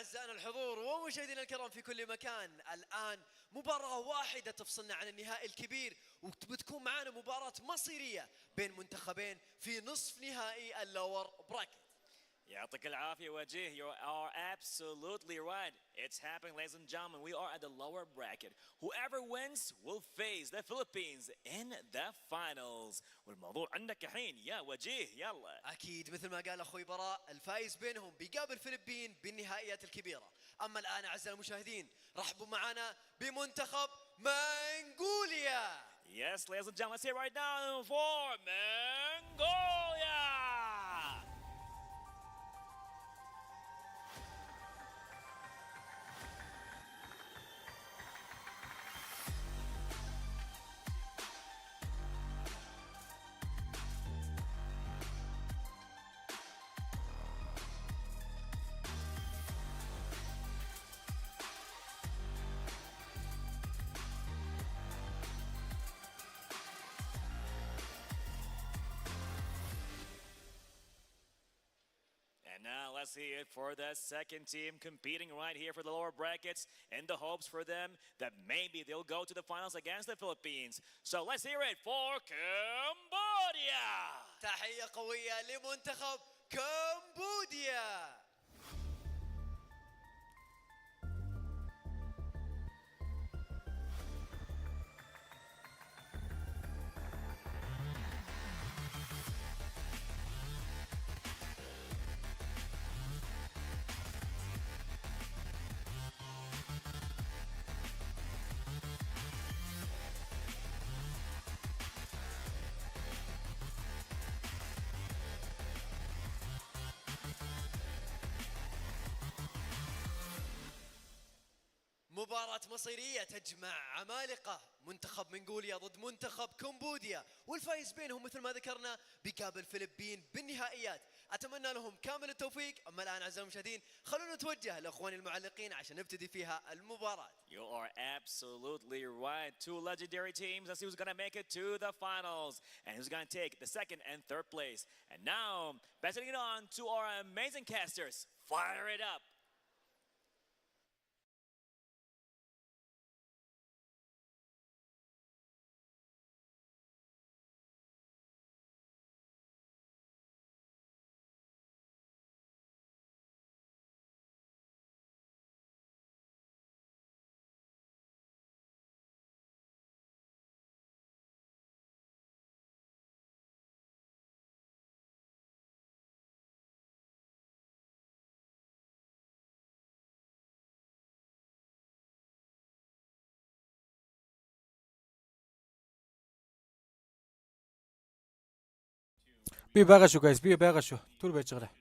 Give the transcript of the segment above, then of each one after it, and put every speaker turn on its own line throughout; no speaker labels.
أعزائنا الحضور ومشاهدينا الكرام في كل مكان، الآن مباراة واحدة تفصلنا عن النهائي الكبير، وبتكون معنا مباراة مصيرية بين منتخبين في نصف نهائي اللور براكت.
يعطيك العافية وجيه. You are absolutely right. It's happening, ladies and gentlemen. We are at the lower bracket. Whoever wins will face the Philippines in the finals. والموضوع عندك الحين يا وجيه، يلا.
أكيد مثل ما قال أخوي براء، الفايز بينهم بيقابل الفلبين بالنهائيات الكبيرة. أما الآن أعزائي المشاهدين رحبوا معنا بمنتخب منغوليا.
Yes, ladies and gentlemen, let's hear right now for Mongolia. And now let's see it for the second team competing right here for the lower brackets in the hopes for them that maybe they'll go to the finals against the Philippines. So let's hear it for Cambodia.
تحية قوية لمنتخب كمبوديا. مباراة مصيرية تجمع عمالقة، منتخب منغوليا ضد منتخب كمبوديا، والفايز بينهم مثل ما ذكرنا بيقابل الفلبين بالنهائيات. أتمنى لهم كامل التوفيق. أما الآن أعزائي المشاهدين خلونا نتوجه لأخواني المعلقين عشان نبتدي فيها المباراة.
You are absolutely right. Two legendary teams. Let's see who's going to make it to the finals and who's going to take the second and third place. And now, passing it on to our amazing casters. Fire it up.
Би байгаа шүү guys, би байгаа шүү. Түр байж байгаарай.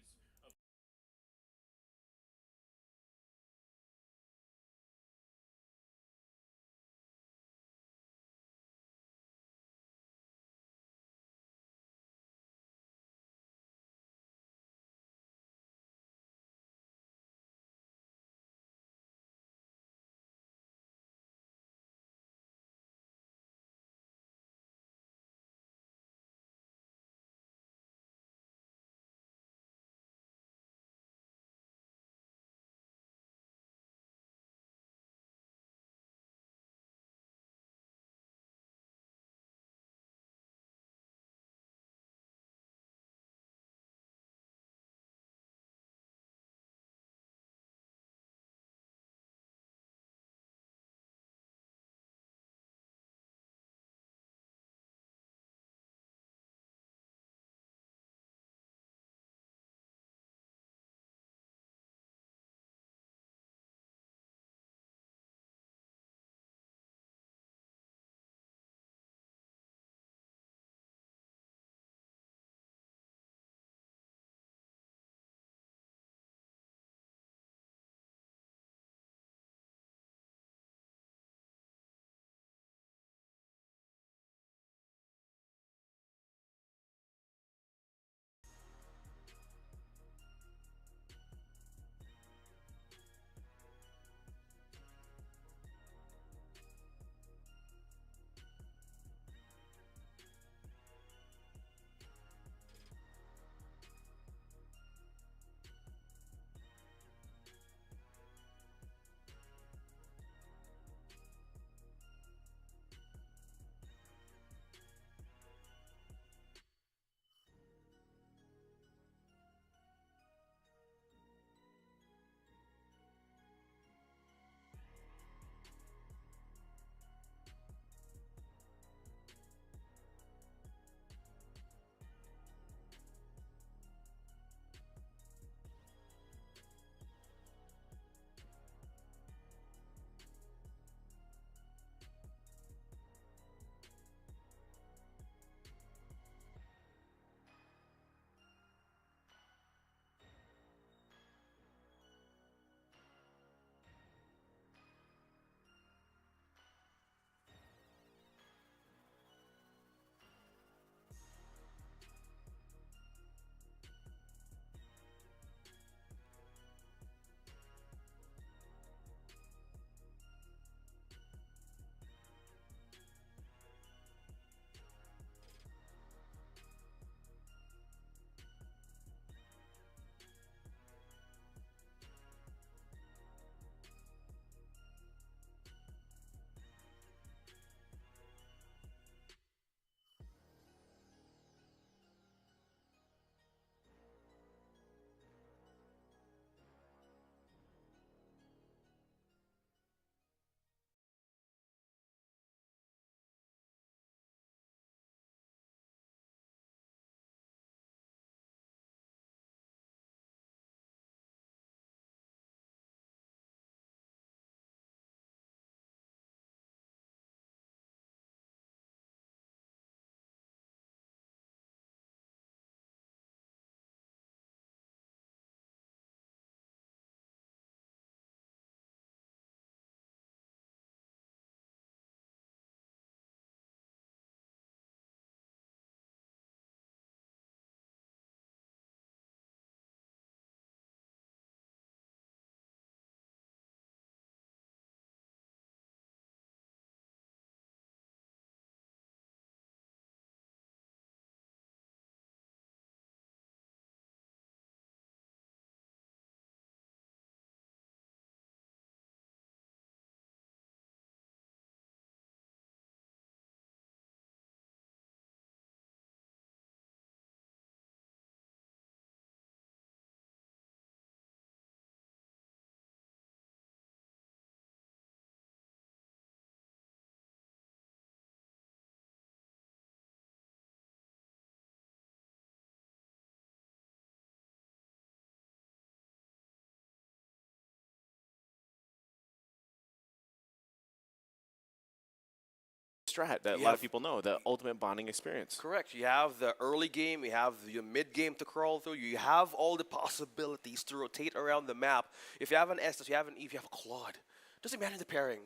strat that a lot of people know, the ultimate bonding experience.
Correct. You have the early game, you have the mid game to crawl through, you have all the possibilities to rotate around the map. If you have an Estus, you have an Eve, you have a Claude. Just imagine the pairing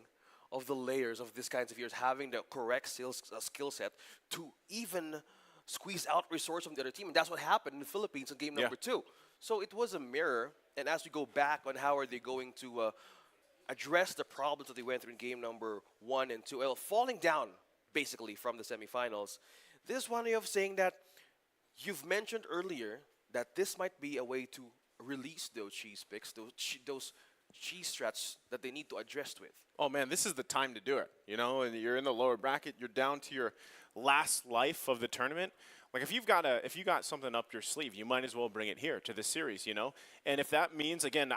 of the layers of these kinds of heroes having the correct skill set to even squeeze out resource from the other team. And that's what happened in the Philippines in game number 2. So it was a mirror. And as we go back on how are they going to address the problems that they went through in game number 1 and 2, falling down basically from the semifinals, this is one way of saying that you've mentioned earlier that this might be a way to release those cheese picks, those cheese strats that they need to address with.
Oh man, this is the time to do it. You know, and you're in the lower bracket, you're down to your last life of the tournament. Like if you got something up your sleeve, you might as well bring it here to the series, you know? And if that means, again,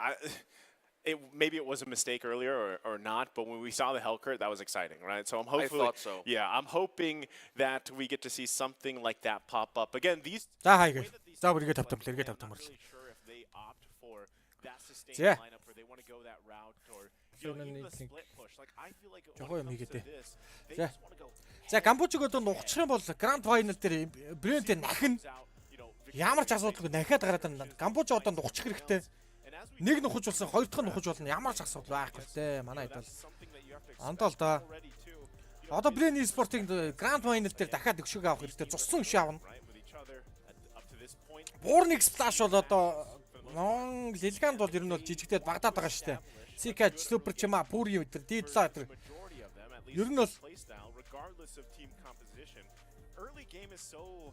maybe it was a mistake earlier or not, but when we saw the Hellcurt, that was exciting, right? So I'm hopefully,
I thought so.
Yeah, I'm hoping that we get to see something like that pop up. Again, these
За хайг. За үргээ тавтам.
I'm not really sure if they opt for that sustained
Yeah.
lineup or they want to go that route or
So
even
then
the
they
split push. Like I feel like
Жохоо
when
юм
it comes to
хийгээд.
this, they
За.
just want to go
За Камбожиг одоо нухчих юм бол Grand Final дээр Брэнтэй нахин
out, you know,
ямар ч асуудалгүй нахиад гараад байна. Камбож одоо нухчих хэрэгтэй. Нэг нухаж болсон, хоёр дахь нухаж болно. Ямар ч асуудал байхгүй те. Манай хэд бол ондоо л да. Одоо Брэн e-спортын Grand Final дээр дахиад өгшөг авах хэрэгтэй. Цуссан өшөө авна. Буурник сплаш бол одоо Мон Лилганд бол ер нь бол жижигдээд багдаад байгаа шүү дээ. Сикаж, Супер Чима, Пүри өдр, Дидлаа өдр. Ер нь бол
regardless of team composition, early game is so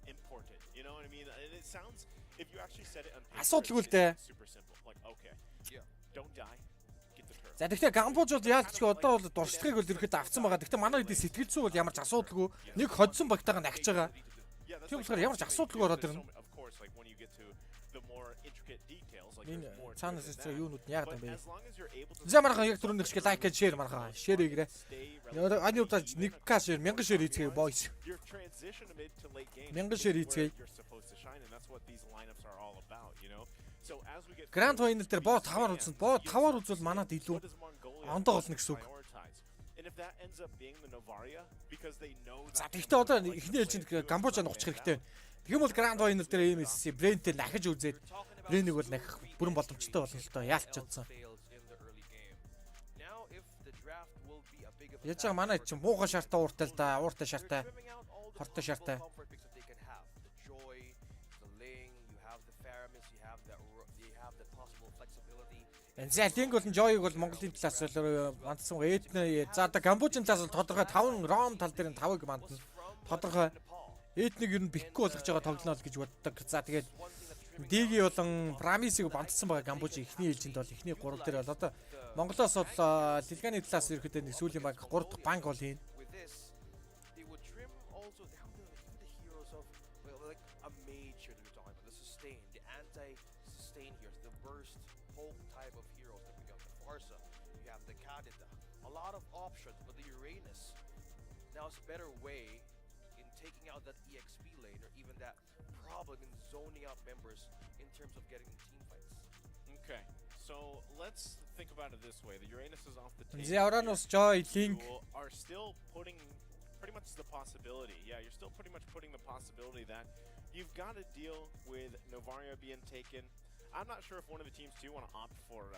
important. You know what I mean? And it sounds, if you actually said it on paper,
асуудалгүй л дээ.
it's super simple. Like, okay, don't die, get the turret.
За тэгэхээр Камбож бол яалтчгүй одоо бол дуршлагыг бол ерөөд авсан байгаа. Гэхдээ манай хэд сэтгэл зүй бол ямар ч асуудалгүй. Нэг хоцсон багтаага нахиж байгаа. Тийм болохоор ямар ч асуудалгүй ороод ирнэ.
Of course, like when you get to the more intricate details, like
Энэ
there's more to
цаанаас
it
ч
than that.
юунууд нь яагаад юм бэ?
As long as you're able to
За маргаан яг түрүүнийх шиг лайк and share маргаан. Share хийгээрэй. Ани удаа 1k share 1000 share хийцгээе boys.
your transition mid to late game
1000 share
is where
хийцгээе.
you're supposed to shine, and that's what these lineups are all about, you know. So as we get
Grand Final дээр боо 5-аар үзсэн. Боо 5-аар үзвэл манад илүү
what does Mongolia
ондоо болно гэсэн үг.
prioritize? And if that ends up being the Novaria because they know
За
that
тэгтээ одоо эхний ээлжинд Камбож нухчих хэрэгтэй. Тэгм бол Grand Final дээр ийм эсэ Брэнтэй нахиж үзээд Брэниг бол нахих бүрэн боломжтой болно л доо. Яалч чадсан. Яаж байгаа манай чинь муухай шартаа ууртай л да. Ууртай шартай. Хортой шартай. За линк болон Joy-г бол Монголын талаас мандсан Эдний. За одоо Камбожийн талаас бол тодорхой 5 ром тал дээр нь 5-ыг мандна. Тодорхой Эднийг ер нь бихгүй болгож байгаа тоглоно л гэж боддог. За тэгээд Диги болон Прамисыг бандсан байгаа Камбож эхний ээлжинд бол эхний 3 дээр бол одоо Монголоос бол Лилганы талаас ерөөхдөө нэг сүүлийн баг 3 дахь банк бол хийн.
Now it's a better way in taking out that EXP lane or even that problem in zoning out members in terms of getting in team fights.
Okay, so let's think about it this way: the Uranus is off the table.
Uranus, Joy, Link
You are still putting pretty much the possibility. Yeah, you're still pretty much putting the possibility that you've got to deal with Novaria being taken. I'm not sure if one of the teams too want to opt for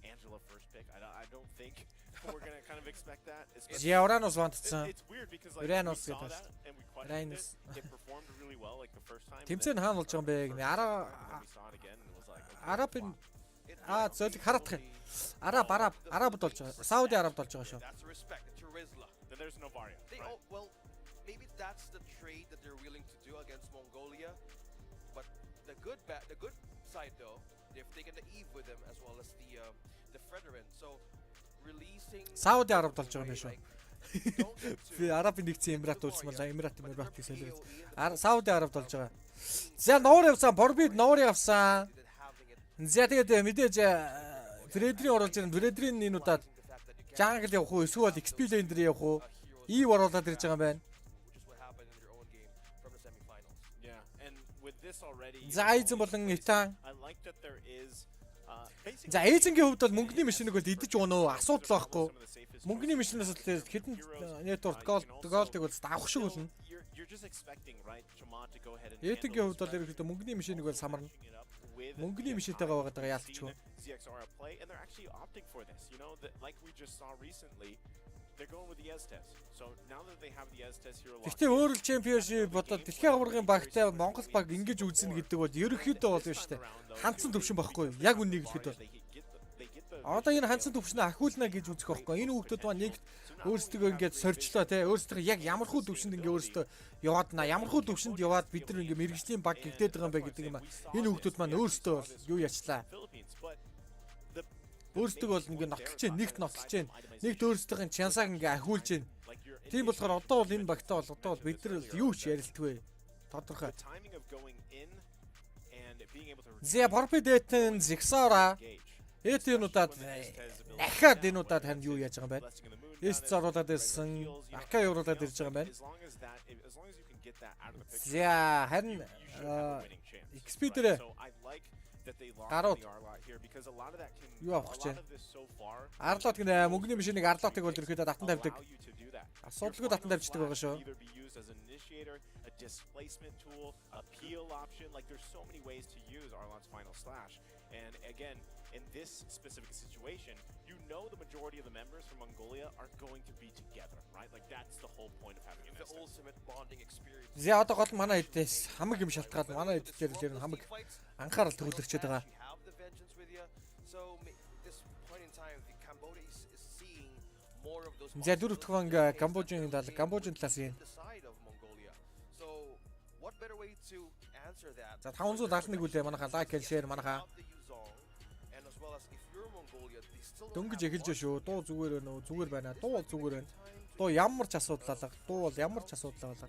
Angela first pick. I don't think we're gonna kind of expect that.
Uranus бандсан.
It's weird because like
Uranus
we saw
гэдэг.
that and we questioned
Uranus.
it. It performed really well like the first time.
Тэмцээн хаана болж байгаа юм бэ гэнэ.
We saw it again and it was like okay,
Арабын зөөлөг хараадах. Арабд болж байгаа. Сауди Арабд болж байгаа шүү.
That's a respect. It's a Rizla.
then there's Novaria.
They
Right?
well, maybe that's the trade that they're willing to do against Mongolia. But the good side though, they've taken the Eve with them as well as the Federation. So releasing
Сауди Арабд болж байгаа юм шүү. Би Арабын нэгдсэн Эмират улс мал Эмиратыг солиод. Сауди Арабд болж байгаа. За Ноор явсан, Борбид Ноор явсан. За тэгээд мэдээж Фредрийн оруулж ирэн Фредрийн энэ удаад Жангл явах уу эсвэл XP lane дээр явах уу? Ив оруулаад ирж байгаа юм байна.
Yeah, and with this already.
За Айзен болон Итан.
I like that there is basically
За Эйзенгийн хувьд бол мөнгөний машиныг бол идэж унаа асуудал байхгүй. мөнгөний машинаас л хэдэн нэтворк голдыг бол давах шиг болно. Этигийн хувьд бол ерөнхийдөө мөнгөний машиныг бол самарна. Мөнгөний машинтайгаа байгаадаа яалтчгүй. Гэхдээ өөр л чемпионшип бодоод дэлхийн аваргын багтай Монгол баг ингэж үзнэ гэдэг бол ерөнхийдөө бол шүү дээ. Хандсан төвшин байхгүй. Яг үнийг хэлэхэд бол. Одоо энэ хандсан төвшнөө ахиулна гэж үзэх байхгүй. Энэ хүүхдүүд маань нэг өөрсдөө ингээд сорьчлоо те. Өөрсдөө яг ямархуу төвшөнд ингээд өөрсдөө яваад на ямархуу төвшөнд яваад бид нар ингээд мэрэгжлийн баг гэгдээд байгаа юм байна гэдэг юм. Энэ хүүхдүүд маань өөрсдөө юу ячлаа. Өөрсдөө бол ингээд нотлож जैन, нэгт нотлож जैन. Нэгт өөрсдийн чансааг ингээд ахиулж जैन. Тийм болохоор одоо бол энэ багтаа бол одоо бол бид нар юу ч ярилтгүй. Тодорхой. Зэ Борпидэтэн зигсаара этинуудад дахиад энуудад харин юу яаж байгаа юм байна? Эст зоруулаад ирсэн, ака явуулаад ирж байгаа юм байна. За харин экспидер гарууд юу авах гэж байна? Арлот гэнэ мөнгөний машиныг арлотыг бол ерөөхдөө татан тавьдаг. Асуудалгүй татан тавьчихдаг байгаа шүү. Displacement tool, a peel option, like there's so many ways to use Arlot's final slash. And again, in this specific situation, you know the majority of the members from Mongolia are going to be together, right? Like that's the whole point of having the ultimate bonding experience. За одоо гол манай эдээс хамаг юм шалтгаалаад манай эдгээр л хамаг анхаарал төвлөрчөөд байгаа. За дөрөв дэх банк Камбожийн талаас юм. За 571 үлээ манайха лайк and share манайха дөнгөж эхэлж шүү. Дуу зүгээр байна уу? Зүгээр байна. Дуу зүгээр байна. Дуу ямар ч асуудал алга. Дуу бол ямар ч асуудал алга.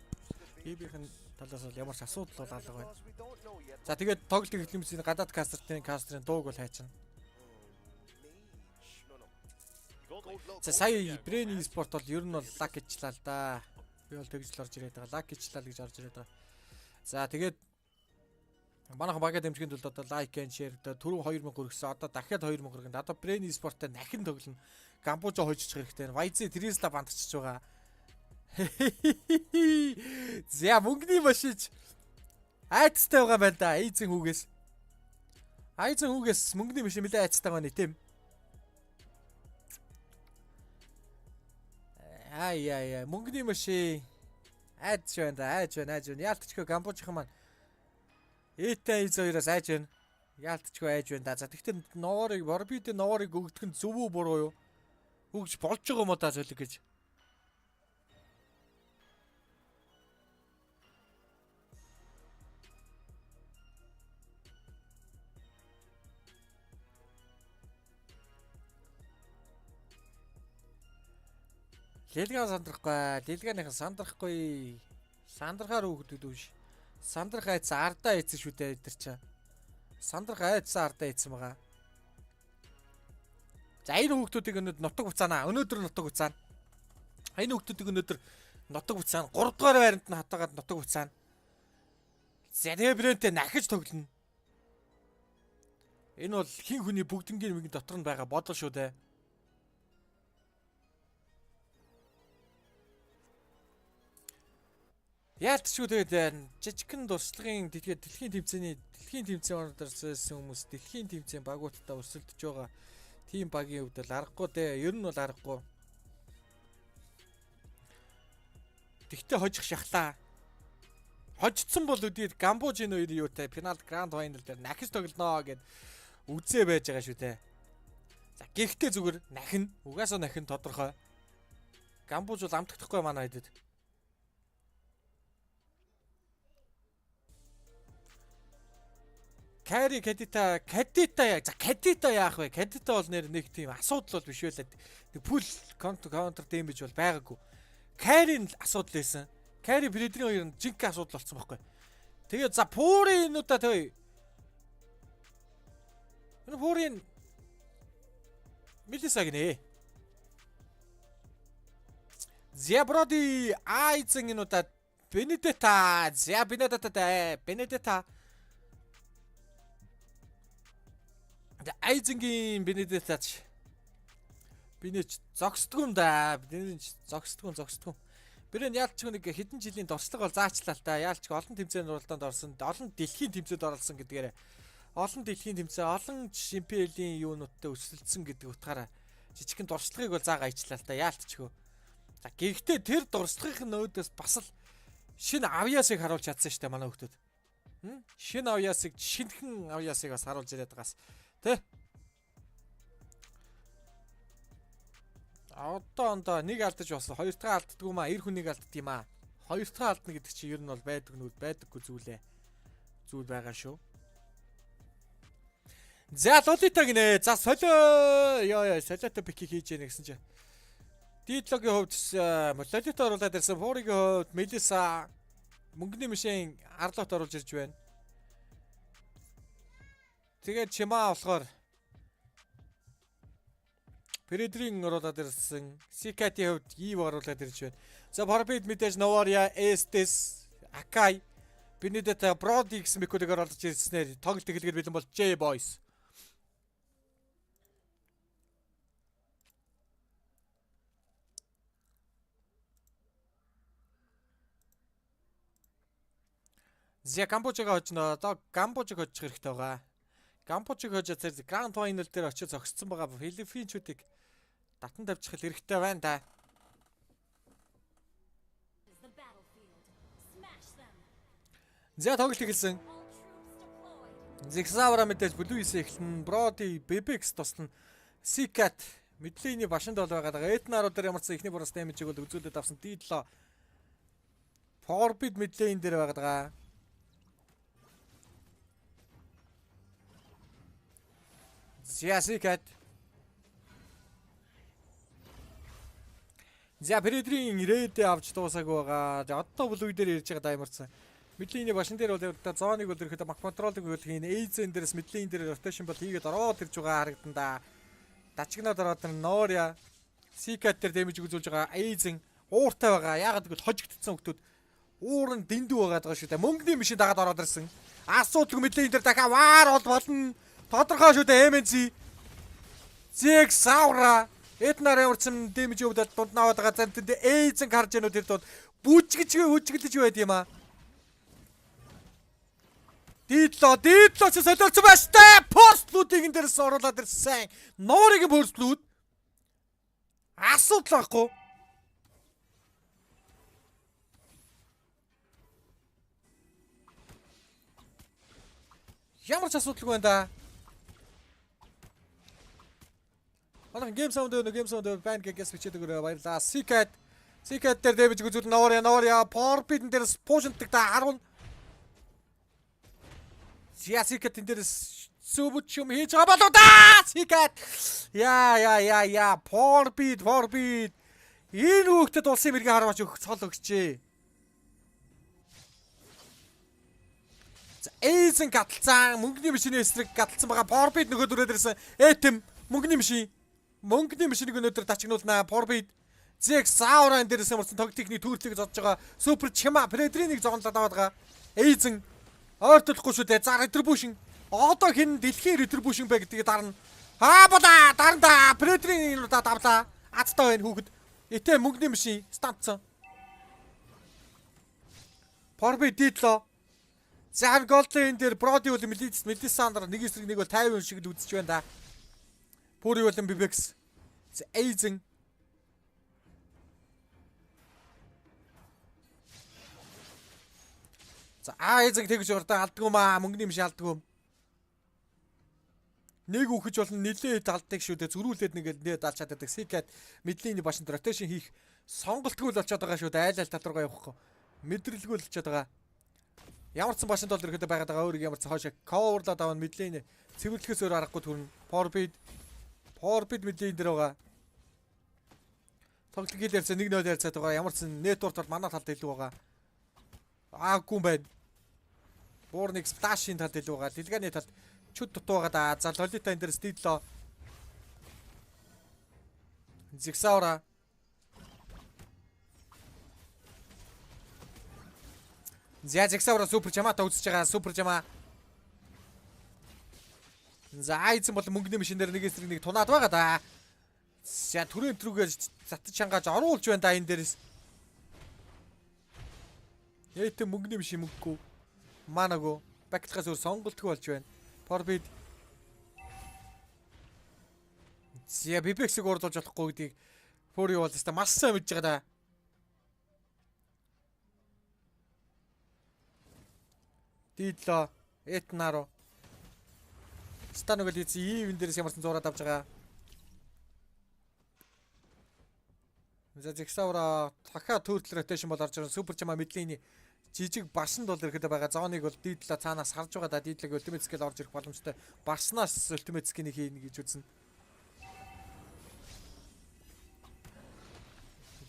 ИБ-ийн талаас бол ямар ч асуудал бол алга байна. За тэгээд тоглолт эхлэмжийн гадаад кастрын дууг бол хайчна. За сая Brain Esport бол ер нь бол лак ичлаа л да. Би бол тэгж л орж ирээд байгаа. Лак ичлаа л гэж орж ирээд байгаа. За тэгээд манайхан багаа дэмжихэд бол одоо лайк and share түрүү 2000 хүргэсэн. Одоо дахиад 2000 хүргэн. Одоо Brain Esport-тай дахин тоглоно. Камбожо хойчих хэрэгтэй. YZ Трисла бандчиж байгаа. За мөнгөний машинч айцтай байгаа байна да. Эйзэн хүүгээс. Айзэн хүүгээс мөнгөний машин нэлээд айцтай байгаа нэ тийм. Ай мөнгөний машин айж байна. Яалтчгүй Камбожийнхан маань Этэй зөөрөөс айж байна. Яалтчгүй айж байна да. За тэгтээ новорыг Борбид новорыг өгдөх нь зөв үү буруу юу? Өгж болж байгаа юм уу да зөвлөг гэж. Лилган сандрахгүй. Лилганыхан сандрахгүй. Сандрахаар өгдөг дүүш. Сандрах айцсан ардаа ийцэн шүү дээ эдэр чи. Сандрах айцсан ардаа ийцэн байгаа. За энэ хүүхдүүдийг өнөөдөр нутаг буцаана. Өнөөдөр нутаг буцаана. Энэ хүүхдүүдийг өнөөдөр нутаг буцаана. 3 дугаар байранд нь хатаагаад нутаг буцаана. За тэгээ брэнтэй нахиж тоглоно. Энэ бол хин хүний бүгднгийн мэгэн дотор нь байгаа бодол шүү дээ. Яалтчгүй тэгээд жижигхэн дурслагын дэлхийн тэмцээн ордорсон хүмүүс дэлхийн тэмцээн багуудтай өрсөлдөж байгаа тим багийн хувьд л аргагүй дээ. Ер нь бол аргагүй. Тэгтээ хожих шахлаа. Хожцсон бол үдээд Камбожийн хоёр юутай финал гранд файнал дээр нахиж тоглоно гэд үзээ байж байгаа шүү дээ. За гэхдээ зүгээр нахин угаасаа нахин тодорхой. Камбож бол амтагдахгүй манай хэдэд. Кари кадита яах вэ? Кадита бол нэг тийм асуудал бол биш байлаа. Нэг пул контр дэмэж бол байгаагүй. Карийн асуудал байсан. Кари брэдрийн хоёр нь жинхэнэ асуудал болсон байхгүй. Тэгээд за пуурын нүдэ төй. Энэ пуурын мэлисаг нэ. Зеброди айцэн нүдэ Benedetta. Айзенгийн Benedetta. Би нэг зогсдгүй юм да. Би зогсдгүй. Бэрэн яалч нэг хэдэн жилийн дурслаг бол заачлаа л та. Яалч олон тэмцээний уралдаанд орсон, олон дэлхийн тэмцээнд оролцсон гэдгээр олон дэлхийн тэмцээн, олон шимпионийн юунуудтай өсөлдсөн гэдэг утгаараа жижигхэн дурслагыг бол заагаа ичлаа л та. Яалтчгүй. За гэхдээ тэр дурслагын өөдөөс бас л шинэ авьяасыг харуулж чадсан шүү дээ манай хүмүүс. Шинэ авьяасыг, шинэхэн авьяасыг бас харуулж ирээд байгаас. Тэ? Одоо нэг алдаж болсон. Хоёр дахь алддаггүй маа. Эр хүнийг алддаг юм аа. Хоёр дахь алдна гэдэг чинь ер нь бол байдаггүй зүйлээ. Зүйл байгаа шүү. За лолита гинэ. За солио. Солиотой пик хийж яана гэсэн чинь. Дидлогийн хувьд лолита оруулаад ирсэн. Фуригийн хувьд Мелиса мөнгөний машин арлот оруулж ирж байна. Тэгээд чимаа болохоор Передрийн оруулаад ирсэн. Сикатийн хувьд Ив оруулаад ирж байна. За Барбид мэдээж Новория, Эстес, Акай, Бенедетта, Броди гэсэн микүүдийг оруулж ирснээр тоглолт эхлэхээр бэлэн бол J Boys. Зя Камбожиг хожно. Одоо Камбожиг хожих хэрэгтэй байгаа. Камбожиг хожоод Гранд Файнал дээр очиж зогссон байгаа Филиппинчүүдийг татан тавьчих хэрэгтэй байна да. За тоглолт эхэлсэн. Зигсавра мэдээж Блуис эхлэн, Броди, Бебекс туслана. Сикат мэдлэгийн башинд бол байгаа. Этнарууд дээр ямарсан ихний бураас дэмжиг бол үзүүлээд авсан. Дидло Форбид мэдлэгийн дээр байгаа. Сикат За Передрийн ирээд авч дуусаагүй байгаа. Одоо бол үе дээр ирж байгаа даймарсан. Мэдлийн башин дээр бол одоо зооныг бол ирэхэд мак контролыг бол хийн. Эйзен дээрс мэдлийн дээр ротейшн бол хийгээд ороод ирж байгаа харагдан да. Дачгнаад ороод Норя Сикат дээр дэмэж үзүүлж байгаа. Эйзен ууртай байгаа. Яагаад гэвэл хожигдсон хүмүүс уур нь дэндүү байгаа даа шүү дээ. Мөнгөний машин дагаад ороод ирсэн. Асуудалгүй мэдлийн дээр дахиад ваар бол болно. Тодорхой шүү дээ MNC. Зэг савра Этнаар яварсан дэмж өвдөд дунд наваад байгаа зам тэнд эйзэн харж яануу тэр дунд бүжгэлж байд юм аа. Дидло ч солиорч бааштай постлуудын дээрс оруулаад ирсэн. Ноорыгийн постлууд асуудал байхгүй. Ямар ч асуудалгүй байна да. Гейм саунд байн гэгээс бичээд өгөөрэй баярлаа. Сикат дээр дэмж үзүүл Норя Порбидэн дээрс пушнтдаг та 10. Сикат энэ дээрс сүбүч юм хийж байгаа болоо да. Сикат. Яа. Порбид. Энэ хүүхдэд улсын мэргийн харваач өгөх цол өгчээ. Эйзен гаталцсан мөнгөний машины эсрэг гаталцсан байгаа. Порбид нөгөө дүрээд ирсэн. Этэм мөнгөний машиныг өнөөдөр дачгнуулнаа. Порбид Зэг Сауран дээрээс ямарсан тог техник түүртийг зодж байгаа. Супер Чима Предринийг зогнолоод аваад байгаа. Эйзен ойртолохгүй шүү дээ. За ретрибушн. Одоо хэн дэлхийн ретрибушн бэ гэдгийг дарна. Бола даранда Предрийн удаа давлаа. Азтай байна хүүхэд. Этэ мөнгөний машин станцсан. Порбид дидло. За голдын дээр Броди бол Мелисандр нэг эсрэг нэг бол 50 шиг л үзэж байна да. Пүри болон Бибекс. Эйзен. За Эйзен тэгж урдаа алдгүй маа мөнгөний машин алдгүй. Нэг үхэж болно нилээд алддаг шүү дээ. Зөрүүлээд нэг даалж чаддаг. Сикат мэдлийн башинд ротейшн хийх сонголтгүй л болчиход байгаа шүү дээ. Айл тал руугаа явахгүй. Мэдрэлгүй л болчиход байгаа. Ямар ч башинд бол ирэхэд байгаад байгаа өөрийг ямар ч хойшоо коверлаад аван мэдлийн цэвэрлэхээс өөр аргагүй төрн. Порбид мэдлийн дээр байгаа. Тоглолт хийлээрсэн 1-0 ярьцаад байгаа. Ямар ч нэтворк бол манай талд илүү байгаа. Аагүй байна. Борник сплашийн талд илүү байгаа. Дэлгэний талд чуд дутуу байгаа да. За лолита энэ дээр стидло. Зигсаура. Зигсаура супер чамата үзэж байгаа. Супер чама. За айцэн бол мөнгөний машин дээр нэг эсрэг нэг тунаад байгаа да. За түрэн трүүгээр затж чангааж оруулж байна да энэ дээрээс. Ээтэй мөнгөний биш мөнгөгүй. Манаагүй. Баклахаас өөр сонголтгүй болж байна. Forbid. Зя бибексийг урдуулж болохгүй гэдгийг Фори бол тест маш сайн мэдж байгаа да. Дидло Этнаро. Станогол ийц ивэн дээрээс ямарсан зураад авч байгаа. За зэгсавра дахиад төрөл ротейшн бол орж ирэн супер чама мэдлийн жижиг барсанд бол ирэхэд байгаа. Зооныг бол дидло цаанаас харж байгаа да. Дидлог ультимейт скил орж ирэх боломжтой. Барснаас ультимейт скинийг хийнэ гэж үзнэ.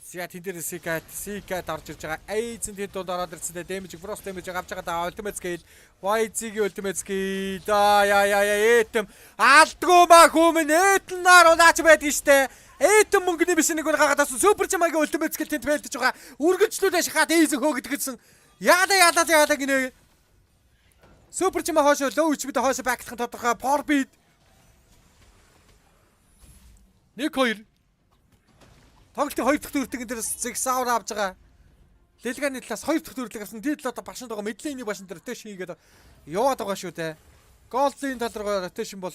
За тэндэр Сикат орж ирж байгаа. Эйзэн тэд бол ороод ирсэнтэй дэмэж фрост дэмэж авч байгаа да. Ультимейт скил YZ-ийн ультимейт скил этэм алдгүй ба хүмүн этнаар унаач байдаг штэ. Этэм мөнгөний биш нэг бол гагаад авсан супер чамагийн ультимейт скил тэнд байлдаж байгаа. Үргэлжлүүлээ шахаад эйзэн хөөгдөг гэсэн. Яалаа гинэ. Супер чама хоошо лоу ичбэд хоошо баклахын тодорхой Forbid. 1-2. Тоглолтын 2 дахь төрөлтөг энэ дээрс зэгсавар авж байгаа. Лилганы талаас 2 дахь төрөлтөг авсан. Дидл одоо башинд байгаа мэдлийн башинд ротейшн хийгээд яваад байгаа шүү дээ. Голдын тал руу ротейшн бол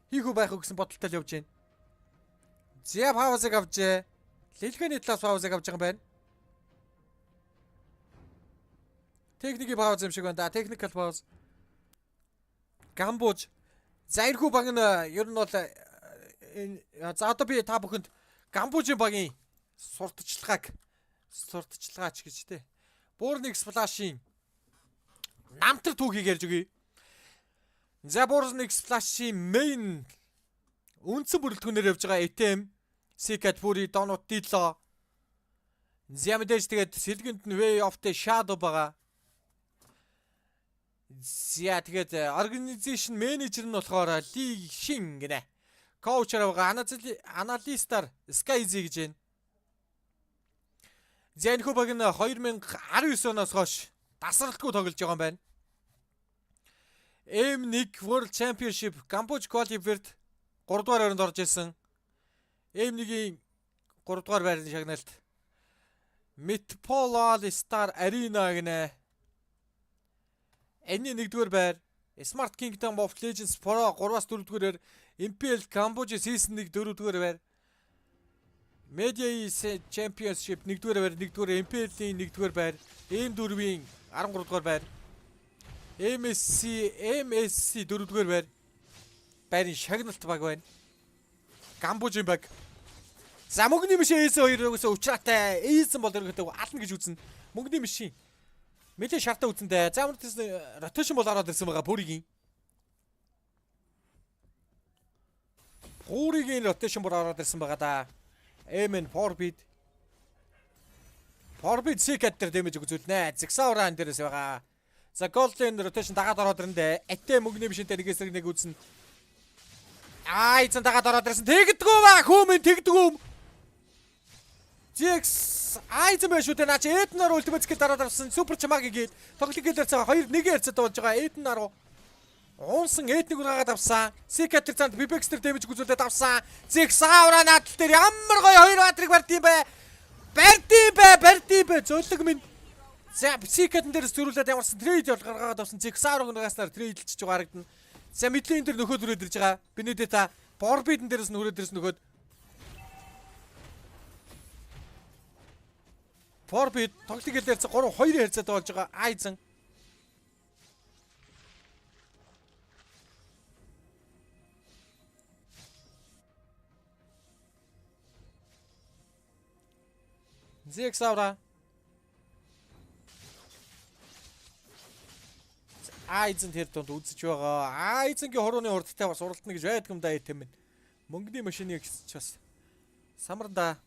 хийхүү байх уу гэсэн бодолтой л явж байна. Зя паузыг авчээ. Лилганы талаас паузыг авч байгаа юм байна. Техникийн пауз юм шиг байна да. Technical pause. Гамбууж. За энэхүү баг нь ер нь бол за одоо би та бүхэнд Гамбужийн багийн сурталчилгаач гэж тэ. Буурник сплашийн намтар түүхийг ярьж өгье. За буурник сплашийн main үндсэн бүрэлдэхүүнээр явж байгаа item Sekat Puri Donut Dilo. За мэдээж тэгээд сэлгэнд нь Way of the Shadow байгаа. За тэгээд organization manager нь болохоор Ли Шин гинэ. Коучер байгаа аналистаар Skyz гэж байна. Энэхүү баг нь 2019 оноос хойш тасралтгүй тоглож байгаа юм байна. M1 World Championship Камбож Qualified 3 дугаар байранд орж ирсэн. M1-ийн 3 дугаар байрны шагналд Metropolitan Star Arena гэнэ. Энэний 1-р байр Smart Kingdom of Legends Pro 3-аас 4-р MPL Cambodia Season 1 4-р байр. MESA Championship 1-р байр, 1-р MPL-ийн 1-р байр, M4-ийн 13-р байр. MSC 4-р байр. Байрын шагналт баг байна. Камбожийн баг. За мөнгөний мишин ES2-өөс учраатай ES бол өргөдөг ална гэж үзнэ. Мөнгөний мишин мэдээ шартаа үзнэ. За мөртөөс ротейшн бол ороод ирсэн байгаа Puri-гийн. Puri-гийн ротейшн бол ороод ирсэн байгаа да. MN Forbid Sekat дээр дэмэж үзүүлнэ. Zigsaura энэ дээрээс байгаа. За Golden rotation дагаад ороод ирэндээ. Атэ мөнгөний мишинтэй нэгээс нэг үзнэ. Эзэн дагаад ороод ирсэн. Тэгдэггүй ба хүмүн тэгдэггүй. Зикс эзэн байх шүү дээ. Наач Эднаар ультимейт скил дараад авсан. Супер чамагийн гээд тоглолтын гэлээр цаа 2-1 харьцаад болж байгаа. Эднаар уунсан Эднийг ураагаад авсан. Sekat тэр цаанд Bibexter дэмэж үзүүлээд авсан. Zigsaura наадтал дээр ямар гоё 2 баатрыг барьд юм бэ? Барьд юм бэ. Зөөлөг минь. За Sekat дээрс зөрүүлээд ямарсан трейд гаргаад авсан. Zigsaura-гааснаар трейдлж байгаа харагдана. За мэдлийн дээр нөхөд өрөөд ирж байгаа. Бинэдэта Forbid дээрс нөхөд дээрс нөхөд. Forbid тоглолтын гэлээр 3-2 харьцаад болж байгаа. Айзен. Zigsaura. Айзен тэр донд үзэж байгаа. Айзенгийн хорооны хурдтай бас уралдана гэж байдаг юм да итэм минь. Мөнгөний машиныг ч бас самарда.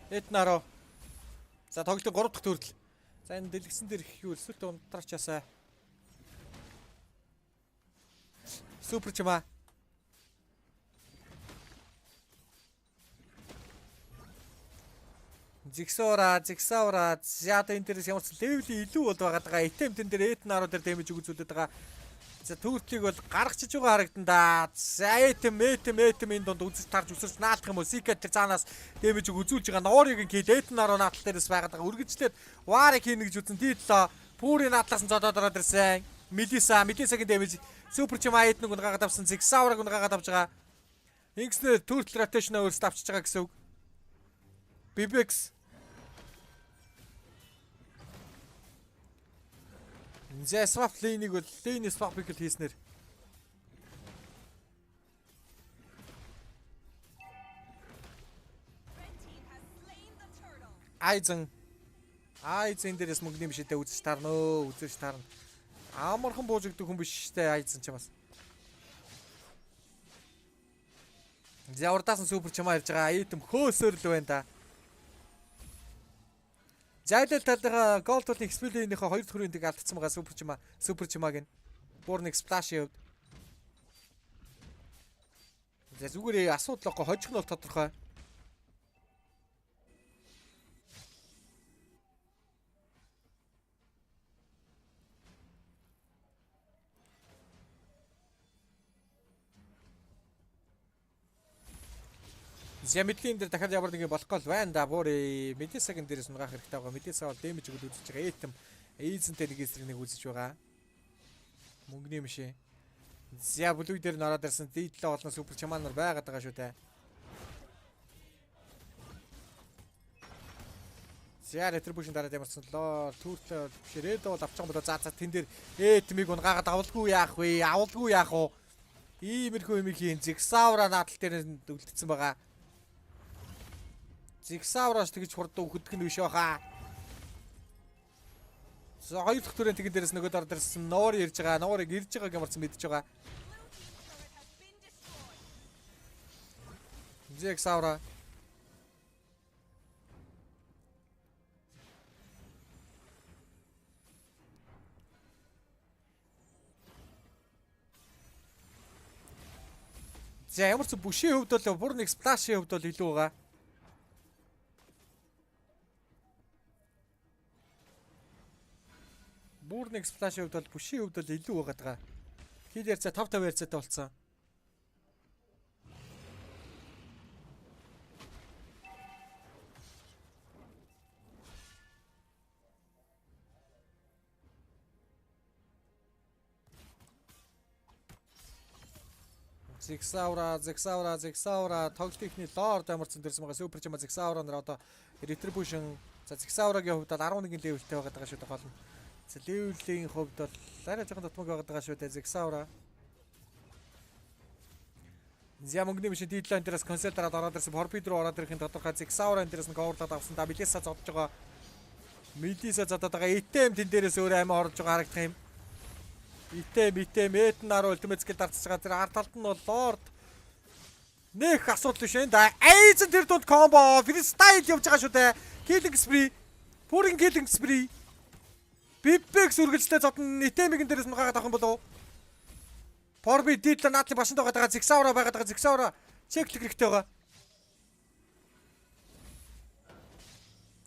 Эднаро. За тоглолтын 3 дахь төрөл. За энэ дэлгэсэн дээр их юу эсвэл унтрачаасаа. Супер чама. Zigsaura. За одоо энэ дээрээс ямар ч левели илүү бол байгаа даа. Item тэн дээр Эднаро дээр дэмэж өгүүлээд байгаа. За туртлийг бол гаргачихж байгаа харагдан да. За этэм энэ донд үзэж тарж үсэрч наалдах юм уу? Сикет тэр цаанаас дэмэж үзүүлж байгаа Норыг гээд эдэн наруу наалтал дээрээс байгаад байгаа. Үргэлжлээд варыг хийнэ гэж үзэн дийлээ. Пүүрийн натлаас нь зодоод ороод ирсэн. Медисагийн дэмэж супер чима эдэн гүн гагаад авсан. Зигсаураг гүн гагаад авч байгаа. Ингэснээр туртл ротейшн өөрсдөө авчиж байгаа гэсэн үг. Бибекс за swap lane-ийг бол lane swap pick хийснээр Айзен дээрээс мөнгөний бишээдээ үзэж таарна. Амархан буужигддаг хүн биш штэ Айзен ч бас. За урдаас нь супер чамаа ирж байгаа. Аитм хөөсөөр л байна да. Зайлал талдаа гол тулын экспилийнийхээ 2 дахь хүрээндийг алдсан байгаа супер чимаг нь. Бүр нэг сплаш явд. За зүгээр асуудал واخхой хожих нь бол тодорхой. Зэмэдлийн дээр дахиад ямар нэг болох гол байна да. Бүр MESA-гийн дээрээс унгаах хэрэгтэй байгаа. MESA бол дэмэж өгöd үзэж байгаа. Этэм эйзентэй нэг эсрэг нэг үзэж байгаа. Мөнгөний мишээ. За бүлэг дээр нь ороод ирсэн. Дийдлээ болно супер чаманаар байгаад байгаа шүү дээ. За ретрибушн дараад ямарсан лоо. Түүртээ бишрээд бол авчих юм болоо. За тэн дээр этмиг унгаагаад авалгүй яах вэ? Авалгүй яах вэ? Иймэрхүү юм хийн зигсаура наадал дээр үлдсэн байгаа. Зигсаураас тэгж хурдан хөдөх нь биш баха. За хоёр дахь төрөнд тэгэн дээрээс нөгөөд орд ирсэн Ноор ирж байгаа. Нуурыг ирж байгааг ямарсан мэдж байгаа. Зигсаура. За ямар ч бүшийн хөвд бол бүр нэг сплашийн хөвд бол илүү байгаа. Бүр нэг сплашийн хөвд бол бүшийн хөвд бол илүү байгаа. Хил ярьцаа 5-5 ярьцаатай болцсон. Зигсаура тоглолтын лорд амарсан дэрсэн байгаа супер чима зигсаура нар одоо retribution за зигсаурагийн хувьд бол 11 левелтэй байгаа даа шүү дээ гол нь. За левелийн хувьд бол арай жоохон дутмаг байгаа даа шүү дээ зигсаура. За мөнгөний машин дийлэн дээрээс консоль дараад ороод ирсэн Хорбид руу ороод ирэхин тодорхой зигсаура энэ дээрээс нь гоорлоод авсан да Медиса зодж байгаа. Медиса зодоод байгаа итэм тэн дээрээс өөр аймаа орж байгаа харагдах юм. Итэм эднаар ультимейт скил дарцж байгаа. Тэр ард талд нь бол лорд нэх асуудал биш энэ да. Айзен тэр дунд комбо фристайл явж байгаа шүү дээ. Киллинг спри. Пүрин киллинг спри. Бибекс үргэлжлээ зодон итэмийн дээрээс нугаагаад авах юм болов. Порби дийлэн наадлын башинд байгаа зигсаура байгаад байгаа зигсаура чеклик хэрэгтэй байгаа.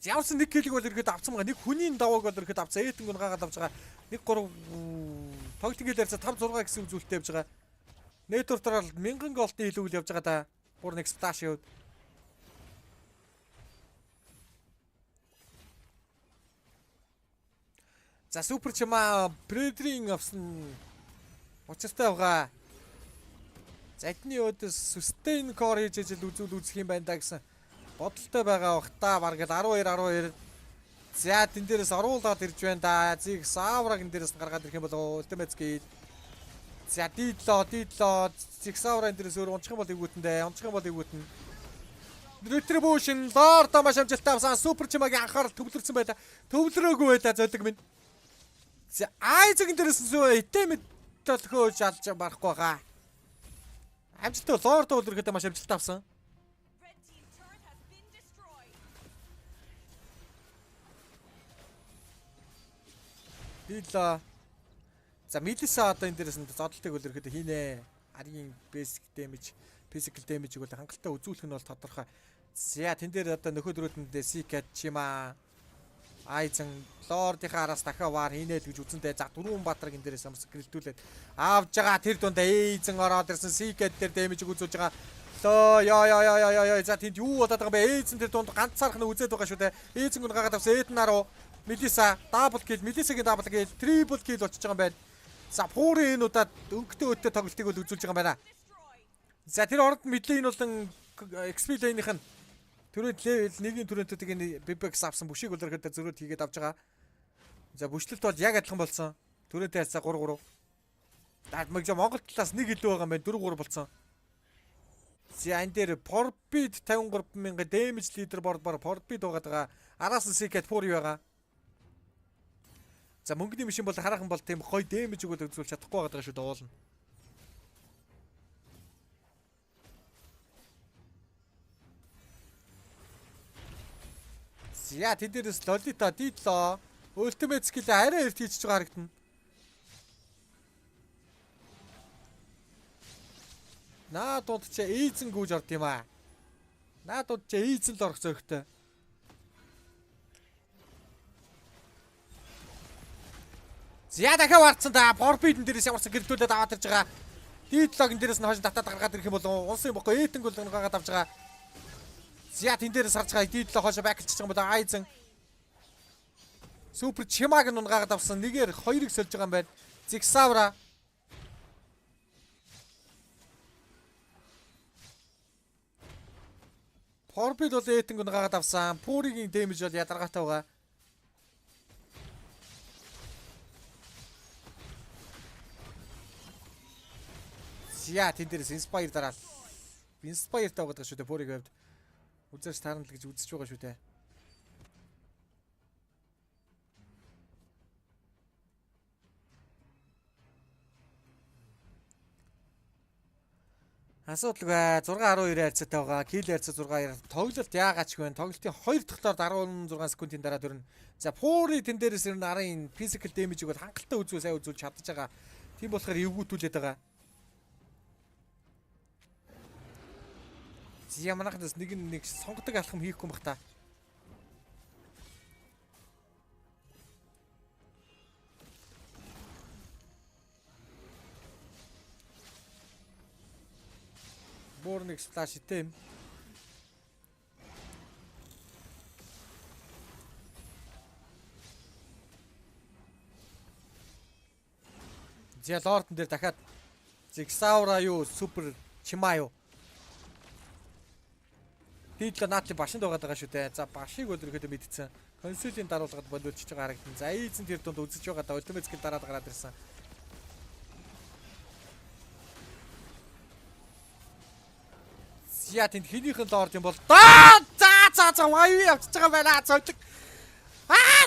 Явсан нэг киллиг бол ирэхэд авсан байгаа. Нэг хүний давааг бол ирэхэд авсан. Эдэн нугаагаад авч байгаа. 1-3 тоглолтын гэлээрээс 5-6 гэсэн үзүүлэлт явж байгаа. Нэтвортоор 1000 голтын илүү явж байгаа да. Бүр нэг сплаш явд. За супер чима предрийн авсан учиртай байгаа. За эдний өдөөс sustain core хийж ижил үзэх юм байна да гэсэн бодолтой байгаа бах та бараг л 12. За тэн дээрээс оруулаад ирж байна да. Зиг саавраг энэ дээрээс гаргаад ирэх юм бол ультимейт скил. За дийлоо зиг саавра энэ дээрээс өөр унчих юм бол эгүүтэн. Retribution лорд маш амжилттай авсан супер чимагийн анхаарал төвлөрсөн байлаа. Төвлөрөөгүй байлаа зодог минь. За айзэг энэ дээрээс зөө итэмэд төлхөө шалж барахгүй байгаа. Амжилттай лорд бол ирэхэд маш амжилттай авсан. Дийлээ. За MESA одоо энэ дээрээс нь зодтолтыг бол ирэхэд хийнэ. Аригийн basic damage, physical damage-ийг бол хангалттай үзүүлэх нь бол тодорхой. За тэн дээр одоо нөхөд өрөөдөндөө Sikat чима Айзен лордынхаа араас дахиад вар хийнэ гэж үзэндээ за дөрвөн баатраг энэ дээрээс амс гэрэлтүүлээд авж байгаа тэр дунд Айзен ороод ирсэн Сикэд дээр дэмжиг үзүүлж байгаа. Лоо яа за тэнд юу болоод байгаа бэ? Айзен тэр дунд ганцаарх нь үзээд байгаа шүү дээ. Айзен гүн гагаад авсан Эднаруу Мелиса дабл кил, Мелисагийн дабл кил, трипл кил болчихж байгаа юм байна. За пуурын энэ удаад өнгөтэй өттэй тоглолтыг бол үзүүлж байгаа юм байна. За тэр оронд мэдлээ энэ болон XP лейнийх нь түрээд левел 1-ийн түрээнтүүдийг энэ BBX авсан бүшийг үлрэхэд зөрөөд хийгээд авч байгаа. За бүшлэлт бол яг адилхан болсон. Түрээтэй хацаа 3-3. Даад Монгол талаас нэг илүү байгаа юм байна. 4-3 болсон. За энэ дээр Forbid 53,000 damage leader board бар Forbid байгаа. Араас нь Secret Fury байгаа. За мөнгөний машин бол хараахан бол тийм гоё damage өгөөд үзүүлж чадахгүй байгаа шүү дээ уулна. Яа тэдэрс Лолита дийлоо. Ultimate skill арай эрт хийж байгаа харагдана. Наа дунд чи эйзэн гүйж орд юм аа. Наа дунд чи эйзэн л орох зөрөгтэй. Зя дахиад варцсан да. Forbidden дээрээс ямарсан гэрдүүлээд аваад ирж байгаа. Дийлогн дээрээс нь хожин татаад гаргаад ирэх юм бол унсан юм бохгүй эйтэн гол гаргаад авч байгаа. Зя тэн дээрээс харж байгаа дийлоо хошо бэкэлж байгаа юм бол Айзен супер чимаг нь унгаад авсан нэгээр хоёрыг сольж байгаа юм байна. Зигсавра Forbid бол эйтэн унгаад авсан. Пуригийн дэмэж бол ядаргаатай байгаа. Зя тэн дээрээс инспайр дараал. Инспайр таагаад байгаа шүү дээ Пуриг хувьд. Үзэж таарна л гэж үзэж байгаа шүү дээ. Асуудал бай 6-12 хайрцаатай байгаа. Кил хайрцаа 6 тоглолт яагаач вэ? Тоглолтын 2 дахь талаар 16 секундын дараа төрнө. За Пури тэн дээрээс ер нь арын physical damage-ийг бол хангалттай үзүү сайн үзүүлж чадж байгаа. Тийм болохоор эвгүүтүүлээд байгаа. Зя манайхнаас нэг сонгодог алхам хийхгүй бах та. Борник сплаш итэм. Зя лордн дээр дахиад Зигсаура юу супер чимаа юу. Дийло наати башинд байгаа шүү дээ. За башиг бол ерөөдөө мэдсэн. Консулийн даруулгад боловчж байгаа харагдана. За эйзэн тэр дунд үзэж байгаа да ультимейт скил дараад гараад ирсэн. Зя тэнд хинийхэн лорд юм бол за вай явчихж байгаа байна. Зоолог.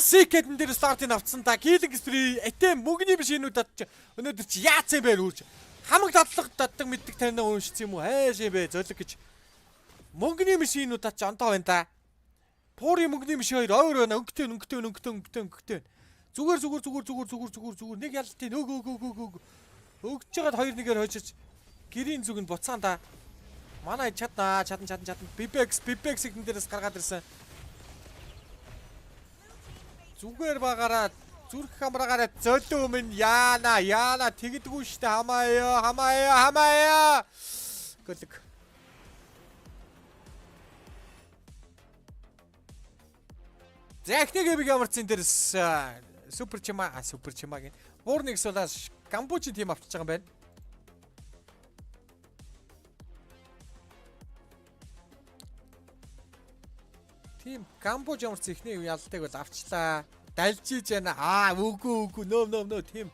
Секэнд дээр стартыг авцсан та. Килинг спри этэм мөнгөний машинуудад өнөөдөр чи яац юм бэ үрж. Хамаг дадлаг даддаг мэддэг танаа уншсан юм уу? Хайш юм бэ? Зоолог гэж. Мөнгөний машинуудад ч онтоо байна та. Пури мөнгөний машин хоёр ойр байна. Өнгөтэй. Зүгээр. Нэг ялтын өгж жагаад хоёр нэгээр хожиж гэрийн зүг нь буцаан та. Манай чадна. BBX-ийг энэ дээрээс гаргаад ирсэн. Зүгээр багаараа зүрх хамраагаараа зөлөө минь яана тэгдэггүй штэ хамаая. Гөлөг. За эхний гэмиг ямарцсан дээрс супер чимагийн Бурникс болоос Камбожийн тим авчиж байгаа юм байна. Тим Камбож ямарцсан эхний ялалтыг бол авчлаа. Далжиж байна. Үгүй нөө тим.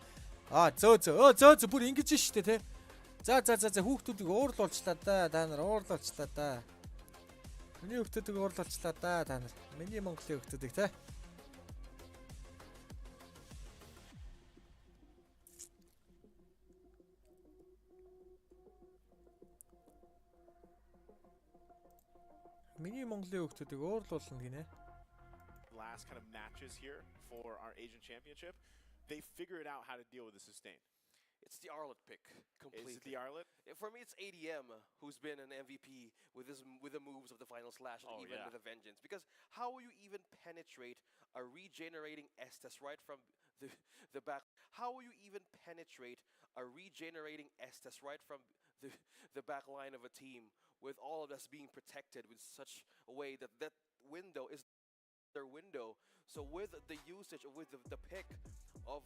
Зөө бүр ингэж штэ те. За хүүхдүүдийг уурлуулчлаа да. Та нар уурлуулчлаа да. Миний хүүхдүүдийг уурлуулчлаа да. Та нар. Миний Монголын хүүхдүүдийг те. Миний Монголын хүүхдүүдийг уурлуулна гинэ.
Last kind of matches here for our Asian Championship, they figured out how to deal with the sustain.
It's the Arlet pick completely.
Is it the Arlet?
For me, it's ADM who's been an MVP with the moves of the final slash and even with a vengeance. Because how will you even penetrate a regenerating Estes right from the back? How will you even penetrate a regenerating Estes right from the back line of a team with all of us being protected with such a way that that window is their window? So with the usage, with the pick of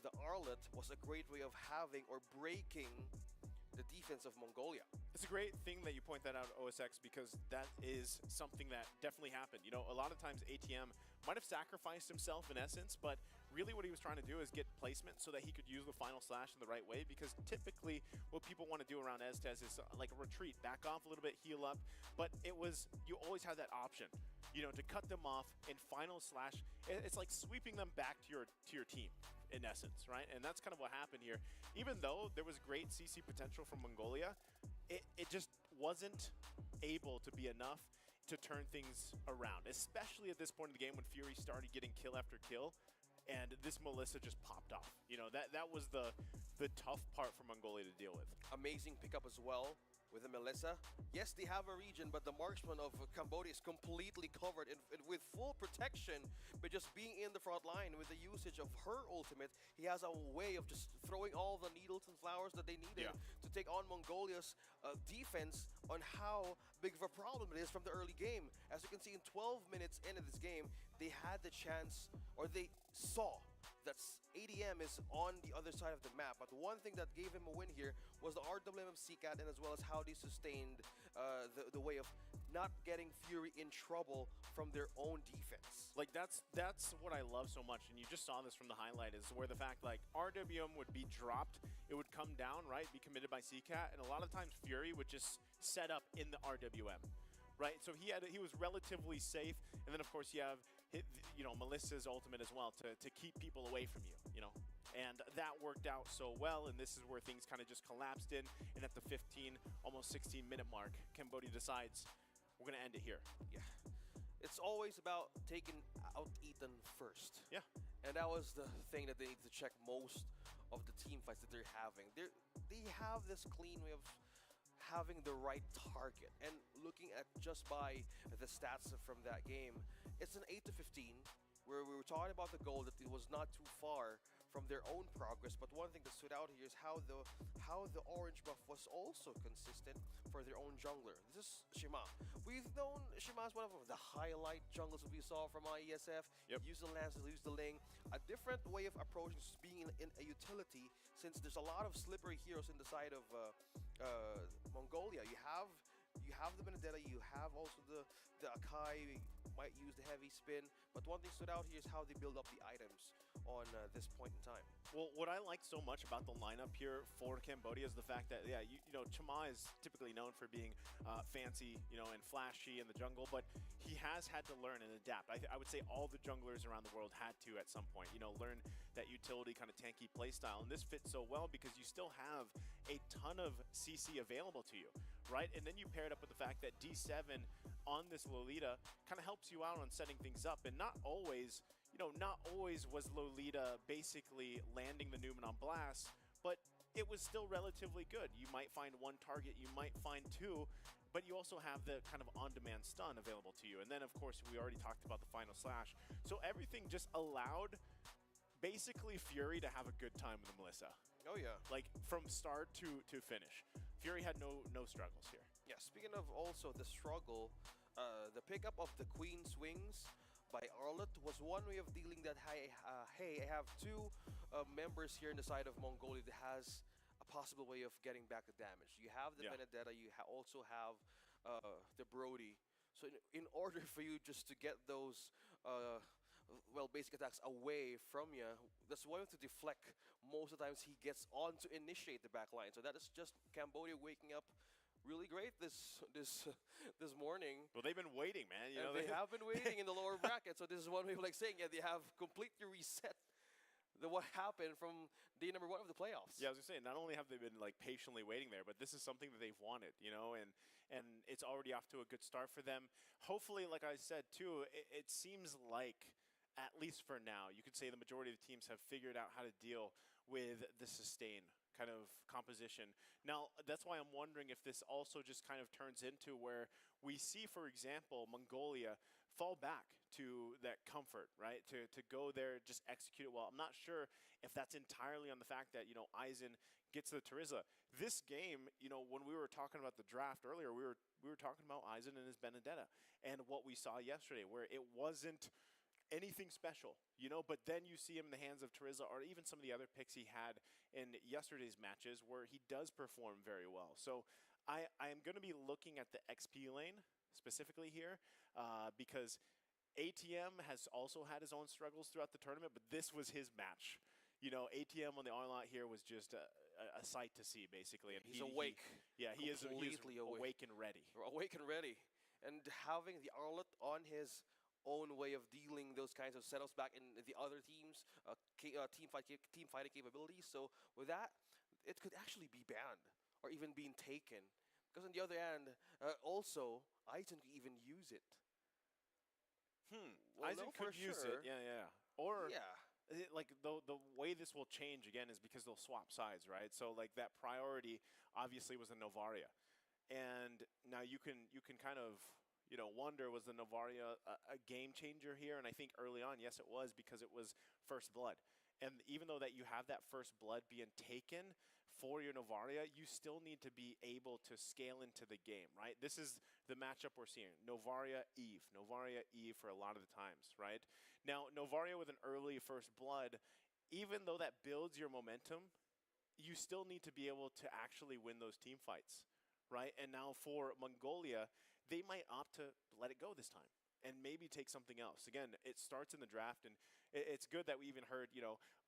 the Arlet was a great way of having or breaking the defense of Mongolia.
It's a great thing that you point that out, OSX, because that is something that definitely happened. You know, a lot of times ATM might have sacrificed himself in essence, but really what he was trying to do is get placement so that he could use the final slash in the right way, because typically what people want to do around Estes is like a retreat, back off a little bit, heal up, but it was, you always have that option, you know, to cut them off and final slash. It's like sweeping them back to your team in essence, right? And that's kind of what happened here. Even though there was great CC potential from Mongolia, it just wasn't able to be enough to turn things around, especially at this point in the game when Fury started getting kill after kill, and this Melissa just popped off. You know, that was the tough part for Mongolia to deal with.
Amazing pickup as well with the Melissa. Yes, they have a region, but the marksman of Cambodia is completely covered and with full protection, but just being in the front line with the usage of her ultimate, he has a way of just throwing all the needles and flowers that they needed to take on Mongolia's defense on how big of a problem it is from the early game. As you can see, in 12 minutes into this game, they had the chance, or they saw that ADM is on the other side of the map. But one thing that gave him a win here was the RWM CCAT, and as well as how they sustained the way of not getting Fury in trouble from their own defense.
Like that's what I love so much, and you just saw this from the highlight, is where the fact like RWM would be dropped, it would come down, right, be committed by CCAT, and a lot of times Fury would just set up in the RWM. Right, so he was relatively safe, and then of course you have Melissa's ultimate as well to keep people away from you, you know, and that worked out so well. And this is where things kind of just collapsed in. And at the 15, almost 16-minute mark, Cambodia decides we're gonna end it here.
Yeah, it's always about taking out Ethan first.
Yeah,
and that was the thing that they need to check most of the team fights that they're having. They have this clean way of having the right target, and looking at just by the stats from that game, it's an 8-15 where we were talking about the goal that it was not too far from their own progress. But one thing that stood out here is how the orange buff was also consistent for their own jungler. This is Shima. We've known Shima as one of the highlight junglers that we saw from IESF. Use the lance, use the ling. A different way of approaching being in a utility, since there's a lot of slippery heroes in the side of Mongolia. You have the Benedetta, you have also the Akai, might use the heavy spin, but one thing stood out here is how they build up the items on this point in time.
Well, what I like so much about the lineup here for Cambodia is the fact that, you know, Chama is typically known for being fancy, you know, and flashy in the jungle, but he has had to learn and adapt. I would say all the junglers around the world had to at some point, you know, learn that utility kind of tanky playstyle, and this fits so well because you still have a ton of CC available to you, right? And then you pair it up with the fact that D7 on this Lolita kind of helps you out on setting things up, and not always was Lolita basically landing the Newman on blast, but it was still relatively good. You might find one target, you might find two, but you also have the kind of on-demand stun available to you. And then, of course, we already talked about the final slash. So everything just allowed basically Fury to have a good time with the Melissa.
Oh, yeah.
Like, from start to finish. Fury had no struggles here.
Yeah, speaking of also the struggle, the pickup of the Queen Swings by Arlet was one way of dealing that, hey, I have two members here in the side of Mongolia that has a possible way of getting back the damage. You have the Benedetta, you also have the Brody. So in order for you just to get those basic attacks away from you, that's one way to deflect. Most of the times he gets on to initiate the back line. So that is just Cambodia waking up really great this morning.
Well, they've been waiting, man. You know,
they have been waiting in the lower bracket. So this is one way of like saying, they have completely reset what happened from day number 1 of the playoffs.
Yeah, I was gonna say, not only have they been like patiently waiting there, but this is something that they've wanted, you know, and it's already off to a good start for them. Hopefully, like I said too, it seems like, at least for now, you could say the majority of the teams have figured out how to deal with the sustain kind of composition. Now, that's why I'm wondering if this also just kind of turns into where we see, for example, Mongolia fall back to that comfort, right? To go there, just execute it well. I'm not sure if that's entirely on the fact that, Aizen gets the Tariza. This game, when we were talking about the draft earlier, we were talking about Aizen and his Benedetta and what we saw yesterday, where it wasn't anything special, but then you see him in the hands of Tariza or even some of the other picks he had in yesterday's matches where he does perform very well. So I am going to be looking at the XP lane specifically here because ATM has also had his own struggles throughout the tournament, but this was his match. ATM on the onslaught here was just a sight to see, basically. And
he's awake.
He is awake and ready.
Awake and ready. And having the onslaught on his own way of dealing those kinds of setups back in the other teams, team fighting capabilities. So with that, it could actually be banned or even being taken. Because on the other hand, also, Aizen could even use it. Well,
Aizen could use it, yeah. Or, the way this will change, again, is because they'll swap sides, right? So, that priority obviously was the Novaria. And now you can kind of wonder, was the Novaria a game changer here? And I think early on, yes, it was, because it was first blood. And even though that you have that first blood being taken for your Novaria, you still need to be able to scale into the game, right? This is the matchup we're seeing. Novaria, Eve for a lot of the times, right? Now, Novaria with an early first blood, even though that builds your momentum, you still need to be able to actually win those team fights, right? And now for Mongolia, they might opt to let it go this time and maybe take something else. Again, it starts in the draft, and it's good that we even heard,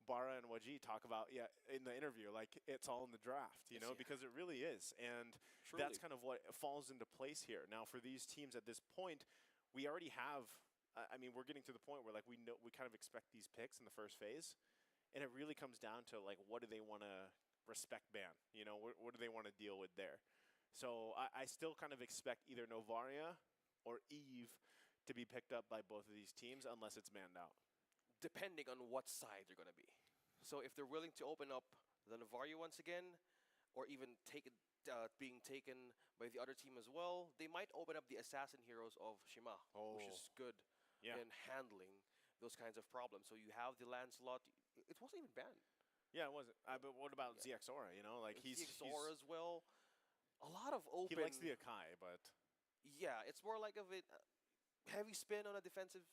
Bara and Waji talk about, in the interview, it's all in the draft, because it really is. And
Truly.
That's kind of what falls into place here. Now, for these teams at this point, we already have, we're getting to the point where, we kind of expect these picks in the first phase, and it really comes down to, what do they want to respect ban? What do they want to deal with there? So I still kind of expect either Novaria or Eve to be picked up by both of these teams unless it's manned out.
Depending on what side they're going to be. So if they're willing to open up the Novaria once again, or even being taken by the other team as well, they might open up the assassin heroes of Shima, which is good in handling those kinds of problems. So you have the Lancelot. It wasn't even banned.
Yeah, it wasn't. But what about ZXora? He's
ZXora as well. A lot of open.
He likes the Akai, but
yeah, it's more like a heavy spin on a defensive,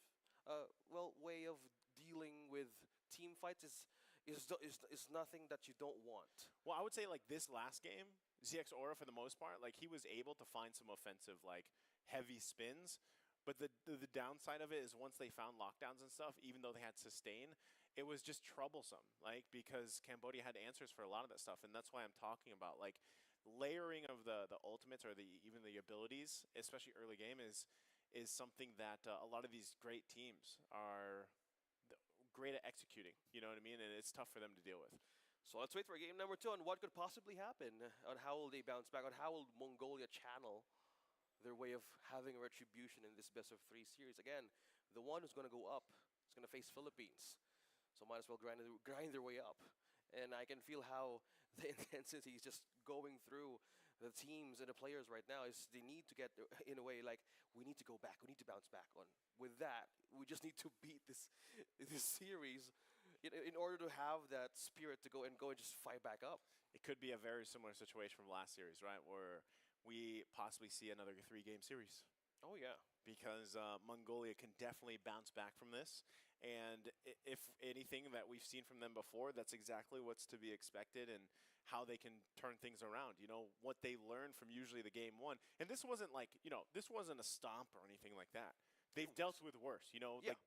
way of dealing with team fights is nothing that you don't want.
Well, I would say this last game, ZXora for the most part, he was able to find some offensive heavy spins, but the downside of it is once they found lockdowns and stuff, even though they had sustain, it was just troublesome, because Cambodia had answers for a lot of that stuff, and that's why I'm talking about layering of the ultimates or even the abilities, especially early game, is something that a lot of these great teams are great at executing. You know what I mean? And it's tough for them to deal with.
So let's wait for game number 2 on what could possibly happen, on how will they bounce back, on how will Mongolia channel their way of having a retribution in this best-of-3 series. Again, the one who's going to go up is going to face Philippines. So might as well grind their way up. And I can feel how the intensity is just going through the teams and the players right now. Is they need to get, in a way, we need to go back. We need to bounce back on. With that, we just need to beat this series in order to have that spirit to go and just fight back up.
It could be a very similar situation from last series, right, where we possibly see another 3-game series.
Oh, yeah.
Because Mongolia can definitely bounce back from this. And if anything that we've seen from them before, that's exactly what's to be expected and how they can turn things around. What they learned from usually the game 1. And this wasn't this wasn't a stomp or anything like that. They've dealt with worse.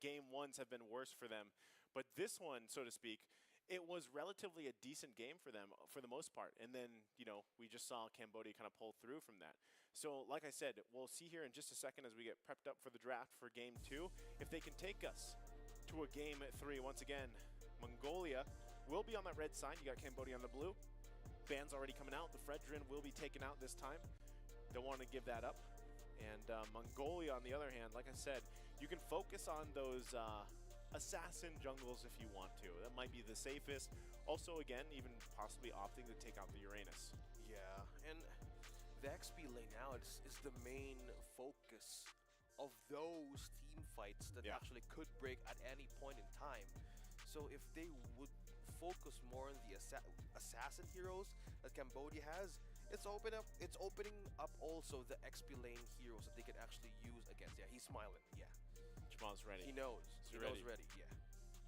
Game 1s have been worse for them. But this one, so to speak, it was relatively a decent game for them for the most part. And then, we just saw Cambodia kind of pull through from that. So, like I said, we'll see here in just a second as we get prepped up for the draft for game 2, if they can take us to a game 3. Once again, Mongolia will be on that red side. You got Cambodia on the blue. Ban's already coming out. The Fredrin will be taken out this time. Don't want to give that up. And Mongolia, on the other hand, like I said, you can focus on those assassin jungles if you want to. That might be the safest. Also, again, even possibly opting to take out the Uranus.
Yeah, and the XP lane now is the main focus of those team fights that actually could break at any point in time. So if they would focus more on the assassin heroes that Cambodia has, it's opening up also the XP lane heroes that they can actually use against. Yeah, he's smiling. Yeah,
Jamal's ready.
he knows. He
ready.
knows ready. Yeah,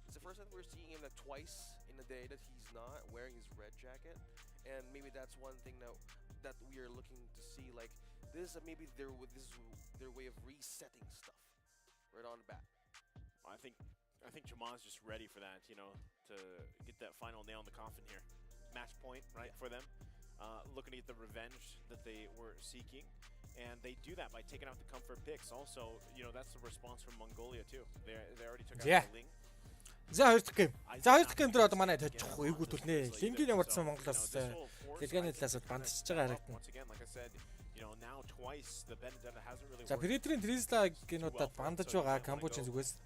it's the first time we're seeing him like twice in a day that he's not wearing his red jacket, and maybe that's one thing that we are looking to see. Like this, maybe this is their way of resetting stuff right on the bat.
I think Jamal's just ready for that, you know, to get that final nail in the coffin here. Match point, right, for them. Looking to get the revenge that they were seeking. And they do that by taking out the comfort picks. Also, you know, that's the response from Mongolia, too. They already took out the Ling.
За хоёр дахь гейм. За хоёр дахь гейм дээр одоо манай тожих эйгүүд үлнэ. Лингийн ямарсан Монголоос дэлгэний талаас бандчиж байгаа харагдана. За Philippine Trisla гинуудад бандаж байгаа Камбожийн зүгээс.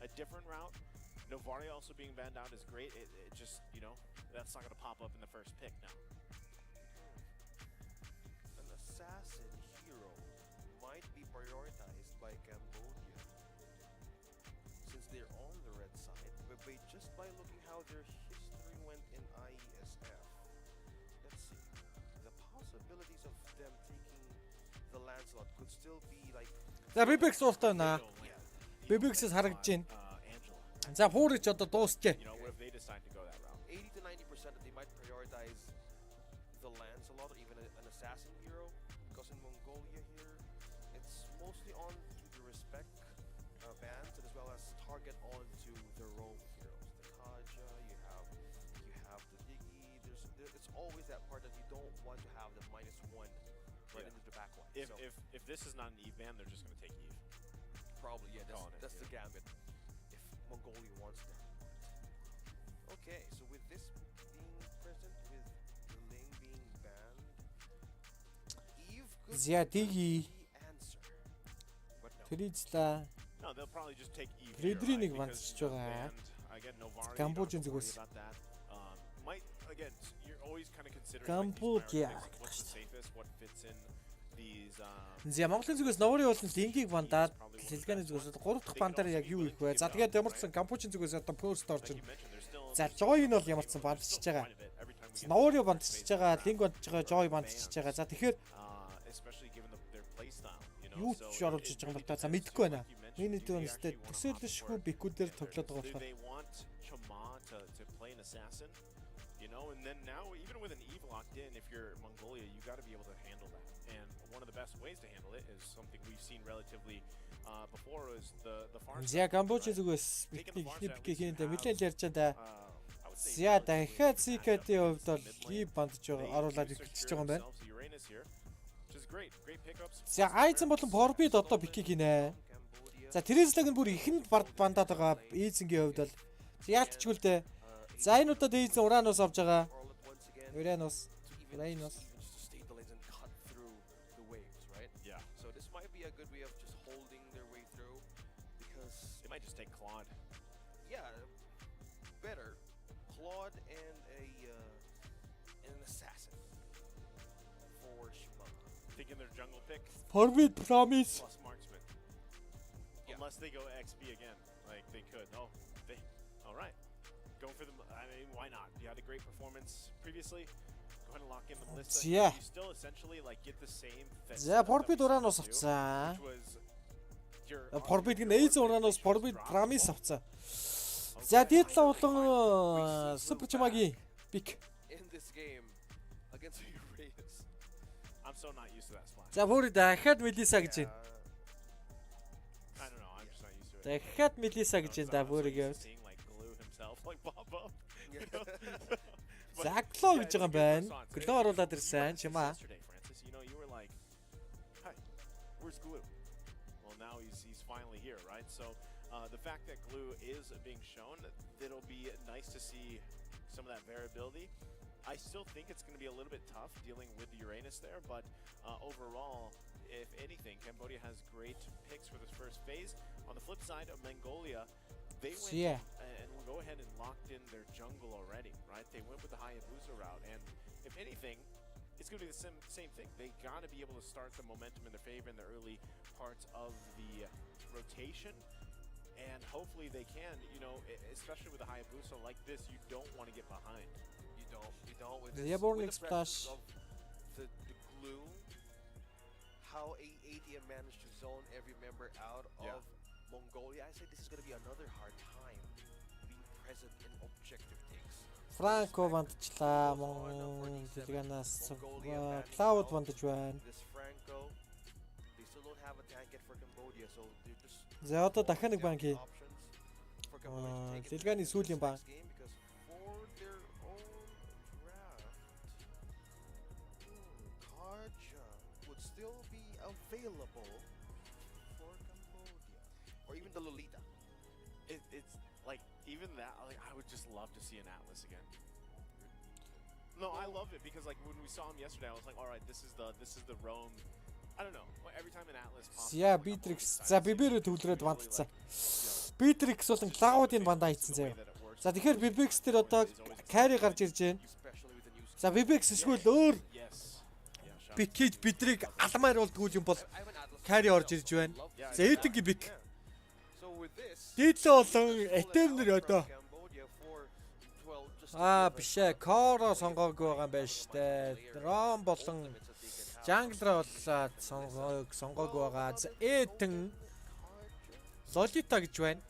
Novaria also being banned out is great. It just, you know, that's not going to pop up in the first pick now.
An assassin hero might be prioritized by Cambodia since they're on the red side, but just by looking how their history went in IESF, let's see, the possibilities of them taking the Lancelot could still be like.
За Bibix уултаа наа. Bibix-с харагдаж байна. За Фурич одоо дуусчээ.
80 to 90% that they might prioritize the Lancelot or even an assassin hero, because in Mongolia here, it's mostly on to the respect bans and as well as target on to their own heroes. The Kaja, you have the Diggy. It's always that part that you don't want to have the -1 right into the back line.
If this is not an Eve ban, they're just going to take Eve.
Probably, yeah. That's the gambit. Mongolia wants that. Okay, so with this being present, with the Ling being banned, Eve could
Diggy.
be the answer. But no.
Trisla.
No, they'll probably just take Eve.
Өдрийн бандчиж байгаа. Камбожийн зүгээс.
Might again, you're always kind of considering
Cambodia.
What's the safest, what fits in these.
За Монголын зүгээс Новори болон Лингийг бандаад Дэлгэний зүгээс 3 дахь бандаар яг юу их вэ? За тэгээд ямарчсан Камбожийн зүгээс одоо First орж байна. За Joy нь бол ямарчсан бандчиж байгаа. Новори бандчиж байгаа, Линг бандчиж байгаа, Joy бандчиж байгаа. За тэгэхээр юу ч оруулж иж байгаа юм бол та за мэдэхгүй байна. Миний дүнстэй төсөөлөшгүй бикүүдээр тоглоод байгаа болохоор.
You know, and then now even with an Eve locked in, if you're Mongolia, you got to be able to handle that. And one of the best ways to handle it is something we've seen relatively before is the farm.
За Камбожийн зүгээс ихний пикийн дэ нэлээд ярьж байгаа. За дахиад CK-ийн хувьд бол Eve бандж байгаа оруулаад ирчихэж байгаа юм байна. За Айзен болон Forbid одоо пикийг хийнэ. За Trisla-г нь бүр ихэнд бандаад байгаа Эйзенгийн хувьд бол яалтчгүй л дээ. За энэ удаад Эйзен Уранус авж байгаа. Уранус.
Yeah. So this might be a good way of just holding their way through, because
they might just take Claude.
Yeah, better Claude and an assassin for Shima.
Thinking their jungle pick.
Forbid promise.
Plus marksman. Yeah. Unless they go XP again, like they could. Oh, they. All right. Going for them. I mean, why not? You had a great performance previously. Go ahead and lock in the list.
Yeah.
You still essentially like get the same.
За Forbid Uranus авцсан. Forbid гэн Эйзен Uranus Forbid promise авцсан. За дээдлээ болон Super Chamaгийн pick.
In this game against Uranus.
I'm so not used to that splash.
За бүр дахиад Melissa гэж байна.
I don't know. I'm just not used to it.
Дахиад Melissa гэж байна да бүрийг.
Like Bobo.
Заклоо гэж байгаа юм байна. Глоо оруулаад ирсэн чимаа.
You know, you were like, "Hi, where's Glue?" Well, now he's finally here, right? So, the fact that Glue is being shown, it'll be nice to see some of that variability. I still think it's going to be a little bit tough dealing with the Uranus there, but overall, if anything, Cambodia has great picks for this first phase. On the flip side of Mongolia, they went
Yeah.
and will go ahead and locked in their jungle already, right? They went with the Hayabusa route, and if anything, it's going to be the same thing. They got to be able to start the momentum in their favor in the early parts of the rotation, and hopefully they can. You know, especially with the Hayabusa like this, you don't want to get behind.
You don't. With
The
this,
Yabornik
with the presence
splash.
of the glue, how ATM managed to zone every member out
Yeah.
of Mongolia, I say this is going to be another hard time being present in objective takes.
Франко вандчлаа. Монголианаас Cloud вандж байна.
This Franco, they still don't have a tank yet for Cambodia, so they're just
За одоо дахиад нэг банк хий.
options for Cambodia to take it
Дэлгэний сүүлийн банк.
next game because for their own draft, Karja would still be available for Cambodia or even the Lolita.
It's like even that. Like I would just love to see an Atlas again. No, I love it because like when we saw him yesterday, I was like, all right, this is the Rome. I don't know. Every time an Atlas pops.
Яа Битрикс. За биберээ төвлөрөөд вандцсан. Битрикс болон Cloud-ийн бандаа хийцэн заяа. За тэгэхээр Bibex дээр одоо carry гарч ирж байна.
Especially with the new
За Bibex эсвэл өөр
Yes. Yeah. Shot.
бикхийж бидрийг алмаар болдгоо юм бол
I have an Atlas
carry орж ирж байна. За Эйтингийн бик.
So with this,
Дийдлээ болон Атемнэр одоо
Cambodia for 12 just
биш ээ. Коро сонгоогүй байгаа юм байна штэ. Ром болон Jungle боллоо сонгоогүй байгаа. За Эйтэн Lolita гэж байна.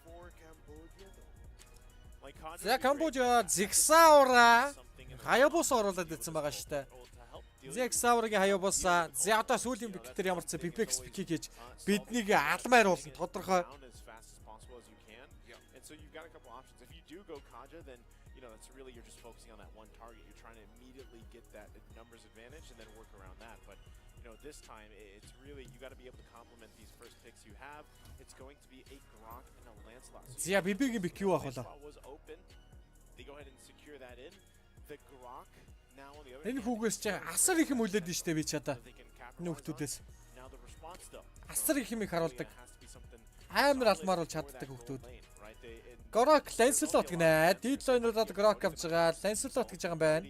for Cambodia though.
Like Conjure
За
would be great.
Камбожа Зигсаура
Something in the
Хаябус оруулаад ирсэн байгаа штэ.
to help deal with
Зигсаурагийн Хаябуса за одоо сүүлийн биктэр ямар ч Bibex бикийг хийж биднийг алмаар болно тодорхой.
down as fast as possible as you can. And so you've got a couple options. If you do go Kaja, then you know that's really you're just focusing on that one target. You're trying to immediately get that numbers advantage and then work around that. But you know this time it's really you got to be able to complement these first picks you have. It's going to be a Gronk and a Lancelot. So
За Бибигийн бик юу ах болоо.
Lancelot was open. They go ahead and secure that in. The Gronk now on the other
Энэ
hand,
хүүгээс чи асар их юм үлээд нь штэ би чадаа.
they can
Энэ
capitalize on.
хүүхдүүдээс
Now the response though.
асар их юм их харуулдаг.
Has to be something
Амар алмаар бол чаддаг хүүхдүүд. Горок Lancelot гинэ. Дидлойнуудад Горок авч байгаа. Lancelot гэж байгаа юм байна.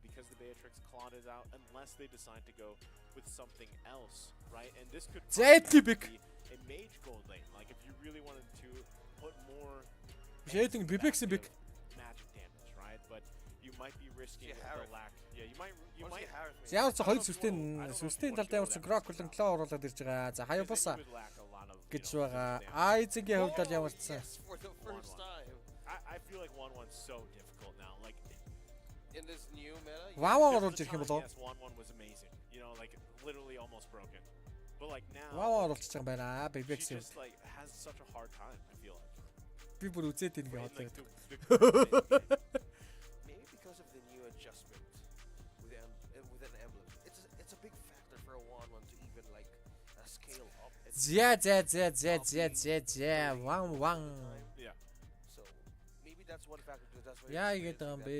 Because the Beatrix clawed it out unless they decide to go with something else, right? And this could
Зэти бик.
be a mage gold lane. Like if you really wanted to put more
Шэйтинг Bibex бик.
magic damage, right? But you might be risking
Yeah,
the
Harris.
lack. Yeah, you might
Ямар ч хоёр сүстийн талд ямар ч Grok болон Claw оруулаад ирж байгаа. За Hayabusa
would lack a lot of
гэж
you know,
байгаа.
damage.
Айзенгийн хувьд бол ямар ч сан.
Yes, for the first time
I feel like 1-1's so difficult now. Like
in this new meta.
Вава
there was
оруулж
a
ирэх юм
time,
болоо.
yes, 1-1 was amazing. You know, like literally almost broken. But like now
Вава оруулж байгаа юм байна. Bibex
she
юм.
just like has such a hard time, I feel like.
Би бүр үзээд ингээ
And,
хотлоо.
like, the
Maybe because of the new adjustment with an emblem. It's a big factor for a 1-1 to even like scale up.
За. Ван.
yeah.
So maybe that's one factor. That's why.
Яа
it's
игээд байгаа юм бэ?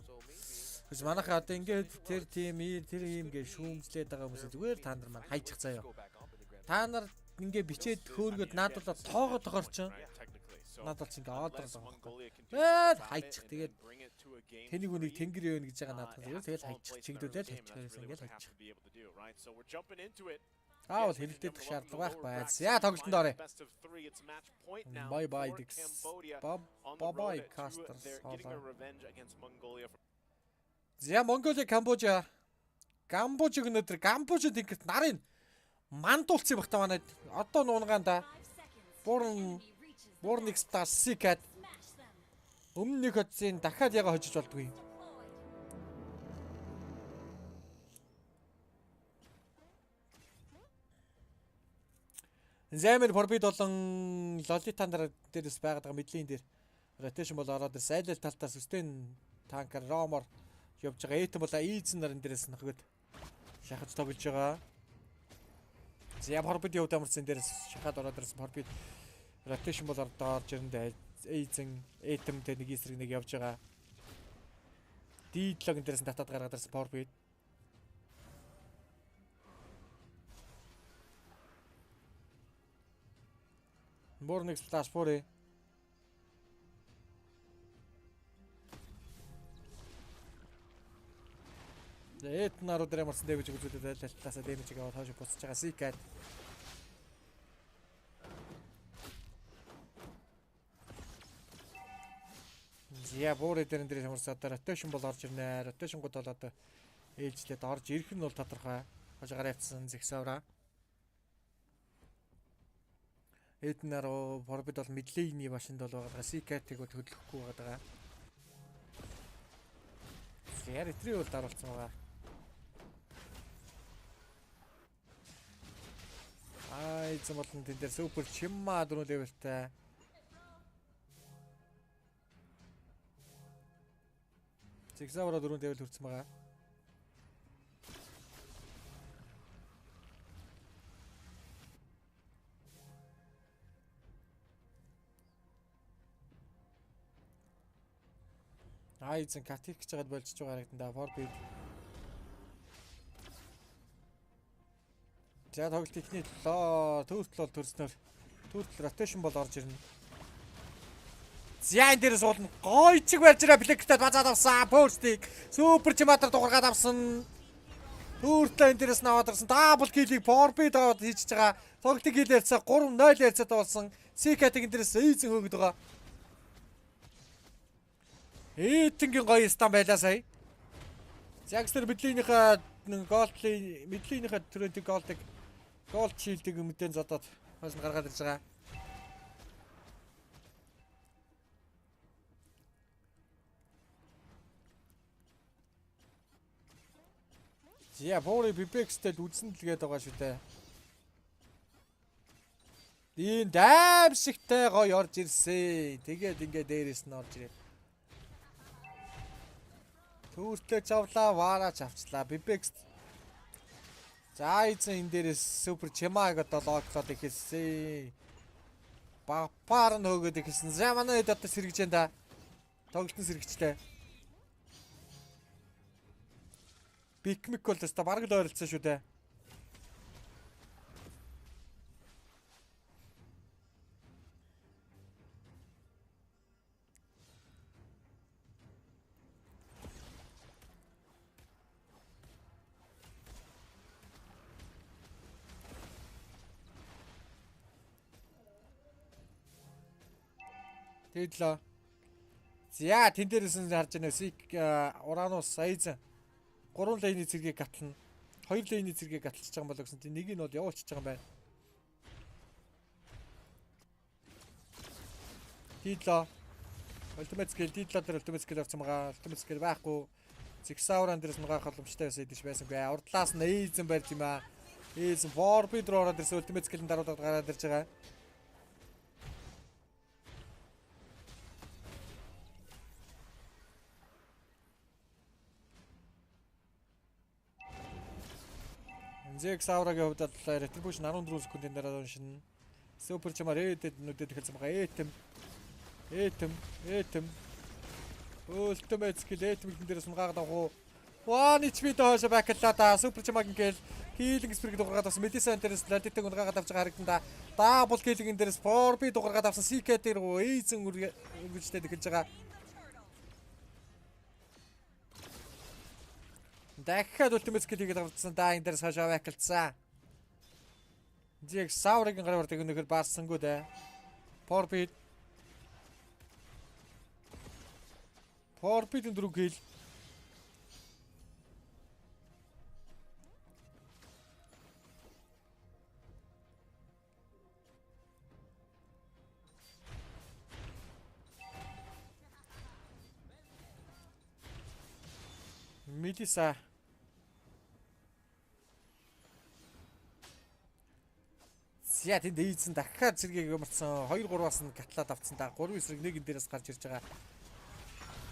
So maybe.
Хүс манайхаа одоо ингээд тэр тийм тэр юм гээ шүүмжлээд байгаа хүмүүс зүгээр та нар маань хайчих заяа.
Go back up in the grand.
Та нар ингээ бичээд хөөргөд наадуулаад тоогоод байгаа чинь
Right, technically. So
надад чинь ингээ одор
unless
байгаа.
Mongolia can do
Бээд
something about
хайчих
it and
тэгээд
bring it to a game
тэнийг үнийг
three,
тэнгэр ёо гэж байгаа надад
it
зүгээр
has to
тэгэл
fall in
хайчих
place in the
чигдүүлэл
early game,
хайчих
and
гэсэн
that's really
ингээл
what we have
хайчих.
to be able to do, right? So we're jumping into it.
Аавал хэлэлтэд шаардлага байх байц. Яа тоглолтод орё.
Best of 3, it's match point now
Bye bye
for
Dix.
Cambodia
Bye
on the
bye
road to
Casters.
their getting their revenge against Mongolia.
За Монголиа Камбожа. Камбожиг өнөдөр Камбожид ингээд нарын мандуулсан юм бахта манайд. Одоо нуунгаанда Born Star Sikat өмнөх хотсын дахиад яга хожиж болдгүй. Зэмэр Forbid болон Lolita нар дээрээс байгаад байгаа мэдлийн дээр rotation бол ороод ирсэн. Айлал талтаас Sustain танкер Ромор явж байгаа. Эйтэн бол Eason нарын дээрээс нөхөд шахаж тоглож байгаа. За Forbid-ийн хувьд амарсан дээрээс шахаад ороод ирсэн Forbid rotation бол орж ирэндээ Eason Эйтэмтэй нэг эсрэг нэг явж байгаа. D-лог дээрээс татаад гаргаад ирсэн Forbid. More нэг splash бүрээ. Эт наруу дээр марсан дэмэж үзүүлээд талаасаа дэмэжийг аваад хойш буцаж байгаа Сикад. Зя бүрээ дээр марсан одоо rotation бол орж ирнэ. Rotation-гууд бол одоо ээлжлээд орж ирэх нь бол тодорхой. Хожгаар явцсан зэгсавра. Эт наруу борбид бол мэдлэгний машинд бол байгаа. Сикатыг бол хөдлөхгүй байгаа. Зя ретри бол даруулсан байгаа. Эзэн болон тэн дээр супер чимма 4 левелтэй. Зигзавра 4 левел хүрсэн байгаа. Эзэн катик гэж байгаад болжж байгаа харагдана. Форбид. За тоглолт эхний төрөлт бол төрснөөр төрөл ротейшн бол орж ирнэ. За энэ дээрээс уулна. Гойчиг барьж ирээ флектэй базаад авсан. Пөрстик супер чиматар дуургаад авсан. Төрөлтөө энэ дээрээс наваад ирсэн. Дабл киллийг Форбид аваад хийж байгаа. Тоглолтын килл ярьцаа 3-0 ярьцаад болсон. Сикатиг энэ дээрээс эзэн хөөгд байгаа. Этингийн гоё стан байлаа сая. Загстер мэдлийнийхээ мэдлийнийхээ төрөний голдыг гол шилдэг мэдэн зодоод хойш нь гаргаад ирж байгаа. Зя бори бибекстэй үзсэн л гээд байгаа шүү дээ. Ийм дайвшигтай гоё орж ирсэн. Тэгээд ингээд дээрээс нь орж ирээ. Төртлөө завлаа, вараач авчлаа. Бибекс. За эзэн энэ дээрээс супер чимаг одоо логклоод ихэлсэн. Бапаар нь хөөгд ихэлсэн. За манай хэд одоо сэргэж энэ да. Тоглолтын сэргэжлээ. Бикмик бол өста бараг л ойролцсон шүү дээ. Тэдлээ. За тэн дээрээс нь харж байна. Сик Уранус Сайзен 3 лейний зэргийг гатлна. 2 лейний зэргийг гаталж байгаа юм болоо гэсэн. Нэг нь бол явуулчихж байгаа юм байна. Тэдлээ. Ultimate skill Тэдлээ дээр ultimate skill авсан байгаа. Ultimate skill байхгүй. Зигсауран дээрээс нугаах боломжтой байсан бай. Урдлаас нь эзэн барьж юм аа. Эзэн Форбид руу ороод ирсэн ultimate skill-ын даруулаад гараад ирж байгаа. Зэг саврагийн хувьд бол retribution 14 секундын дараа уншина. Супер чамаар эдэд нүдэд хэлсэн байгаа. Этем. Ultimate skill этемийн дээрээс нугаагаад авах уу? One HP доош баклаа да. Супер чамаагийн гэл healing spirit дуургаад авсан. Medicine дээрээс ладитэг нугаагаад авч байгаа харагдана да. Double killing дээрээс Forbi дуургаад авсан. CK дээр эзэн үргэлжлээд эхэлж байгаа. Дахиад ultimate skill хийгээд авчихсан да. Энэ дээрээс хашаа баклцсан. Зэг саврагийн гараар тэгнэхэр баасангүй дээ. Forbi дөрөв гэл. Медиса. Яа тэнд эйзэн дахиад зэргийг юмарсан 2-3-аас нь гатлаад авцсан да. 3 эсрэг нэг энэ дээрээс гарч ирж байгаа.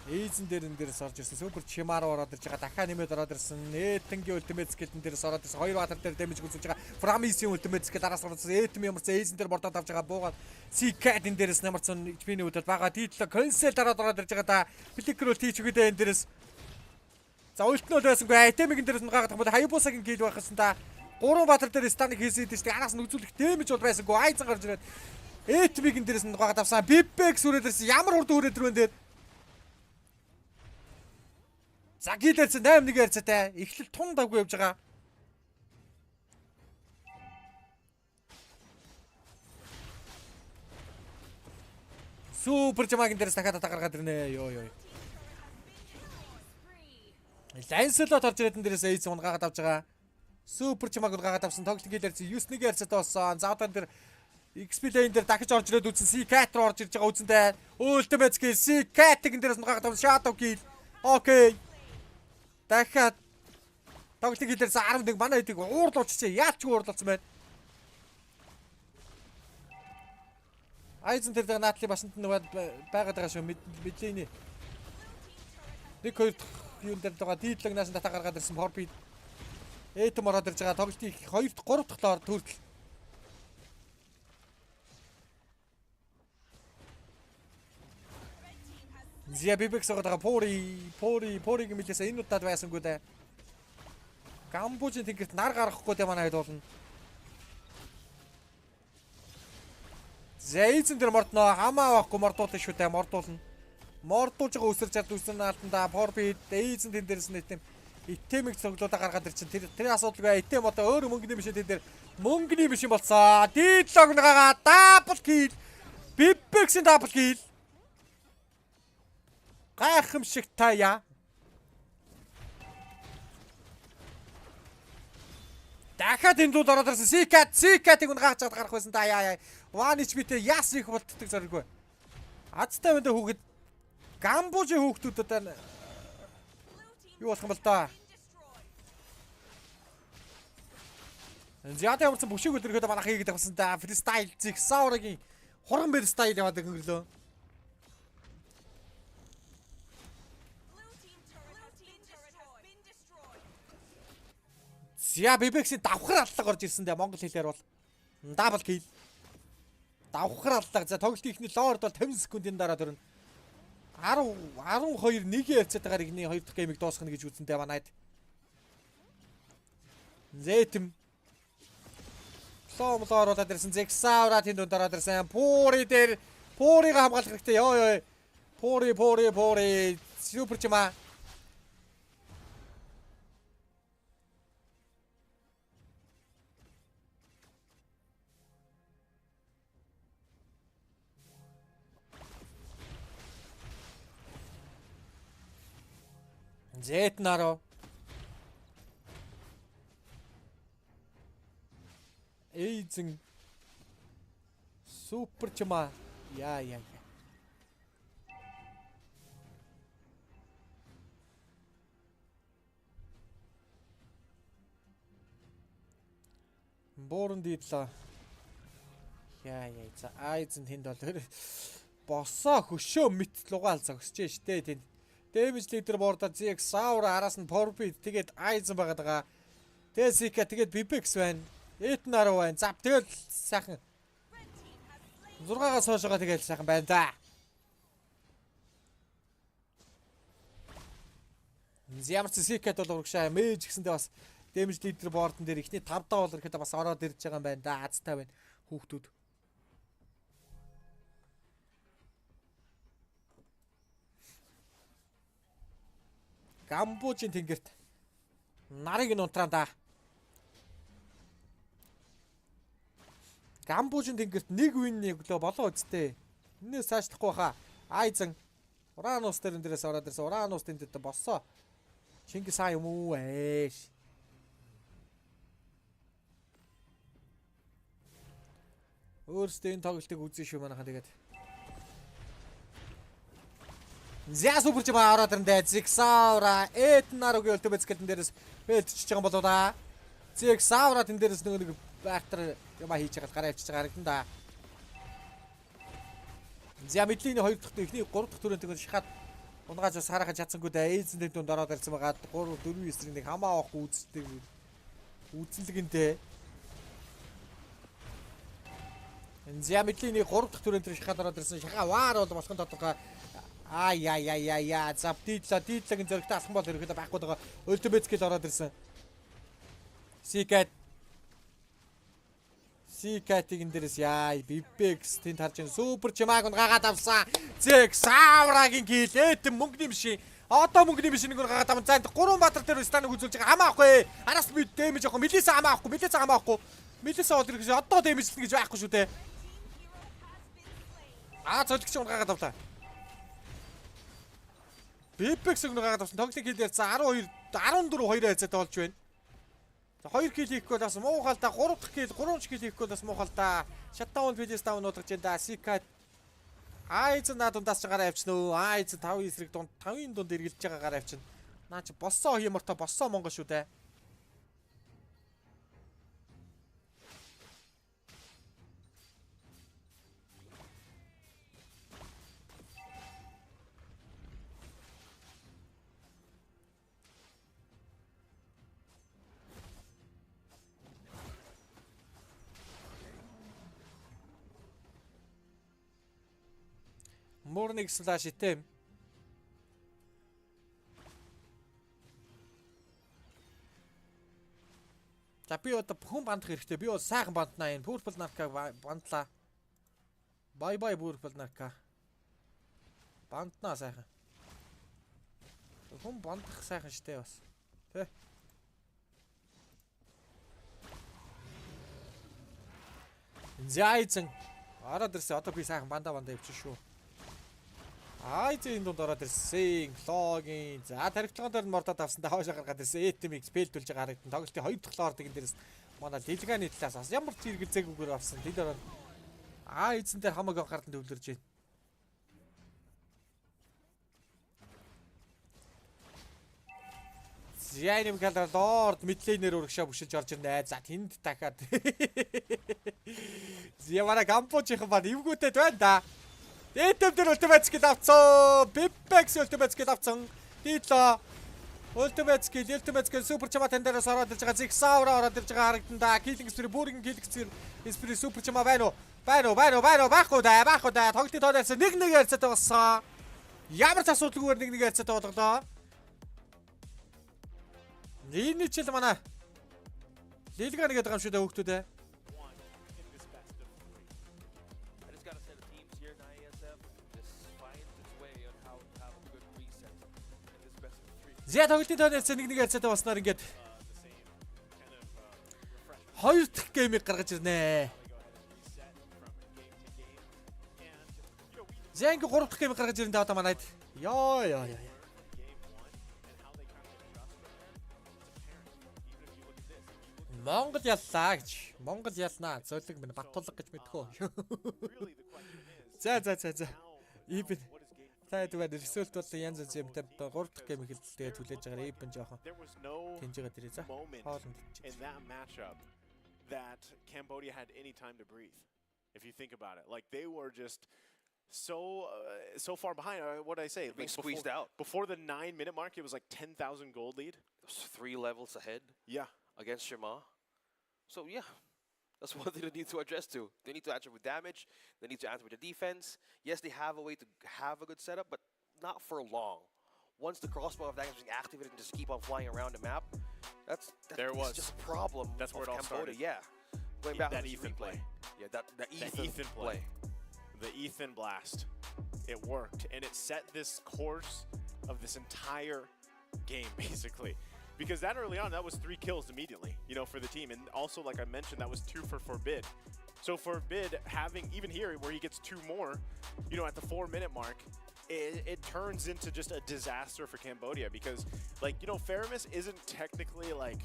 Эйзэн дээр энэ дээрээс орж ирсэн. Супер чимаар ороод ирж байгаа. Дахиад нэмээд ороод ирсэн. Этэнгийн ultimate skill энэ дээрээс ороод ирсэн. 2 баатар дээр damage үзүүлж байгаа. Фрамисийн ultimate skill араас орсон. Этэм ямарсан эйзэн дээр бордоод авч байгаа. Буугаад CK энэ дээрээс нэмарсан HP-ний үдэл бага тийтлээ cancel дараад ороод ирж байгаа да. Flicker-өл тийч үгдээ энэ дээрээс. За ультнол байсангүй. Айтемиг энэ дээрээс нугаагаад байгаа. Хаябусагийн гил байхсан да. 3 баатар дээр станыг хийсэн дээ шүү дээ. Араас нь үзүүлэх damage бол байсангүй. Айзан гарч ирээд Этмигийн дээрээс нь нугаагаад авсан. Бибекс үрэлэрсэн. Ямар урд үрэлэр вэ дээр. За гилэрсэн 8-1 ярьцаатай. Эхлэл тун давгүй явж байгаа. Супер жамагийн дээрээс дахиад гаргаад ирнэ. Йоо. Лайнслот орж ирээд энэ дээрээс эйц унгаагаад авч байгаа. Супер жамаг унгаагаад авсан. Тоглолтын гилэрсэн 9-1 ярьцаатай болсон. Заудан дээр XP lane дээр дахиж орж ирээд үзсэн. C-Cat руу орж ирж байгаа үзэндээ. Ultimate skill C-Cat-ийн дээрээс нугаагаад авсан. Shadow kill. Окей. Дахиад тоглолтын гилэрсэн 11 манай хэдийг уурлуулчихъя. Яаж ч уурлуулсан байна. Айзен тэр дээр наатли басанд нэг байгаад байгаа шүү. Мэдлийн. Нэг хоёр юун дээр байгаа дийлэгнээс дата гаргаад ирсэн Хорбид. Этэм ороод ирж байгаа тоглолтын 2-3 дахь лоор төртөл. Зя бибекс байгаа Пори мэлээсээ энэ удаад байсангүй дээ. Камбужийн тэнгэрт нар гаргахгүй дээ манай хэд болно. Зэйзэн дээр мордно хамаа авахгүй мордуулна шүү дээ мордуулна. Мордуулж байгаа үсэр чад үсрэн алтанда Порбид эйзэн тэн дээрс нь итемиг цоглуулаа гаргаад ирчин тэр асуудалгүй итем одоо өөр мөнгөний машин тэн дээр мөнгөний машин болцоо. Дийлог нагаа дабл кил. Бибексийн дабл кил. Гайхамшиг таяа. Дахиад энэ дууд ороод ирсэн. C-Cat-ийг унгааж чад гарах байсан та яа. One HP-тэй яас их болтдаг зориггүй. Азтай мэндэ хүүхэд Камбужийн хүүхдүүдэд юу болох юм бол та. Зяатай амарсан бүшиг үлрэхэд манайх хийгээд авсан да. Фристайл зиг Саурагийн хурган бэр стайл яваад өнгөрлөө. Зя бибексийн давхар аллаг орж ирсэн дээ монгол хэлээр бол дабл кил. Давхар аллаг. За тоглолтын ихний лорд бол 50 секундын дараа төрнө. 12 1 ярьцаатайгаар игний 2 дахь геймийг дуусгах гэж үзсэнтэй манайд. Зэтэм. Ломлоор болоод ирсэн Зексаура тэнд дунд ороод ирсэн. Пури дээр Пурийг хамгаалах хэрэгтэй. Йоо. Пури. Супер чима. Зэтнаро. Эйзэн. Супер чима. Яа. Борон дийдлээ. Яа. За айзэн тэнд бол босоо хөшөө мэт лугаал зогсож штэ тэнд. Damage leader board-а ZX Saura араас нь Forbid тэгээд Aizen байгаад байгаа. Тэгээд Zika тэгээд Bibex байна. Etnar байна. За тэгэл сайхан 6-аас хойшоо тэгэл сайхан байна да. Ямарч Zika-д бол урагшаа мэж гэсэндээ бас damage leader board-н дээр ихний 5 даа бол ирэхэд бас ороод ирж байгаа юм байна да. Азтай байна. Хүүхдүүд. Камбужийн тэнгэрт нарыг нь унтраанда. Камбужийн тэнгэрт нэг вин нэглөө болоо үсттэй. Энээс цаашлахгүй хаа. Айзен Уранус дээр дээрээс ороод ирсэн. Уранус тэнд боссоо. Чингис хаан юм уу эш. Өөрсдөө энэ тоглолтыг үзэн шүү манайхан тэгээд. Зя супер чима ороод ирэндээ Зексаура Этнарогийн өлтөбөц гэлэн дээрээс бэлтчихэж байгаа юм болоо да. Зексаура тэн дээрээс нэг байтар юм хийж байгаа гараа авчиж байгаа харагдан да. Зя мэдлийн 2 дахь ихний 3 дахь төрөнд тэгээд шахаад унгааж бас харахаж чадсангүй да. Эйзэнд дунд ороод ирсэн байгаа 3 4 9-ийн нэг хамаа авахгүй үздэг үзэлгэндээ. Зя мэдлийн 3 дахь төрөнд шахаад ороод ирсэн шахаа ваар бол болох нь тодорхой. Яа. За дийдлэгийн зөрөгтэй алхан бол ерөөдөө байхгүй байгаа. Өлтөбөц гэл ороод ирсэн. C-Cat Сикатиг энэ дээрээс яа Бибекс тэнд харж байна. Супер чимааг гагаад авсан. Зэг Саврагийн кил этэн мөнгөний машин. Одоо мөнгөний машиныг гагаад авсан. За 3 баатар дээр станыг үзүүлж байгаа. Хамаа авахгүй. Араас би дэмэж авахгүй. Милиса хамаа авахгүй. Милиса бол ирэх одоо дэмэжлэн гэж байхгүй шүү дээ. Цолигч гагаад авлаа. Бибекс гагаад авсан. Тоглолтын кил ярьсан 12 14 2 хайцаатай болж байна. 2 кил хийхгүй бас муухай л да 3 дахь кил 3 кил хийхгүй бас муухай л да. Shutdown Philippine даун удаж энэ да Сикат Айз надундаас ч гараа авчихна өө. Айз 5 эсрэг дунд 5-ын дунд эргэлж байгаа гараа авчихна. Наа чи боссоо хямарта боссоо Монгол шүү дээ. Morning slash item. За би одоо хүн бандах хэрэгтэй. Би бол сайхан банднаа энэ. Purple наркаг бандлаа. Bye bye Purple нарка. Банднаа сайхан. Хүн бандах сайхан штэ бас. Тэ. Зайцэн. Ороод ирсэн. Одоо би сайхан бандаа явчих шүү. Айзын дунд ороод ирсэн. Логин. За тархилгын дээр мордоод авсан. Хойш гаргаад ирсэн. Этмиг спелдүүлж байгаа харагдсан. Тоглолтын 2 дахь лордыг энэ дээрээс манай дэлгааны талаас бас ямар ч хэрэгэлзээгүйгээр авсан. Тэд ороод эзэн дээр хамаг гардан төвлөрж байна. Зяйнэм галар лорд мидлейнер урагшаа бүшиж орж ирнэ. За тэнд дахиад. Зявара гампожийнхан ба эвгүүтэй байна да. Этэм дээр ultimate skill авцсан. Bibbex ultimate skill авцсан. Дийло. Ultimate skill супер чама тендерээс ороод ирж байгаа. Зигсавра ороод ирж байгаа харагдан да. Killing spree бүрийн killing spree супер чама байна уу? Байхгүй да. Тоглолтын тоолоос 1-1 ярцаатай болсон. Ямар ч асуудалгүйгээр 1-1 ярцаатай болголоо. Энэ ч л манай Лилган гэдэг юм шүү дээ хүүхдүүд. Зя тоглолтын тоолоос 1-1 ярцаатай болсноор ингээд 2 дахь геймийг гаргаж ирнэ. Зянг 3 дахь геймийг гаргаж ирнэ одоо манайд. Яа. Монгол яллаа гэж. Монгол ялнаа. Зөлөг минь Баттулга гэж мэдхөө. За. Ибэн. Тайдвар ресурс бол янз янзтай 3 дахь гейм эхэлдэлтэй түлээж байгаа ибэн жоохон. Тэнж байгаа дэрээ за. Хооронд.
In that matchup that Cambodia had any time to breathe. If you think about it, like they were just so far behind. What did I say?
Being squeezed out.
Before the 9-minute mark, it was like 10,000 gold lead.
It was 3 levels ahead.
Yeah.
Against Shema. So yeah, that's what they need to address to. They need to answer with damage. They need to answer with the defense. Yes, they have a way to have a good setup, but not for long. Once the crossbow of that is being activated and just keep on flying around the map, that's just a problem.
That's where it all started.
Yeah. Going back
that
to
Ethan play.
Yeah, that Ethan play.
The Ethan blast. It worked, and it set this course of this entire game, basically. Because that early on, that was 3 kills immediately, you know, for the team. And also, like I mentioned, that was 2 for Forbid. So Forbid having, even here, where he gets 2 more, you know, at the 4-minute mark, it turns into just a disaster for Cambodia. Because, like, you know, Faramis isn't technically, like,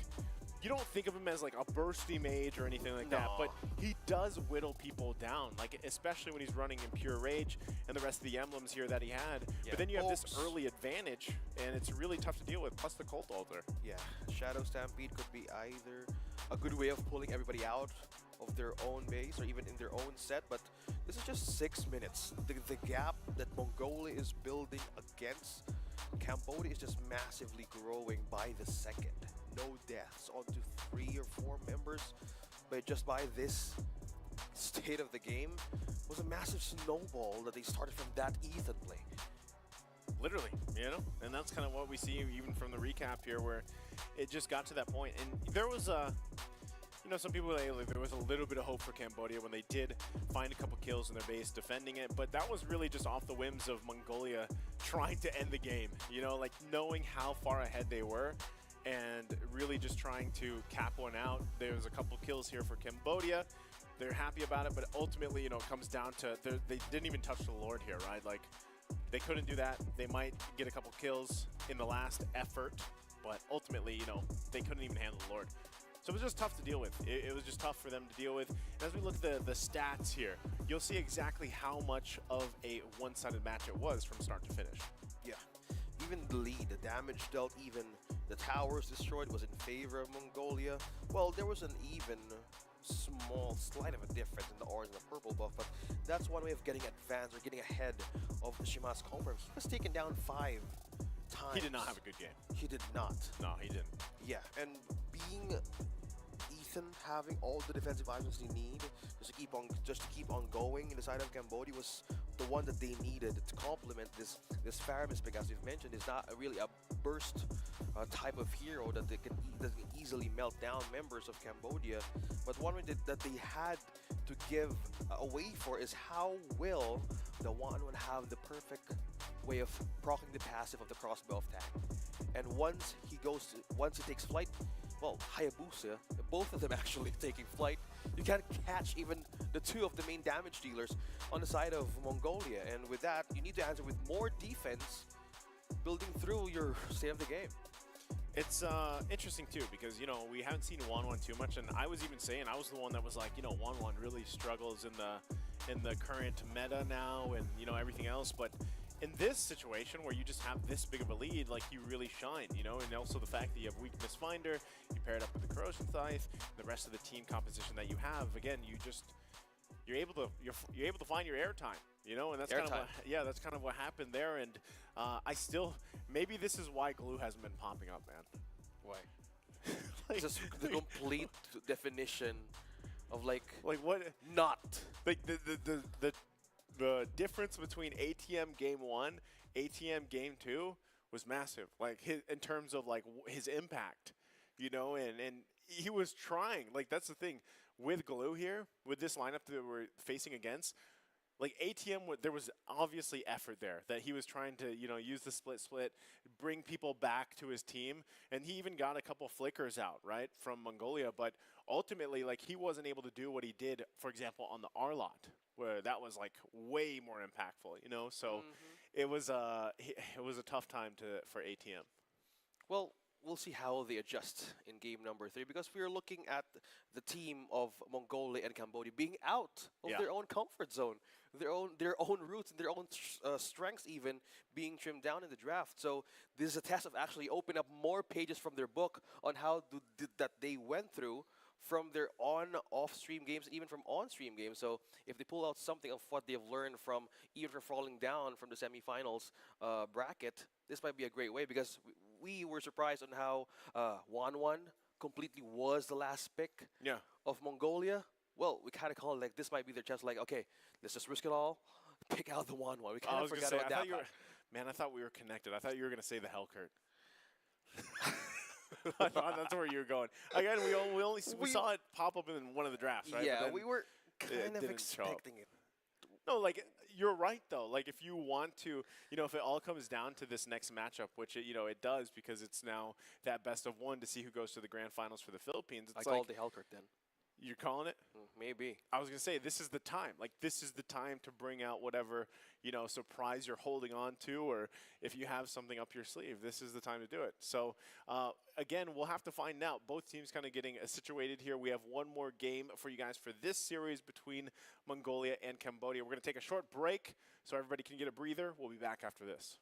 you don't think of him as, like, a bursty mage or anything like that. But he does whittle people down, like, especially when he's running in Pure Rage and the rest of the emblems here that he had. Yeah. But then you have this early advantage, and it's really tough to deal with, plus the Cult Altar.
Yeah, Shadow Stampede could be either a good way of pulling everybody out of their own base or even in their own set, but this is just 6 minutes. The gap that Mongolia is building against Cambodia is just massively growing by the second. No deaths onto 3 or 4 members, but just by this state of the game was a massive snowball that they started from that Ethan play.
Literally, you know, and that's kind of what we see even from the recap here, where it just got to that point. And there was a, you you know, some people say like, there was a little bit of hope for Cambodia when they did find a couple kills in their base defending it, but that was really just off the whims of Mongolia trying to end the game, you know, like knowing how far ahead they were and really just trying to cap one out. There was a couple kills here for Cambodia. They're happy about it, but ultimately, you know, it comes down to they didn't even touch the Lord here, right? Like, they couldn't do that. They might get a couple kills in the last effort, but ultimately, you know, they couldn't even handle the Lord. So it was just tough to deal with. It was just tough for them to deal with. And as we look at the stats here, you'll see exactly how much of a one-sided match it was from start to finish.
Yeah. Even the lead, the damage dealt, even the towers destroyed was in favor of Mongolia. Well, there was an even small slight of a difference in the orange and the purple buff, but that's one way of getting advanced or getting ahead of the Shimas Confirm. He was taken down 5 times.
He did not have a good game.
He did not.
No, he didn't.
Yeah, and being Ethan having all the defensive items they need just to keep on going in the side of Cambodia was the one that they needed to complement this Faramis, because you've mentioned is not really a burst type of hero that that can easily melt down members of Cambodia. But one way that they had to give away for is how will the one would have the perfect way of proccing the passive of the crossbow attack. And once he takes flight, well, Hayabusa, both of them actually taking flight, you can't catch even the 2 of the main damage dealers on the side of Mongolia. And with that, you need to answer with more defense, building through your state of the game.
It's interesting too, because, you know, we haven't seen Wanwan too much, and I was even saying, I was the one that was like, you know, Wanwan really struggles in the current meta now, and, you know, everything else. But in this situation where you just have this big of a lead, like, you really shine, you know, and also the fact that you have Weakness Finder, you pair it up with the Corrosion Scythe, the rest of the team composition that you have, again, you're able to find your airtime, you know, and that's that's kind of what happened there. And maybe this is why Glue hasn't been popping up, man.
Why? It's just the complete definition of like
what?
Not
like the difference between ATM game 1, ATM game 2 was massive. Like in terms of like his impact, you know, and he was trying. Like that's the thing with Glue here, with this lineup that we're facing against. Like ATM, there was obviously effort there that he was trying to, you know, use the split, bring people back to his team, and he even got a couple flickers out, right, from Mongolia. But ultimately, like he wasn't able to do what he did, for example, on the R-Lot, where that was like way more impactful, you know. So it was a tough time for ATM.
Well, we'll see how they adjust in game number 3, because we are looking at the team of Mongolia and Cambodia being out of their own comfort zone, their own roots, and their own strengths even being trimmed down in the draft. So this is a test of actually opening up more pages from their book on how that they went through from their off-stream games, even from on-stream games. So if they pull out something of what they've learned from even from falling down from the semifinals bracket, this might be a great way, because we were surprised on how Wanwan completely was the last pick of Mongolia. Well, we kind of call it like this might be their chance. Like, okay, let's just risk it all, pick out the Wanwan. We kind of forgot about that.
Man, I thought we were connected. I thought you were going to say the Hellcurt. I thought that's where you were going. Again, we saw it pop up in one of the drafts, right?
Yeah, we were kind of expecting it.
No, like, you're right, though. Like, if you want to, you know, if it all comes down to this next matchup, which, you know, it does, because it's now that best of 1 to see who goes to the grand finals for the Philippines. It's
I called the Hellcurt then.
You're calling it?
Maybe.
I was going to say, this is the time. Like, this is the time to bring out whatever, you know, surprise you're holding on to, or if you have something up your sleeve, this is the time to do it. So, again, we'll have to find out. Both teams kind of getting situated here. We have one more game for you guys for this series between Mongolia and Cambodia. We're going to take a short break so everybody can get a breather. We'll be back after this.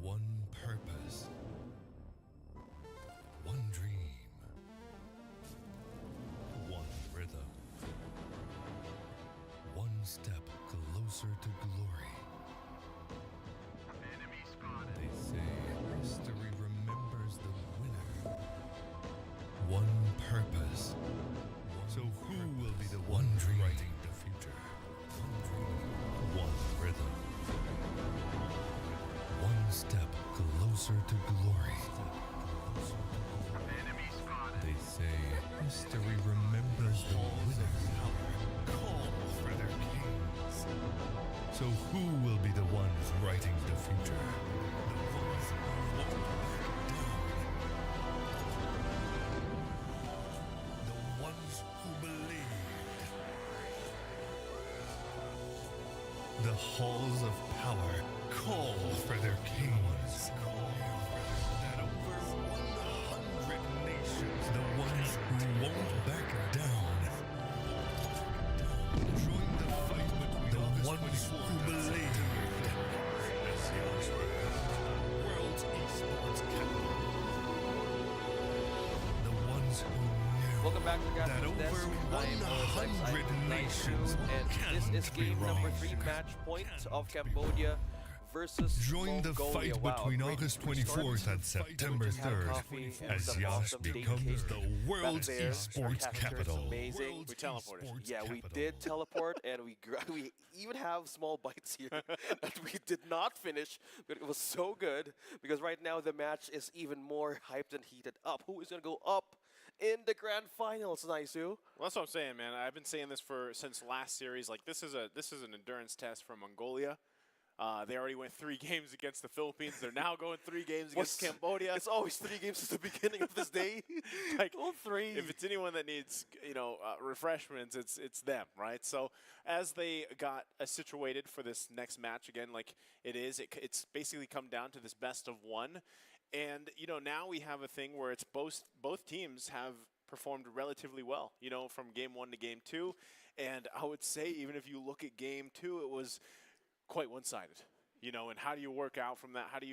One purpose, one dream, one rhythm, one step closer to glory. They say history remembers the winner. One purpose. So who will be the one writing the future? One dream, one rhythm. One step closer to glory. They say history remembers the winner's power. Call for their kings. So who will be the ones writing the future? The ones who won't back down. The ones who believed. The halls of power call for their kings. That over 100 nations, the ones who won't back down. Join the fight between the ones who believed. World Esports Capital. The ones who knew.
Welcome back to
That
Gaston's Desk.
over
I am
100 nations
and this is
can't be
game number
wrong.
3, match point of Cambodia versus
Join the
Mongolia.
fight
Wow,
between
great
August
start.
24th and September
Just had
3rd
coffee and
as
some
Yash
awesome date
becomes the
cake.
world's
Back there, our
esports
cafeteria is
capital.
amazing.
World's
We teleported.
esports
Yeah, we
capital.
did teleport, and we even have small bites here that we did not finish, but it was so good because right now the match is even more hyped and heated up. Who is going to go up in the grand finals, Naisu.
Well, that's what I'm saying, man. I've been saying this since last series. Like, this is an endurance test from Mongolia. They already went 3 games against the Philippines. They're now going 3 games against Cambodia.
It's always 3 games since the beginning of this day.
Like,
all 3.
If it's anyone that needs, refreshments, it's them, right? So as they got situated for this next match again, like it's basically come down to this best of 1, and now we have a thing where it's both teams have performed relatively well, from game 1 to game 2, and I would say even if you look at game 2, it was quite one-sided, and how do you work out from that? How do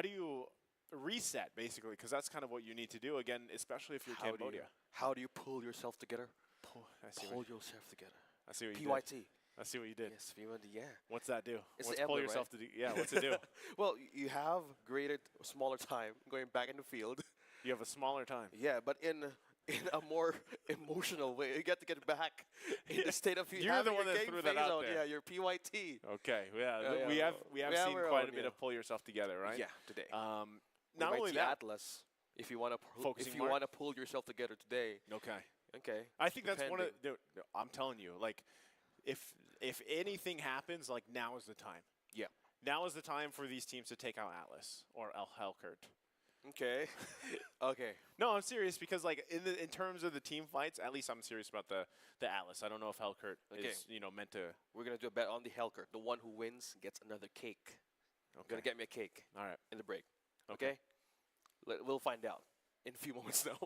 you reset, basically, because that's kind of what you need to do, again, especially if you're Cambodia.
How do you pull yourself together? Pull yourself together.
I see what you
PYT.
did. I see what you did.
Yes, yeah.
What's that do?
It's
What's
the
pull
emblem,
yourself
right?
to do? Yeah, what's it do?
Well, you have smaller time going back in the field.
You have a smaller time.
Yeah, but in a more emotional way. You get to get back in the state of
You're the one that threw that out there.
Yeah, your PYT.
Okay,
Yeah,
we have seen
our
quite
own,
a bit of pull yourself together, right?
Yeah, today.
Not only that,
Atlas, if you want
Focusing
to pull yourself together today.
Okay. I think that's one of I'm telling you, like, if anything happens, like, now is the time.
Yeah.
Now is the time for these teams to take out Atlas or El Helkert.
Okay. Okay.
No, I'm serious because, like, in terms of the team fights, at least I'm serious about the Atlas. I don't know if Helkert is meant to.
We're gonna do a bet on the Helkert. The one who wins gets another cake.
Okay.
Gonna get me a cake.
All right.
In the break. Okay. We'll find out in a few moments now.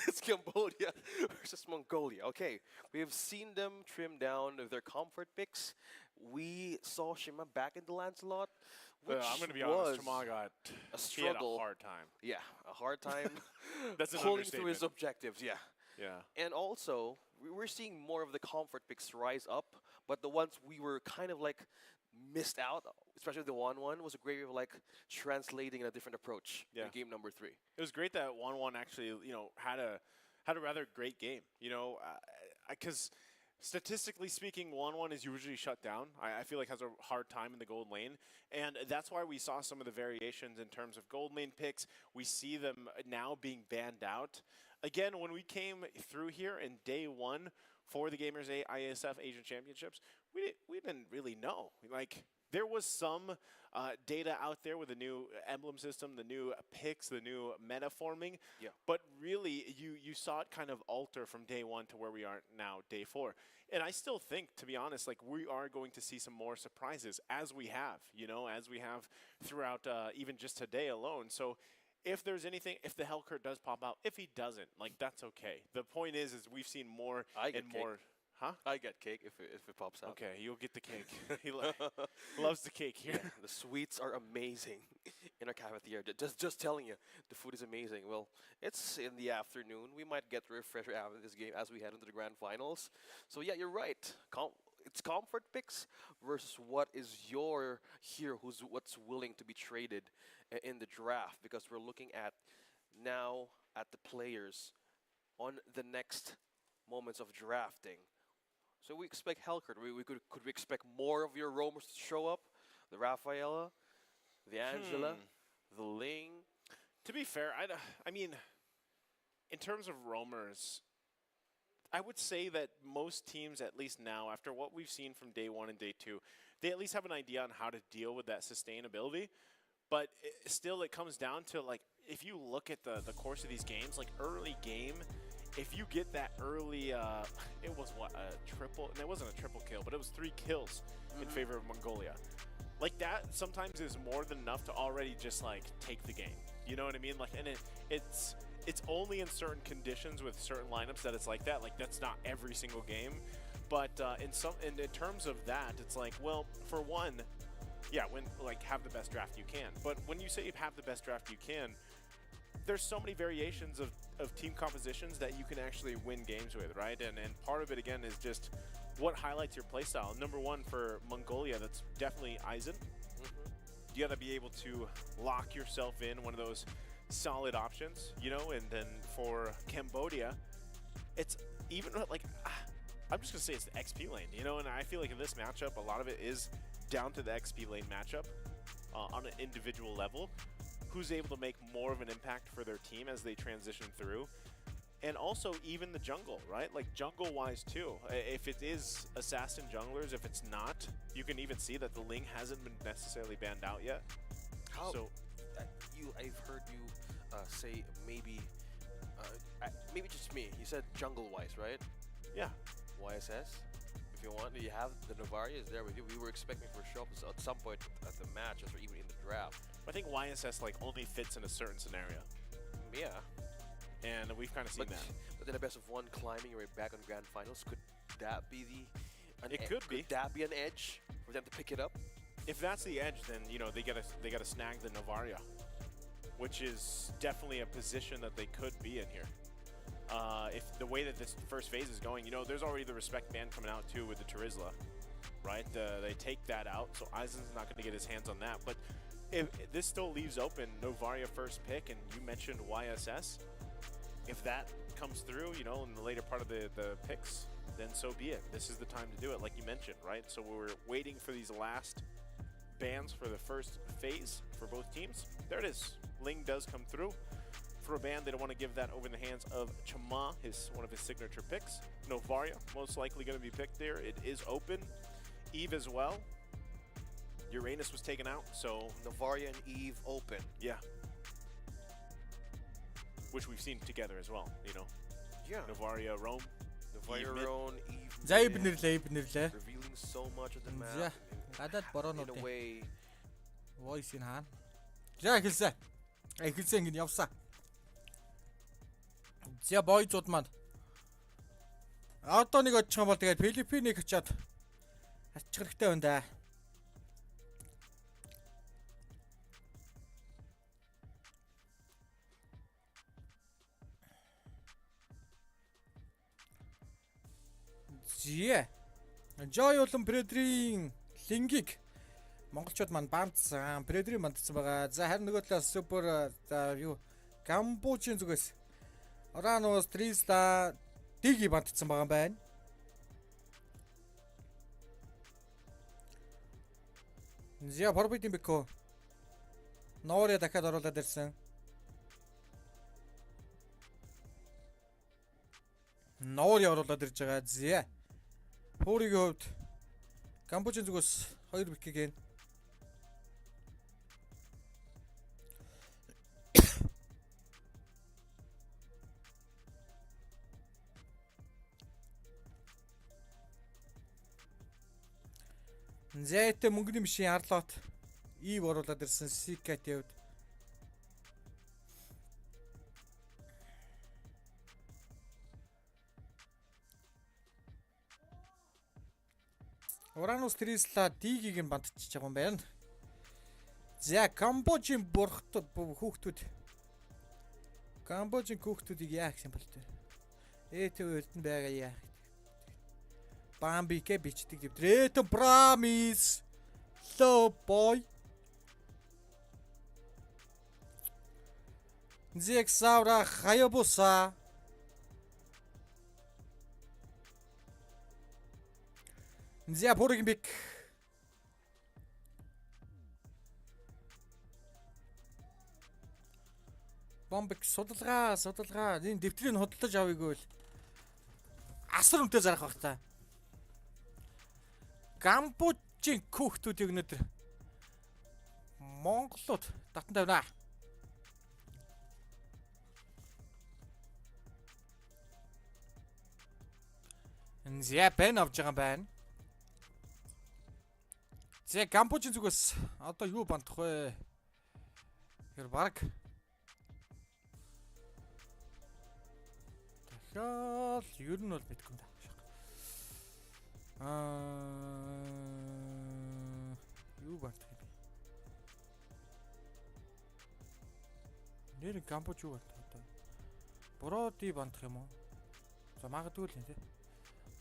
It's Cambodia versus Mongolia. Okay. We have seen them trim down their comfort picks. We saw Shima back in the Lancelot, which
I'm going to be honest,
was
Shima got
a struggle.
He had a hard time.
Yeah, a hard time
That's an
pulling through his
understatement.
objectives. Yeah.
Yeah.
And also, we're seeing more of the comfort picks rise up, but the ones we were kind of like missed out, especially the 1-1, was a great way of like translating a different approach in game number 3.
It was great that 1-1 actually, had a rather great game. Because statistically speaking, 1-1 is usually shut down. I feel like has a hard time in the gold lane, and that's why we saw some of the variations in terms of gold lane picks. We see them now being banned out. Again, when we came through here in day 1 for the Gamers IESF Asian Championships, we didn't really know. Like, there was some data out there with the new emblem system, the new picks, the new meta forming.
Yeah.
But really, you saw it kind of alter from day 1 to where we are now, day 4. And I still think, to be honest, like, we are going to see some more surprises as we have, throughout even just today alone. So if there's anything, if the Helkert does pop out, if he doesn't, like, that's okay. The point is we've seen more and more. Huh?
I get cake if it pops out.
Okay, you'll get the cake. He loves the cake here.
Yeah, the sweets are amazing in our cafeteria. Just telling you, the food is amazing. Well, it's in the afternoon. We might get a refresher after this game as we head into the grand finals. So yeah, you're right. It's comfort picks versus what is your here, what's willing to be traded in the draft, because we're looking at now at the players on the next moments of drafting. So we expect Helkert. Could we expect more of your roamers to show up? The Rafaela, the Angela, the Ling.
To be fair, I mean, in terms of roamers, I would say that most teams, at least now, after what we've seen from day 1 and day 2, they at least have an idea on how to deal with that sustainability. But still, it comes down to, like, if you look at the course of these games, like, early game, if you get that early, it was what, a triple? And it wasn't a triple kill, but it was 3 kills in favor of Mongolia. Like, that sometimes is more than enough to already just, like, take the game. You know what I mean? Like, and it's only in certain conditions with certain lineups that it's like that. Like, that's not every single game. But in terms of that, it's like, well, for one, yeah, have the best draft you can. But when you say you have the best draft you can, there's so many variations of team compositions that you can actually win games with, right? And part of it, again, is just what highlights your playstyle. Number 1 for Mongolia, that's definitely Aizen. You got to be able to lock yourself in one of those solid options, and then for Cambodia, it's even like, I'm just going to say it's the XP lane, and I feel like in this matchup, a lot of it is down to the XP lane matchup on an individual level. Who's able to make more of an impact for their team as they transition through. And also even the jungle, right? Like jungle-wise too. If it is assassin junglers, if it's not, you can even see that the Ling hasn't been necessarily banned out yet.
How?
So
I've heard you say maybe just me. You said jungle-wise, right?
yeah,
YSS. If you want, you have the Novaria is there with you. We were expecting for show up at some point at the matches or even in the draft.
I think YSS like only fits in a certain scenario,
Yeah.
and we've kind of seen that.
But then a best of one climbing right back on grand finals, could that be
Could be.
Could that be an edge for them to pick it up?
If that's the edge, then you know they gotta snag the Novaria, which is definitely a position that they could be in here. If the way that this first phase is going, you know, there's already the respect ban coming out too with the Terizla, right? They take that out, so Eisen's not going to get his hands on that. But if this still leaves open Novaria first pick, and you mentioned YSS, if that comes through, you know, in the later part of the picks, then so be it. This is the time to do it, like you mentioned, right? So we're waiting for these last bans for the first phase for both teams. There it is. Ling does come through. For a ban, they don't want to give that over in the hands of Chama, one of his signature picks. Novaria, most likely going to be picked there. It is open. Eve as well. Uranus was taken out, so
Novaria and Eve open.
yeah. Which we've seen together as well, you know.
Yeah.
Novaria, Rome.
Novaria
mid.
own Eve.
За
mid,
эбнэрлээ.
revealing so much of the map.
За гадаад
In a
борооноодын
way,
voice-ийг хаана. За эхэлсэн. Эхэлсэн ингэ явсан. За бойзууд маань. Одоо нэг очих юм бол тэгээд Philippine-ийг очиад ачих хэрэгтэй байна да. Зээ. Joy болон Предрийн лингийг монголчууд маань бандсан. Предрийн бандсан байгаа. За харин нөгөө талаас супер за юу Камбожийн зүгээс Оранус Триста Диги бандсан байгаа юм байна. Зя Форбидин Бэко Нооря дахиад оруулаад ирсэн. Нооря оруулаад ирж байгаа. Зя Фуригийн хувьд Камбожийн зүгээс 2 бикийг гээ. Зэт мөнгөний машин арлот Ив оруулаад ирсэн Сикатийн хувьд. Уранус Трисла Дигийг нь бандчихж байгаа юм байна. За Камбожийн хүүхдүүд Камбожийн хүүхдүүдийг яах юм бол тээ. Ээтэй өрдөн байгаа яах. Бамбике бичдэг дэвтрээ. Ээтэй promise. Low boy. Зексавра Хаябуса. За Фуригийн бик. Бомбик судалгаа. Энэ дэвтрийг худалдаж авъя гэвэл асар үнэтэй зарах бах та. Камбожийн хүүхдүүдийг өнөөдөр Монголууд татан тавина. Энзя бэн авч байгаа юм байна. За Камбожийн зүгээс одоо юу бандах вэ? Тэр баг дахиад ер нь бол мэдгүй юм да. Юу бандах юм бэ? Нэр Камбож юу бандах одоо? Броди бандах юм уу? За магадгүй л нэ.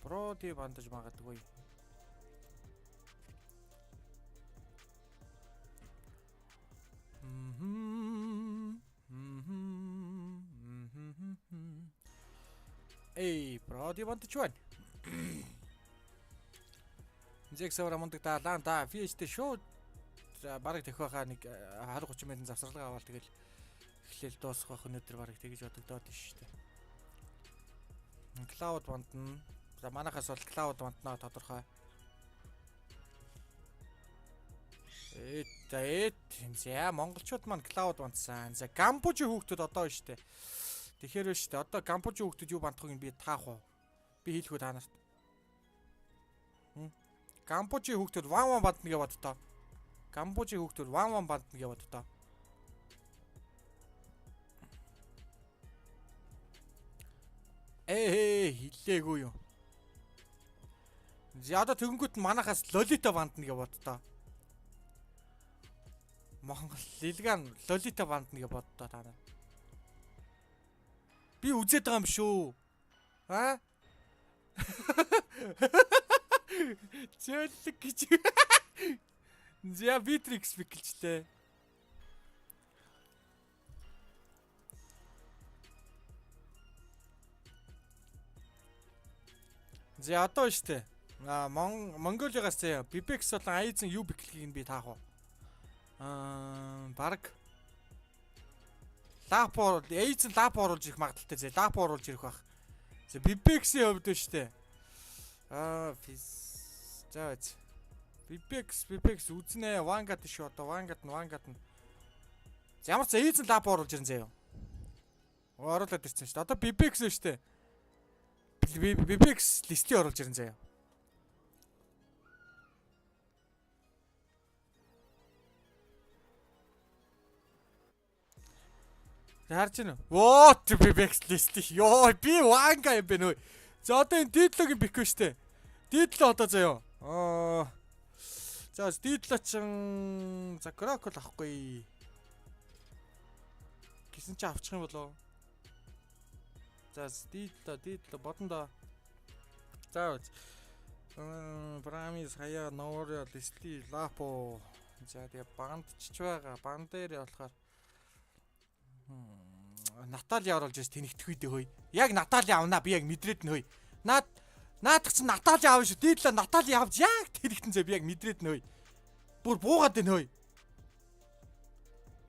Броди бандаж магадгүй. Эй, броди бандаж байна. Зексавра мундаг далайн да фиштэй шууд бараг төхөхаа нэг 20-30 минут завсралгаа аваад тэгэл эхлээл дуусгах байх өнөдөр бараг тэгэж бодогдоод ш шүү дээ. Cloud бандна. За манайхаас бол Cloud банднаа тодорхой. За монголчууд маань Cloud бандсан. За Камбожи хүүхдүүд одоо байна штэ. Тэгэхээр байна штэ. Одоо Камбожи хүүхдүүд юу бандахыг би таах уу? Би хэлэхүү та нарт. Камбожи хүүхдүүд ван бандна гэж боддоо. Камбожи хүүхдүүд ван бандна гэж боддоо. Хилээгүй юу. За одоо тэгэнгүүт манахаас Лолита бандна гэж боддоо. Монгол Лилган Лолита бандна гэж боддоо та нар. Би үзээд байгаа юм шүү. Аа? Зөөлөг гэж. За Битрикс бигэлжлээ. За одоо штэ. Монголиагаас заяа Бибекс болон Айзен юу биклэгийг нь би таах уу? Бараг лапор Айзен лапор оруулж ирэх магадaltaй зэ лапор оруулж ирэх бах. За Бибексийн хувьд штэ. За Бибекс үзнэ Вангад шүү одоо Вангад нь. За ямар ч Айзен лапор оруулж ирэн заяа. Оруулаад ирсэн штэ. Одоо Бибекс штэ. Бибекс листээ оруулж ирэн заяа. Харж байна уу? Бибекс лист. Йоо би Ванга юм бэ нөө. За одоо энэ дидлогийн бихгүй штэ. Дидло одоо заяа. За дидло чин за крокол авахгүй. Гисэн чи авчих юм болоо. За дидло бодондоо. За Брамис хаяа ноор листи лапо. За тэгээ бандчж байгаа. Банд дээр болохоор Натали оруулж ирс тэнэгдэх үедээ хөөе. Яг Натали авнаа би яг мэдрээд нь хөөе. Наадах чинь Натали аав шүү. Дийлээ Натали авч яг тэнэгтэн зэ би яг мэдрээд нь хөөе. Бүр буугаад байна хөөе.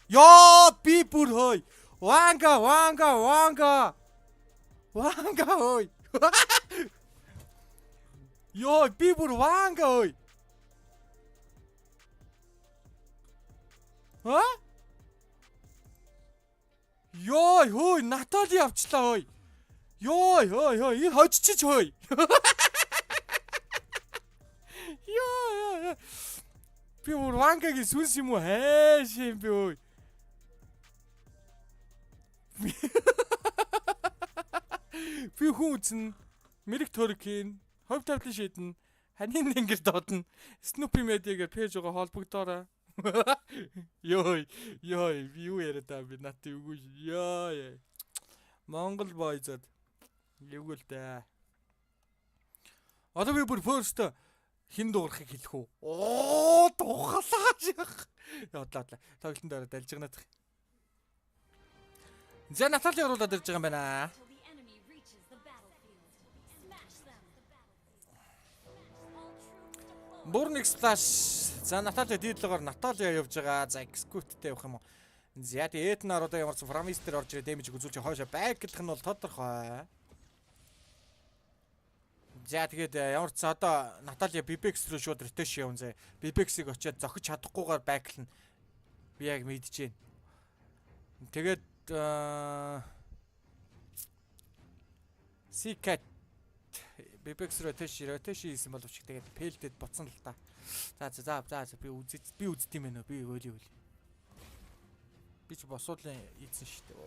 Ёо би бүр хөөе. Ванга хөөе. Ёо би бүр Ванга хөөе. Ха? Ёо хөөе Натали авчлаа хөөе. Ёо энэ хожчих хөөе. Ёо. Би Вангагийн сүнс юм уу хайш юм би хөөе. Би хүн үзнэ. Мэрэг төрөхийн, хов тавлын шийдэн, ханийн нэнгэр доодно. Снупи медиагаар пэйж байгаа холбогдоорой. Ёй би юу яриад байгаа би нат үгүй ёо Монгол бойзод юу л дээ. Одоо би бүр first хин дуурахыг хэлэх үү? Тухалаач. Ядлаа. Тоглолтын дээр далж гэнэ. За Натали оруулаад ирж байгаа юм байна. Бүрник сплаш. За Натали дийлгоор Натали явж байгаа. За экскуттэй явах юм уу? За тэгээд Этнаар одоо ямар ч фрамистер орж ирээ дэмжиг үзүүлж хойшоо байглах нь бол тодорхой. За тэгээд ямар ч одоо Натали Бибекс рүү шууд ретеш явна зэ. Бибексийг очиад зохиж чадахгүйгээр байглах нь би яг мэдэж байна. Тэгээд Сикет Бибекс ротеш хийсэн боловч тэгээд пэлдэд буцсан л та. За би үзт юм байна уу? Би өөлий. Би ч босуулын ийдсэн шүү дээ.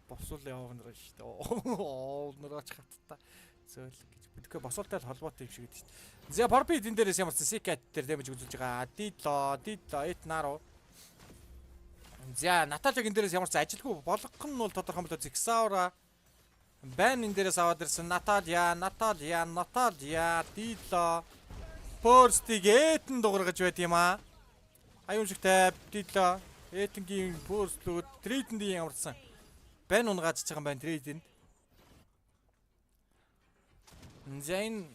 Босуулын явна шүү дээ. Нураач хатта. Зөөл гэж. Тэгэхээр босуултай холбоотой юм шиг гэдэг шүү дээ. За Барбид энэ дээрээс ямар ч Сикет дээр дэмэж үзүүлж байгаа. Дидло Этнаар. За Наталигийн дээрээс ямар ч ажилгүй болгох нь бол тодорхой мөлөө Зиксаура Бэн энэ дээрээс аваад ирсэн Наталия Дидло Порстиг Этэн дуургаж байт юм аа. Аюун шигтэй Дидло Этэнгийн Порстлүүд трейдэнд ямарсан. Бэн унгааж байгаа юм байна трейдэнд. За энэ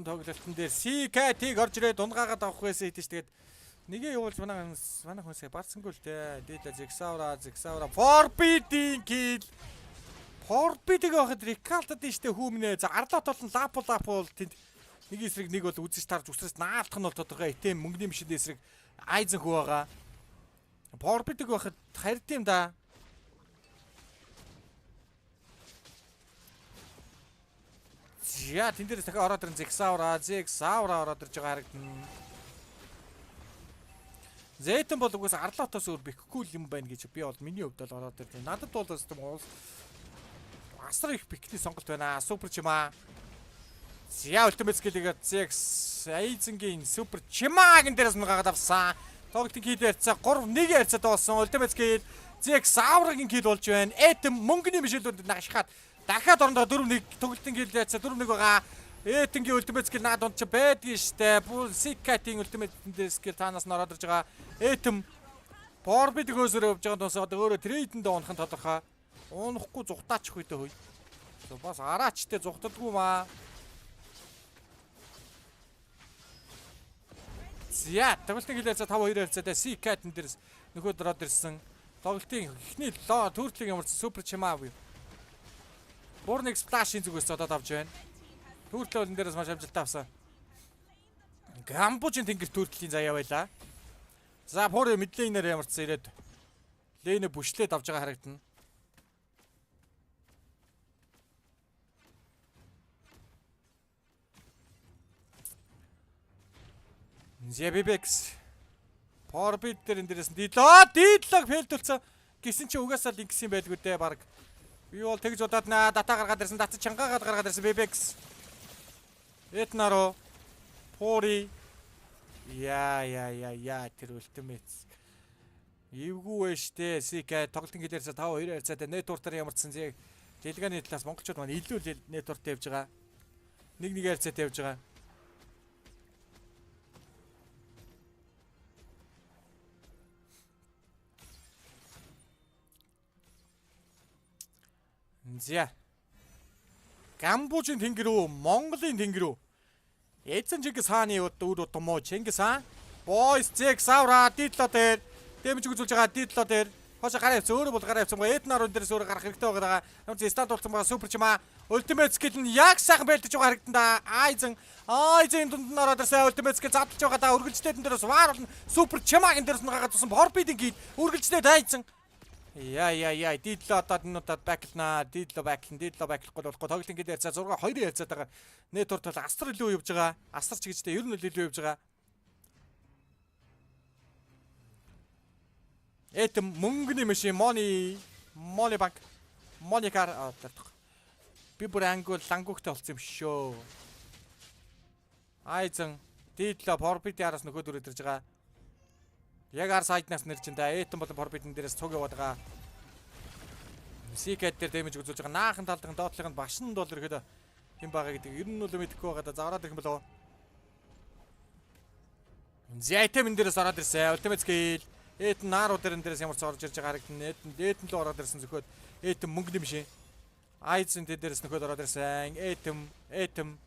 тоглолтын дээр CK-ийг орж ирээд унгаагаад авах байсан хэдэж тэгээд нэгээ явуулж манай хүнсээ барсангүй л дээ. Дидло Зиксаура Forbidden kill. Forbid-ийг авахд Recall-д тийштэй хүүмнэ. За арлаа толон лапул тэнд нэг эсрэг нэг бол үзэж тарж үсрэс наалдах нь бол тодорхой. Итэм мөнгөний мишид эсрэг айзен хүү байгаа. Forbid-ийг авахд хард юм да. Яа, тэн дээрээс дахиад ороод ирэн Зексаура ороод ирж байгаа харагдана. Зэтэн бол угаас арлаатаас өөр бихгүй юм байна гэж би бол миний хувьд бол ороод ирдээ. Надад бол асар их бикний сонголт байна. Супер чима. Яа, ультимейт скиллигээ Зекс Айзенгийн супер чимагийн дээрээс мгагаад авсан. Тоглолтын кил ярьцаа 3-1 ярьцаад болсон. Ультимейт скилл Зексаурагийн кил болж байна. Этэм мөнгөний мишэлүүд нагашхаад дахиад орондоо 4-1 тоглолтын кил ярьцаа 4-1 байгаа. Этэнгийн ультимейт скилл наад донд ч байдгийн штэ. Сикатийн ультимейт скилл танаас нь ороод ирж байгаа. Этэм Forbid гөөсөр явж байгаа доос одоо өөрөө трейдэнд унах нь тодорхой. Унахгүй зүхтаачих үедээ хөөе. Бас араачтай зүхтдаггүй маа. Зя, тоглолтын хил ярьцаа 5-2 ярьцаатай Сикатэн дээрс нөхөд ороод ирсэн. Тоглолтын эхний төрөлийг ямарсан супер чимаа буюу. Бурныг сплашийн зүгээс одоо авч байна. Төрөлтөн дээрээс маш амжилттай авсан. Гамбужийн тэнгэр төрөлтийн заяа байлаа. За Пори мэдлэйнээр ямарсан ирээд лейнэ бүшлээд авж байгаа харагдана. Зебибекс Forbid дээр энэ дээрээс дийлог фейлдүүлсэн гэсэн чи угаасаа линкс юм байлгүй дээ баг. Би бол тэгж удаад дата гаргаад ирсэн, дата чангаагаад гаргаад ирсэн Бибекс. Этнаро Пори яа тэр ультимейт. Эвгүй штэ Сика тоглолтын гэлээрээс 5-2 харьцаатай нэтвортоор ямарчсан зэг. Дэлгэний талаас монголчууд маань илүү нэтвортой явж байгаа. 1-1 харьцаатай явж байгаа. Зя. Гамбужийн тэнгэр үү, Монголын тэнгэр үү? Эзэн Чингис хааны үр удам мó Чингис хаан. Boys Зексаура дидло дээр дэмж үзүүлж байгаа дидло дээр. Хошо гараа явсан өөрөө бол гараа явсан. Эднаар өн дээрээс өөрөө гарах хэрэгтэй байгаа. Ямар ч стандарт болсон байгаа супер чима. Ультимейт скил нь яг сайхан байлдаж байгаа харагдан да. Айзен дунд нь ороод ирсэн ультимейт скил задлж байгаа да. Үргэлжлээд энэ дээрээс ваар болно. Супер чимагийн дээрээс нь гаргаад тусан Forbid-ийн гид үргэлжлээд айзен. Яа дидло одоо нуудад баклна дидло баклахгүй болохгүй тоглолтын гээд ярьцаа 6-2 ярьцаад байгаа. Нэтворт бол астар илүү явж байгаа. Астар ч гэжтэй ер нь илүү явж байгаа. Этэм мөнгөний машин мони банк моникар авдаг. Би бүр ангул лангуухтай болсон юм шүү. Айзен дидло Forbid-ийн араас нөхөд өрөөд ирж байгаа. Яг ар сайднаас нэр чинь да Эйтэн болон Forbid-ийн дээрээс цуг яваад байгаа. Сикэт дээр дэмэж үзүүлж байгаа. Наахан талдын доотлогын башин бол ирэхэд хэм байгаа гэдэг ер нь бол мэдэхгүй байгаа да. За ороод ирэх юм болов. Зайтэмэн дээрээс ороод ирсэн. Ультимейт скил. Эйтэн нааруу дээрээс ямар ч орж ирж байгаа харагдана. Эйтэн л ороод ирсэн зөвхөн Эйтэн мөнгөний машин. Айзен дээрээс нөхөд ороод ирсэн. Эйтэн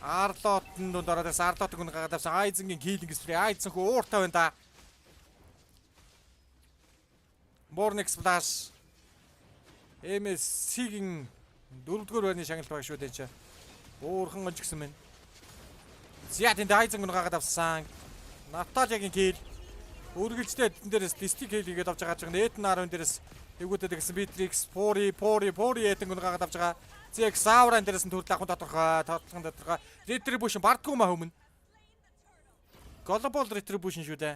Арлоотын дунд ороод ирсэн. Арлоотыг гүн гагаад авсан. Айзенгийн килинг спрей. Айзен хөө ууртай байна да. Борник сплаш. MSC-гийн 4-р байрны шагналт баг шүү дээ чи. Уурхан гонж гисэн мэн. Зя тэнд Айзен гүн гагаад авсан. Наталиагийн кил. Үргэлжлээд энэ дээрээс дистик кил хийгээд авч байгаа ч Эднарын дээрээс эвгүүдэд гэсэн Битрикс Пори Эдэн гүн гагаад авч байгаа. Зексаура энэ дээрээс нь төрөл ахын тодорхой. Retribution бардгүй маа өмнө. Global Retribution шүү дээ.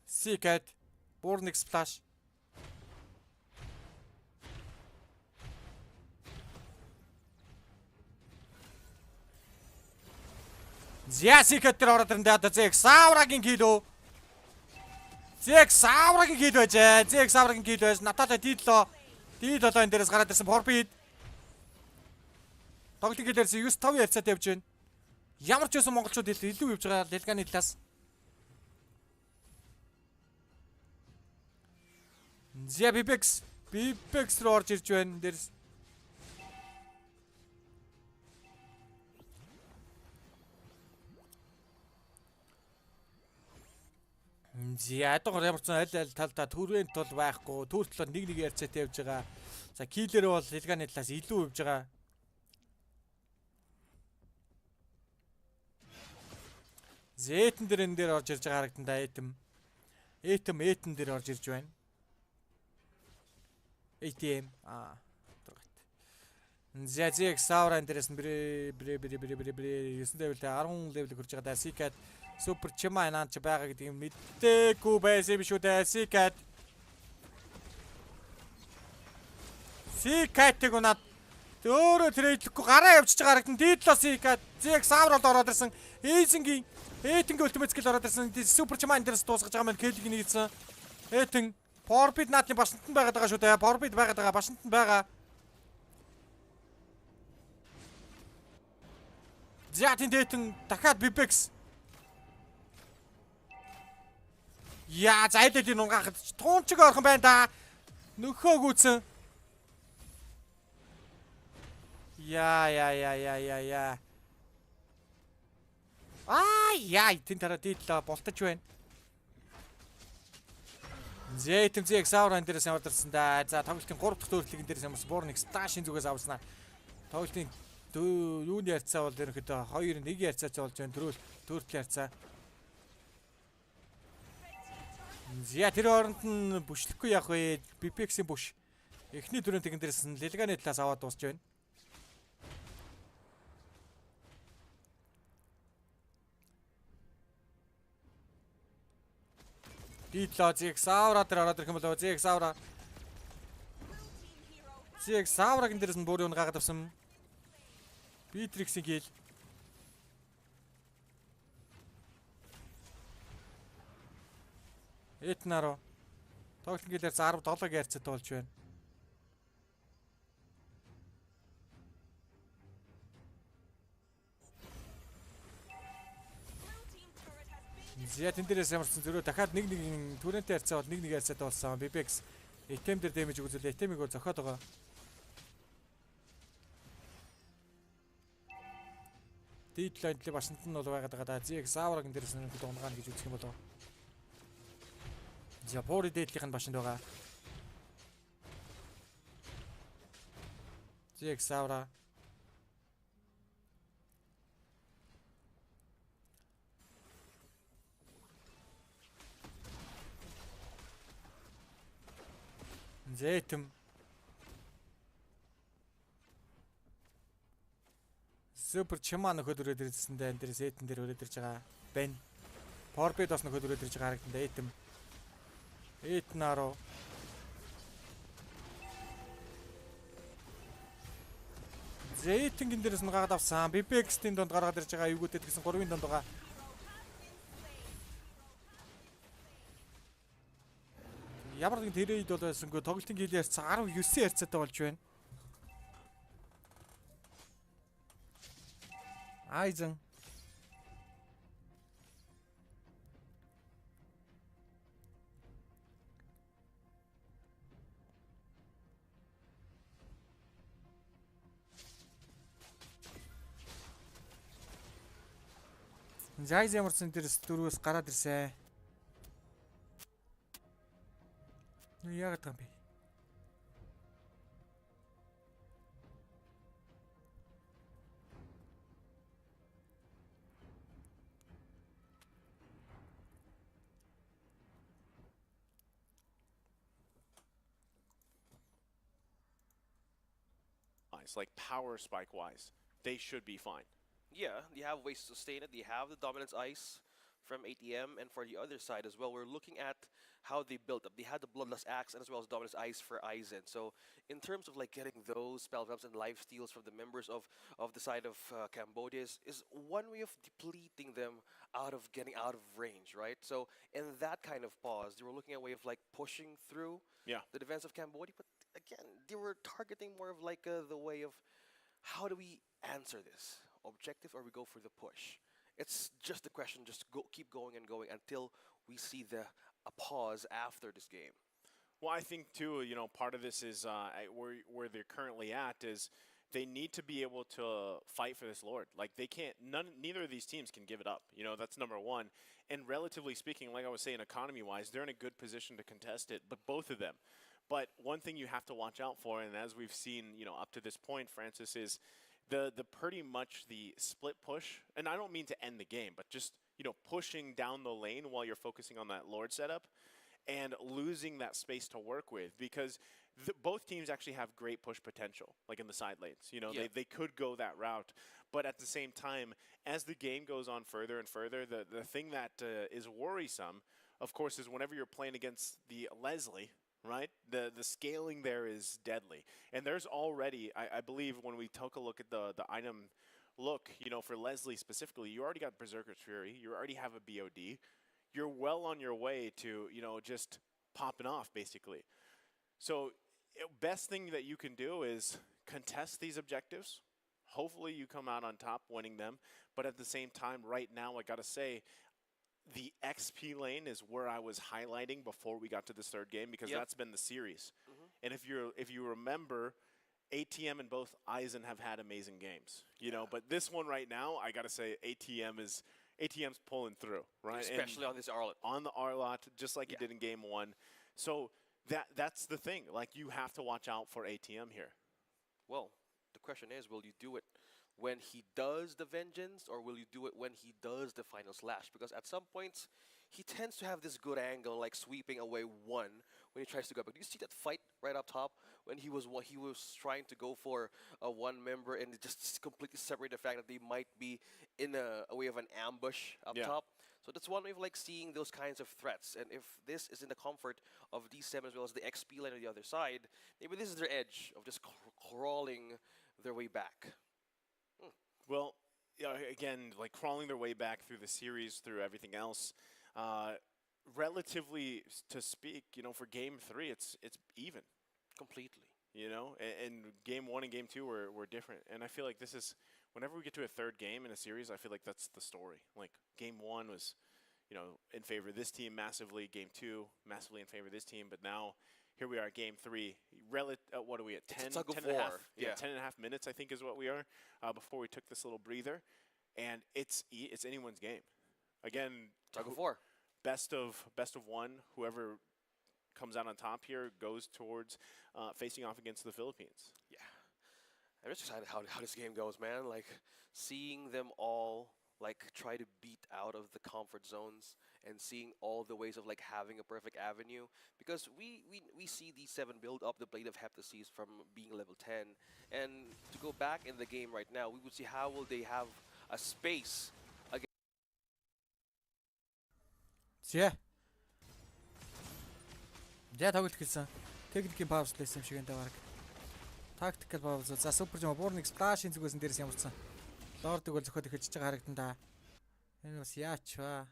Sikat Burning Splash. Sikat тэр ороод ирэндээ одоо Зексаурагийн килөө. Зексаурагийн кил байжээ. Зексаурагийн кил байж Наталя дидло энэ дээрээс гараад ирсэн Forbid. Тоглолтын килээрээс 9-5 ярцаад явж байна. Ямар ч байсан монголчууд илүү явж байгаа Дэлганы талаас. Бибекс руу орж ирж байна дээрээс. За ядгаар ямар ч аль талдаа төрөнд бол байхгүй. Төртлөө нэг ярьцаатай явж байгаа. За киллер бол Илганы талаас илүү явж байгаа. Зэтэн дээр энэ дээр орж ирж байгаа харагдана да Этэн дээр орж ирж байна. ATM За зэг савра интерес нь 9 level 10 level хүрч байгаа да Сикат супер чимаа наач байгаа гэдэг юм мэдээгүй байсан юм шүү дээ Сикат Сикатыг унаад өөрөө трейдлэхгүй гараа явчихж байгаа харагдана Дидло Сикат зэг савра бол ороод ирсэн Эйзенгийн Этэнгийн ультимейт скил ороод ирсэн супер чимаа интерес дуусгаж байгаа маань Келлиг нэгсэн Этэн Powerbid наадны башинт нь байгаад байгаа шүү дээ Powerbid байгаад байгаа башинт нь байгаа За тэндэтэн дахиад Bibex. Яа зайлдын унгахад туунчиг орхон байна да. Нөхөө гүцэн. Яа. Яа тэн тараа дийдлээ болтож байна. Зэтэмзэг савран дээрээс явуулсан да. За тоглолтын 3 дахь төрөлтийн дээрээс ямарс буурныг сташин зүгээс авснаа. Тоглолтын юуны ярьцаа бол ерөнхийдөө 2-1 ярьцаач болж байна. Төрөлт ярьцаа. За тэр хооронд нь бүшлэхгүй явах вэ? Bibex-ийн бүш. Эхний дөрөв тэгэн дээрээс нь Лилганы талаас аваад дуусч байна. Дидло зэг савра дээр ороод ирэх юм болоо зэг савра. Зэг саврагийн дээрээс нь бүр юун гаагаад авсан. Битриксийн гэл. Этнаро. Тоглолтын гэлээр 17-г ярьцад болж байна. Зя тэн дээрээс ямарсан зөрөө дахиад нэг түрэнтэй ярьцаа бол нэг ярьцад болсон. Bibex item дээр дэмэж үзүүл item-ийг бол зохиод байгаа. Deadline дээр башинт нь бол байгаад байгаа да. Зэг саврагийн дээрээс нэг унгаана гэж үзэх юм болоо. За Пори дээдлийнх нь башинд байгаа. Зэг савра. Зэтэм супер чимаа нөхөд өрөөд ирсэндээ энэ дээрээс Этэн дээр өрөөд ирж байгаа. Бэн. Powerbid бас нөхөд өрөөд ирж байгаа харагдана Этэн. Этнаро. Зэтэнгийн дээрээс нь гаагаад авсан. Bibex-ийн донд гаргаад ирж байгаа юугүйтэй гэсэн 3-ын донд байгаа. Ямар нэгэн тэрээд бол байсангүй тоглолтын гэлээр 19 ярьцаатай болж байна. Айзен. Зайз ямарсан дээрс дөрвөөс гараад ирсэн. Ну яагаад юм бэ?
Like power spike wise, they should be fine.
Yeah, you have ways to sustain it. You have the dominance ice from ATM, and for the other side as well, we're looking at how they built up. They had the bloodlust axe and as well as dominance ice for Aizen. So in terms of like getting those spell drops and life steals from the members of the side of Cambodia is one way of depleting them out of getting out of range, right? So in that kind of pause, they were looking at a way of like pushing through the defense of Cambodia, but again, they were targeting more of like the way of how do we answer this? Objective or we go for the push? It's just a question, just keep going and going until we see a pause after this game.
Well, I think too, you know, part of this is where they're currently at is they need to be able to fight for this Lord. Like they can't, neither of these teams can give it up. You know, that's number one. And relatively speaking, like I was saying, economy-wise, they're in a good position to contest it, but both of them. But one thing you have to watch out for, and as we've seen, you know, up to this point, Francis, is the pretty much the split push. And I don't mean to end the game, but just, you know, pushing down the lane while you're focusing on that Lord setup and losing that space to work with, because both teams actually have great push potential, like in the side lanes. You know, they could go that route. But at the same time, as the game goes on further and further, the thing that is worrisome, of course, is whenever you're playing against the Leslie, right? The scaling there is deadly. And there's already, I believe, when we took a look at the item look, you know, for Leslie specifically, you already got Berserker's Fury. You already have a BOD. You're well on your way to, you know, just popping off, basically. So best thing that you can do is contest these objectives. Hopefully you come out on top winning them. But at the same time, right now, I got to say, the XP lane is where I was highlighting before we got to this third game, because that's been the series. And if you remember, ATM and both Eisen have had amazing games. You know, but this one right now, I got to say ATM's pulling through, right?
Especially on this Arlot.
On the Arlot, just like he did in game one. So that's the thing. Like, you have to watch out for ATM here.
Well, the question is, will you do it when he does the vengeance, or will you do it when he does the final slash? Because at some points, he tends to have this good angle, like sweeping away one when he tries to go back. Do you see that fight right up top when he was trying to go for a one member and just completely separate the fact that they might be in a way of an ambush up top? So that's one way of like seeing those kinds of threats. And if this is in the comfort of D7 as well as the XP lane on the other side, maybe this is their edge of just crawling their way back.
Well, again, like crawling their way back through the series, through everything else, relatively to speak, you know, for game 3, it's even.
Completely.
You know, and game 1 and game 2 were different. And I feel like this is, whenever we get to a third game in a series, I feel like that's the story. Like, game 1 was, you know, in favor of this team massively. Game 2, massively in favor of this team. But now, here we are, game 3. What are we at? 10 and a half? Yeah, 10 and a half minutes, I think, is what we are, before we took this little breather. And it's anyone's game. Again,
tug of war.
Best of one. Whoever comes out on top here goes towards facing off against the Philippines.
Yeah. I'm just excited how this game goes, man. Like, seeing them all like try to beat out of the comfort zones and seeing all the ways of like having a perfect avenue, because we see D7 build up the Blade of Heptases from being level 10, and to go back in the game right now, we would see how will they have a space again.
За тоглолт хэлсэн. Техникийн пауз лсэн юм шиг энэ баг. Tactical pause. За супер жим буурник сплашийн зүгээс дээрээс ямарсан. Лордыг бол зөхөд эхэлж байгаа харагдан да. Энэ бас яач ба.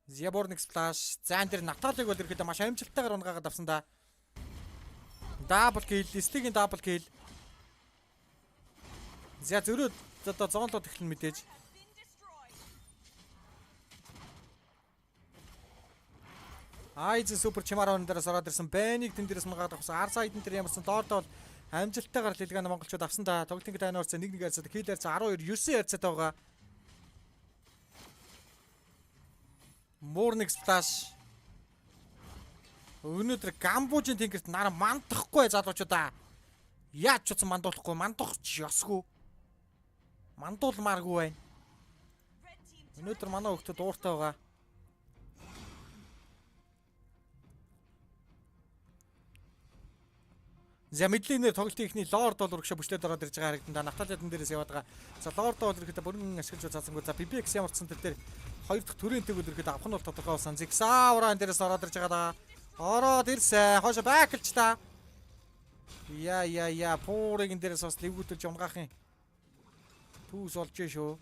Зяборник сплаш. За энэ дэр Наталиг бол ирэхэд маш амжилттайгаар унгаагаад авсан да. Дабл килл, стигийн дабл килл. За зөрөө одоо зоонлоод эхлэн мэдээж. Айзен супер чимарон дээрээс ороод ирсэн. Бэнийг тэн дээрээс мангаад авсан. Арсайдэн дээр ямарсан доордоо амжилттайгаар лилгааны монголчууд авсан да. Тоглолтын тайны орцоо 1-1 харьцаад киллэр за 12 9 харьцаад байгаа. Муурник сплаш. Өнөөдөр Гамбужийн тэнгэрт нараа мандахгүй залуучуудаа. Яаж ч утсан мандуулахгүй, мандахч ёсгүй. Мандуулмааргүй байна. Өнөөдөр манай хөлтөд ууртай байгаа. За мэдлэгнэр тоглолтын ихний лорд бол урагшаа бүчлээд ороод ирж байгаа харагдан да. Наталиадэн дээрээс яваад байгаа. За лорд бол ирэхэд бүрэн ашиглаж цаасангүй. За BBX ямарчсан тэр хоёр дахь төрийн төгөл ирэхэд авах нь бол тодорхой болсон. Зигсауран дээрээс ороод ирж байгаа да. Ороод ирсэн. Хойшо бэклж та. Я пуурын дээрээс бас левгүүтэлж унгаахын түүс олж шүү.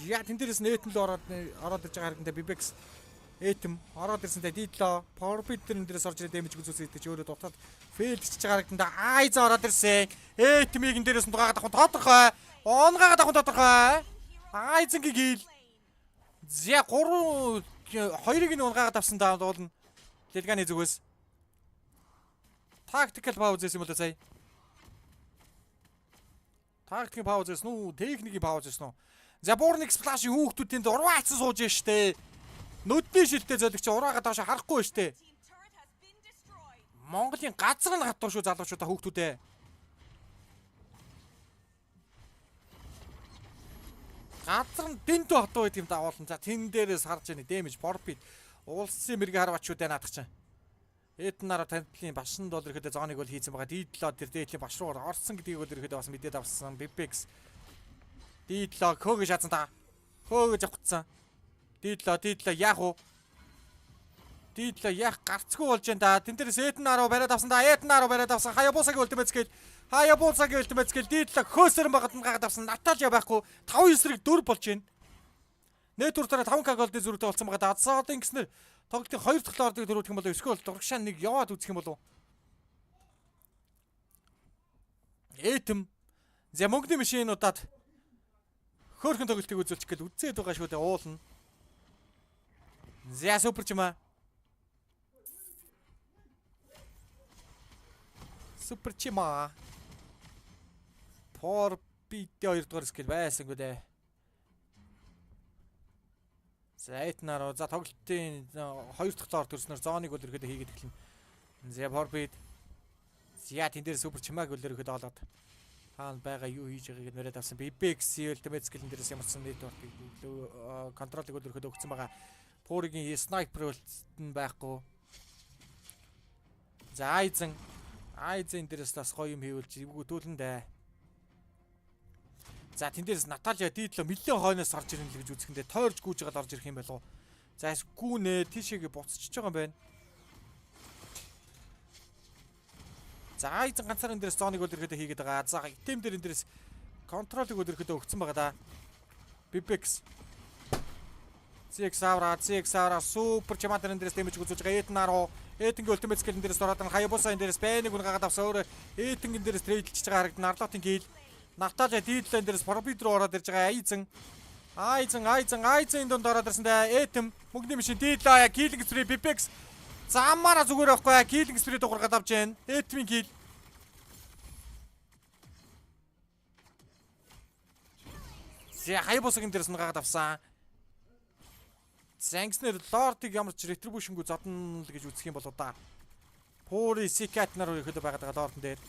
Я тэн дээрээс нэтэн л ороод ирж байгаа харагдан да. BBX Этэм ороод ирсэнтэй дийлөө Powerbid дээр нэрээс орж ирээ дэмэж үзүүлсэн гэдэг чи өөрөө дутаад фейлдчихэж байгаа харагдана да. Айза ороод ирсэн. Этэмийг энэ дээрээс дугаагаад авах тодорхой. Онгаагаад авах тодорхой. Айзенгийн гил. За 2-ыг нь унгаагаад авсан даа болно. Лилганы зүгээс. Tactical pause гэсэн юм бол сая. Tactical pause гэсэн үү? Техникийн pause гэсэн үү? За Bornix Splash-ийн хүүхдүүдийн урваа атсан сууж яа штэ. Нүдний шилтэй зөлөгч ураагаа доош харахгүй штэ. Монголын газар нь хатуу шүү залуучуудаа хүүхдүүдээ. Газар нь дэндүү хатуу байт юм даавуулна. За тэн дээрээс харж яаны damage Forbid. Улсын мэрэг харвачуудаа наадах чинь. Эднараа танилын башин доллар ихэд зооныг бол хийцэн байгаа. Дидлоо тэр дээдлийн баш руугаар орсон гэдгийг бол ихэд бас мэдээд авсан. Bibex. Дидлоо хөөгөө шаацсан та. Хөөгөө завхцсан. Дидлоо яах вэ? Дидлоо яах гарцгүй болж байна да. Тэн дээрээс Эднараа бариад авсан да. Эднараа бариад авсан. Хаябусагийн ультимейт скил. Хаябусагийн ультимейт скил. Дидлоо хөөсөрөн багт нь гагаад авсан. Наталья байхгүй. 5 эсрэг 4 болж байна. Нийт үртээр 5k голдын зүрхтэй болсон байгаа. Саудын гэснээр тоглолтын 2 дахь лордыг дөрөвдөх юм болов эсвэл дургшаа нэг яваад үзэх юм болов. Этэм. За мөнгөний машинуудад хөөрхөн тоглолтыг үзүүлчих гээл үзээд байгаа шүү дээ уулна. За супер чима. Супер чима. Forbid 2 дугаар скил байсангүй дээ. За Эднараа за тоглолтын 2 дахь лорд төрснөр зооныг бол ирэхэд хийгээд эхэлнэ. За Forbid. За тэн дээр супер чимааг бол ирэхэд олоод хаана байгаа юу хийж байгааг нэрэд авсан. Bibex ультимейт скилэн дээрээс ямарсан нийт контролыг бол ирэхэд өгсөн байгаа. Пуригийн снайпер үлдэн байхгүй. За Айзен дээрээс бас гоё юм хийвэл эвгүй дүүлэндээ. За тэн дээрээс Наталья Дидло мөллийн хойноос орж ирнэ л гэж үзэхэндээ тойрж гүйж байгаад орж ирэх юм болов уу? За гүүнэ тийшээгээ буцчихж байгаа юм байна. За Айзен ганцаар энэ дээрээс зооныг бол ирэхэд хийгээд байгаа. За итэм дээр энэ дээрээс контролыг бол ирэхэд өгсөн байгаа да. Bibex. CX-авра супер чамаа дээр энэ дээрээс дэмэж үзүүлж байгаа. Эднараа Эдэнгийн ультимейт скилэн дээрээс ороод Хаябуса энэ дээрээс бэнийг унгагаад авсан. Өөрөө Эдэнгийн дээрээс трейдлж байгаа харагдана. Арлотын гил. Наталья Дидло энэ дээрээс Forbid руу ороод ирж байгаа. Айзен энэ донд ороод ирсэндээ Этэм мөнгөний машин Дидло киллинг спри Bibex. Замаараа зүгээр байхгүй. Киллинг спри дуургаад авч जैन. Этмийн килл. За Хаябусагийн дээрээс унгагаад авсан. Зангснэр лордыг ямар ч retribution-гүй зодно л гэж үзэх юм болоо да. Пури Сикат нар ихэд байгаад байгаа лордон дээр.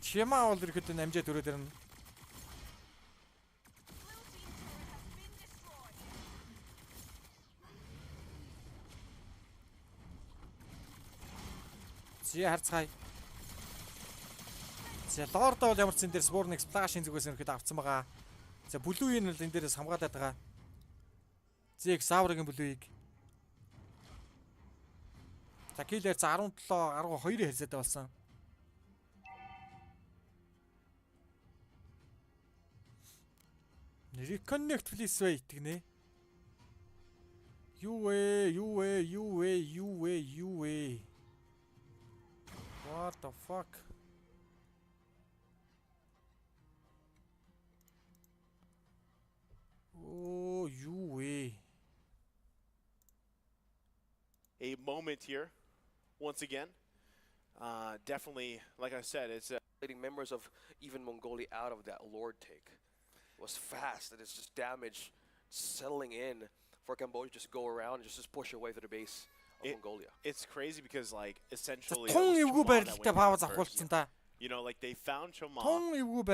Чима бол ихэд амжаа төрөө дэрнэ. Чи харцгаая. За лорд бол ямар ч энэ дээр Bornix Splash-ийн зүгээс ирэхэд авцсан байгаа. За бүлүүийн л энэ дээрээс хамгаалаад байгаа. Зэг Саврагийн бүлүүийг. За киллер 17 12-ийн хэрсэдэ болсон. Reconnect please wait гинэ. Юу вэ? What the fuck? Oh, you way.
A moment here, once again. Definitely, like I said, it's
Leading members of even Mongolia out of that Lord take was fast, and it's just damage settling in for Cambodia just go around and just push away to the base of Mongolia.
It's crazy because like essentially you know, like they found Choma, and you would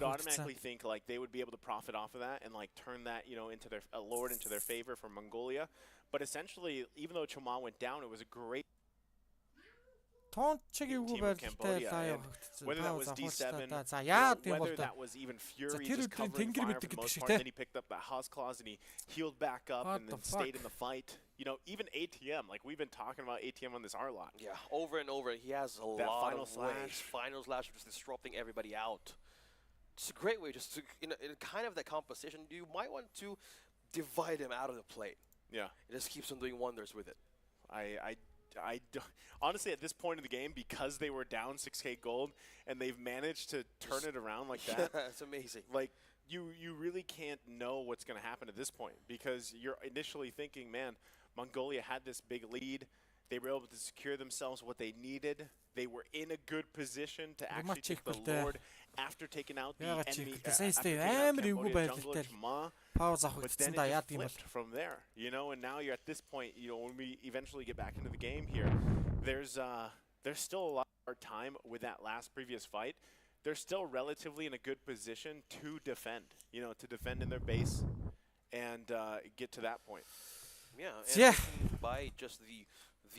automatically think like they would be able to profit off of that and like turn that, you know, into their lord into their favor for Mongolia. But essentially, even though Choma went down, it was a great team of Cambodia. And whether that was D7, whether that was even Fury just covering fire for the most part, then he picked up that Haas clause and he healed back up and then stayed in the fight. You know, even ATM, like we've been talking about ATM on this R lot.
Yeah, over and over. He has a lot of ways. Final slash just disrupting everybody out. It's a great way just to, in kind of that composition, you might want to divide him out of the plate.
Yeah.
It just keeps him doing wonders with it.
I honestly, at this point in the game, because they were down 6K gold and they've managed to turn it around like that,
it's amazing.
like you really can't know what's going to happen at this point, because you're initially thinking, man, Mongolia had this big lead. They were able to secure themselves what they needed. They were in a good position to actually take the Lord after taking out the enemy. But then it just flipped from there, you know. And now you're at this point, you know, when we eventually get back into the game here, there's still a lot of time with that last previous fight. They're still relatively in a good position to defend, you know, to defend in their base and get to that point.
Yeah, and by just the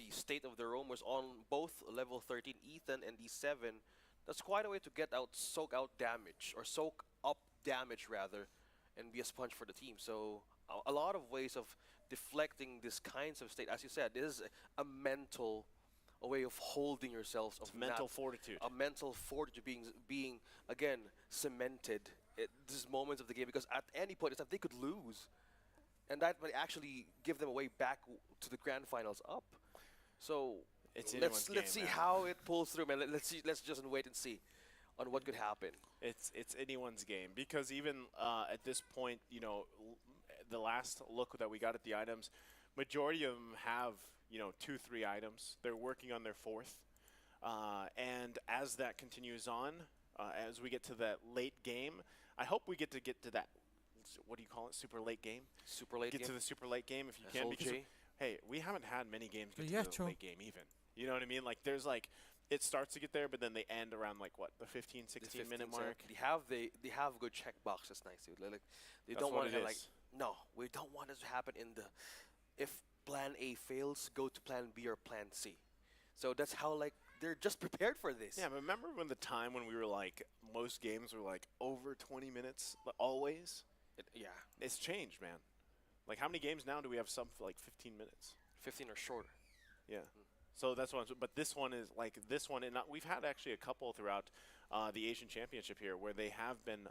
state of the roam was on both level 13 Ethan and D7. That's quite a way to get out, soak out damage, or soak up damage rather, and be a sponge for the team. So a lot of ways of deflecting this kinds of state. As you said, this is a mental way of holding yourselves. Of
mental fortitude.
A mental fortitude being again cemented at these moments of the game, because at any point it's like they could lose, and that might actually give them a way back to the grand finals up. So let's see how it pulls through, man. Let's just wait and see on what could happen.
It's anyone's game, because even at this point, you know, the last look that we got at the items, majority of them have, you know, 2-3 items. They're working on their 4th, and as that continues on, as we get to that late game, I hope we get to that. What do you call it? Super late game.
Super late.
Get to the super late game if you can, because hey, we haven't had many games get to the late game even. You know what I mean? Like, there's like, it starts to get there, but then they end around like what, the 15, 16 minute mark.
They have good check boxes, nice dude. Like they don't want to like, no, we don't want this to happen in the, if plan A fails, go to plan B or plan C. So that's how, like, they're just prepared for this.
Yeah, but remember when the time when we were like, most games were like over 20 minutes always?
Yeah. It's
changed, man. Like, how many games now do we have some for like 15 minutes?
15 or shorter.
Yeah. So that's one. But this one is like this one, and we've had actually a couple throughout the Asian Championship here where they have been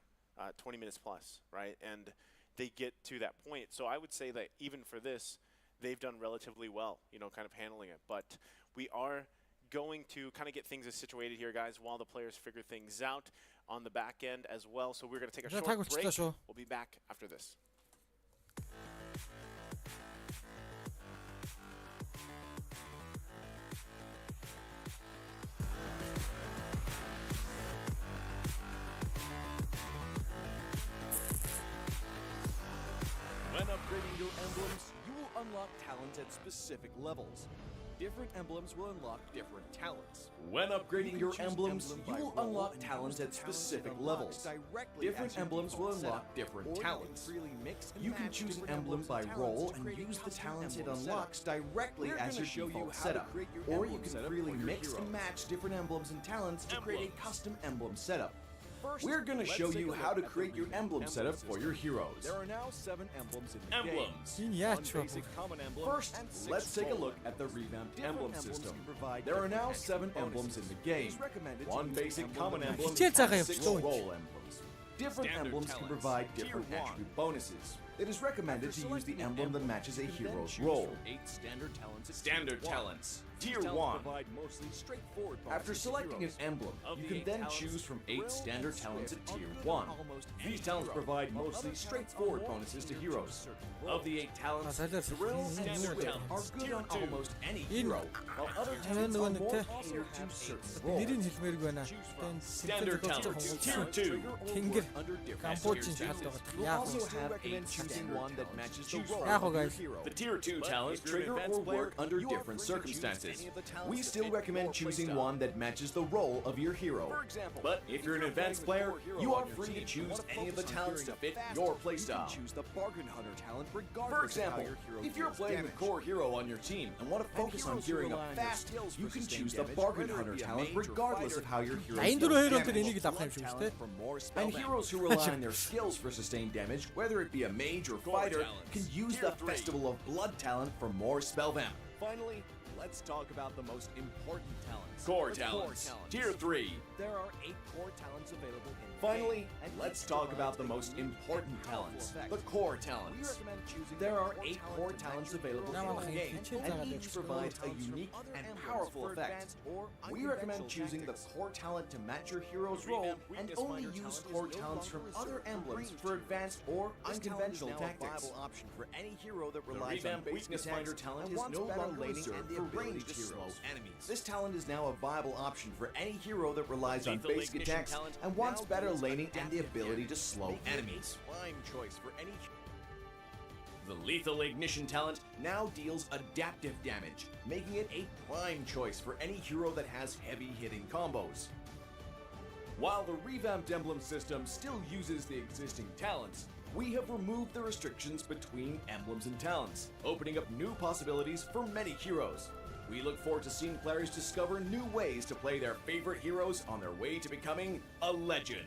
20 minutes plus, right? And they get to that point. So I would say that even for this, they've done relatively well, you know, kind of handling it. But we are going to kind of get things situated here, guys, while the players figure things out on the back end as well. So we're going to take a short break. We'll be back after this.
When upgrading your emblems, you will unlock talents at specific levels. Different emblems will unlock different talents. When upgrading your emblems, you will unlock talents at specific levels. Different emblems will unlock different talents. You can choose an emblem by role and use the talents it unlocks directly as your default setup. Or you can freely mix and match different emblems and talents to create a custom emblem setup. We're going to show you how to create your emblem setup for your heroes. There are now 7 emblems in the game. First, let's take a look at the revamped emblem system. There are now 7 emblems in the game. 1 basic common emblem and 6 role emblems. Different emblems can provide different attribute bonuses. It is recommended to use the emblem that matches a hero's role. Standard talents. Tier 1. After selecting an emblem, you can then choose from 8 standard talents at Tier 1. These talents provide mostly straightforward bonuses to heroes. Of the 8 talents, Thrill and Swift are good on almost any hero, while other talents are more popular to certain roles. Standard talents, Tier 2. You'll also have 8 choosing one that matches the role of your hero. The Tier 2 talents trigger or work under different circumstances. We still recommend choosing one that matches the role of your hero. But if you're an advanced player, you are free to choose any of the talents to fit your playstyle. For example, if you're playing the core hero on your team and want to focus on gearing up fast, you can choose the Bargain Hunter talent regardless of how your hero damage. And heroes who rely on their skills for sustained damage, whether it be a mage or fighter, can use the Festival of Blood talent for more spell vamp. Finally, let's talk about the most important talents.
Core
The
talents. Tier 3.
There are 8 core talents available in
Finally,
the game, and
let's
each
talk
provides
about the
a
most
unique
important
and powerful
talents,
effect.
the core
We
talents.
recommend choosing
There
the
are
core
8
talent
core
to
talents
match your
available
hero
in the
game,
game,
and
and
each
each provides a
provides
unique
other
and
emblems
powerful
for
effect.
advanced or
We recommend
unconventional
choosing the
tactics.
core talent to match your hero's
The
role
revamped
and
weakness
only
finder
use
talent
core
is no
talents from
longer
other
reserved for
emblems
ranged
for
heroes.
advanced or
This talent is
unconventional
now a
tactics.
viable option for any hero that
The
relies on
revamped
basic
weakness
attacks
finder talent
and
is
wants
no
better
longer
laning
reserved
and the
for
ability
ranged
to slow
heroes.
enemies.
This talent is now a viable option for any hero that relies on
Lethal
basic
Ignition
attacks
talent
and wants
now
better
deals
laning and the
adaptive
ability to
damage,
slow
making it a
enemies.
prime choice for any.
The Lethal Ignition talent now deals adaptive damage, making it a prime choice for any hero that has heavy hitting combos. While the revamped emblem system still uses the existing talents, we have removed the restrictions between emblems and talents, opening up new possibilities for many heroes. We look forward to seeing players discover new ways to play their favorite heroes on their way to becoming a legend.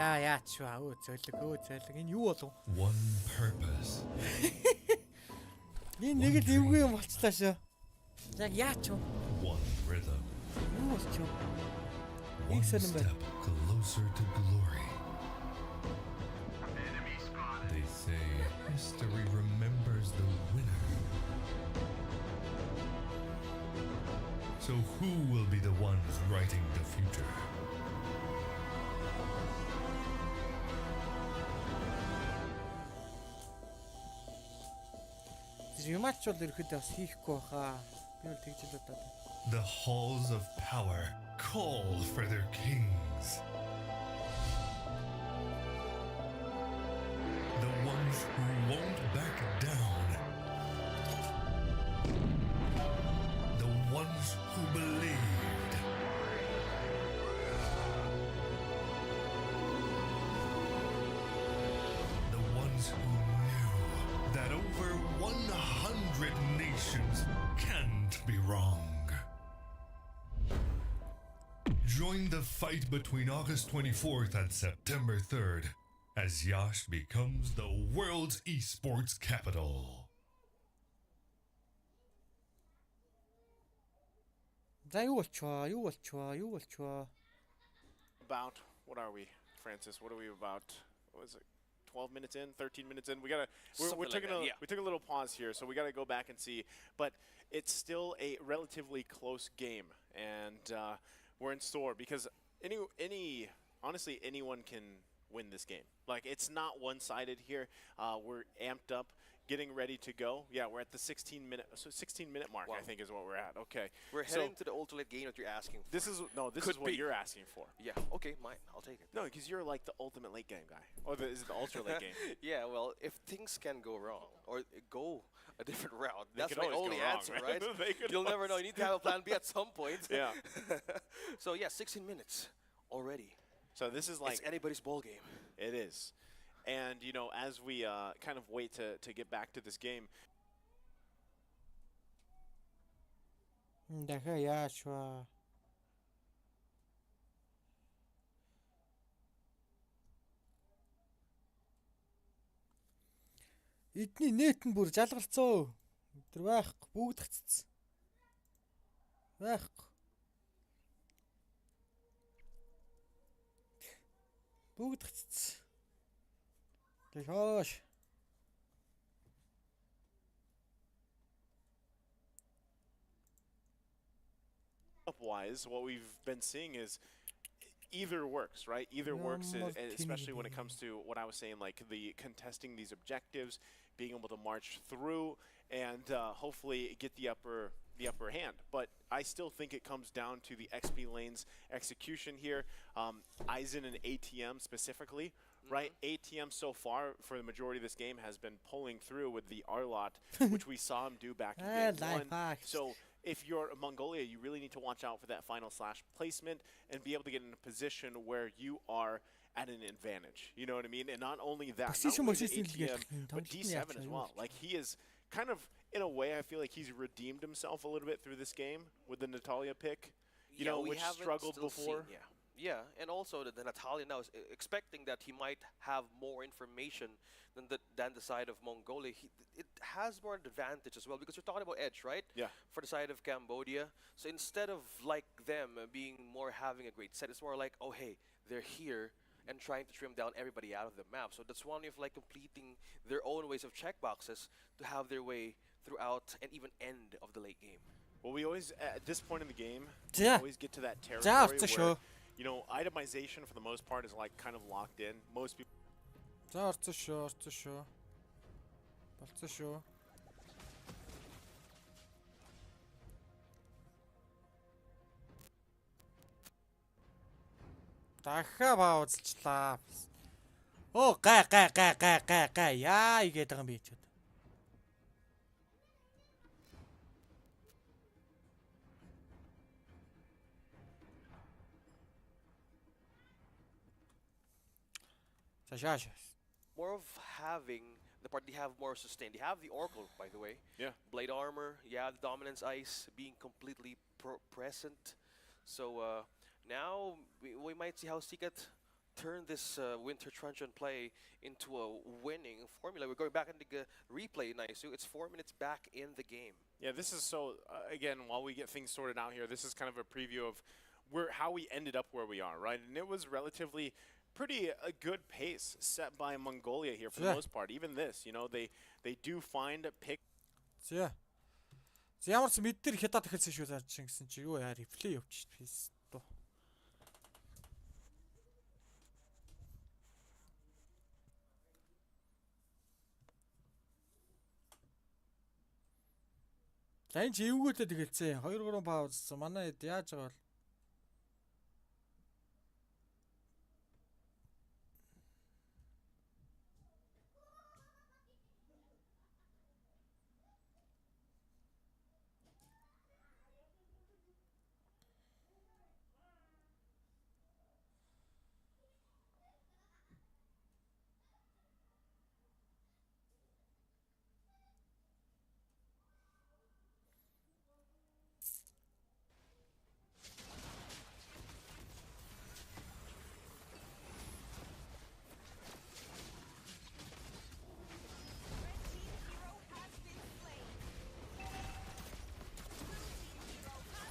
Яач ба зөөлөг энэ юу болов?
One purpose.
Энэ нэг л эвгүй юм болчлаа шүү. Яг яач вэ?
One rhythm.
Юу болчих вэ?
One
сонирн байна.
step closer to glory. They say history remembers the winner. So who will be the ones writing the future?
Рематч бол ерөөхдөө бас хийхгүй баха. Би бол тэгж л бодоод.
The halls of power call for their kings. The ones who won't back down. The ones who believed. The ones who knew that over 100 nations can't be wrong. Join the fight between August 24th and September 3rd as Yash becomes the world's esports capital.
За юу болчихваа?
About, what are we, Francis? What are we about? What is it? 12 minutes in, 13 minutes in. We're taking we took a little pause here, so we gotta go back and see. But it's still a relatively close game, and we're in store because honestly, anyone can win this game. Like, it's not one-sided here. We're amped up, getting ready to go. Yeah, we're at the 16-minute mark.
Wow.
I think is what we're at. Okay,
We're heading to the ultimate game that you're asking for.
This is what
be.
you're asking for.
Yeah, okay, mine. I'll take it.
No, because you're like the ultimate late game guy, or is it the ultra late game?
Yeah, well, if things can go wrong or go a different route,
They
that's
could
my
always
only
go wrong,
answer,
right?
right?
They could
You'll never know. You need to have a plan B at some point.
Yeah.
So yeah, 16 minutes already.
So this is like
It's anybody's ball game.
it is, and as we kind of wait to get back to this game.
Дахиад яач ба? Эдний нийт нь бүр жалгалцоо. Тэр байхгүй, бүгд гаццсан. Байхгүй. Бүгд гаццсан. Тэг хоош.
Wise, what we've been seeing is either works, right? Either works, especially when it comes to what I was saying, like the contesting these objectives, being able to march through, and hopefully get the upper hand. But I still think it comes down to the XP lane's execution here. Aizen and ATM specifically, right? ATM so far for the majority of this game has been pulling through with the R-lot, which we saw him do back in game 1. So if you're Mongolia, you really need to watch out for that final slash placement and be able to get in a position where you are at an advantage. You know what I mean? And not only that, not only the ATM, but D7 as well. Like, he is kind of, in a way, I feel like he's redeemed himself a little bit through this game with the Natalia pick, you know, which struggled before.
Yeah, and also the Natalia now is expecting that he might have more information than the side of Mongolia. It has more advantage as well, because we're talking about edge, right?
Yeah.
For the side of Cambodia. So instead of like them being more having a great set, it's more like, oh hey, they're here and trying to trim down everybody out of the map. So that's one way of like completing their own ways of checkboxes to have their way throughout and even end of the late game.
Well, we always, at this point in the game, we always get to that territory where, you know, itemization for the most part is like kind of locked in. Most people.
Дахиад баузлчлаа. Оо гай яа игээд байгаа юм би ч.
More of having the part they have more sustain. They have the Oracle, by the way.
Yeah.
Blade armor. Yeah, the dominance ice being completely present. So now we might see how Seagate turn this Winter Truncheon play into a winning formula. We're going back into the replay, Naisu. It's 4 minutes back in the game.
Yeah, this is so. Again, while we get things sorted out here, this is kind of a preview of how we ended up where we are, right? And it was relatively pretty a good pace set by Mongolia here for the most part. Even this, you know, they do find a pick.
За ямар ч мэддэр хятад ихэлсэн шүү зарж гэсэн чи юу яа реплей явчих фейс тоо. За энэ чи эвгүүлээ тэгэлцээ. 2 3 пауз. Манай хэд яаж байгаа бол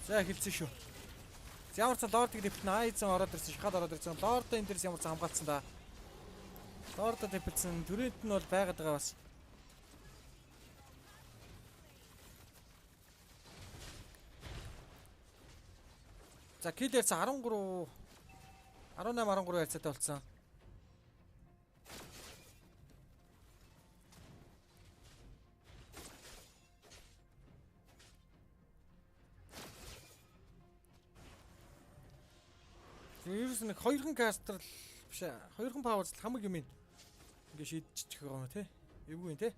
За хэлсэн шүү. Ямар ч лордыг дэвтэн айзан ороод ирсэн, шахаад ороод ирсэн. Лорд энэ дээрс ямар ч хамгаалцсан да. Лорд дэвтэн төрөнд нь бол байгаад байгаа бас. За кил ярьсан 18 13 ярцаатай болсон. Ерөөс нэг 2хан кастер биш ээ. 2хан пауэрс хамаг юм ингээ шийдчих байгаа юм тий. Эвгүй тий.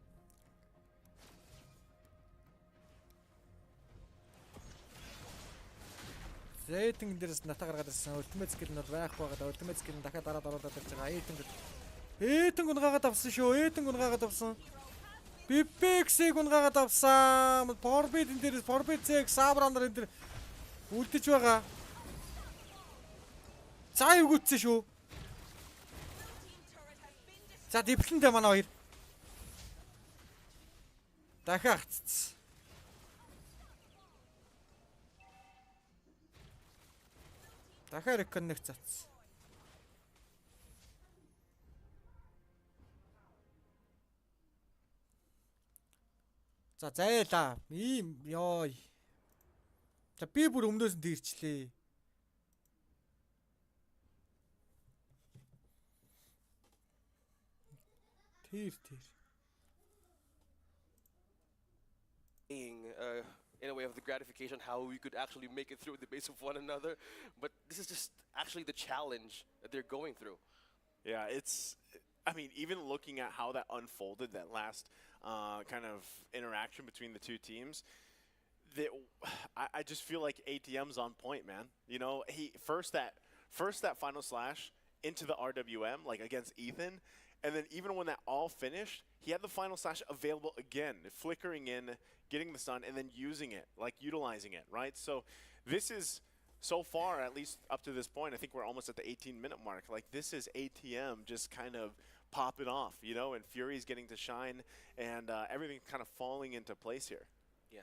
Зэйтэн дээрээс ната гаргаад ирсэн. Ультимейт скил нь бол байх байгаа. Ультимейт скил нь дахиад дараад оруулаад ирж байгаа. Эйтэн гунгагаад авсан шүү. Эйтэн гунгагаад авсан. Бипексийг гунгагаад авсан. Порбит энэ дээрээс Порбитсэг Сабрандар энэ дэр үлдэж байгаа. За эвгүүцсэн шүү. За дэвлэндээ манай хоёр. Дахиад хацсан. Дахиад реконнект цацсан. За зайлаа. Ийм ёо. За би бүр өмнөөс нь дийрчлээ. Тэр.
In a way of the gratification, how we could actually make it through the base of one another. But this is just actually the challenge that they're going through.
Yeah, I mean, even looking at how that unfolded, that last kind of interaction between the two teams, I just feel like ATM's on point, man. You know, he first that final slash into the RWM, like against Ethan, and then even when that all finished, he had the final slash available again, flickering in, getting the stun, and then using it, like utilizing it, right? So this is, so far, at least up to this point, I think we're almost at the 18-minute mark. Like, this is ATM just kind of popping off, you know, and Fury's getting to shine, and everything kind of falling into place here.
Yeah.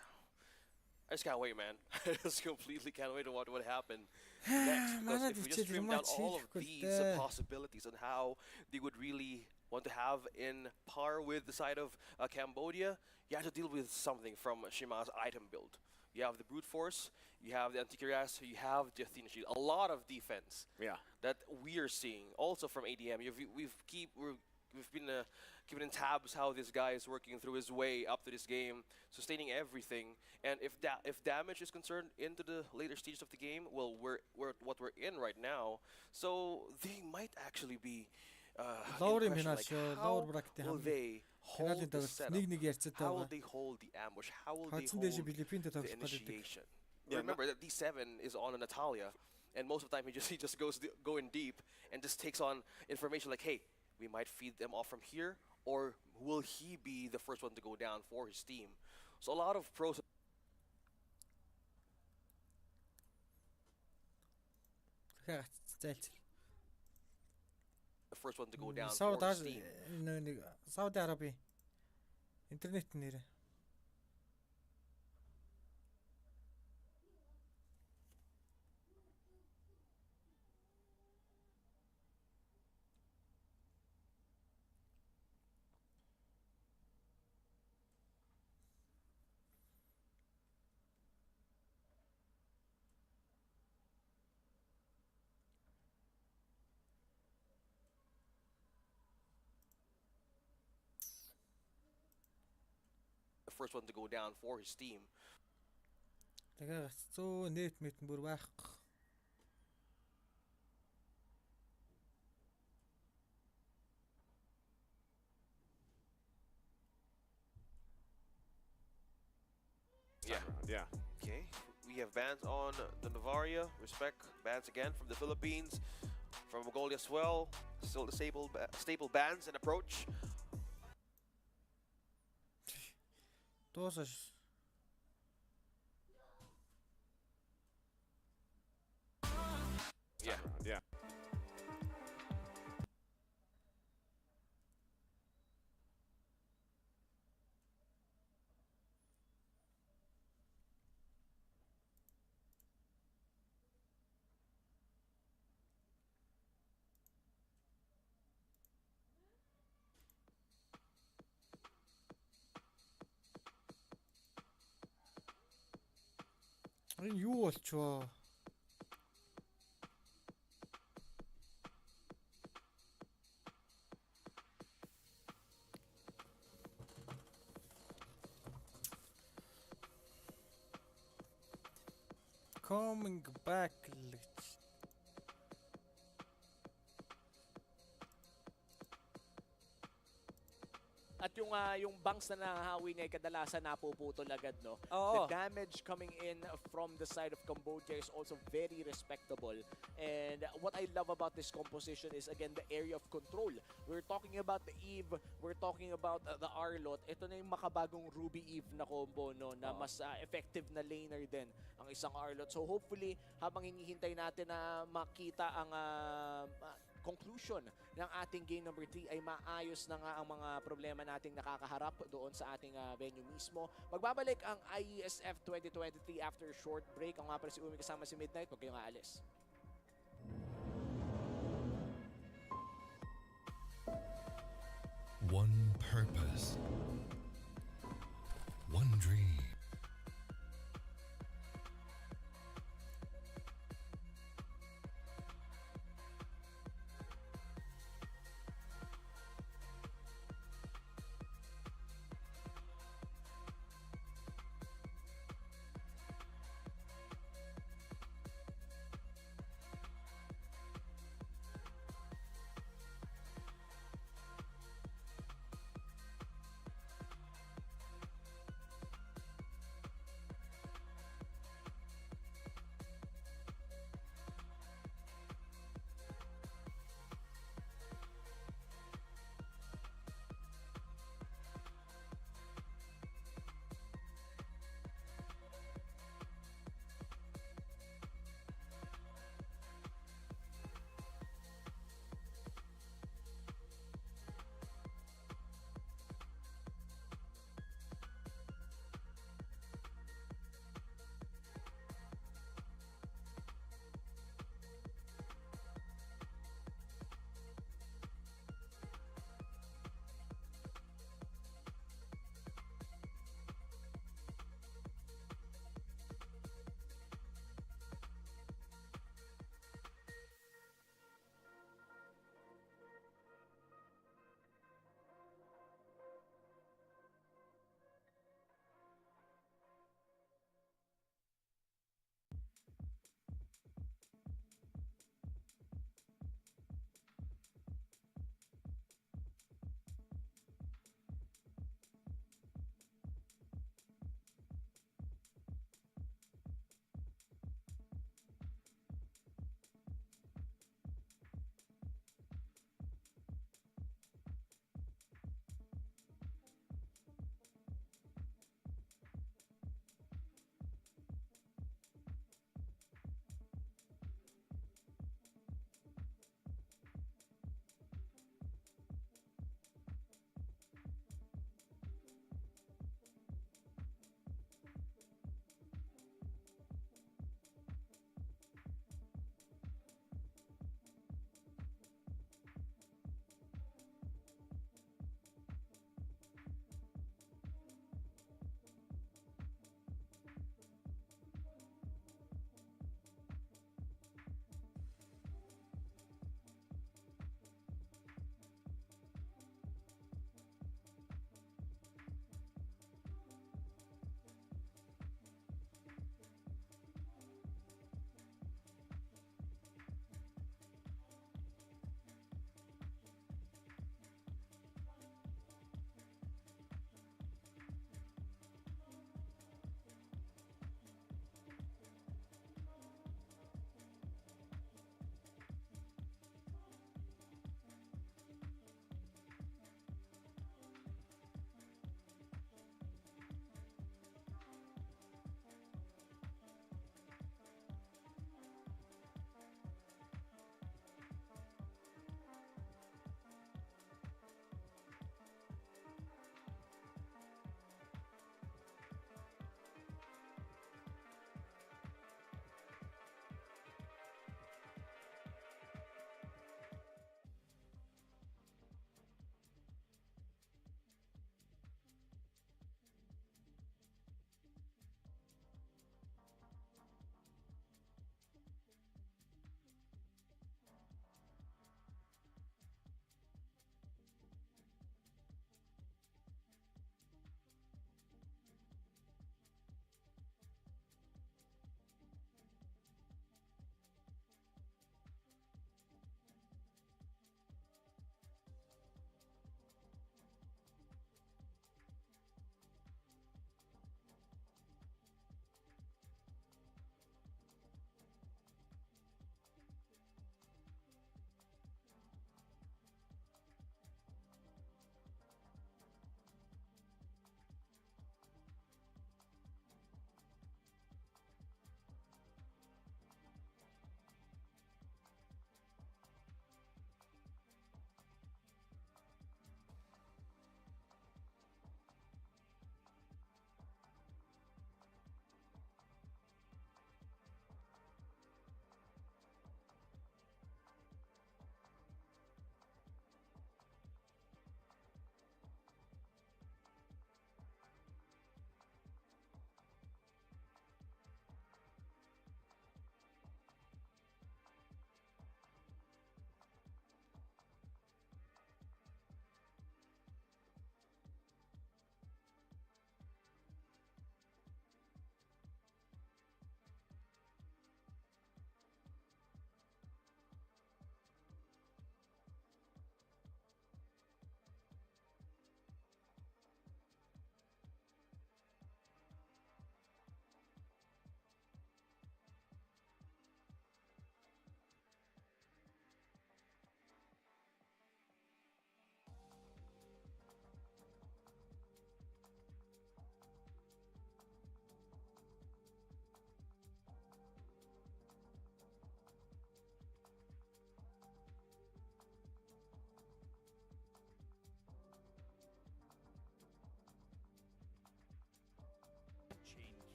I just can't wait, man. I just completely can't wait to watch what happened next. Because if we just stream down all of these possibilities on how they would really want to have in par with the side of Cambodia, you have to deal with something from Shima's item build. You have the brute force, you have the anti-cuirass, you have the Athena shield. A lot of defense that we are seeing. Also from ADM, we've been keeping in tabs how this guy is working through his way up to this game, sustaining everything. And if damage is concerned into the later stages of the game, well, we're what we're in right now. So they might actually be
Lower
in question,
minus,
how
lower bracket
will they hold the setup? How will they hold the ambush? How will they hold the initiation? Remember that D7 is on a Natalia, and most of the time he just goes going deep and just takes on information like, hey, we might feed them off from here, or will he be the first one to go down for his team? So a lot of pros. The first one to go down for his team.
Saudi Arabia. Internet nere.
First one to go down for his team.
Тэгээ гаццоо нийт мэтэн бүр байхгүй.
Yeah. Okay. We have bans on the Navaria. Respect bans again from the Philippines, from Mongolia as well. Still the staple bans and approach.
Дуусаш.
Yeah.
Энэ юу болчихоо? Coming back.
At yung bangs na nahahawi niya ay kadalasan napuputol agad, no?
Oo.
The damage coming in from the side of Cambodia is also very respectable. And what I love about this composition is, again, the area of control. We're talking about the Eve, we're talking about the Arlot. Ito na yung makabagong Ruby Eve na combo, no? Na mas effective na laner din ang isang Arlot. So hopefully, habang hinihintay natin na makita ang conclusion ng ating game number 3 ay maayos na nga ang mga problema nating nakakaharap doon sa ating venue mismo. Magbabalik ang IESF 2023 after short break. Ang nga pala si Umi kasama si Midnight. Huwag kayong aalis.
One purpose. One dream.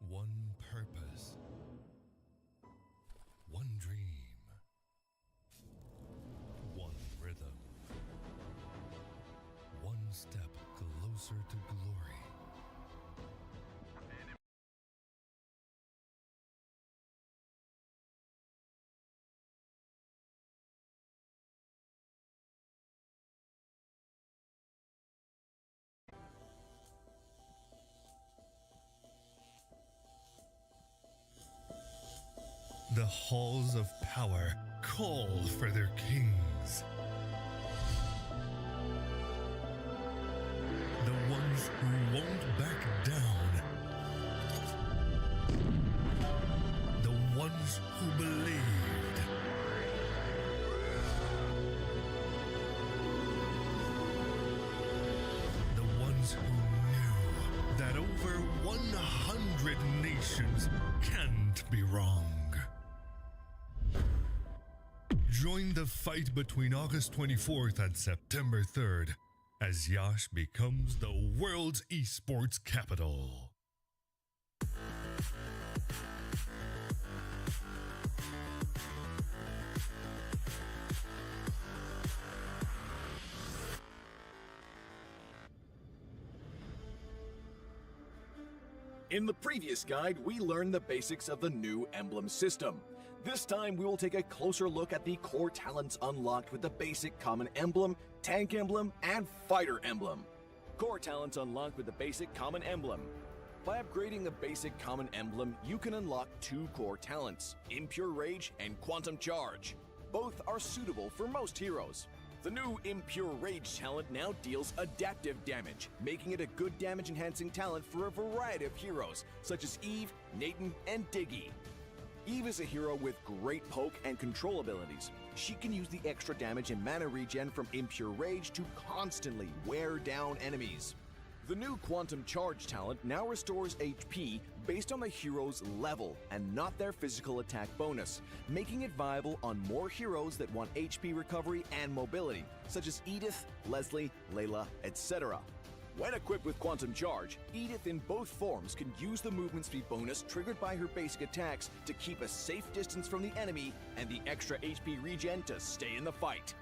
One purpose. One dream. One rhythm. One step closer to glory. The halls of power call for their kings. The ones who won't back down. The ones who believed. The ones who knew that over 100 nations can't be wrong. Join the fight between August 24th and September 3rd as Yash becomes the world's esports capital.
In the previous guide, we learned the basics of the new emblem system. This time, we will take a closer look at the core talents unlocked with the basic common emblem, tank emblem, and fighter emblem. Core talents unlocked with the basic common emblem. By upgrading the basic common emblem, you can unlock two core talents, Impure Rage and Quantum Charge. Both are suitable for most heroes. The new Impure Rage talent now deals adaptive damage, making it a good damage-enhancing talent for a variety of heroes, such as Eve, Nathan, and Diggy. Eve is a hero with great poke and control abilities. She can use the extra damage and mana regen from Impure Rage to constantly wear down enemies. The new Quantum Charge talent now restores HP based on the hero's level and not their physical attack bonus, making it viable on more heroes that want HP recovery and mobility, such as Edith, Leslie, Layla, etc. When equipped with Quantum Charge, Edith in both forms can use the movement speed bonus triggered by her basic attacks to keep a safe distance from the enemy and the extra HP regen to stay in the fight.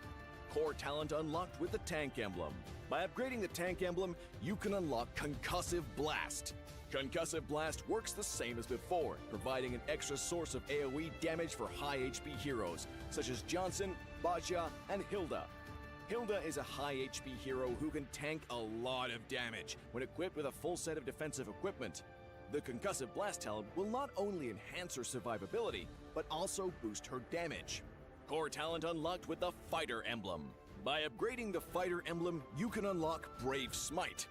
Core talent unlocked with the Tank Emblem. By upgrading the Tank Emblem, you can unlock Concussive Blast. Concussive Blast works the same as before, providing an extra source of AoE damage for high HP heroes, such as Johnson, Baja, and Hilda. Hilda is a high HP hero who can tank a lot of damage when equipped with a full set of defensive equipment. The Concussive Blast talent will not only enhance her survivability, but also boost her damage. Core talent unlocked with the Fighter Emblem. By upgrading the Fighter Emblem, you can unlock Brave Smite.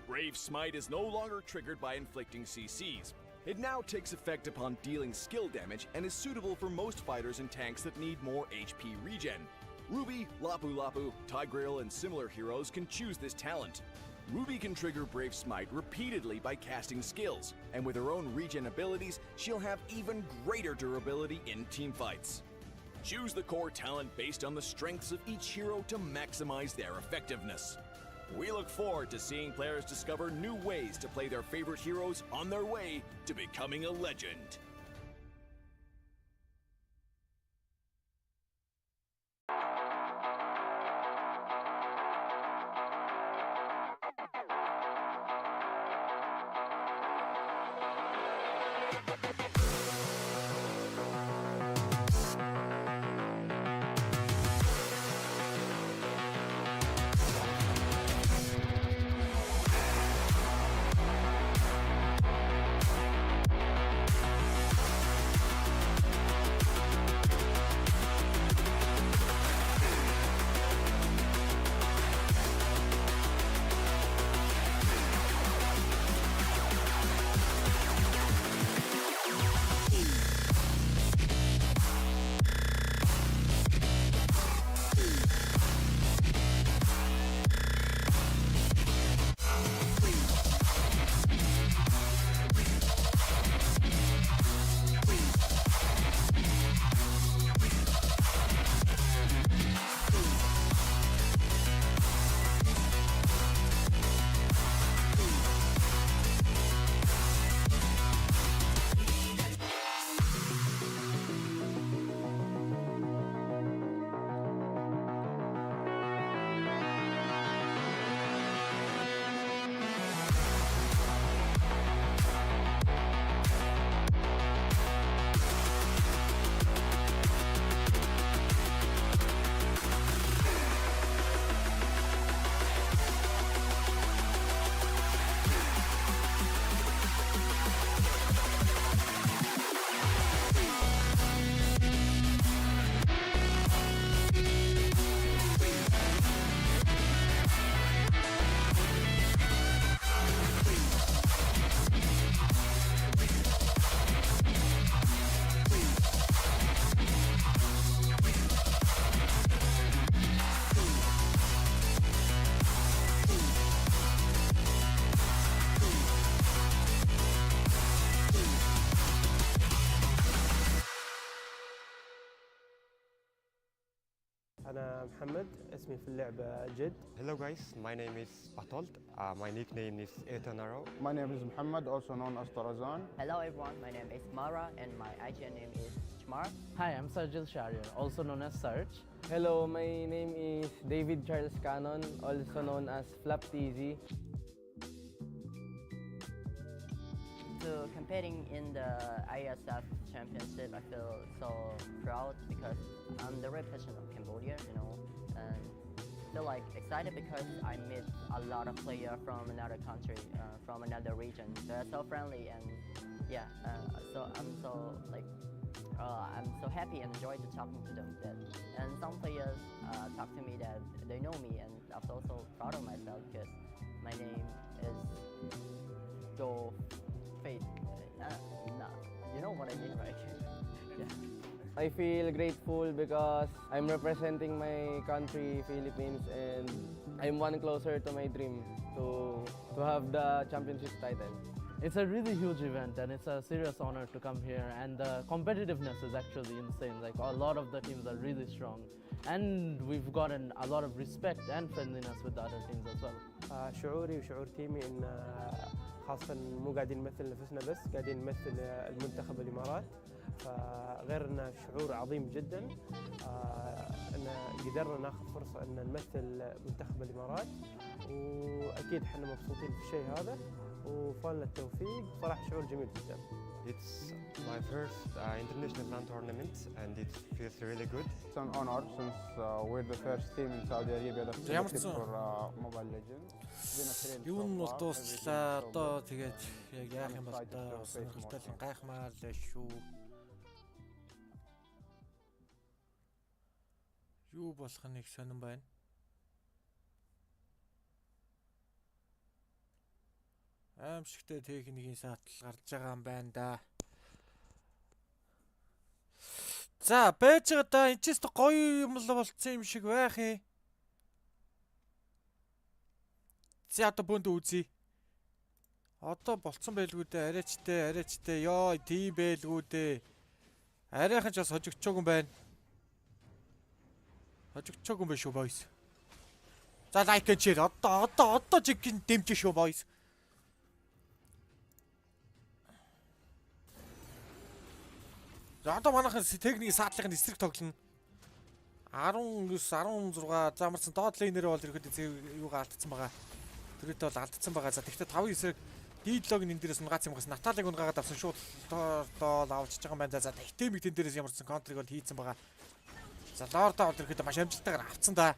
Brave Smite is no longer triggered by inflicting CCs. It now takes effect upon dealing skill damage and is suitable for most fighters and tanks that need more HP regen. Ruby, Lapu Lapu, Tigreal, and similar heroes can choose this talent. Ruby can trigger Brave Smite repeatedly by casting skills, and with her own regen abilities, she'll have even greater durability in teamfights. Choose the core talent based on the strengths of each hero to maximize their effectiveness. We look forward to seeing players discover new ways to play their favorite heroes on their way to becoming a legend.
أنا محمد اسمي في اللعبة جد.
Hello guys, my name is Pathold. My nickname is Etanaro.
My name is Muhammad, also known as Tarazan.
Hello everyone, my name is Mara and my IGN name is Chmar.
Hi, I'm Sarjil Sharir, also known as Sarge.
Hello, my name is David Charles Cannon, also known as Flap TZ.
So competing in the IESF Championship, I feel so proud because I'm the representative of Cambodia, you know, and feel like excited because I meet a lot of players from another country, from another region. They're so friendly and yeah, so I'm so happy and enjoy to talking to them. And some players talk to me that they know me, and I'm also proud of myself because my name is Go Faith. You know what I mean, right? Yeah.
I feel grateful because I'm representing my country, Philippines, and I'm one closer to my dream to have the championship title.
It's a really huge event and it's a serious honor to come here, and the competitiveness is actually insane. Like a lot of the teams are really strong and we've gotten a lot of respect and friendliness with the other teams as well.
شعوري وشعور تيمي إن خاصة مو قاعدين نمثل نفسنا بس قاعدين نمثل المنتخب الإمارات، فغير إنه شعور عظيم جدا إن قدرنا ناخذ فرصة إن نمثل منتخب الإمارات، وأكيد إحنا مبسوطين بالشيء هذا وفالنا التوفيق. صراحة شعور جميل جدا.
It's my first international LAN tournament and it feels really good.
It's an honor since we're the first team in Saudi Arabia that's selected for Mobile Legends.
Юу нь бол дууслаа одоо тэгээд яг яах юм бол одоо сонирхолтой гайхмаар л шүү. Юу болох нэг сонирн байна. Аимшигтэй техникийн саатал гарч байгаа юм байна да. За, байж байгаа да. Энд ч гэсэн гоё юм л болцсон юм шиг байх юм. За, одоо бүнд үзье. Одоо болцсон байлгүй дээ. Арайчтай. Йоо, тийм байлгүй дээ. Арайхан ч бас хожигчоогүй юм байна. Хожигчоогүй юм байна шүү, boys. За, лайк and share. Одоо жиг дэмжиж шүү, boys. За одоо манайхан техникийн саадлын эсрэг тоглоно. 19-16 замарсан доод лейнерээ бол ирэхэд юугаа алдсан байгаа. Тэрэтээ бол алдсан байгаа. За тэгвэл 5-9-ыг дийлог энэ дээрээс унгац юм гас Наталиг унгаагаад авсан шууд доол авчиж байгаа юм байна. За техник тэн дээрээс ямарсан контрыг бол хийцэн байгаа. За лордоо бол ирэхэд маш амжилттайгаар авцсан да.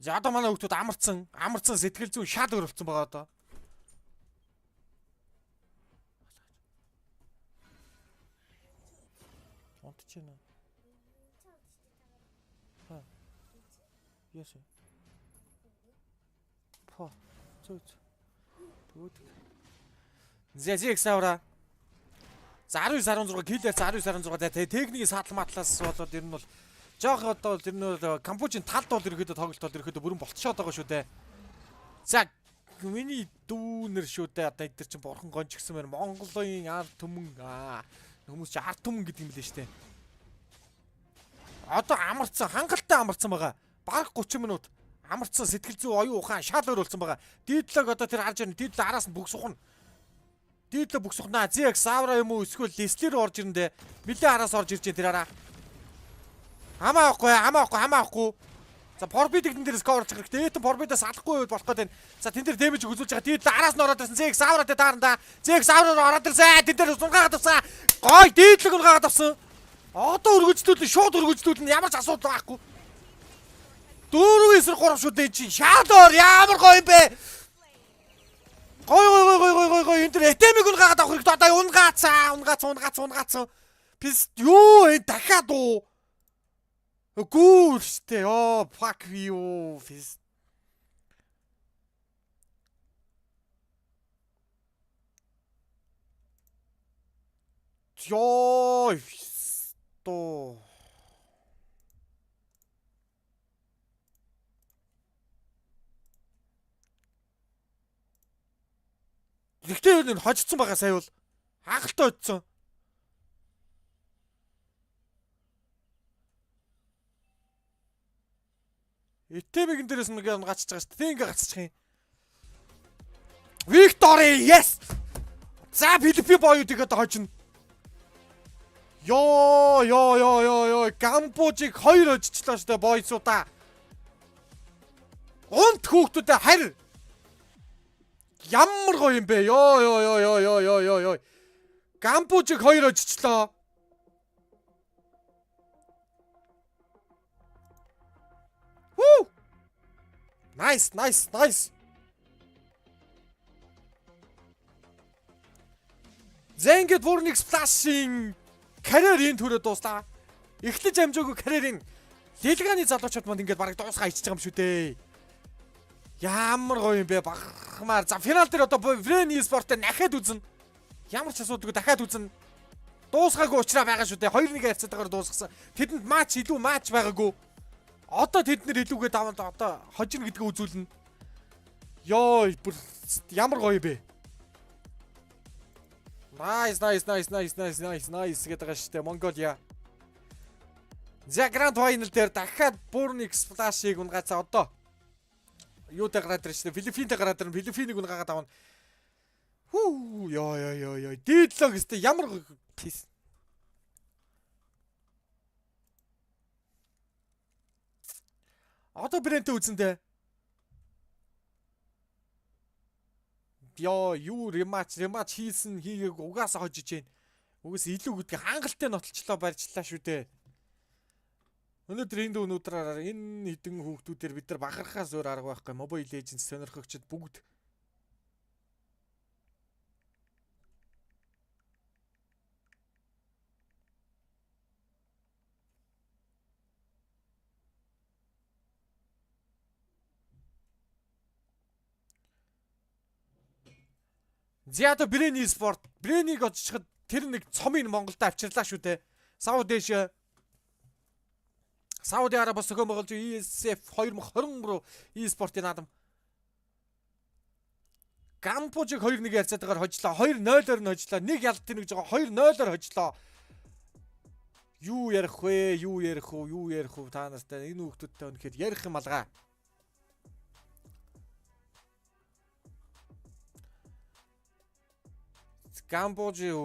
За одоо манай хүмүүс амарсан сэтгэл зүйн шал өрөвцөн байгаа одоо. Онтчина. Яшээ. Цөц. Зэзэг савра. За 19-16 киллер 19-16 за техникийн саатал матлаас болоод ер нь бол жоох одоо тэр нь бол Камбожийн талд бол ерөөдөө тоглолт бол ерөөдөө бүрэн болцоод байгаа шүү дээ. За миний дүүнэр шүү дээ. Одоо эдгээр чинь бурхан гонч гисэн мээр Монголын ард түмэн хүмүүс чи ард түмэн гэдэг юм лээ шүү дээ. Одоо амарцсан, хангалттай амарцсан байгаа. Бараг 30 минут амарцсан сэтгэл зүй оюун ухаан шал өрөөлсөн байгаа. Дийдлэг одоо тэр харж ирнэ. Дийдлэг араас нь бүгсухна. Дийдлэг бүгсухнаа. Зэг савра юм уу эсвэл леслер орж ирэндэ. Милээ араас орж ирж тэр араа. Хамаахгүй. За Порбидик тэн дээрээс коверч хэрэгтэй. Этэн Порбидаас алахгүй үед болох гэдэг. За тэн дээр дэмэж үзүүлж байгаа. Дийдлэг араас нь ороод ирсэн. Зэг савраа тэ таарна. Зэг савраар ороод ирсэн. Тэн дээр сунгаад авсан. Гой дийдлэг унгаад авсан. Одоо шууд өргөжлүүлнэ. Ямар ч асуудал байхгүй. 4-9-3 шууд энэ чинь шаадор ямар гоё юм бэ? Гоё. Энд дээр этемиг унгаад авах хэрэгтэй. Одоо унгаацсан. Пис юу энэ дахиад уу? Гүүр штэ. Оо fuck you. Пис. Ёй. То Тэгтээ энэ хожигдсон байгаа сая бол хагалттай очсон. Этемигийн дээрээс нэгэ гацж байгаа шүү дээ. Тэг ингээ гацчих юм. Victory! Yes! За Филиппин боёуд ихэд хожно. Ёо. Камбожийг 2 хожчихлоо шүү дээ бойцуудаа. Унт хүүхдүүдээ харь. Ямар гоё юм бэ? Ёо. Камбожийг 2 хожчихлоо. Woo! Nice. Зэнгэд бүрник сплашинг карьерийн төрөө дуустаа. Эхлэж амжаагүй карьерийн дэлгааны залуучууд манд ингээд бараг дуусгаа ичж байгаа юм шүү дээ. Ямар гоё юм бэ багмаар. За финал дээр одоо Philippine eSport-ыг дахиад үзнэ. Ямар ч асуудаггүй дахиад үзнэ. Дуусгаагүй уучраа байгаа шүү дээ. 2-1 харьцаатаагаар дуусгасан. Тэдэнд илүү матч байгаагүй. Одоо тэд нэр илүүгээ даваад одоо хожино гэдгээ үзүүлнэ. Ёо ямар гоё юм бэ. Nice гэдэг байгаа шүү дээ Mongolia. За Grand Final дээр дахиад бүрник сплашийг унгацаа одоо юу дээр гараад ирж шүү дээ. Philippine-тэй гараад ирнэ. Philippine-ийг унгагаад авна. Ёо. Дийдлог өстэй ямар пис. Одоо брэнтэй үзэндээ. Ёо, юу рематч хийсэн хийгээг угаасаа хожиж जैन. Угаас илүү гэдгийг хангалттай нотолчлоо барьжлаа шүү дээ. Өнөөдөр энэ өнөөдрөөр энэ хэдэн хүүхдүүдээр бид нар бахархаас өөр арга байхгүй. Mobile Legends сонирхогчд бүгд Зяато Брени спорт. Бренийг очиход тэр нэг цомын Монголд авчирлаа шүү дээ. Саудын Арабын зохион байгуулж IESF 2023 eSport-ийн наадам. Камбожийг 2-1 харьцаатаагаар хожлоо. 2-0-оор нь хожлоо. Нэг ялтын гэж байгаа 2-0-оор хожлоо. Юу ярих вэ? Та нартай энэ хүүхдүүдтэй өнөхөд ярих юм алгаа. Камбожийн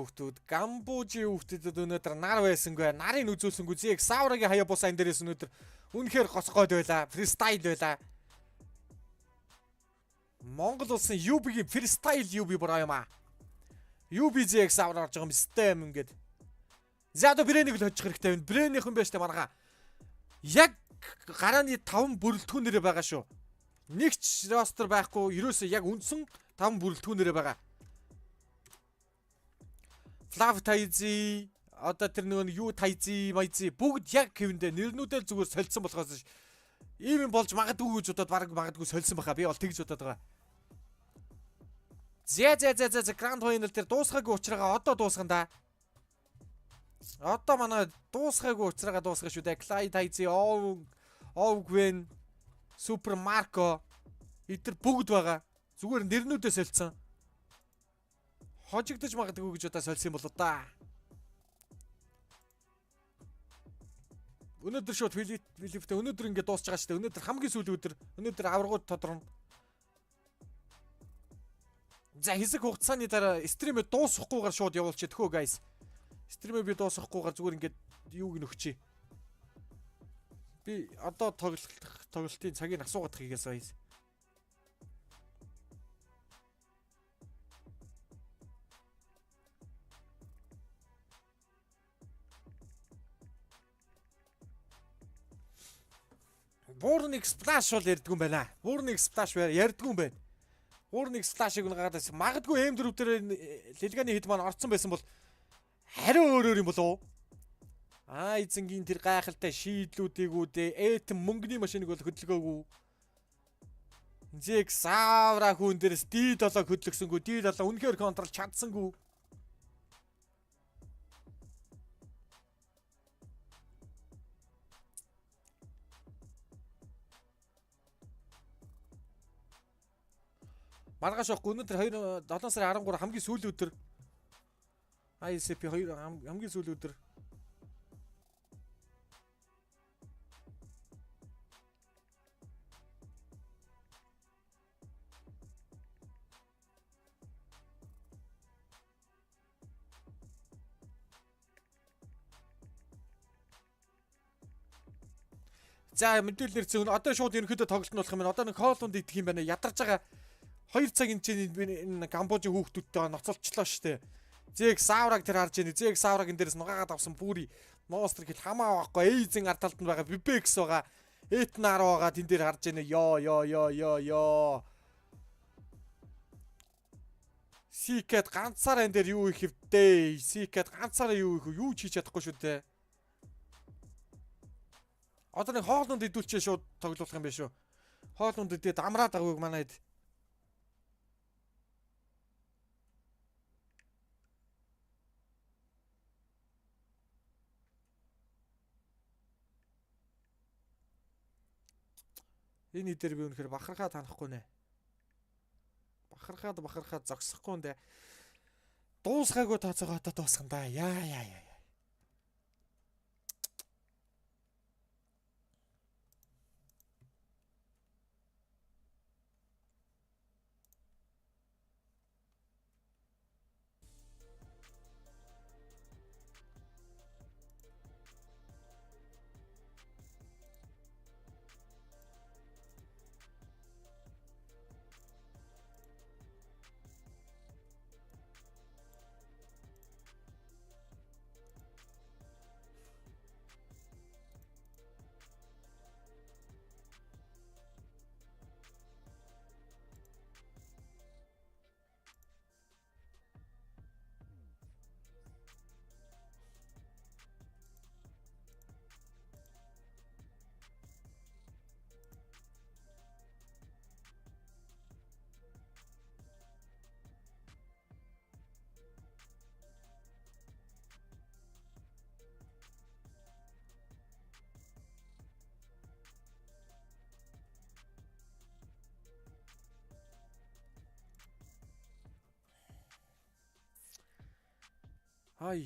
хүүхдүүд өнөөдөр нар байсангүй. Нарыг үзүүлсэнгүй. Зэг Саврагийн хаяа бус ан дээрээс өнөөдөр үнэхээр госгоод байлаа. Фристайл байлаа. Монгол улсын UB-гийн фристайл UB бураа юм аа. UB зэг Савра орж байгаа юм систем ингээд. За одоо Брэнийг л хожих хэрэгтэй байна. Брэнийхэн байж та манайха. Яг гарааны 5 бүрэлдэхүүнээр байгаа шүү. Нэг ч ростер байхгүй. Ерөөсөө яг үндсэн 5 бүрэлдэхүүнээр байгаа. Флав тайзи одоо тэр нөгөө юу тайзи майзи бүгд яг хэвэндээ нэрнүүдэл зүгээр солилцсон болохоос ийм болж магадгүй гэж бодоод магадгүй солилцсон баха. Би бол тэгж бодоод байгаа. За Grand Final дээр дуусгаагүй уучраага одоо дуусгана да. Одоо манай дуусгаагүй уучраага дуусгах шүү дээ. Клай тайзи Овгвен Супер Марко эдгээр бүгд байгаа. Зүгээр нэрнүүдээ солилцсон. Хожигдож магадгүй гэж удаа сольсон болоо да. Өнөөдөр шууд Филипптэй өнөөдөр ингэ дуусч байгаа шүү дээ. Өнөөдөр хамгийн сүүлийн өдөр. Өнөөдөр аврагууд тодорно. За хэсэг хугацааны дараа стримээ дуусгахгүйгээр шууд явуулчих төхөө guys. Стримээ би дуусгахгүйгээр зүгээр ингэ юуг нөхчээ. Би одоо тоглолтын цагийг асуугаад хийгээс баяс. Бүрник сплаш бол ярдгүй юм байна. Бүрник сплаш ярдгүй юм байна. Бүрник сплашыг унгаагаад магадгүй M4 дээр лилганы хэд маань орцсон байсан бол хариу өөр юм болов. Эзэнгийн тэр гайхалтай шийдлүүдийг ээт мөнгөний машиныг бол хөдөлгөөгүй. Зэг Савра хүн дээрс D7 хөдлөсөнгүү. D7 үнэхээр контрол чадсангүй. Маргааш авахгүй өнөөдөр 7 сарын 13 хамгийн сүүлийн өдөр IESF 2 хамгийн сүүлийн өдөр За мэдээлэл ирсэн. Одоо шууд ерөнхийдөө тоглолт нь болох юм байна. Одоо нэг хоолунд идэх юм байна. Ядарч байгаа 2 цаг энэ Камбожийн хүүхдүүдтэй ноцолчлоо штэ. Зэг савраг тэр харж яана. Зэг савраг энэ дээрс нугаагаад авсан бүрий монстр гэл хамаа байхгүй. Эйзен ард талд нь байгаа Бибекс байгаа. Этн 10 байгаа. Тэн дээр харж яана. Ёо. Сикэт ганцаараа энэ дээр юу их хөвдөө. Сикэт ганцаараа юу их юу ч хийж чадахгүй шүү дээ. Одоо нэг хоолунд идүүлчээ шууд тоглох юм биш үү? Хоолунд идээд амраад агыг манайд. Энэ идээр би үнэхээр бахархаад танахгүй нэ. Бахархаад зогсохгүй нэ. Дуусгаагүй тооцоогоо дуусгана да. Яа. Ай.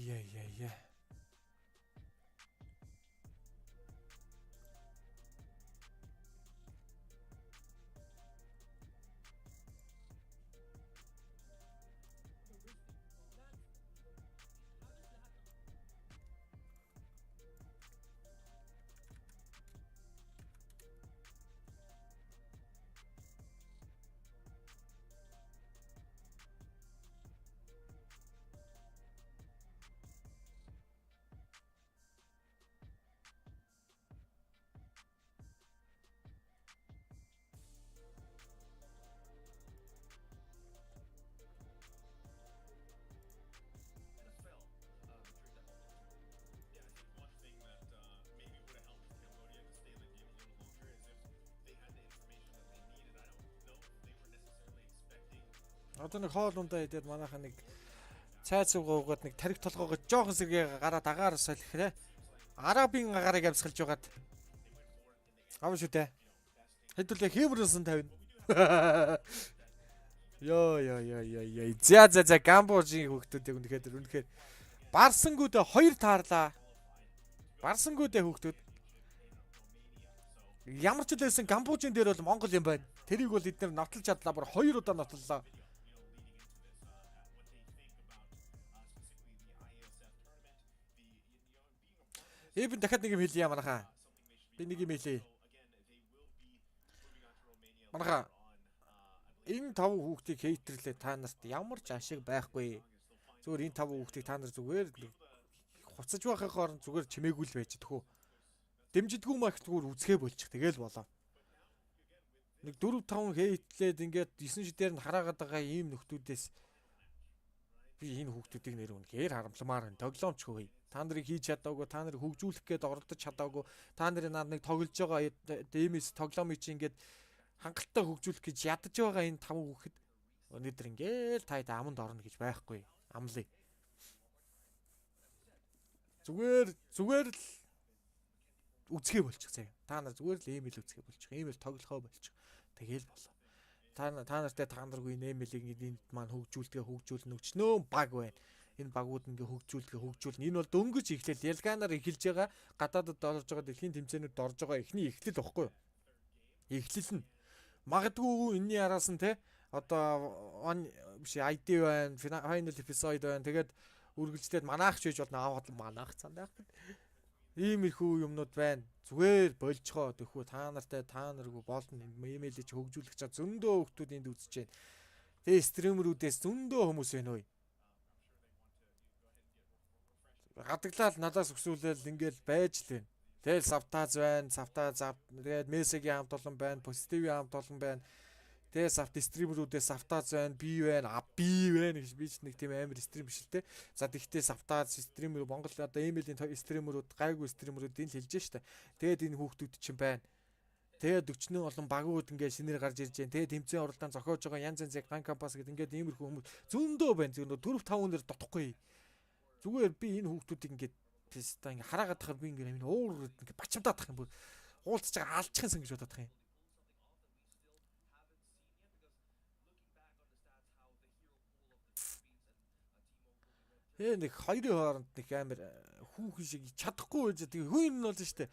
Одоо нэг хоолундаа идээд манайха нэг цайц угаагаад нэг тариг толгоогоо жоохон сэргээ гараад агаар солихрээ. Арабын агаарыг авсгалж байгаад. Аваа шүү дээ. Хэдүүлээ хэмрэлсэн 50. Ёо. За Камбожийн хүүхдүүдийг үнэхээр барсангуудаа 2 таарлаа. Барсангуудаа хүүхдүүд. Ямар ч л байсан Камбожийн дээр бол Монгол юм байна. Тэрийг бол эдгээр нотолж чадлаа. Бүр 2 удаа нотоллоо. Эвэн дахиад нэг юм хэлье манайхаа. Би нэг юм хэлье. Манайхаа энэ 5 хүүхдийг хейтэрлээ та нарт ямар ч ашиг байхгүй. Зүгээр энэ 5 хүүхдийг та нар зүгээр хуцаж байхын хооронд зүгээр чимээгүй л байж төхөө. Дэмжидгүй мах зүгээр үзхээ болчих тэгэл болоо. Нэг 4-5 хейтлээд ингээд 9 шидээр нь хараагаад байгаа ийм нөхдүүдээс би энэ хүүхдүүдийг нэр үнэхээр харамламаар энэ тоглоомч хөөе. Та нарыг хийж чадаагүй, та нарыг хөгжүүлэх гээд оролдож чадаагүй, та нарын нар нэг тоглож байгаа дэмэс тоглоомыг чи ингээд хангалттай хөгжүүлэх гэж ядаж байгаа энэ 5 хүүхэд өнөөдөр ингээд таад аманд орно гэж байхгүй. Амлаа. Зүгээр л үзхээ болчих заяа. Та нар зүгээр л имэйл үзхээ болчих. Имэйл тоглохоо болчих. Тэгээл болоо. Та нартай та наргүй имэйлийг энд маань хөгжүүлнэ өчнөө баг байна. Энэ багууд ингээ хөгжүүлнэ. Энэ бол дөнгөж эхлэл ялганаар эхэлж байгаа гадаадд орж байгаа дэлхийн тэмцээнүүд орж байгаа эхний эхлэл واخгүй юу? Эхлэл нь магадгүй энэний араас нь те одоо биш ID байна, final episode байна. Тэгээд үргэлжлээд манайх ч хийж болно. Манайх цаандаа. Иймэрхүү юмнууд байна. Зүгээр болцгоо тэхүү та нартай та наргүй болон имэйлээ чи хөгжүүлэх чад зөндөө хүмүүс энд үзэж байна. Тэгээ стримерүүдээс зөндөө хүмүүс байна уу. Гадаглал надаас өсвөлэл ингээл байж л байна. Тэгэл савтааз байна, тэгээд MESA-гийн хамт олон байна, позитивийн хамт олон байна. Тэгээ савт стримерүүдээс савтааз байна, би байна гэж би ч нэг тийм амар стрим биш л те. За тэгтээ савтааз стример Монгол одоо имэйлийн стримерүүд гайгүй стримерүүдийн л хэлж штэ. Тэгээд энэ хүүхдүүд чинь байна. Тэгээд 40 олон багууд ингээд шинээр гарч ирж байна. Тэгээд тэмцээн оролдоон зохиож байгаа янз янз яг тан кампус гэдэг ингээд иймэрхүү хүмүүс зөндөө байна. Зөв 4-5 хүнээр дотохгүй. Зүгээр би энэ хүүхдүүдийг ингээд теста ингээд хараагаад тахаар би ингээд амин уур ингээд бачимдаад тах юм бүр уулзж байгаа алжчихсан гэж бодоод тах юм. Нэг хоёрын хооронд нэг амар хүүхэн шиг чадахгүй байж тэгээ хүн нь бол штэ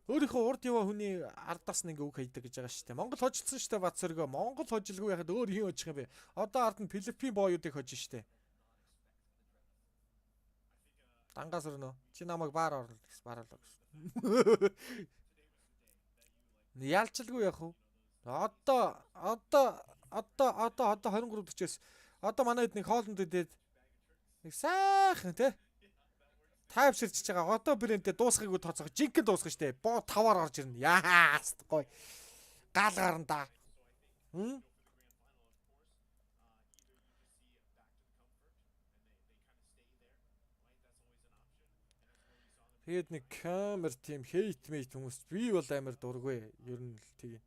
өөрийнхөө урд яваа хүний ардаас нэг үг хайдаг гэж байгаа штэ. Монгол хожилцсан штэ бат сөргөө. Монгол хожилгүй яхад өөр хин хожих юм бэ? Одоо ард нь Philippine боёудыг хожиж штэ. Дангаас өрнө. Чи намайг баар орлоо гэсэн бааруулаа гэсэн. Ялчилгүй яах вэ? Одоо 23:40-с одоо манай хэд нэг хоолнд идээд нэг сайхан тий тайвширч байгаа. Одоо брэндээ дуусгыг тооцоох. Жинхэнэ дуусгах штэ. Боо 5-аар орж ирнэ. Яас гоё. Гал гарна. Тэгээд нэг камер тим хейт мейт хүмүүс би бол амар дургүй. Ер нь л тийм.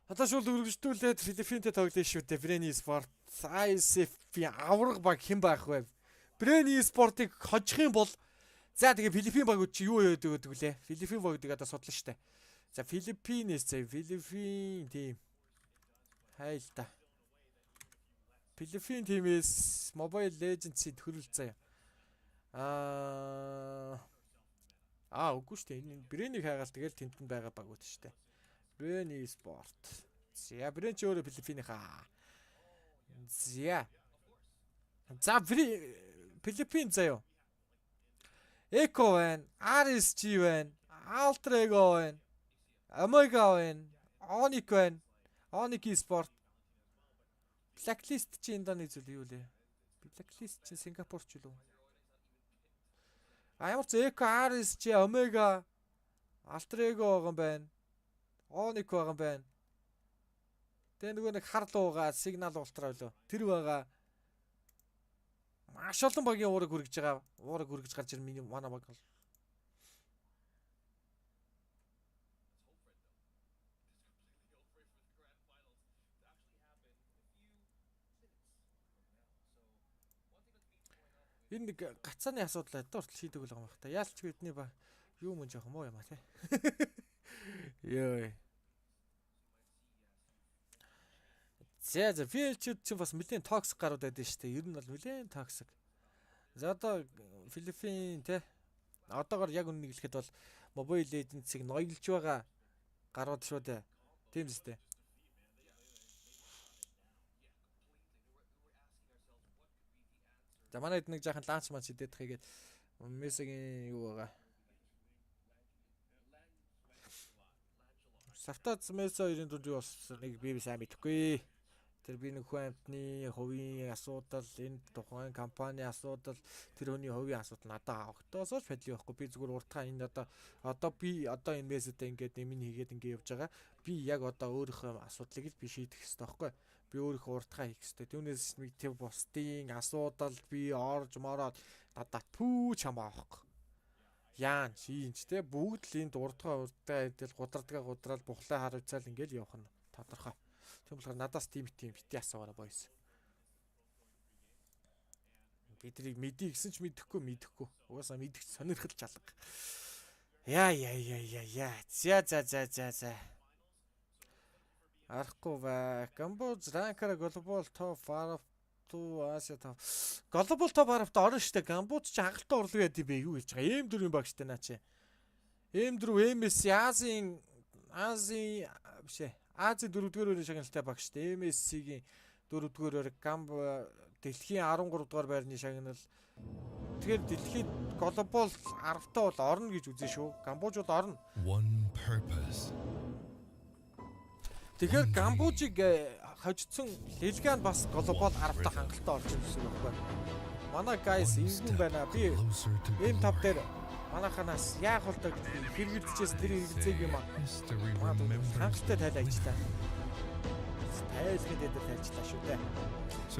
Одоо шууд үргэлжлүүлээд Philippine-тэй тоглоно шүү дээ. Breni Sport IESF-ийн авраг баг хэн байх вэ? Breni Sport-ыг хожих юм бол за тэгээ Philippine багууд чи юу яадаг вэ? Philippine багуудыг одоо судлаа штэ. За Philippine-с Philippine team. Хайл та. Philippine team-с Mobile Legends-ийн төрөл заяа. Үгүй штэ. Энэ Breni-г хайгаал тэгэл тентэн байгаа багууд штэ. Breni Sport. За Breni ч өөрөө Philippine-ийнхаа. За Philippine заяа. Echo байна, RSG байна, Alter Ego байна, Omega байна, Onyx байна, Onyx Sport. Blacklist чи энэ даны зүйл юу лээ? Blacklist чи Сингапур ч юу? Ямар ч Echo, RSG, Omega, Alter Ego байгаа юм байна. Onyx байгаа юм байна. Тэгээ нөгөө нэг харлуугаа сигнал ультра болоо. Тэр байгаа. Маш олон багийн уурыг хүргэж байгаа. Уурыг хүргэж гарч ир миний манай баг бол. Энэ нэг гацааны асуудал одоо хүртэл шийдэг л байгаа юм байна. Яалч бидний ба юу мөн жоох муу юм а тий. Йой. За филчүүд ч бас нэлээд токсик гарууд байдаг шүү дээ. Ер нь бол нэлээд токсик. За одоо Philippine те одоогор яг үннийг хэлэхэд бол Mobile Legends-ийг ноёлж байгаа гарууд шүү дээ. Тийм үстэй. За манай хэд нэг жаахан ланч мач идэх хийгээд MESA-гийн юу байгаа. Савтац MESA 94 бас нэг би сайн мэдэхгүй. Тэр би нэг хүн амтны хувийн асуудал, энэ тухайн компани асуудал, тэр хүний хувийн асуудал надад огтоосооч фэдли байхгүй. Би зүгээр уртаа энэ одоо би энэ MESA-тэй ингээд нэмэн хийгээд ингээд явж байгаа. Би яг одоо өөрийнхөө асуудлыг л би шийдэх хэрэгтэй байхгүй. Би өөрийнхөө уртаа хийх хэрэгтэй. Түүнээс нэг тийм бусдын асуудал би орж мороод надад пүүч хамаахгүй. Яан шинж те бүгд л энд уртаа идэл гудраад бухлаа харуулцаал ингээл явах нь тодорхой. Тийм болохоор надаас тийм бити асуугаараа боёс. Бидрийг мэдий гэсэн ч мэдэхгүй. Угаасаа мэдэх сонирхол чалга. Яа. За. Арахгүй бай. Камбоз ранкара глобал топ 5 Аsia топ. Глобал топ 10-т орно штэ. Камбоз ч хангалттай орлого яд юм бэ? Юу хийж байгаа? M4-ийн баг штэ наа чи. M4 MSC Азийн 4-р өрийн шагналтай баг штэ. MSC-гийн 4-р өрийг Камбо дэлхийн 13 дугаар байрны шагнал Тэгэхээр дэлхийд глобал 10-таа бол орно гэж үзэн шүү. Камбож бол орно.
One purpose.
Тэгэхээр Камбожийг хожицсон Лилгаанд бас глобал 10-таа хангалттай орж ирсэн гэсэн үг байна. Манай guys ингэн байна. Би энэ тав дээр манайханаас яах вэ гэдэг хэрэгэлдчихээс тэр хэрэгцээг юм аа. Хангалттай тайлаа ажиллаа. Тайлхын дээр тайлжлаа шүү дээ.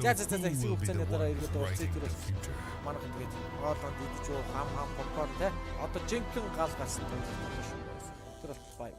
За хэсэг хугацааны дараа иргэд уулзъя тэр манайхан тэгээд хооланд идэж юу хам попкорн те одоо жинхэнэ гал гарсан тэр шүү. Тэр бол бай.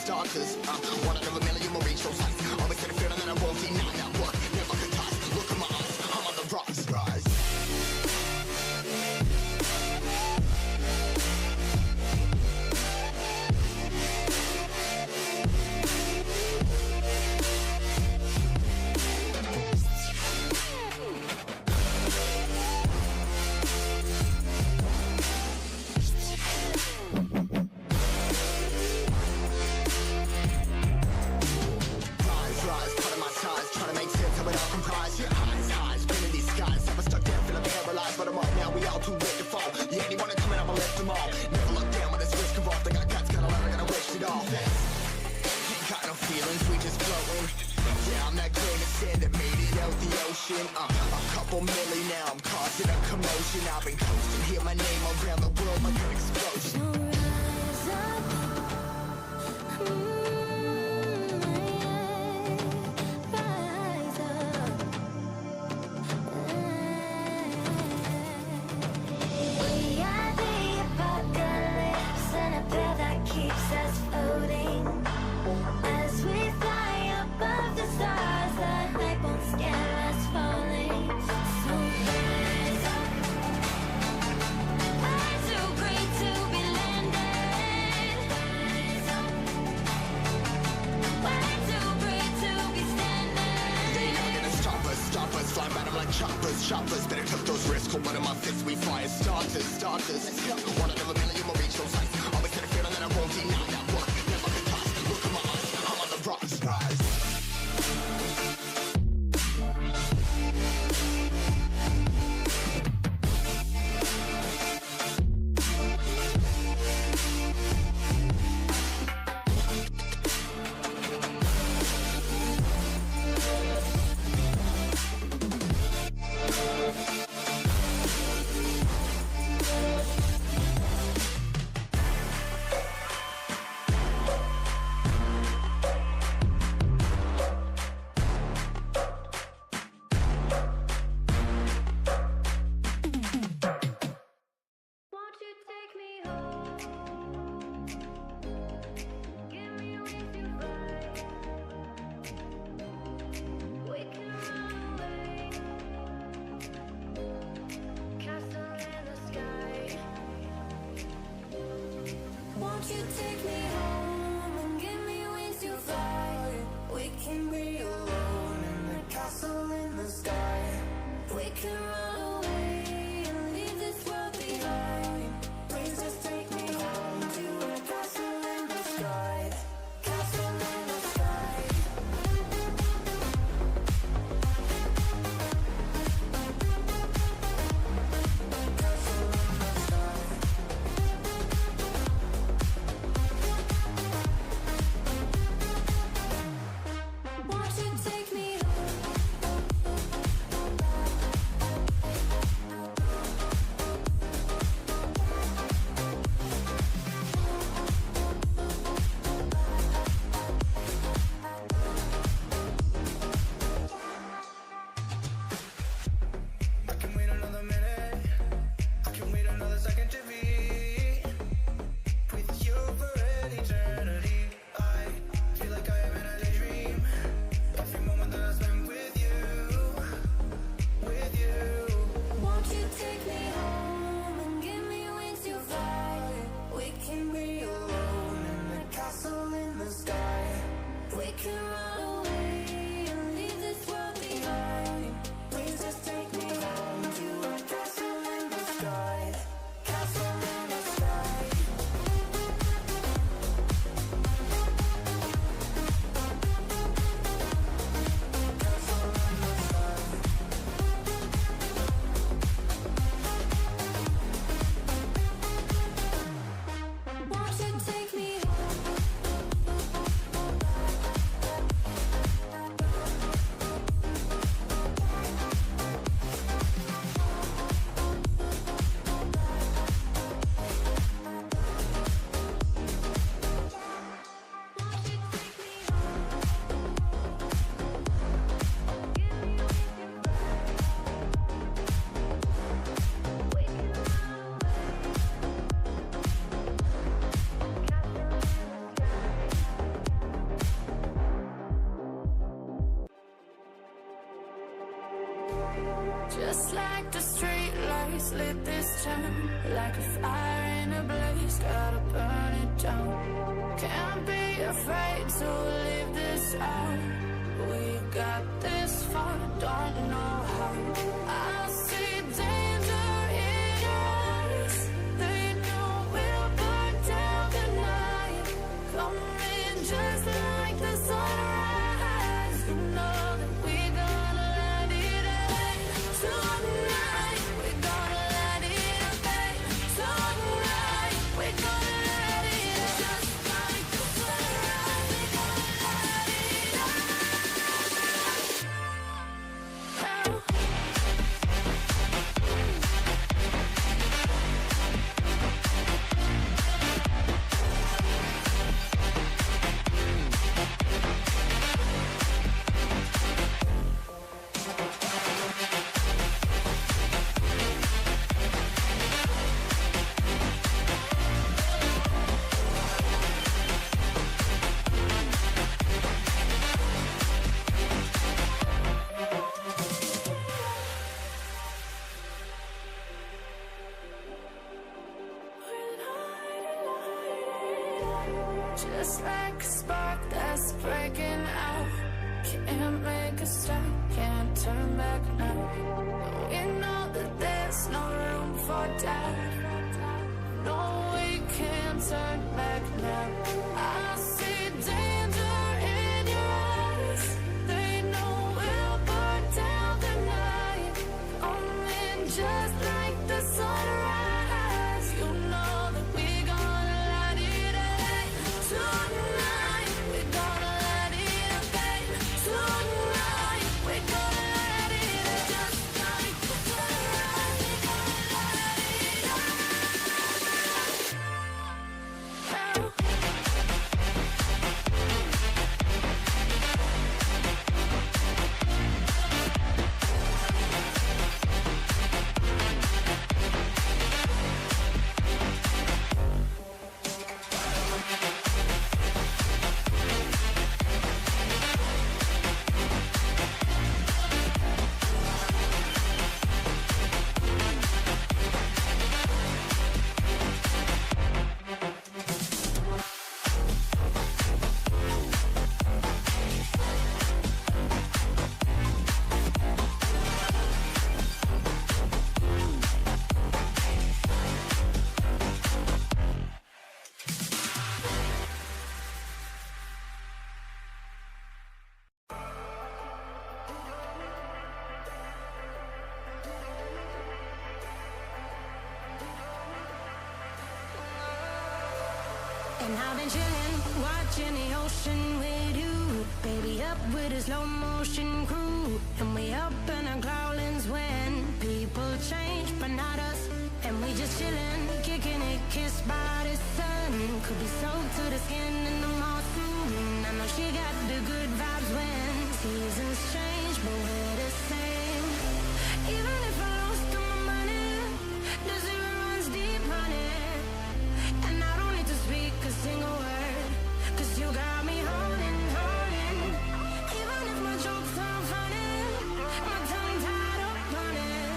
starters. One out of a million will reach those heights. Always get a feeling that I won't deny that work. Never could toss. Look at my eyes, I'm on the rocks. Rise. A couple milli now, I'm causing a commotion. I've been coasting, hear my name around the world like an explosion.
We are the apocalypse and a pill that keeps us floating. As we fly above the stars, the night won't scare us falling. So rise up. I'm too great to be landed. Rise up. We're too great to be standing.
They ain't never gonna stop us, flying by them like choppers. Better took those risks, hold one of my fists, we fire starters. Let's go. One out of a million will reach those heights. Always get a feeling that I won't deny that work. Never could toss. Look at my eyes, I'm on the rocks. Rise.
Won't you take me home? Give me wings to fly. We can run away. Castle in the sky. Won't you take me home and give me wings to fly? We can be alone in the castle in the sky. We can run away and leave this world behind. Please just take me home to a castle in the sky. Castle in the sky. Castle in the sky. Just like the street lights lit this town, like a fire in a blaze, gotta burn it down. Can't be afraid to leave this out. We got this far, don't know how. I see danger in your eyes. They know we'll burn down the night. Coming just like the sunrise. You know that we're gonna let it out. Tonight, we're gonna let it out. Tonight, we're gonna let it out. Just like the sunrise, we're gonna let it out. Just like a spark that's breaking out. Can't make a stop, can't turn back now. We know that there's no room for doubt. No, we can't turn back now. I see danger in your eyes. They know we'll burn down the night. Coming just like the sunrise. You know that we're gonna let it out. Tonight, we're gonna let it out. Tonight, we're gonna let it out. Just like the sunrise, we're gonna let it out.
And I've been chilling, watching the ocean with you. Baby, up with a slow motion crew. And we up in our growlings when people change, but not us. And we just chilling, kicking it, kissed by the sun. Could be soaked to the skin in the monsoon. I know she got the good vibes when seasons change, but we're the same. Even if I lost all my money, the zero runs deep, honey. And I don't need to speak a single word, 'cause you got me holding, holding. Even if my jokes aren't funny, my tongue tied up on it.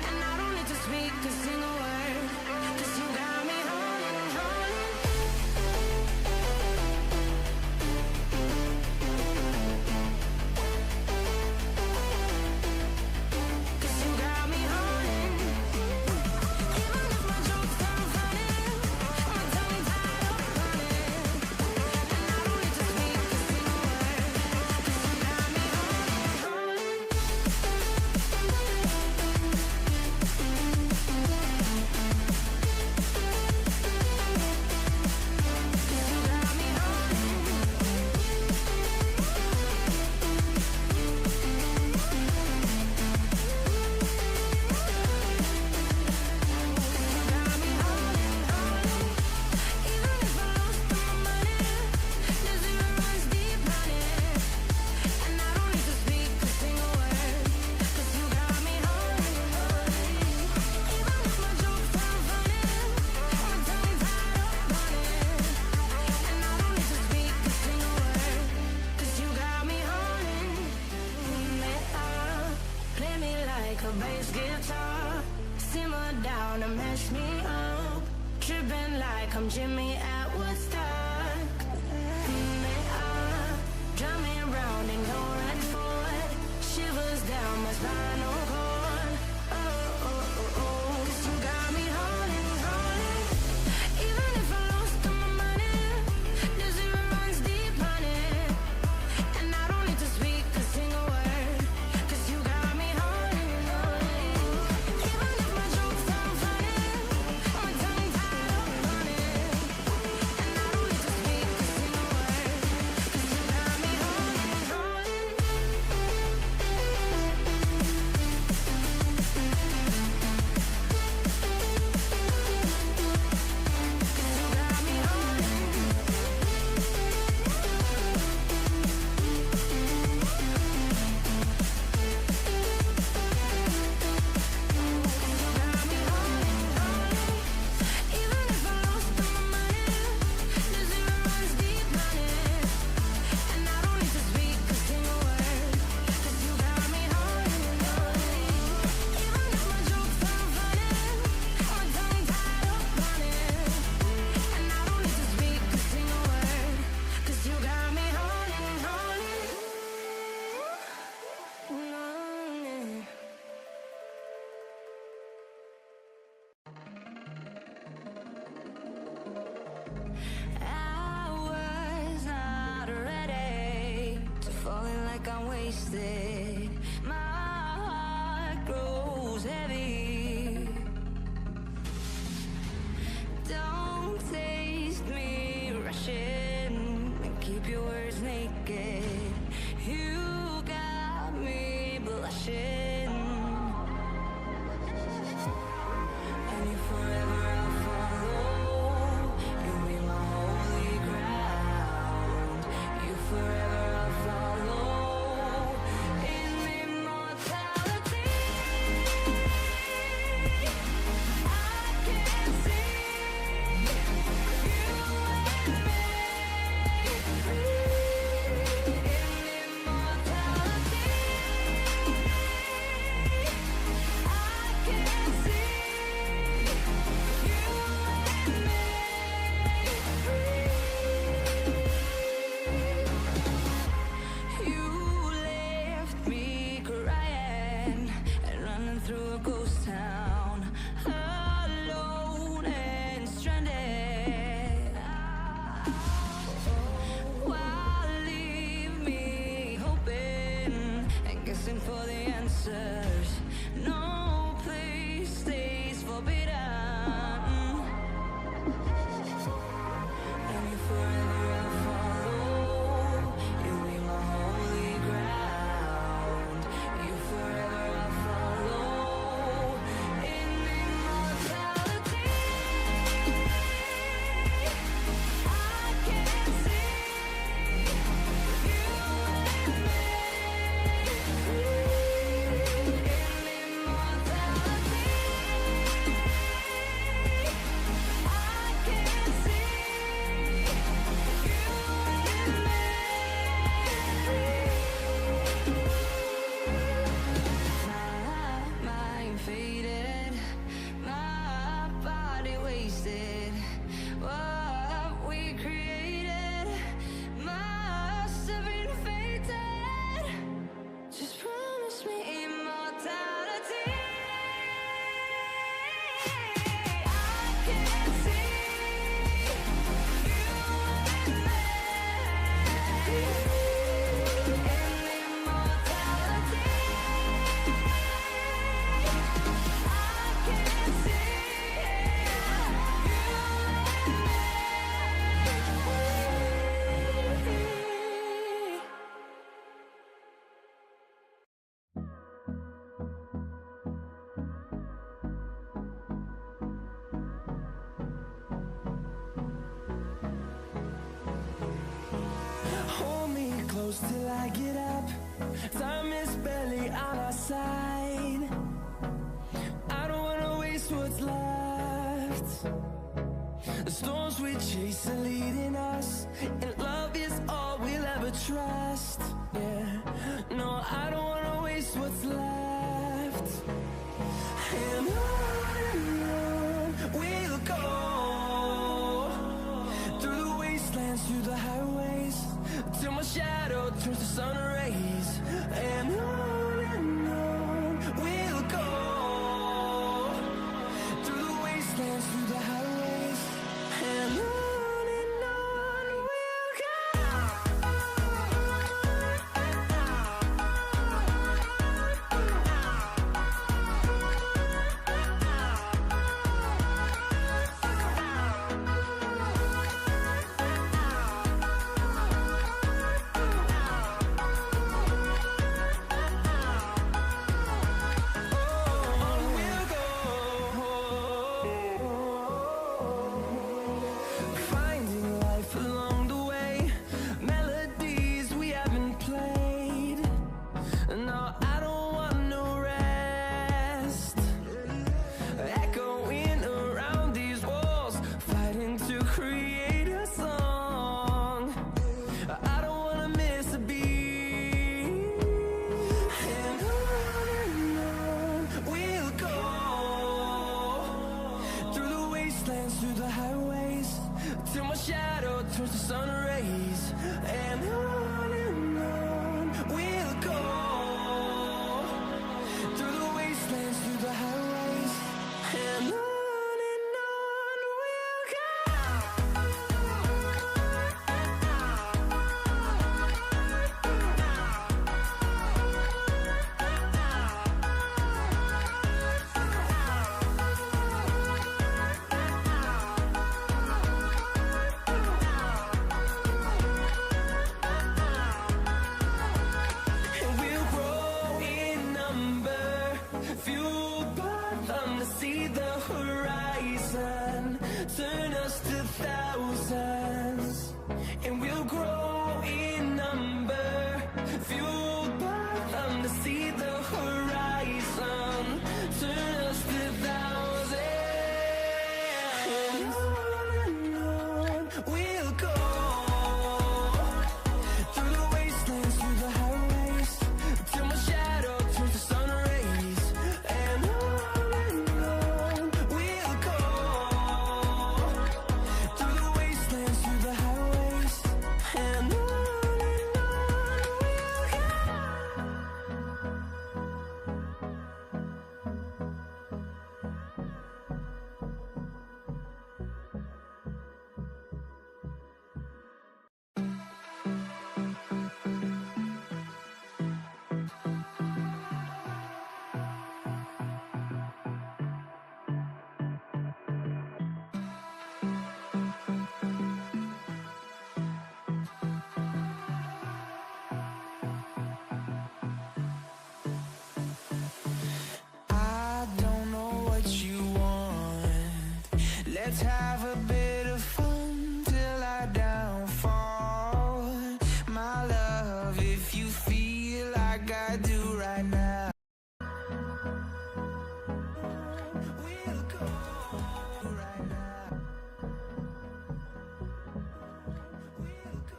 And I don't need to speak a single word, 'cause you got me holding, holding. promise me up. Tripping like I'm Jimmy at Woodstock. Drive me around and go right forward. Shivers down my spinal cord. Oh, oh, oh, oh. 'Cause you got me holding, holding. Even if I lost all my money, the zero runs deep, honey. And I don't need to speak a single word. 'Cause you got me holding, holding. Even if my jokes sound funny, my tongue tied up on it. And I don't need to speak a single word. 'Cause you got me holding, holding. Even if I lost all my money, the zero runs deep, honey. And I don't need to speak a single word. 'Cause you got me holding, holding. Even if my jokes sound funny, my tongue tied up on it. And I don't need to speak a single word. 'Cause you got me holding, holding. I was not ready to falling like I'm wasted. My heart grows heavy. Don't taste me rushing and keep your words naked. You got me blushing. And if forever I'll follow, you'll be my holy ground. You forever I'll follow in immortality. I can see you and me in immortality. I can see you left me crying and running through a ghost town, alone and stranded. Why leave me hoping and guessing for the answers? No place stays forbidden. And if forever I'll follow, you'll be my holy ground. You forever I'll follow in immortality. I can see you and me in immortality. I can see my mind faded, my body wasted. What we created must have been fated. Just promise me immortality. I can see you and me in immortality. I can see you and me.
Hold me close till I get up. Time is barely on our side. I don't wanna waste what's left. The storms we chase are leading us, and love is all we'll ever trust. Yeah, no, I don't wanna waste what's left. And on the highways, till my shadow turns to sun rays. And on we'll go, through the wastelands, through the highways, and on we'll go. And we'll grow in number, fueled by them to see the horizon, turn us to thousands. And we'll grow in number, fueled by them to see the horizon, turn us to thousands. And on we'll go, through the wastelands, through the highways, till my shadow turns to sun rays. And on we'll go, through the wastelands, through the highways, and on we'll go. I don't know what you want. Let's have a bit of fun till I downfall. My love, if you feel like I do right now, we'll go right now. We'll go.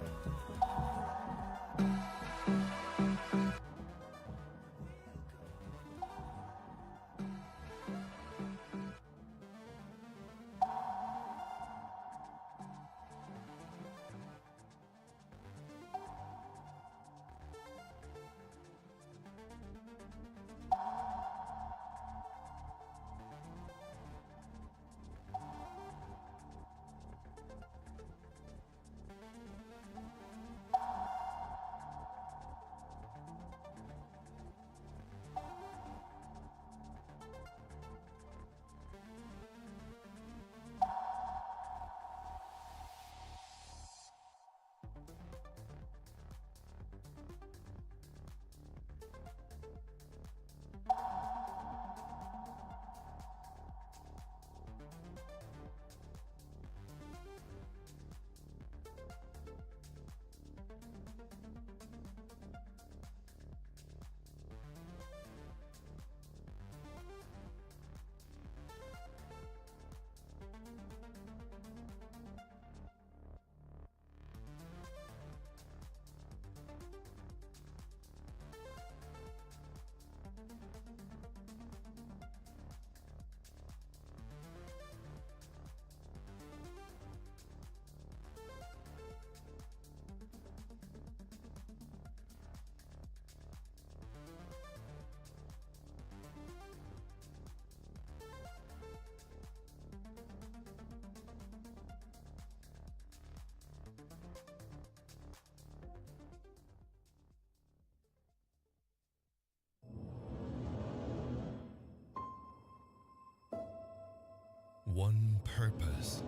One purpose,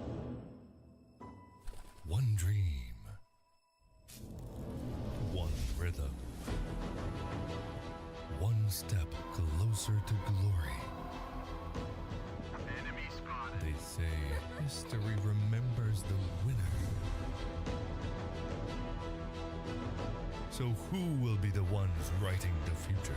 one dream, one rhythm, one step closer to glory. They say history remembers the winner. So who will be the ones writing the future?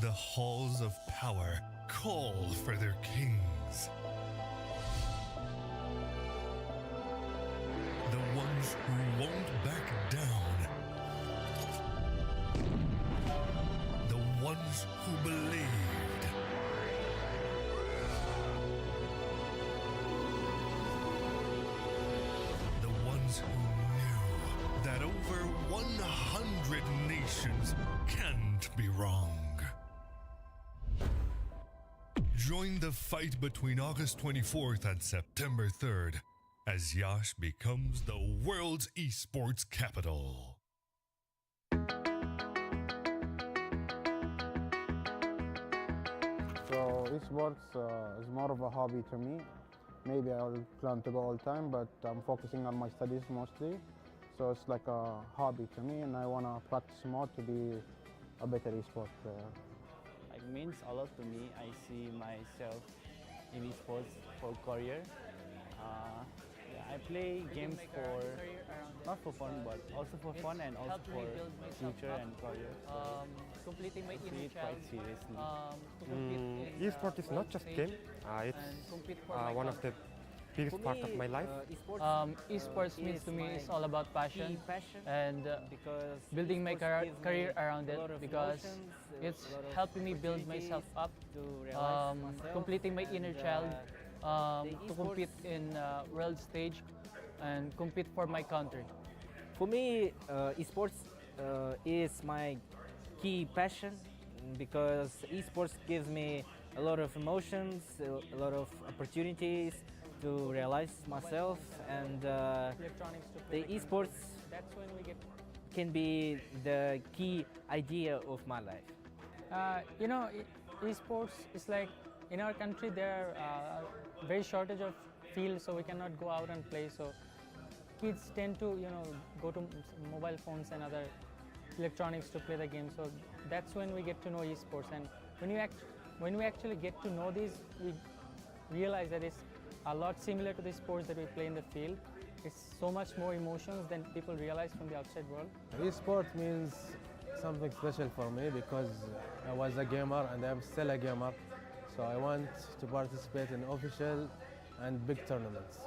The halls of power call for their kings. The ones ones who won't back down. The ones who believed. The ones who knew that over 100 nations can't be wrong. Join the fight between August 24th and September 3rd as Yash becomes the world's esports capital.
So esports is more of a hobby to me. Maybe I'll plan to go all the time, but I'm focusing on my studies mostly. So it's like a hobby to me, and I want to practice more to be a better esports player.
It means a lot to me. I see myself in esports for career. I play games for, not for fun, but also for fun and also for future and career.
Completing my
I see it quite seriously.
Esports is not just game. It's one of the biggest part of my life.
Esports means to me is all about passion and building my career around it, because it's helping me build myself up, completing my inner child, to compete in world stage and compete for my country.
For me, esports is my key passion, because esports gives me a lot of emotions, a lot of opportunities to realize myself, and the esports can be the key idea of my life.
Esports is like, in our country there are very shortage of fields, so we cannot go out and play. So kids tend to go to mobile phones and other electronics to play the game. So that's when we get to know esports, and when we actually get to know these, we realize that it's a lot similar to the sports that we play in the field. It's so much more emotions than people realize from the outside world.
Esports means something special for me, because I was a gamer and I'm still a gamer. So I want to participate in official and big tournaments.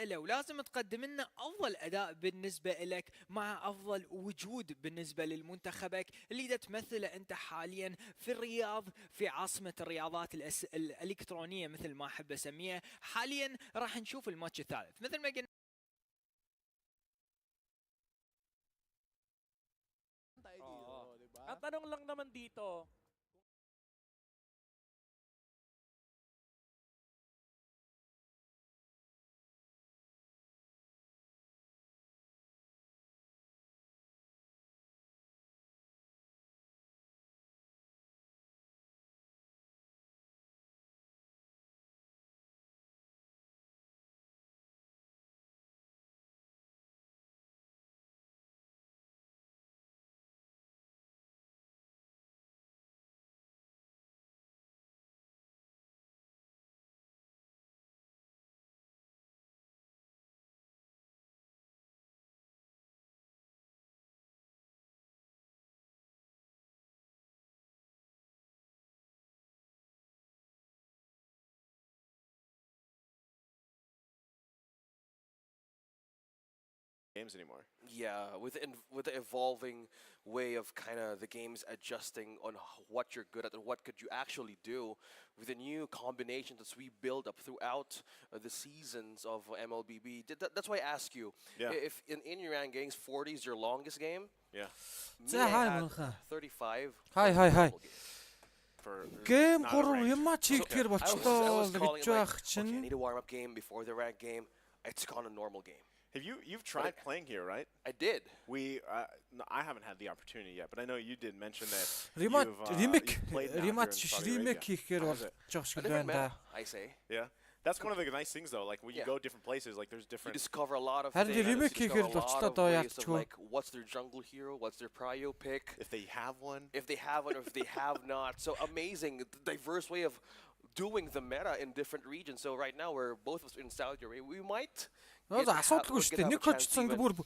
بالنسبة له ولازم تقدم لنا أفضل أداء بالنسبة لك مع أفضل وجود بالنسبة للمنتخبك اللي دا تمثله أنت حاليا في الرياض في عاصمة الرياضات الإلكترونية مثل ما أحب أسميها. حاليا راح نشوف الماتش الثالث مثل ما قلنا.
Ang tanong lang naman dito,
games anymore.
Yeah, with the evolving way of kind of the games adjusting on what you're good at and what could you actually do with the new combinations that we build up throughout the seasons of MLBB. That's why I ask you, if in your rankings 40 is your longest game.
Yeah.
Me, I had 35.
Hi.
For
Game гурав юмаа чигтэр болчлоо гэж байх
I
чинь.
need a warm-up game before the rank game. It's gone a normal game.
Have you've tried playing here, right?
I did.
No, I haven't had the opportunity yet, but I know you did mention that
remake хийхээр болж байгаа шиг байна да.
I say.
Yeah. That's one of the nice things though. Like when you go different places, like there's different.
You discover a lot of
Харин
things.
remake хийхээр болчлоо доо яалтчгүй.
Like what's their jungle hero? What's their prio pick?
If they have one.
If they have one or if they have not. So amazing, diverse way of doing the meta in different regions. So right now we're both in Saudi Arabia. We might.
Асуудалгүй шүү дээ. Нэг хочсон бүгд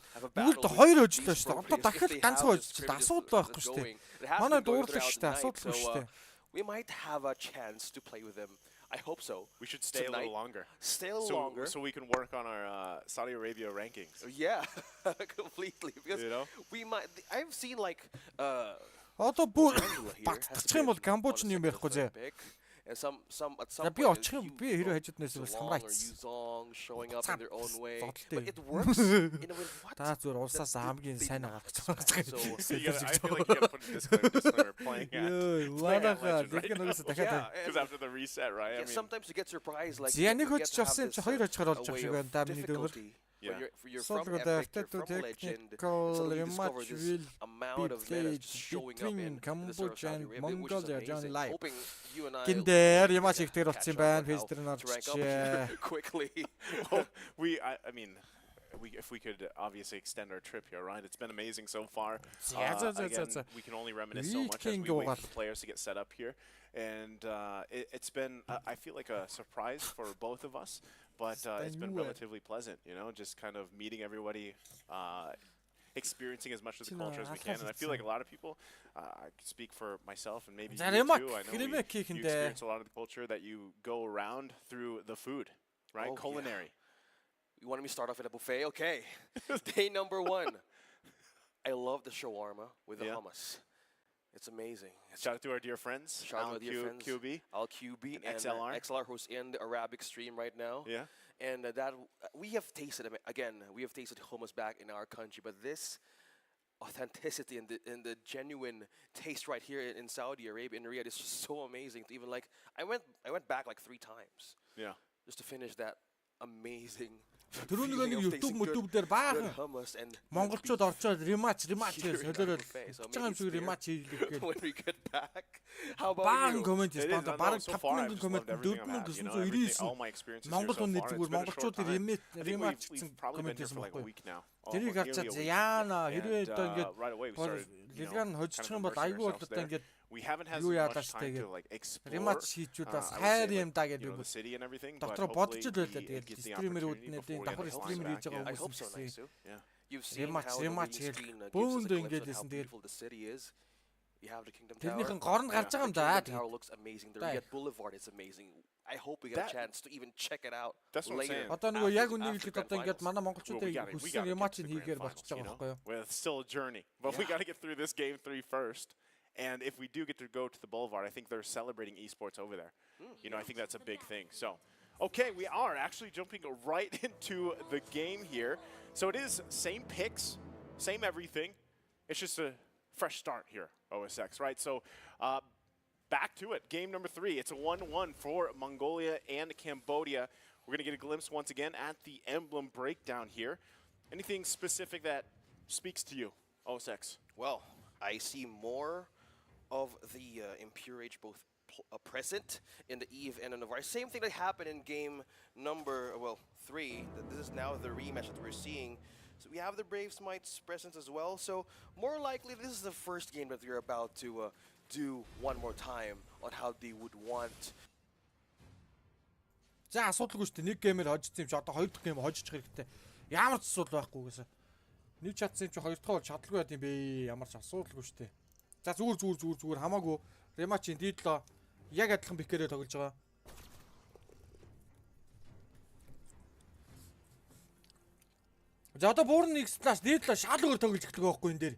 хоёр хожлоо шүү дээ. Одоо дахиад ганцхан хожлоо. Асуудал байхгүй шүү дээ. Манай дуурлаг шүү дээ. Асуудалгүй шүү дээ.
We might have a chance to play with them. I hope so.
We should stay a little longer.
Stay a little longer.
So we can work on our Saudi Arabia rankings.
Yeah, completely. Because we might. I've seen like.
Одоо бүр батчих юм бол Камбоч юм ярихгүй зэ.
And some at some
point, би хэрэг хажууднаас бас хамраац.
Showing up in their own way. But it works in a way.
Та зүгээр улсаас хамгийн сайн агаад гэж байгаа.
I feel like you gotta put a disclaimer playing at. Because after the reset, right? I mean,
sometimes you get surprised like.
Нэг хожиж авсан чи хоёр хожихоор болж байгаа шиг байна. Дамны дөрөв.
You're from Epic, you're from Legend, suddenly you discover this amount of meta just showing up in
Cambodia and Mongolia, Johnny Live.
Hoping you and I
Гиндээр ямаа чигтэр болсон юм байна. Фейстер нь орчих.
Quickly.
I mean, if we could obviously extend our trip here, right? It's been amazing so far. Again, we can only reminisce so much as we wait for players to get set up here. And it's been, I feel like a surprise for both of us. But it's been relatively pleasant, just kind of meeting everybody, experiencing as much of the culture as we can. And I feel like a lot of people, I can speak for myself and maybe you too, I know you experience a lot of the culture that you go around through the food, right? Culinary.
You wanted me to start off at a buffet? Okay. Day number 1. I love the shawarma with the hummus. It's amazing.
Shout out to our dear friends.
Shout out to our dear friends.
QB.
QB and XLR, who's in the Arabic stream right now.
Yeah.
And that we have tasted, again, we have tasted hummus back in our country, but this authenticity and the genuine taste right here in Saudi Arabia, in Riyadh, is just so amazing. Even like, I went back like 3 times.
Yeah.
Just to finish that amazing.
Түрүүн нэг YouTube дээр баахан монголчууд орчоод rematch гэсэн солиорол чам шиг rematch хийлгэх
when we get back. How about
баахан
you?
комент байна. Бараг 5000 комент 4999 монголчууд нэг зүгээр монголчуудын rematch гэсэн комент байсан байхгүй. Тэрийг харцаад яана хэрвээ одоо ингээд лилган хожчих юм бол айгүй бол одоо ингээд
we haven't had much time to like explore
хайр юм да гэдэг
the city and everything.
Доктор бодож л байлаа. Тэгээд стримерүүднээ давхар стример хийж байгаа хүмүүс
You've seen how
rematch
the screen gives us like how beautiful the city is. You have the Kingdom Tower.
Тэрнийхэн горонд гарч байгаа юм
The
да.
Kingdom Tower looks amazing. The
Тай.
Riyadh Boulevard is amazing. I hope we get a chance to even check it out
That's what I'm
later.
saying.
Одоо нөгөө яг
after
үнийг хэлэхэд одоо ингээд манай монголчуудын хүссэн рематчийг хийгээр болчихж байгаа байхгүй юу?
Well, it's still a journey, but we got to get through this game 3 first. And if we do get to go to the Boulevard, I think they're celebrating esports over there. You know, I think that's a big thing. So, okay, we are actually jumping right into the game here. So it is same picks, same everything. It's just a fresh start here, OSX, right? So back to it. Game number 3. It's a 1-1 for Mongolia and Cambodia. We're going to get a glimpse once again at the emblem breakdown here. Anything specific that speaks to you, OSX?
Well, I see more of the Impure Age both present in the Eve and the Navarre. Same thing that happened in game number 3. This is now the rematch that we're seeing. So we have the Brave Smites present as well. So more likely this is the first game that we're about to do one more time on how they would want.
За асуудалгүй шүү дээ. Нэг геймээр хожсон юм чи одоо хоёр дахь гейм хожчих хэрэгтэй. Ямар ч асуудал байхгүйгээс. Нэг чадсан юм чи хоёр дахь бол чадалгүй байд юм бэ. Ямар ч асуудалгүй шүү дээ. За зүгээр хамаагүй рематчийн дийдлөө яг адилхан бикэрээ тоглож байгаа. За одоо буурн X+ дийдлөө шаалгаар тоглож эхлэх байхгүй энэ дээр.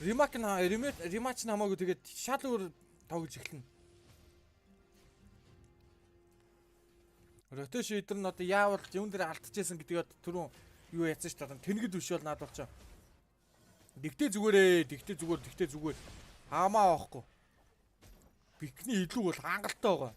Рематч намаагүй тэгээд шаалгаар тоглож эхэлнэ. Ротеш идэр нь одоо яавал юун дээр алдчихсан гэдгийг түрүүн юу яцсан шүү дээ. Тэнгид биш бол наад болчоо. Дигтэй зүгээр. Хаамаа авахгүй. Бикний илүү бол хангалттай байгаа.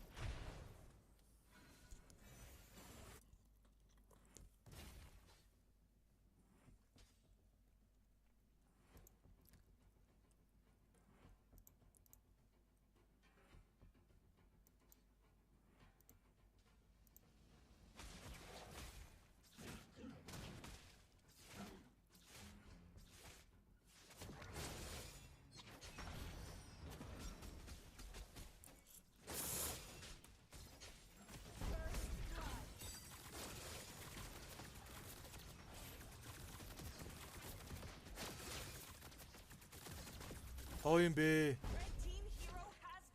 Хоо юм бэ?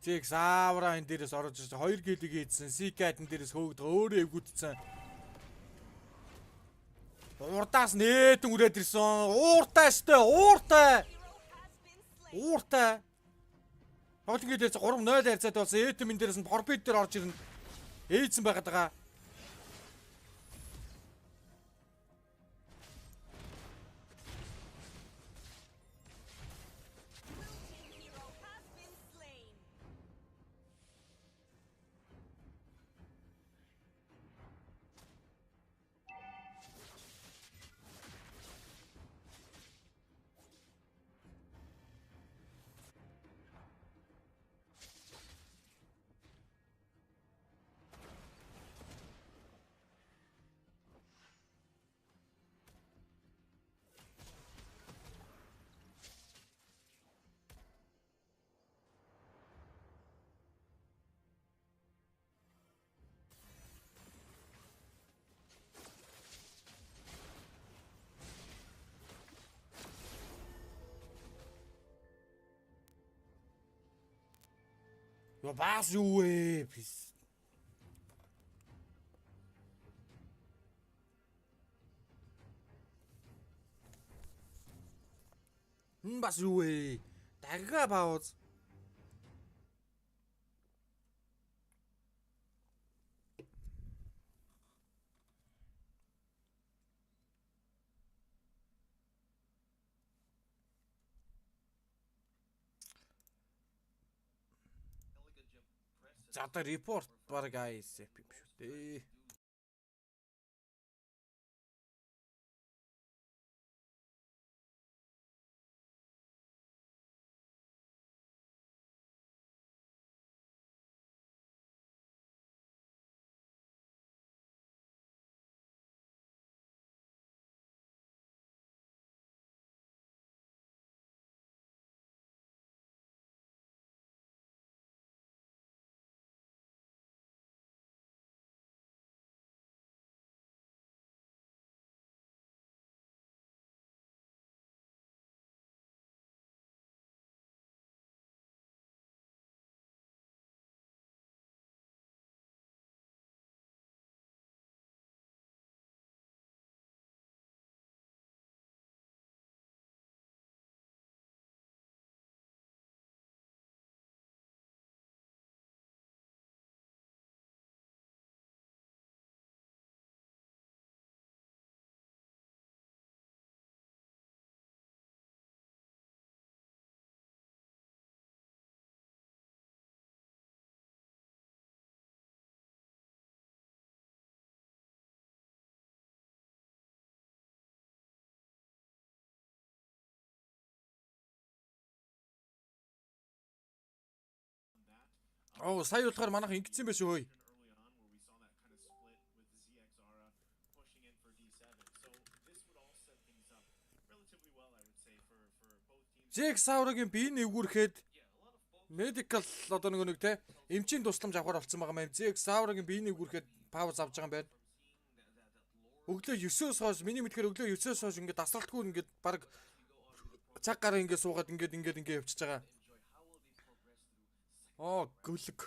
Зэг саавра энэ дээрээс орж ирж 2 гэлийг ийдсэн. Сикад энэ дээрээс хөөгд өөрөө эвгүдсэн. Ууртаас нэтэн үрээд ирсэн. Ууртай штэ, ууртай. Хоол ингээд 3-0 харьцаад болсон. Этэм энэ дээрээс нь торпед дээр орж ирнэ. Ээдсэн байгаад байгаа. Yo бас юу вэ? Бас юу вэ? Дахиад пауз. За одоо report баг IESF юм шүү дээ. Оо сая болохоор манайх ингэсэн байх шүү хөөе. Зэг саврагийн бие нэгүрэхэд medical одоо нэг те эмчийн тусламж авахар болсон байгаа юм. Зэг саврагийн бие нэгүрэхэд пауз авч байгаа юм байна. Өглөө 9-өөс хойш миний мэдхээр өглөө 9-өөс хойш ингээд дасралтгүй ингээд баг цаг гараа ингээд суугаад ингээд явчихж байгаа. Оо гүлэг.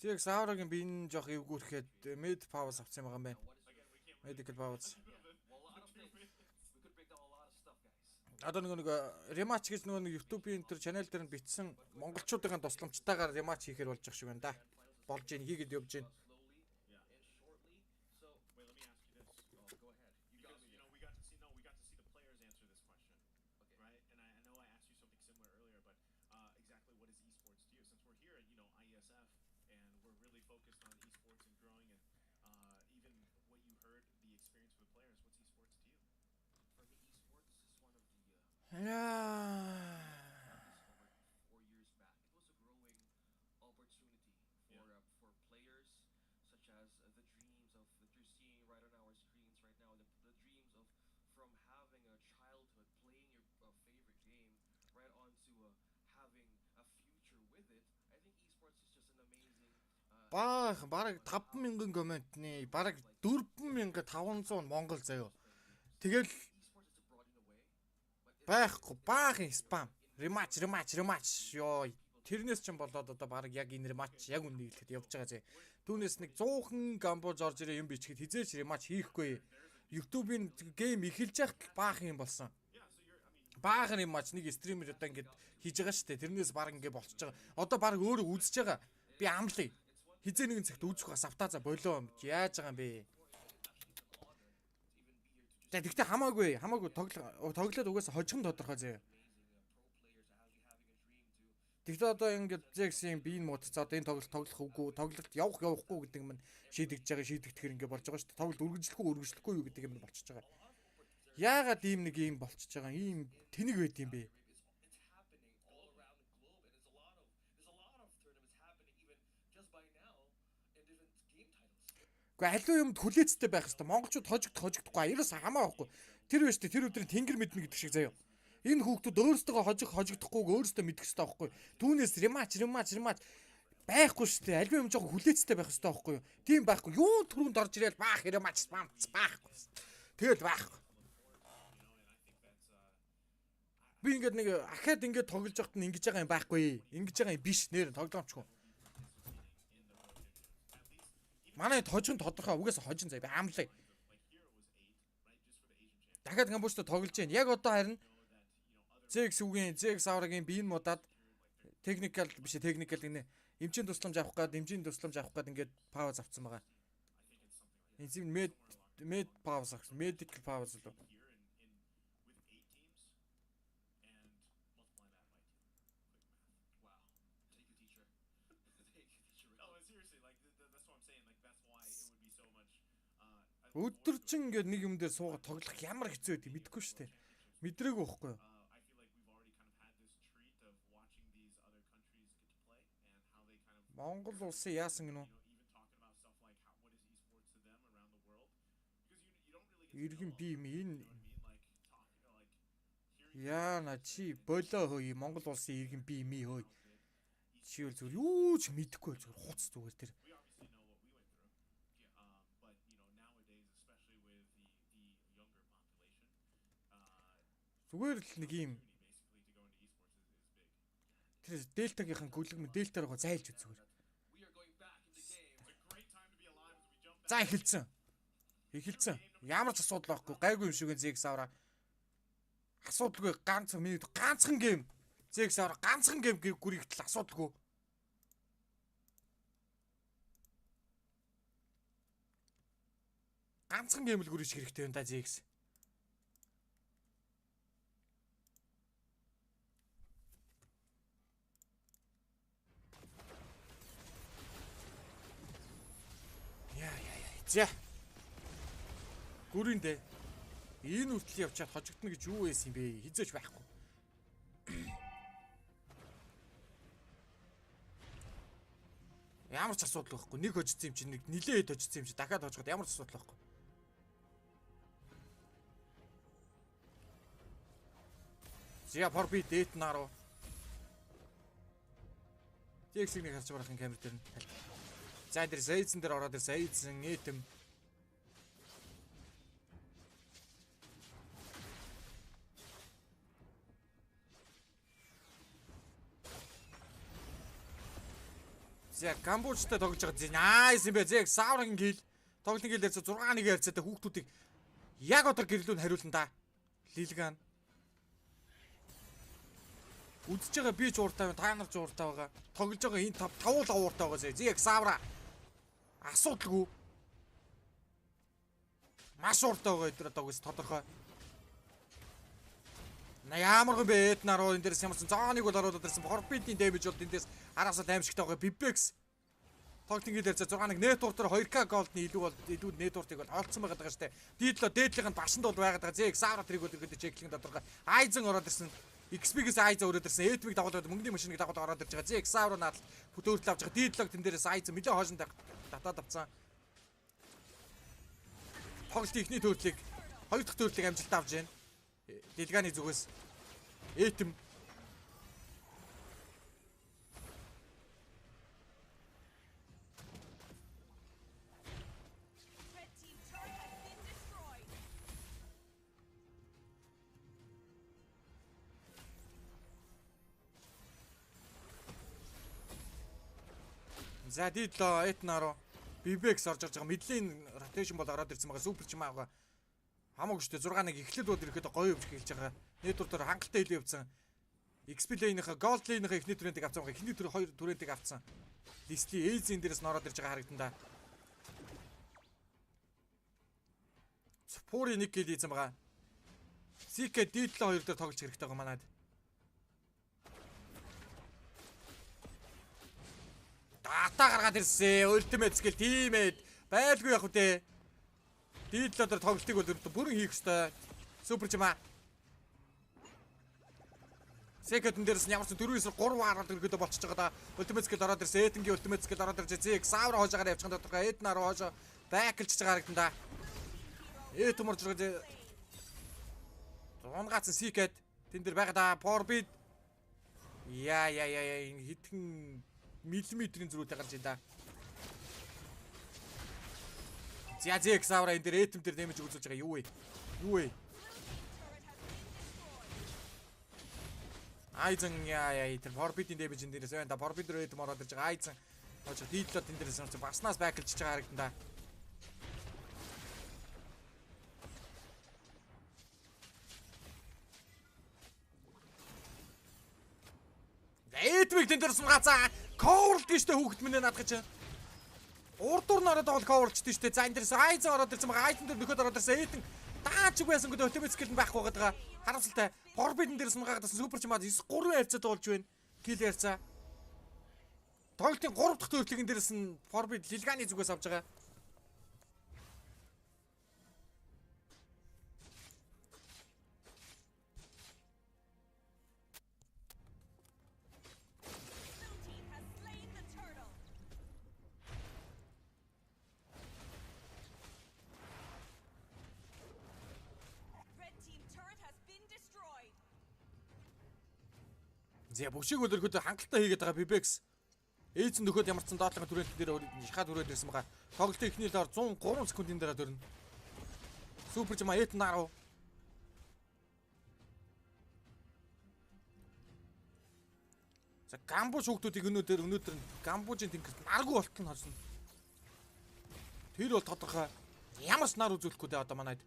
Зэг саврагийн биеийн жоох эвгүүрэхэд med pause авсан байгаа юм байна. Medical pause. Одоо нэг rematch гэж нэг YouTube-ийн тэр channel дээр нь бичсэн монголчуудын тусламжтайгаар rematch хийхээр болж байгаа шиг байна да. Болж ийн хийгээд явж ийн. Yeah. Бараг 5,000 комментны бараг 4,500 монгол заяа. Тэгэл байхгүй баахан спам. Rematch ёо. Тэрнээс ч болоод одоо бараг яг энэ rematch яг үнийг хэлэхэд явж байгаа зэ. Түүнээс нэг 100хан гамбууж орж ирээ юм бичгээд хизээч rematch хийхгүй. YouTube-ийн гейм эхэлж яхад баахан юм болсон. Баахан rematch нэг стример одоо ингэж хийж байгаа шүү дээ. Тэрнээс бараг ингэ болчихж байгаа. Одоо бараг өөрөө үзэж байгаа. Би амлая. Хизээ нэгэн цагт үзэх бас автаза болоо юм. Яаж байгаа юм бэ? Тэгтээ хамаагүй тоглоод угаасаа хожигн тодорхой зэ. Тэгтээ одоо ингээд Зексийн биеийн муудцаа одоо энэ тоглох үгүй, тоглолт явахгүй гэдэг юм шийдэгдэж байгаа шийдэгдэхэр ингээд болж байгаа шүү дээ. Тоглолт үргэлжлэхгүй юу гэдэг юм болчихж байгаа. Яагаад ийм нэг юм болчихж байгаа ийм тэнэг байд юм бэ? Аливаа юмд хүлээцтэй байх хэрэгтэй. Монголчууд хожигдохгүй. Ерөөс хамаагүй. Тэр биш тэр өдрийн тэнгэр мэднэ гэдэг шиг заяа. Энэ хүүхдүүд өөрсдөө хожигдохгүй өөрсдөө мэдэх хэрэгтэй байхгүй. Түүнээс rematch байхгүй шүү дээ. Аливаа юм жоохон хүлээцтэй байх хэрэгтэй байхгүй юу? Тийм байхгүй. Юу түрүүнд орж ирээл баах rematch байхгүй. Тэгэл байхгүй. Би ингээд нэг ахаад ингээд тоглож байхад нь ингэж байгаа юм байхгүй. Ингэж байгаа юм биш нэр тоглоомчгүй. Манай хожигн тодорхой угаасаа хожин заяа би амлаа. Дахиад гамбуучтай тоглож байна. Яг одоо харин Зэг саврагийн биеийн муудаад техникал гинэ. Эмчийн тусламж авах гээд ингээд пауз авцсан байгаа. Энзим med pause авсан. Medical pause л. Өдөржин ингээд нэг юм дээр суугаад тоглох ямар хэцүү байдгийг мэдэхгүй шүү дээ. Мэдрээгүй байхгүй юу? Монгол улсын яасан гинөө? Иргэн би энэ яана чи болоо хөөе Монгол улсын иргэн би ми хөөе. Чи үл зүгээр юу ч мэдэхгүй зүгээр хуц зүгээр тэр. Зүгээр л нэг юм тэр дельтагийнхан гүлэг дельтаар гоо зайлж үз зүгээр. За эхэлсэн. Ямар ч асуудал байхгүй. Гайгүй юм шиг Зэг савра. Асуудалгүй ганцхан гейм. Зэг савра ганцхан гейм гүрийгтэл асуудалгүй. Ганцхан гейм л гүрийж хэрэгтэй юм да Зэгс. За. Гүрэндээ. Энэ үртэл явчаад хожигдно гэж юу байсан юм бэ? Хизээч байхгүй. Ямар ч асуудал байхгүй. Нэг хожигдсон юм чинь нэг нилээд хожигдсон юм чи дахиад хожиход ямар ч асуудал байхгүй. Зя Форби дэт наруу. Тексийг харж байгаа камер дээр нь. За энэ Зайзен дээр ороод ирсэн. Зайзен этэм. За Камбожтой тоглож байгаа. Найс юм бэ. Зэг Саурын гил. Тоглолтын гил дээр 6-1 харьцаатай хүүхдүүдийг яг одоо гэрлүүн хариулна да. Лилган. Үдсэж байгаа би ч ууртай байна. Та нар ч ууртай байгаа. Тоглож байгаа энэ 5 ууртай байгаа. Зэг Савра. Асуудалгүй. Маш ууртай байгаа өдөр одоо гэж тодорхой. Ямар гэн бэ эд наруу энэ дээрс ямарсан зооныг бол оруулаад ирсэн. Хорбитийн дэмэж бол эндээс араасаа аимшигтай байгаа. Бибекс тоглолтын дээр 6-1 нет ууртаар 2К голдны илүү нет ууртыг бол олцсон байгаа даа штэ. Дээдлийнх нь башинд бол байгаад байгаа. Зэг Савра тэрийг бол ихэд чеклинг тодорхой. Айзен ороод ирсэн. XP-гээс Айзен өрөөд ирсэн. Этмиг дагуулад мөнгөний машиныг дагуулад ороод ирж байгаа. Зэг Савра надад бүтөөрөл авч байгаа. Дээдлог тэн дээрээс Айзен нэлээд хоошин татаад авцсан. Тоглолтын эхний төрөлийг 2 дахь төрөлийг амжилттай авч байна. Дэлганы зүгээс Этэм За дийло этнаро Бибекс орж ирж байгаа. Мэдлийн ротейшн бол ороод ирсэн байгаа. Супер чим аага. Хамаагүй шүү дээ. 6-1 эхлэлүүд ирэхэд гоё өвч хэлж байгаа. Нэтвэртээр хангалттай илүү явцсан. XP лейнийхээ голд лейнийхээ эхний түрээндийг авцсан байгаа. Эхний түрээ 2 түрээндийг авцсан. Лисли эйзэн дээрээс нороод ирж байгаа харагдан да. Спори нэг гэл ийзэн байгаа. Сикэ дийло 2 дээр тоглож хэрэгтэй байгаа манайд. Дата гаргаад ирсэн. Ультимейт скил тимэд байлгүй явах үү. Дийло дээр тоглолтыг бол бүрэн хийх ёстой. Супер чима. Секэнд дээрс ямар ч 4-9 3 хараад ирэхэд болчихж байгаа да. Ультимейт скил ороод ирсэн. Эдэнгийн ультимейт скил ороод ирж зэг Савра хоожгаар явчихсан тодорхой. Эднаар хоожоо бэклж байгаа харагдан да. Эд морж байгаа. Унгаацсан Секэд тэн дээр байгаа да. Форбид. Яа хитгэн миллиметрийн зөрүүтэй гарч ин да. Зэг Савра энэ дээр этем дээр дэмэж үзүүлж байгаа юу вэ? Айзен тэр Форбидийн дэмэж энэ дээрээс байна да. Форбид руу этем ороод ирж байгаа. Айзен очоо дийлээд энэ дээрээс баснаас бэклж байгаа харагдан да. Этмиг тэн дээр сумгаацаа коврлд гэжтэй хүүхэд минь надад гэж. Урдуур нараад бол коврлчтэй штэ. За энэ дээрээс Айзен ороод ирсэн байгаа. Айзен дээр нөхөд ороод ирсэн. Этэн даач байсан гэдэг ультимейт скил нь байхгүй байгаа. Харамсалтай. Форбидэн дээр сумгаагаад супер чимаад 9-3 харьцаад болж байна. Кил ярьцаа. Тоглолтын 3 дахь төрөлгийн дээрээс нь Форбид Лилганы зүгээс авч байгаа. За бүшиг өлөрхөд хангалттай хийгээд байгаа Бибекс. Эйзэн нөхөд ямарсан доотлогын түрээлт дээр шахаад өрөөд ирсэн байгаа. Тоглолтын эхний лоор 103 секундын дараа дөрнө. Супер чима эт наруу. За Камбож хүүхдүүдийг өнөөдөр Камбожийн тэнгэрт наргүй болтол нь харсан. Тэр бол тодорхой. Ямар ч нар үзүүлэхгүй дээ одоо манайд.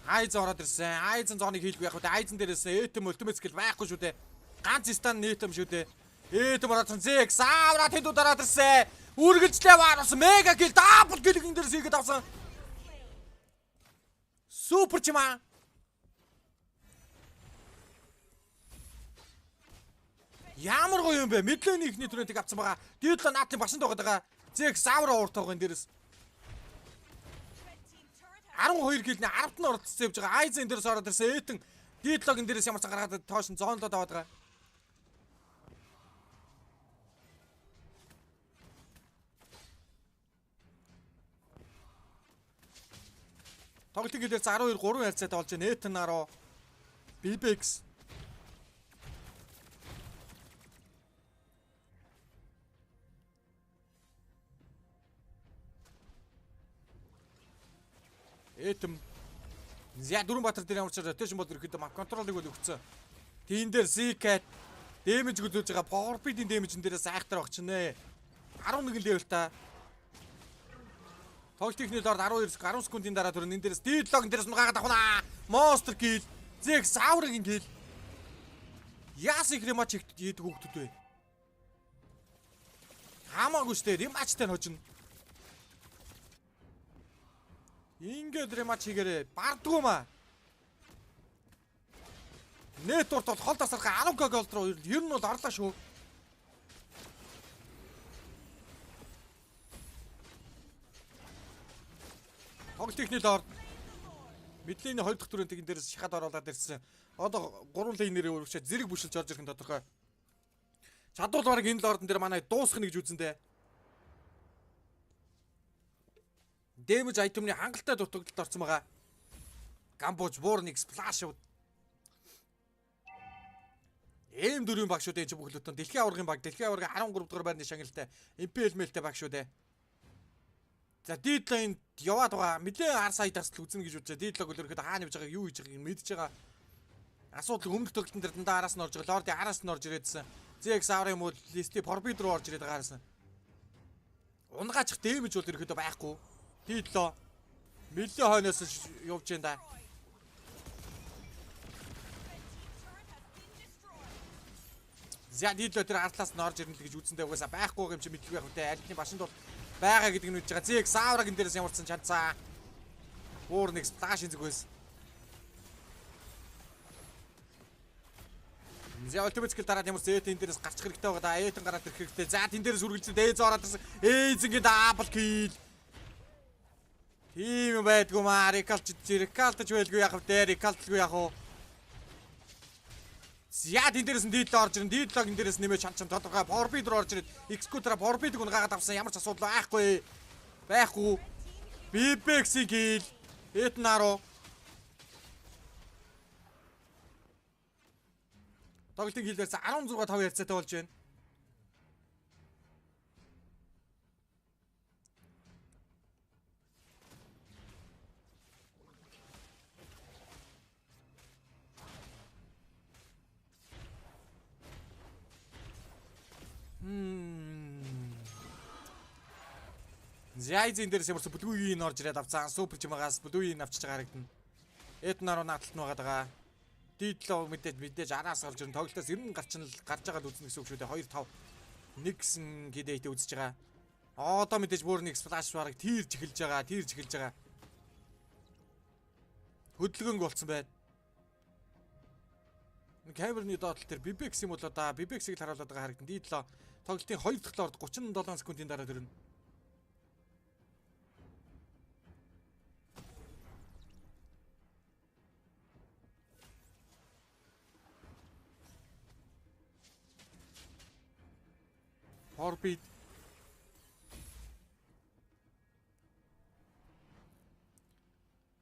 Айзен ороод ирсэн. Айзен зооныг хийлгүй яг үү. Айзен дээрээс этем ультимейт скил байхгүй шүү дээ. Ганц стан нэтем шүү дээ. Этем ороодсон зэг Савра тэнд удаараад ирсэн. Үргэлжлээ ваарсан. Мега кил дабл килгийн дээрээс хийгээд авсан. Супер чима. Ямар гоё юм бэ? Мэдлэний ихний түрээндийг авсан байгаа. Дийло наатын башинд байгаа. Зэг Савра ууртайгаа энэ дээрээс. 12 киллний 10-т нь оролцсон явж байгаа. Айзен дээрээс ороод ирсэн Этэн Дидлогийн дээрээс ямар ч гаргаад тоошин зоонлоод аваад байгаа. Тоглолтын гэлээр 12 3 харьцаатай болж байна. Этэн 10 BBX Этэн Дөрөнбаатар дээр ямар ч ротейшн бол ирэхэд мап контролыг бол өгцөө. Тийм дээр Zcat дэмэж гүлүүлж байгаа power speed-ийн дэмэжэн дээрээс айхтар багч нэ. 11 левел та. Тоглолтын дор 12 10 секундын дараа төрн энэ дээрээс Diddlog дээрээс нугаагаад авах нь Monster kill. Zeg Sauring kill. Яас их матч хийдэг хүүхдүүд вэ? Хамаагүй штэ юм матчтай нь хожино. Ингээд матч хийгээрээ бардгүй маа. Нэт урт бол хол тасархаа 10 голд руу ер нь бол орлоо шүү. Тоглолтын дор Мэдлийн 2 дахь түрүүн тэгэн дээрээс шахаад оруулаад ирсэн. Одоо 3 лейнэрээ өргөчөөд зэрэг бүшилж орж ирэх нь тодорхой. Чадвал баг энэ лордон дээр манай дуусах нь гэж үзэндээ. Дэмэж айтемны хангалттай дутагдалд орсон байгаа. Гамбууж, Warning, Splash. Эм дөрвийн баг шүү дээ энэ бүхлөтөн. Дэлхийн аваргын баг, дэлхийн аваргын 13 дугаар байрны шагналтай. MPL-мэлтэй баг шүү дээ. За Diddlog яваад байгаа. Мэдээ ар сая тасл үзнэ гэж бодож. Diddlog өлөрөхөд хаана явж байгааг юу хийж байгааг мэдж байгаа. Асуудал өмнөх тоглолтын дээр дандаа араас нь орж байгаа. Лорди араас нь орж ирээдсэн. Zeg Sauring мөн листи Forbid руу орж ирээд байгаараас нь. Унгаачих дэмэж бол ирэхэд байхгүй. Diddlog Мэдлийн хойноос явж байна да. За Diddlog тэр артлаас нь орж ирнэ л гэж үзэндээ угаасаа байхгүй юм чи мэдлгүй байх үтэй. Альтны башинд бол байгаа гэдэг нь үж байгаа. Zeg Sauring энэ дээрээс ямарсан чанцаа. Warning Splash зүгээс. За ultimate skill дараад ямар зэт энэ дээрээс гарчих хэрэгтэй байгаа да. Этэн гараад ирэх хэрэгтэй. За тэн дээрээс үргэлжлээд Эйз ороод ирсэн. Эйзингийн double kill. Тийм байдгүй маа. Рекалтж байлгүй яах вэ? Рекалтлгүй яах вэ? За тэн дээрээс нь Diddlog орж ирэн. Diddlog энэ дээрээс нэмээ чанчсан тодорхой Forbid руу орж ирээд Executor Forbid-г унгаад авсан. Ямар ч асуудал байхгүй. Байхгүй. BBX-ийн kill. Этэн 10. Тоглолтын хилдээс 16-5 ярцаатай болж байна. Зайзын дээрээс ямарсан бүлгүйн орж ирээд авцсан. Супер чимагаас бүлгүйн авчиж байгаа харагдана. Эднаруу нааталт нь байгаа даа. Diddlog мэдээж араас орж ирэн тоглолтоос 90 гарч байгаа л үзнэ гэсэн үг шүү дээ. 2-5 нэг гэсэн гидээтэй үзэж байгаа. Одоо мэдээж Warning Splash бараг тийрж эхэлж байгаа. Хөдөлгөөнг болцсон байна. Камерны доотлол дээр BBX юм болоо да. BBX-ийг харуулдаг харагдана. Diddlog тоглолтын 2 дахь лорд 37 секундын дараа төрнө. Forbid.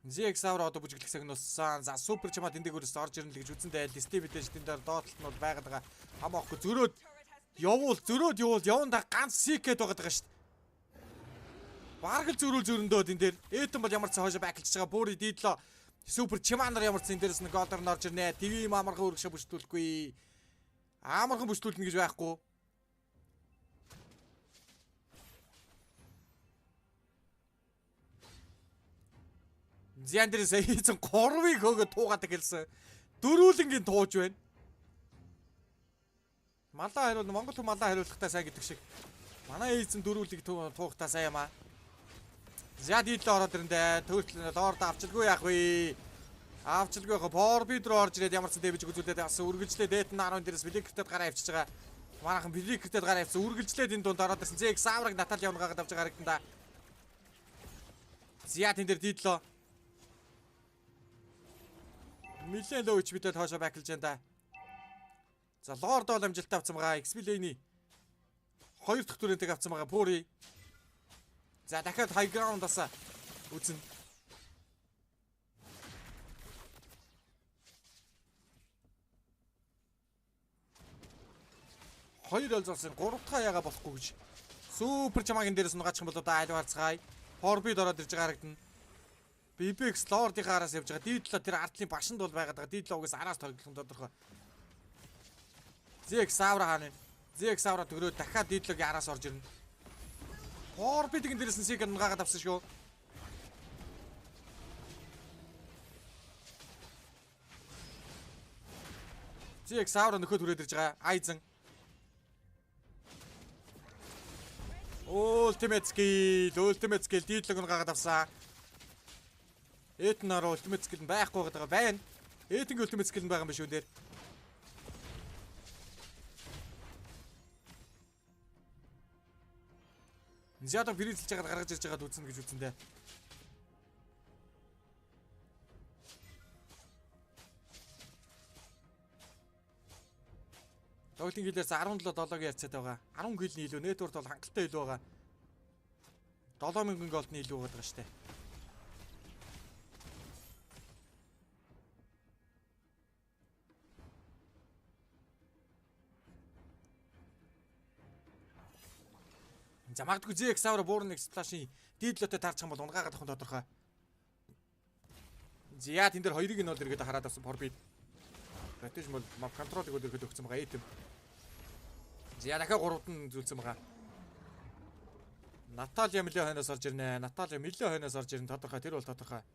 Zeg Sauring одоо бүжиглэх сагнуулсан. За супер чамаа тэндэгөөс орж ирнэ л гэж үзэндээ листи мэдээж тэн дээр доотлолт нь бол байгаад байгаа. Хамаахгүй зөрөөд явуул ганц Zcat байгаад байгаа шүү дээ. Бараг л зөрөндөө энэ дээр. Этэн бол ямар ч хойшоо баклж байгаа. Бүр Diddlog супер чамаанаар ямар ч энэ дээрээс нэг голдор нь орж ирнэ. TV амархан өргөшөө бүжтүүлэхгүй. Амархан бүжтүүлнэ гэж байхгүй. Зяндэрээс эйзэн 3-ыг хөөгө туугаад эхэлсэн. Дөрүүлэнгийн тууж байна. Малаа хариул Монгол хүн малаа хариулахтаа сайн гэдэг шиг. Манай эйзэн дөрүүлийг туухтаа сайн юм аа. За Diddlog ороод ирэндээ төвчлэн лорд авчилгүй яах вэ? Авчилгүй яах. Forbid руу орж ирээд ямар ч дэвж үзүүлээд авсан. Үргэлжлээд Этэн 10 дээрээс Philippine гараа авчиж байгаа. Манайхан Philippine гараа авсан. Үргэлжлээд энэ дунд ороод ирсэн. Zeg Sauring Натал явна гагаад авч байгаа харагдан да. Зя тэн дээр Diddlog Нилээн лөө HB-тэй хоошоо баклж байна да. За Лорд бол амжилттай авсан байгаа. XP-ний 2 дахь түрээнийг авсан байгаа Пури. За дахиад high ground-аас үзэн. Хоёр олзолсон 3 дахь яага болохгүй гэж. Супер чамаагийн дээрээс нь гаачих юм бол одоо айл варцгаая. Хорбид ороод ирж байгаа харагдана. BBX Lord-ийн араас явж байгаа. Дидло тэр артлын башинд бол байгаад байгаа. Дидлогоос араас тоглох нь тодорхой. Зэг Савра хаана вэ? Зэг Савра төгрөө дахиад Дидлогийн араас орж ирнэ. Хорбидгийн дээрээс нь Сиг нугаагаад авсан шүү. Зэг Савра нөхөд хүрээд ирж байгаа. Айзен. Ultimate skill Дидлог нугаагаад авсан. Этнаар ultimate skill нь байхгүй байгаа байна. Этнгийн ultimate skill нь байгаа юм биш үү дээр. Зяда бирэлж жагаад гаргаж ирж байгаад үзнэ гэж үзнэ дээ. Тоглолтын гэлээс 17-7-гийн ярьцаад байгаа. 10 гэлний илүү, нэтворт бол хангалттай илүү байгаа. 7000 голдны илүү байгаа шүү дээ. За магадгүй ZX Saura буурны сплашийн дидлотой таарчих юм бол унгаагаад авах нь тодорхой. Зя тэн дээр хоёрыг нь бол эргээд хараад авсан Forbid. Стратеги бол map control-ыг бол эргээд өгсөн байгаа. Этэм. Зя дахиад гуравд нь зүйлсэн байгаа. Наталья Милё хойноос орж ирнэ. Наталья Милё хойноос орж ирнэ. Тодорхой тэр бол тодорхой.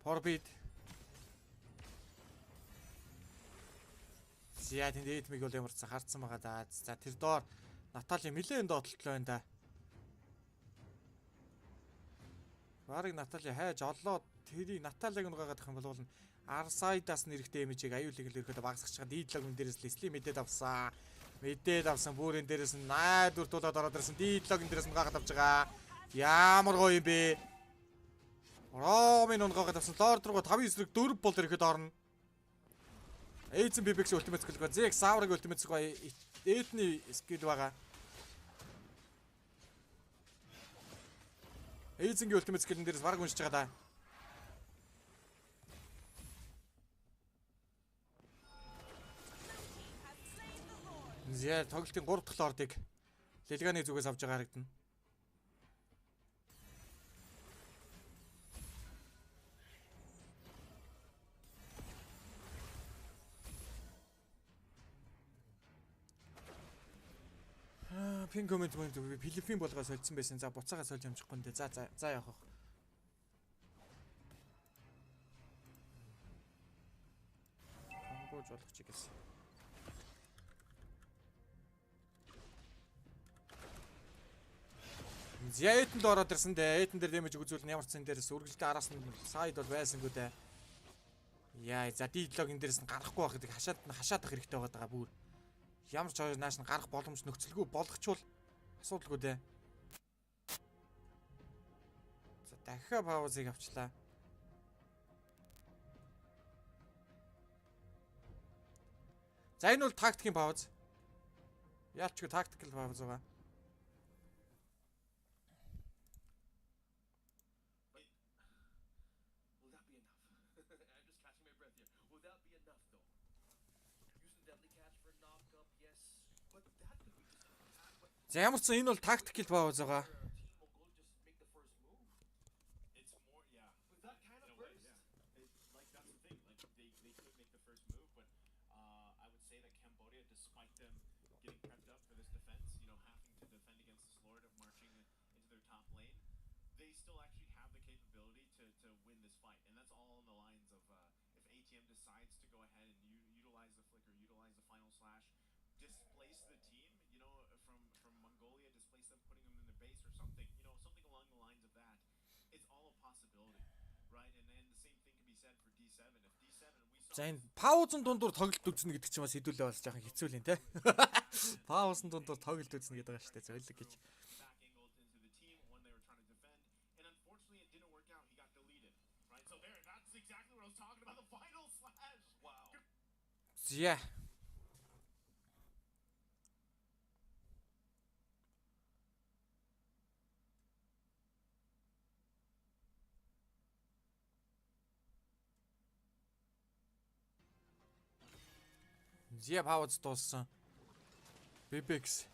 Forbid. Зя тэнд эдмиг бол ямар ч хаарцсан байгаа да. За тэр доор Наталья нэлээд доотлоо байна да. Барыг Наталья хайж олоод тэрийг Натальяг нугаагаад авах юм бол Арсайдаас нэрхтээ имижийг аюулыг л ирэхэд багасгах чад дидлогын дээрээс лисли мэдээд авсан. Мэдээд авсан бүрэн дээрээс нь найдвар тулаад ороод ирсэн дидлогын дээрээс нугаагаад авч байгаа. Ямар гоё юм бэ? Ромын унгаагаад авсан Лорд руу 5 эсрэг 4 бол ирэхэд орно. Эйзен BBX ультимейт скил байгаа. ZX Saura-гийн ультимейт скил Эдний скил байгаа. Эйзенгийн ультимейт скилэн дээрээс баг уншиж байгаа да. Зя тоглолтын 3 дахь лордыг Лилганы зүгээс авч байгаа харагдана. Пин комент Филиппин болгоо солилцсон байсан. За буцаага сольж амжихгүй нэ. За явах. Камбож болох чи гэсэн. Зяэтэн л ороод ирсэн дээ. Эйтэн дээр дэмэж үзүүл нь ямар ч зэн дээрээс үргэлжлээ араас нь сайд бол байсангүй дээ. Яа, за дидлогын дээрээс нь гарахгүй байх гэдэг хашаадах хэрэгтэй байгаа бүр. Ямар ч хоёр нааш нь гарах боломж нөхцөлгүй болгочвол асуудалгүй дээ. За дахиад паузыг авчлаа. За энэ бол тактикийн пауз. Яалчгүй тактикл пауз байгаа. За ямар ч энэ бол тактикл пауз байгаа.
Displace the team, you know, from Mongolia, displace them, putting them in their base or something, you know, something along the lines of that. It's all a possibility, right? And then the same thing can be
За энэ паузын дундуур тоглолт үзнэ гэдэг чинь бас хэдүүлээ бас жоохон хэцүү л юм те. Паузын дундуур тоглолт үзнэ гэдэг байгаа шүү дээ. Зөвлөг гэж. Yeah. Зя пауз дууссан. BBX.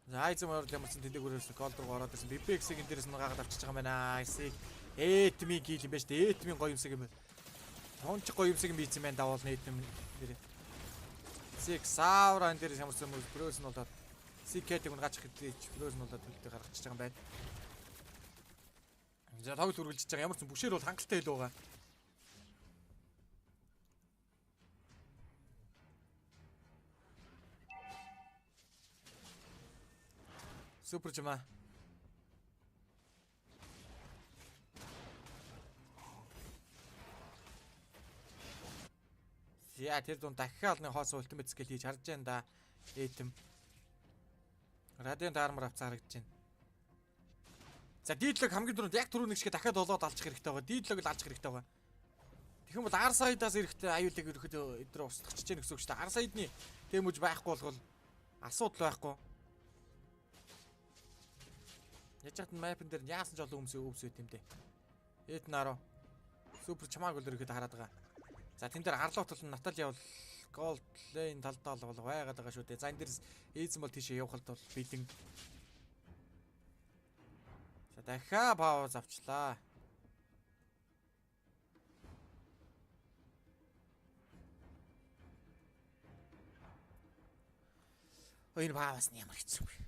За айзм орол ямарсан тэндээгүүрээс гол руу ороод ирсэн. BBX-ийн дээрээс нь гаагаад авчиж байгаа юм байна. Эсийг Этмиг гил юм байна шүү дээ. Этмийн гоё юмсаг юм байна. Тонч гоё юмсаг юм бийцэн байна давал Этм дээр. Эсийг саавран дээрээс ямарсан брөөс нь болоод CK-ийг гаачих хэлж брөөс нь болоод төлөлтөй гаргачихж байгаа юм байна. За тоглолт үргэлжлэж байгаа. Ямарсан бүшээр бол хангалттай хэл байгаа. Супер жама. Яа тэр дунд дахиад нэг хоос ультимейт скил хийж харж байна да. Этэм. Радион даармар авцаа харагдаж байна. За дийлэг хамгийн түрүүнд яг түрүүн нэг шиг дахиад олоод алчих хэрэгтэй байгаа. Дийлэг л алчих хэрэгтэй байгаа. Тэгэх юм бол ар сайдаас эрэхтэй аюулыг ерөөхдөө өдрөө устгахч чинь гэсэн үг шүү дээ. Ар сайдны тэмүж байхгүй бол асуудал байхгүй. Яж хат мапн дээр яасан ч олон өвс үт юм дээ. Эд наруу. Супер чамааг л ирэхэд хараад байгаа. За тэн дээр харлууд бол Наталья бол голд лейн талдаа бол байгаад байгаа шүү дээ. За энэ дээрс эзэн бол тийшээ явхалд бол бэлэн. За дахиад пауз авчлаа. Энэ пауз нь ямар хэцүү вэ?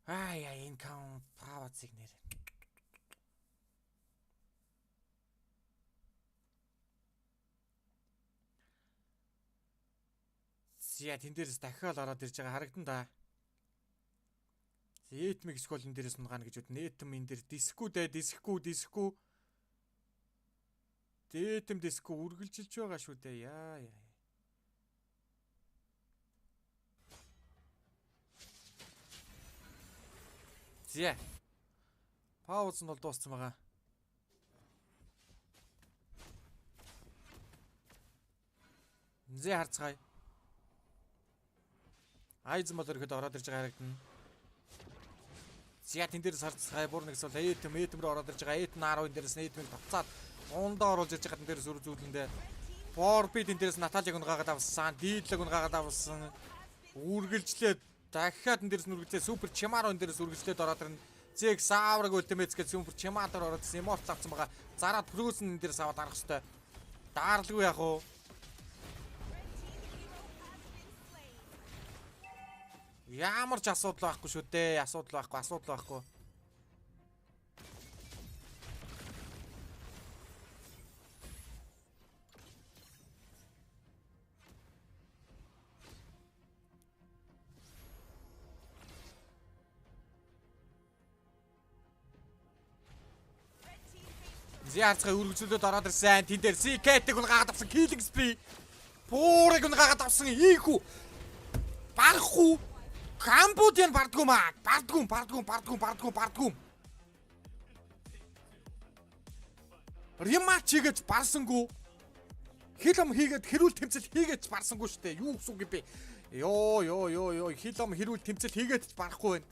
Ай инкаун пауцыг нэр. Зя тэн дээрээс дахиад ороод ирж байгаа харагдан да. Этмиг скол энэ дээрээс нь гана гэж үтэн. Этм энэ дээр дискүү дээ, дискүү. Этм дискүү үргэлжилж байгаа шүү дээ. Яа. Зя. Пауз нь бол дууссан байгаа. Зэ харцгаая. Айзм бол ирэхэд ороод ирж байгаа харагдана. Зя тэн дээрээс харцгаая. Бүр нэгс бол Этм рүү ороод ирж байгаа. Этм 10 дээрээс Этмийг тавцаад ундаа оруулж ирж байгаа тэн дээрээс зүрлэндээ. Форбид тэн дээрээс Натальяг унгаагаад авсан. Дийлэг унгаагаад авсан. Үргэлжлээд дахиад энэ дээрс нүргэлзээ супер чимаар энэ дээрс үргэлжлээд ороод ирнэ. Зэг саавраг ультимейт гэж супер чимаар ороод ирсэн. Эморт авсан байгаа. Зараад прөөс энэ дээрс аваад арах хэвээр. Даарлгүй яах вэ? Ямар ч асуудал байхгүй шүү дээ. Асуудал байхгүй. Зяарцгай үргэлжлүүлээд ороод ирсэн. Тэн дээр CK-ийг гаагаад авсан killing spree. Пуурыг гаагаад авсан ийнхүү. Барахгүй. Камбодиан бардггүй маа. Бардггүй. Рематч хийгээд барсангүй. Хилом хийгээд хэрүүл тэмцэл хийгээд барсангүй штэ. Юу гэсэн үг юм бэ? Йоо. Хилом хэрүүл тэмцэл хийгээд барахгүй байна.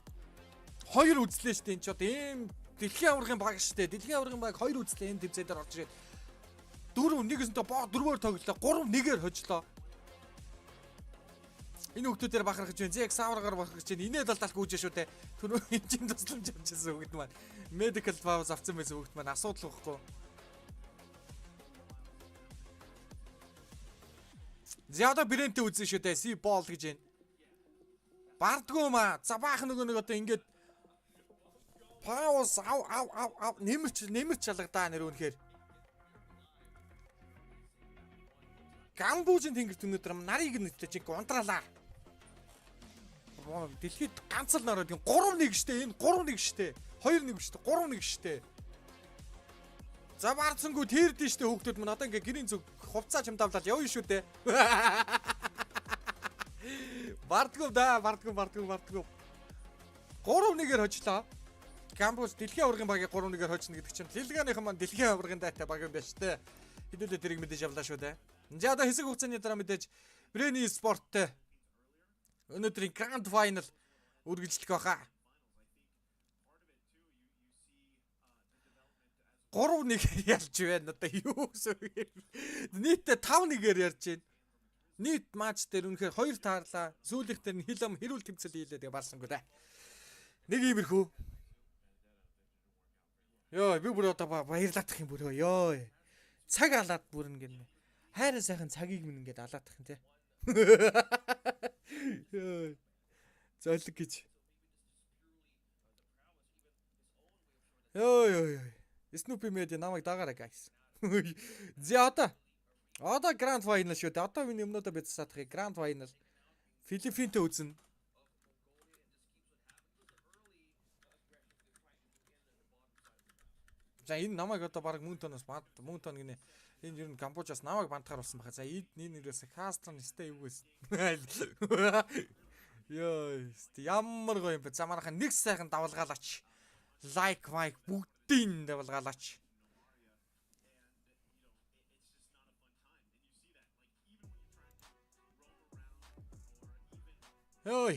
Хоёр үзлээ штэ энэ ч одоо ийм Дэлхийн аваргын баг штэ. Дэлхийн аваргын баг хоёр үзлээ энэ тэмцээн дээр орж ирээд. 4-1-ээс боо 4-оор тоглолоо. 3-1-ээр хожлоо. Энэ хүүхдүүдээр бахархаж байна. Зэг саврагаар бахархаж байна. Инээ далдаалах үүжээ шүү дээ. Түрүү хэмжээнд тусламж авчихсан хүүхд маань. Medical pause авсан байсан хүүхд маань асуудал واخгүй. Зяада бирэнтэй үзэн шүү дээ. Си бол гэж байна. Бардгүй маа. За баах нөгөө нэг одоо ингээд пауз ав нэмэрч чалгадаа нэр үнэхээр. Гамбужийн тэнгэрт өнөөдөр нарыг нэтлээ чи унтраалаа. Дэлхийд ганц л нараад 3-1 штэ энэ 3-1 штэ 2-1 штэ 3-1 штэ. За бардсангүй тэрдэн штэ хүүхдүүд мань одоо ингээ гэрийн зүг хувцаа чамдаавлаад явна шүү дээ. Бардгүй. 3-1-ээр хожлоо. Гамбуж дэлхийн аваргын багийг 3-1-ээр хожно гэдэг чинь Лилганыхан маань дэлхийн аваргын дайтай баг юм байна штэ. Хэдүүлээ тэрийг мэдээж авлаа шүү дээ. За одоо хэсэг хугацааны дараа мэдээж Брэний спорттой өнөөдрийн Grand Final үргэлжлэх байхаа. 3-1 ялж байна одоо юу вэ? Нийтдээ 5-1-ээр ярьж байна. Нийт матч дээр үнэхээр 2 таарлаа. Сүүлийнх дээр нь хилэм хэрүүл тэмцэл хийлээ тэгээ барсангүй да. Нэг иймэрхүү. Йоо би бүр одоо баярлаадах юм бүр ёо. Цаг алаад бүрэн гэнэ. Хайраа сайхан цагийг минь ингээд алаадах юм те. Золиг гэж. Йоо. Snoopy Media намайг дагаарай guys. За одоо Grand Final шүү дээ. Одоо миний өмнөдөө бид саадахыг Grand Final Philippine-тэй үзнэ. За энэ намайг одоо баг мөн тонос гинэ. Энэ ер нь Камбожоос намайг бантахаар болсон баха. За энэ нэрээс Кастрон сте юу гэсэн. Ёо, ямар гоё юм бэ. За манайхан нэг сайхан давалгаалаач. Лайк, майк бүгдийн давалгаалаач. Ёо.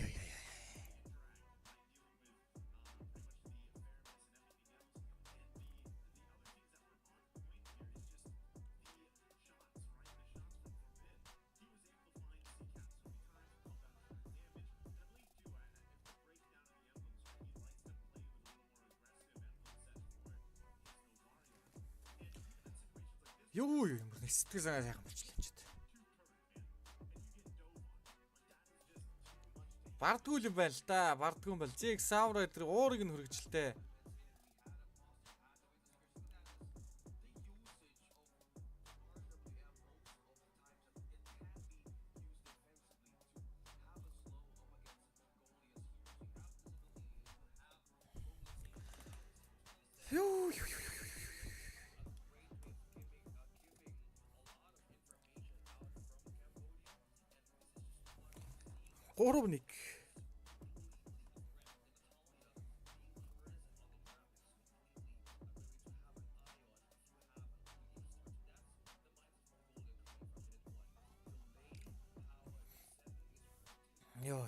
Юу юм бэ? Сэтгэл санаа сайхан болчихлоо юм чи. Бардгүй юм байна л да. Бардгүй юм бол. Зэг савра тэр уурыг нь хөргөжлтэй. Юу. 3-1. Ёо.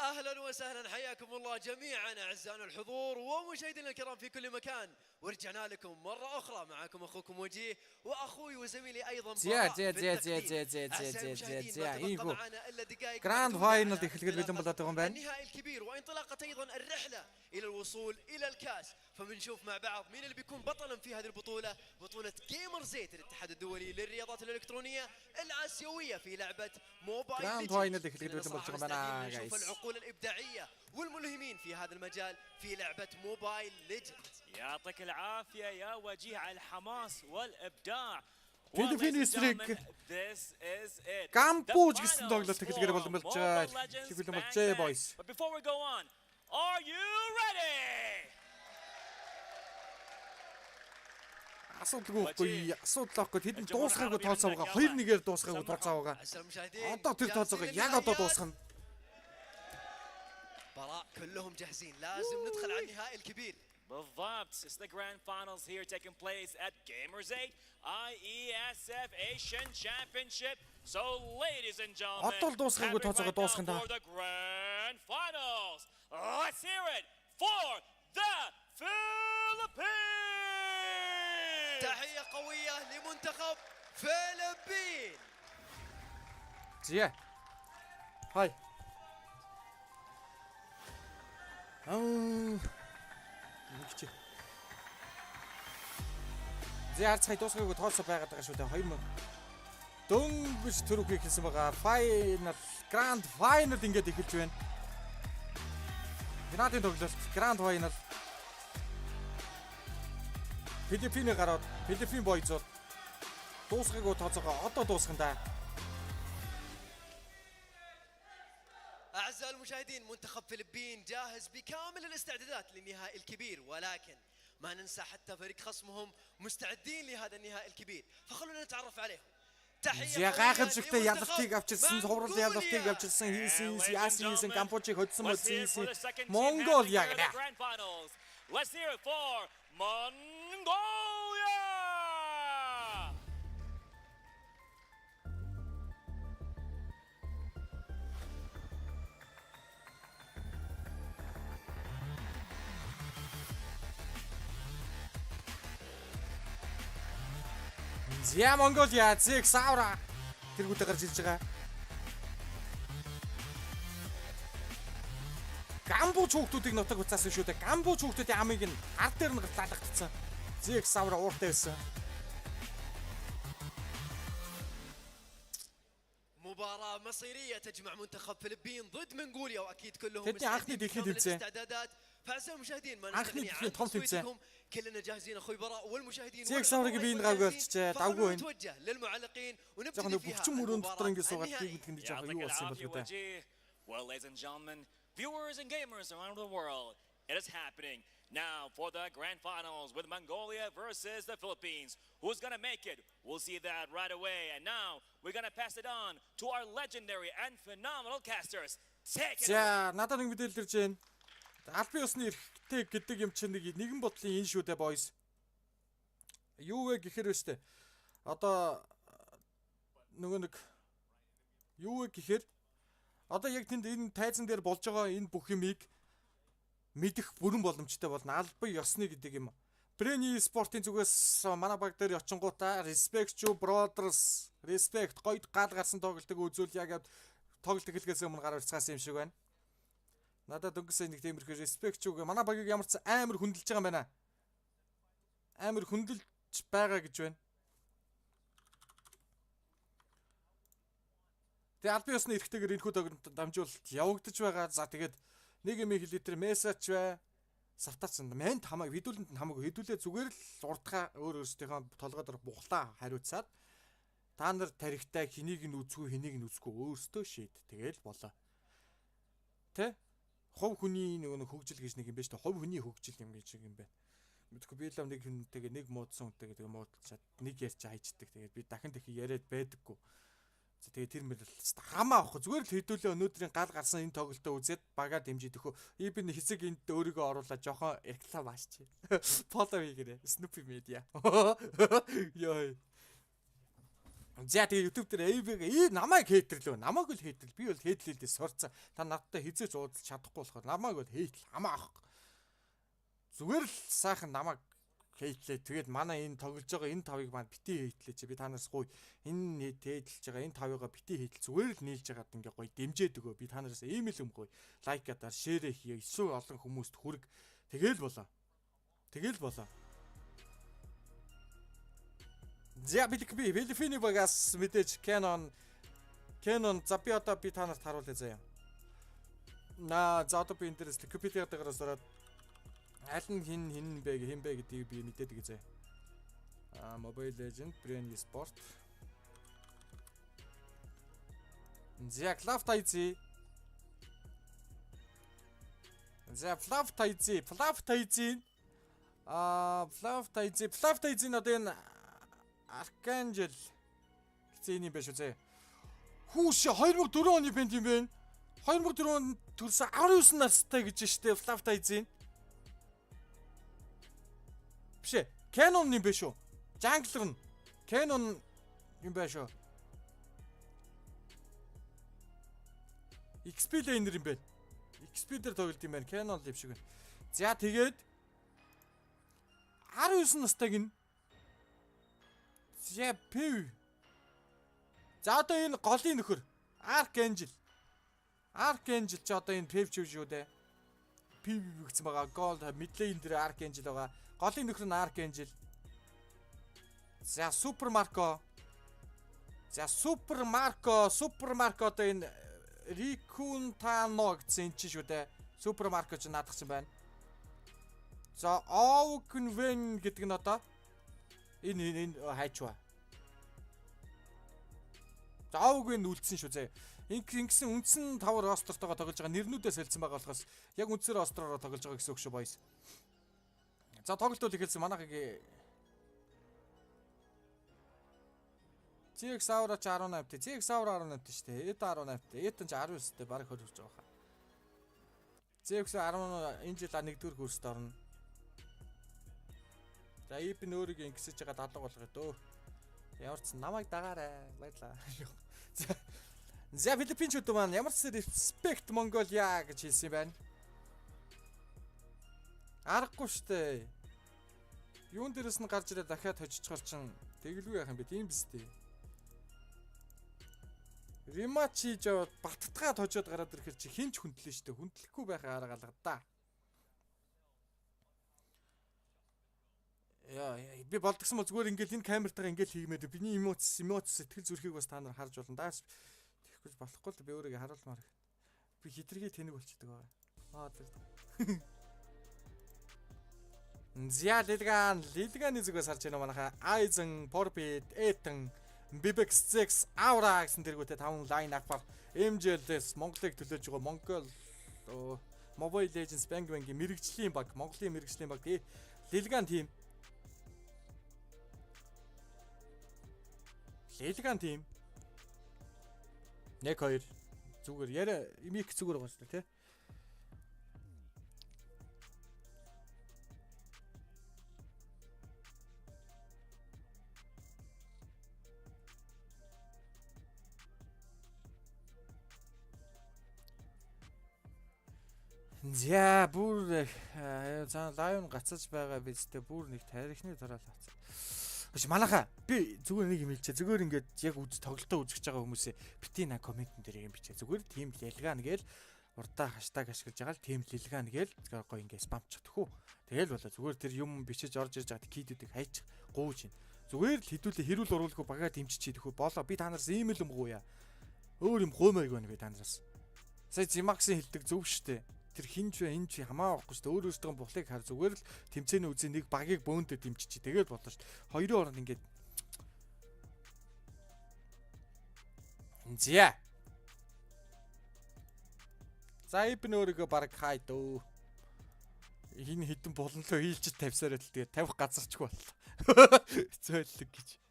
اهلا وسهلا حياكم الله جميعا اعزائنا الحضور ومشاهدينا الكرام في كل مكان ورجعنا لكم مره اخرى معكم اخوكم وجيه واخوي وزميلي ايضا
Grand Final эхлэхэд бэлэн болоод байгаа юм байна.
النهائي الكبير وانطلاقه ايضا الرحله الى الوصول الى الكاس فبنشوف مع بعض مين اللي بيكون بطلا في هذه البطوله بطوله جيمر زيت الاتحاد الدولي للرياضات الالكترونيه الاسيويه في لعبه موبايل
Grand Final эхлэхэд бэлэн болж байгаа байна
نشوف
guys.
العقول الابداعيه والملهمين في هذا المجال في لعبه موبايل ليجندز.
يعطيك العافيه يا وجيه على الحماس والابداع.
Philippine streak.
This is it.
Кампуч гэсэн тоглолт эхлэхээр болон болж байгаа. Бэлэн болжээ boys.
But before we go on, are you ready?
Асуудалгүй тэд дуусгаагүй тооцоо байгаа. 2-1-ээр дуусгаагүй тооцоо байгаа. Одоо тэр тооцоогоо яг одоо дуусгана.
براء كلهم جاهزين لازم ندخل على النهائي الكبير.
بالضبط. It's the grand finals here taking place at Gamers 8 IESF Asian Championship. So ladies and gentlemen,
Одоо дуусгаагүй тооцоогоо дуусгана та.
for the grand finals. Let's hear it for the Philippines.
تحية قوية لمنتخب فلبين.
Зя. Хай. Нэгч. Зяар цай дуусгаагүй тооцоо байгаад байгаа шүү дээ. 2000 дөнгөж төрөг хийсэн байгаа. Final, Grand Final ингээд эхэлж байна. Генадийн тоглолт Grand Final. Philippine гараад Philippine boys-ууд дуусгаагүй тооцоогоо одоо дуусгана да.
أعزائي المشاهدين منتخب فلبين جاهز بكامل الاستعدادات للنهائي الكبير ولكن ما ننسى حتى فريق خصمهم مستعدين لهذا النهائي الكبير فخلونا نتعرف عليهم.
Зя гайхамшигтай ялалтыг авчирсан, ховрол ялалтыг авчирсан, хийсэн Кампучийг хөдсөн мөцсөн Mongolia гэнэ.
Let's hear it for Mongolia.
Зя Mongolia зэг савра тэргүүтээ гарч ирж байгаа. Камбуч хүүхдүүдийг нутаг уцаасан шүү дээ. Камбуч хүүхдүүдийн амыг нь ар дээр нь гартаалгагдсан. Зэг савра ууртай байсан.
مباراة مصيرية تجمع منتخب فلبين ضد منغوليا واكيد كلهم
Тэдний анхны дэлхийн тэмцээн.
فاعزائي المشاهدين ما
Анхны
نستغني
дэлхийн
عن
том тэмцээн.
تصويتكم كلنا جاهزين اخوي براء والمشاهدين
Зэг саврыг биеийн гавь болчихжээ. Давгүй байна.
نتوجه للمعلقين
Яг
ونبتدي
нэг
فيها
бөхчөн мөрөнд дотор ингэ суугаад
النهائي.
тийм нэг жоохон юу болсон юм бол үү?
Well, ladies and gentlemen, viewers and gamers around the world, it is happening now for the grand finals with Mongolia versus the Philippines. Who's gonna make it? We'll see that right away. And now we're gonna pass it on to our legendary and phenomenal casters. Take it.
За, надад нэг мэдээлэл ирж байна. Албан ёсны эрхтэй гэдэг юм чинь нэгэн бодлын энэ шүү дээ boys. Юу вэ гэхээр өстэй. Одоо нөгөө нэг юу вэ гэхээр одоо яг тэнд энэ тайзан дээр болж байгаа энэ бүх юмыг мэдэх бүрэн боломжтой болно. Албан ёсны гэдэг юм. Брени спортын зүгээс манай баг дээр очингуудаа respect you brothers, respect гоё гал гарсан тоглолтыг үзүүл яг тоглолт эхлэхээс өмнө гараар цаасан юм шиг байна. Надад өнгөсөн нэг тиймэрхүү respect you гэ манай багийг ямар ч амар хүндэлж байгаа юм байна. Амар хүндэлж байгаа гэж байна. Тэгээ албан ёсны эрхтэйгээр энэхүү тоглолт дамжуулалт явагдаж байгаа. За тэгээд нэг юм хэлээ тэр месач бай. Савтаацсан. Манд хамаагүй хэдүүлэнд нь хамаагүй хэдүүлээ зүгээр л урдхаа өөр өөрсдийнхөө толгойд бухлаа хариуцаад та нар тарихтай хэнийг нь үзгүй хэнийг нь үзгүй өөрсдөө шийд. Тэгээл болоо. Тэ? Хов хүний нэг хөгжил гэж нэг юм байна шүү дээ. Хов хүний хөгжил юм гэж юм байна. Мэдгүй би л нэг хүнтэйгээ нэг муудсан хүнтэйгээ тэгээ муудалчаад нэг ярьж хайчдаг. Тэгээд би дахин дахин яриад байдаггүй. Тэгээ тэр мэл хамаа авах зүгээр л хэдүүлээ өнөөдрийн гал гарсан энэ тоглолтоо үзээд багаа дэмжиж өгөө. Би нэг хэсэг энд өөрийгөө оруулаад жоохон реклам аашчих. Follow хийгээрэй. Snoopy Media. Йой. За тэгээ YouTube дээр AV намайг хейтэрлөө. Намайг л хейтэл. Би бол хейтлэлдээ сурцсан. Та надтай хизээч уудалж чадахгүй болохоор намайг бол хейтл хамаах. Зүгээр л сайхан намайг хейтлээ. Тэгээд манай энэ тоглож байгаа энэ тавыг маань бити хейтлээ. Би танаас гоё энэ хейтлж байгаа энэ тавыгаа бити хейтл зүгээр л нийлж байгаад ингээ гоё дэмжээд өгөө. Би танараас ийм л гоё лайкадаар шеэрэ хийе. Эсвэл олон хүмүүст хүрэг. Тэгэл болоо. За Philippine багаас мэдээж Canon за би одоо би танарт харуулъя заяа. За одоо би энэ дээрээс компьютерээс ороод аль нь хин бэ гэдгийг би мэдээд гээ заяа. Mobile Legend, Brand Sport. За Flaf-Taizi. Flaf-Taizi одоо энэ Archangel гэцээний байж үзье. Хүүш 2004 оны бэнд юм бэ? 2004 онд төрсөн 19 настай гэж штэ Flaf-Taizi. Биш ээ. Canon юм бэ шүү. Jungler нь Canon юм байна шүү. XP laner юм бэ. XP дээр тоглолт юм байна. Canon live шиг байна. За тэгээд 19 настайг нь За пив. За одоо энэ голын нөхөр Archangel ч одоо энэ пив шүү дээ. Пив гэсэн байгаа. Gold midlane дээр Archangel байгаа. Голын нөхөр нь Archangel. За Supermarco одоо энэ Rikuntano гэсэн чи шүү дээ. Supermarco ч наадахсан байна. За Oakenven гэдэг нь одоо энэ хайчва. За Oaken үлдсэн шүү зэ. Ингэсэн үндсэн 5 ростертойгоо тоглож байгаа нэрнүүдээ солилцсон байгаа болохоос яг үндсээр ростероор тоглож байгаа гэсэн үг шүү boys. За тоглолтууд ихэлсэн манайхыг ZX Aura ч 18 тэ. ZX Aura 18 шүү дээ. ETA 18 тэ. ETA ч 19 тэ бараг 20 хүрч байгаа хаа. ZX 10 энэ жил 1-р курст орно. За ипэн өөрийг ингэсэж байгаа дадлаг болгоо дөө. Ямар ч намайг дагаарай. Баярлаа. За Philippine маань ямар ч respect Mongolia гэж хэлсэн юм байна. Аргагүй штэ. Юун дээрээс нь гарч ирээ дахиад хожичхоор чин тэгэлгүй яах юм бэ? Тийм биз дээ. Рематч хийж аваад баттгаад хожоод гараад ирэхэр чи хинч хүндлээ штэ. Хүндлэхгүй байхаа арга алга да. Яа би болдгсон бол зүгээр ингээл энэ камертайгаа ингээл хийгмээр биний эмоц сэтгэл зүрхийг бас та нар харж болно. Даас тэгэхгүй болохгүй л би өөрийгөө харуулмаар. Би хитрхий тэнэг болчихдог байгаа. Тэр. Зя лилганы зүгээс харж байна манайха. Aizen, Porbit, Ethan, Bibex 6, Aura гэсэн тэргүүтээ 5 лайн апаар MJL-с Монголыг төлөөж байгаа Монгол Mobile Legends Bang-ийн мэрэгжлийн баг, Монголын мэрэгжлийн баг лилган тим. Лилган тим. 1-2 зүгээр яриа имик зүгээр байгаа шүү дээ тий. За бүр лайв гацаж байгаа бидтэй бүр нэг тарихны тараал авцсан. Биш манайха би зүгээр нэг юм хэлчихэ. Зүгээр ингээд яг тоглолтоо үзэж байгаа хүмүүсээ битина комментэн дээр юм бичээ. Зүгээр team лилган гээл урдаа хаштаг ашиглаж байгаа л team лилган гээл гоё ингээд спамчих тэхүү. Тэгэл болоо зүгээр тэр юм бичиж орж ирж байгаа кидүүдийг хайчих гууж байна. Зүгээр л хэдүүлээ хэрүүл оруулахгүй багаа дэмжиж тэхүү. Болоо би танараас ийм л юм гууя. Өөр юм гуймайг байна би танараас. Сая Зимаксын хэлдэг зөв штэ. Тэр хинж энэ хамааахгүй шүү дээ. Өөр өөртөө бухлыг хар зүгээр л тэмцээний үзэн нэг багийг бөөндөд дэмжиж тэгээд болоо шүү дээ. Хоёрын оронд ингээд зя. За ипэн өөрийгөө баг хай дөө. Энэ хитэн болонлоо хийлж тавьсараа л тэгээд тавих газарчгүй боллоо. Зөөлөг гэж.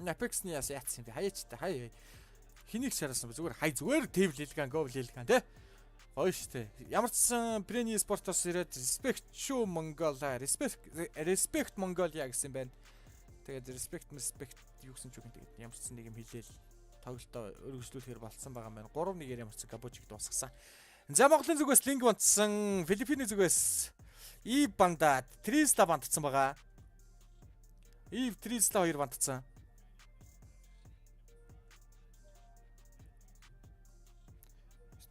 Apex-ний яс яатсан би хаяачтай хай хэнийг шараасан бэ зүгээр хай зүгээр team лилган go лилган тий Гоё штэ. Ямар ч сан Brand Sport-оос ирээд respect шүү Mongolia, respect Mongolia гэсэн байна. Тэгээд respect юу гэсэн ч үг юм. Тэгээд ямар ч сан нэг юм хэлээл тоглолтоо өргөжлүүлэхээр болцсон байгаа маань 3-1-ээр ямар ч Камбожийг дуусгасан. За Монголын зүгээс линк бандсан, Филиппиний зүгээс И бандаад Триста бандсан байгаа. И Триста 2 бандсан.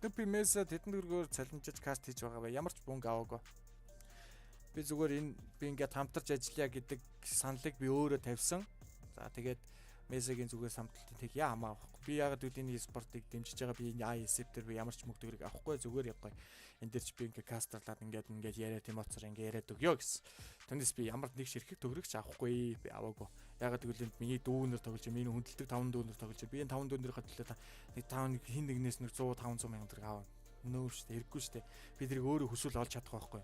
Би MESA тэдэн дөргөөр цалинжиж каст хийж байгаа бай. Ямар ч мөнгө аваагүй. Би зүгээр энэ би ингээд хамтарч ажиллая гэдэг саналыг би өөрөө тавьсан. За тэгээд MESA-гийн зүгээс хамталтын тэг яамаа авахгүй. Би ягаад үдийн e-спортыг дэмжиж байгаа би IESF дээр би ямар ч мөнгө төгрөг авахгүй зүгээр явахгүй. Энд дээр ч би ингээд кастерлаад ингээд яриад эмоцор ингээд яриад өгөө гэсэн. Түүнээс би ямар нэг ширхэг төгрөгч авахгүй. Би аваагүй. Ягаад гэвэл энд миний дүүнэр тоглож байна. Миний хүндэлдэг 5 дүүнэр тоглож байна. Би энэ 5 дүүнэрийн хөтлөө нэг 5 хин нэгнээс нэг 100 500 мянган төгрөг аваа. Нөө штэ хэрэггүй штэ. Би тэрийг өөрөө хөсвөл олж чадах байхгүй.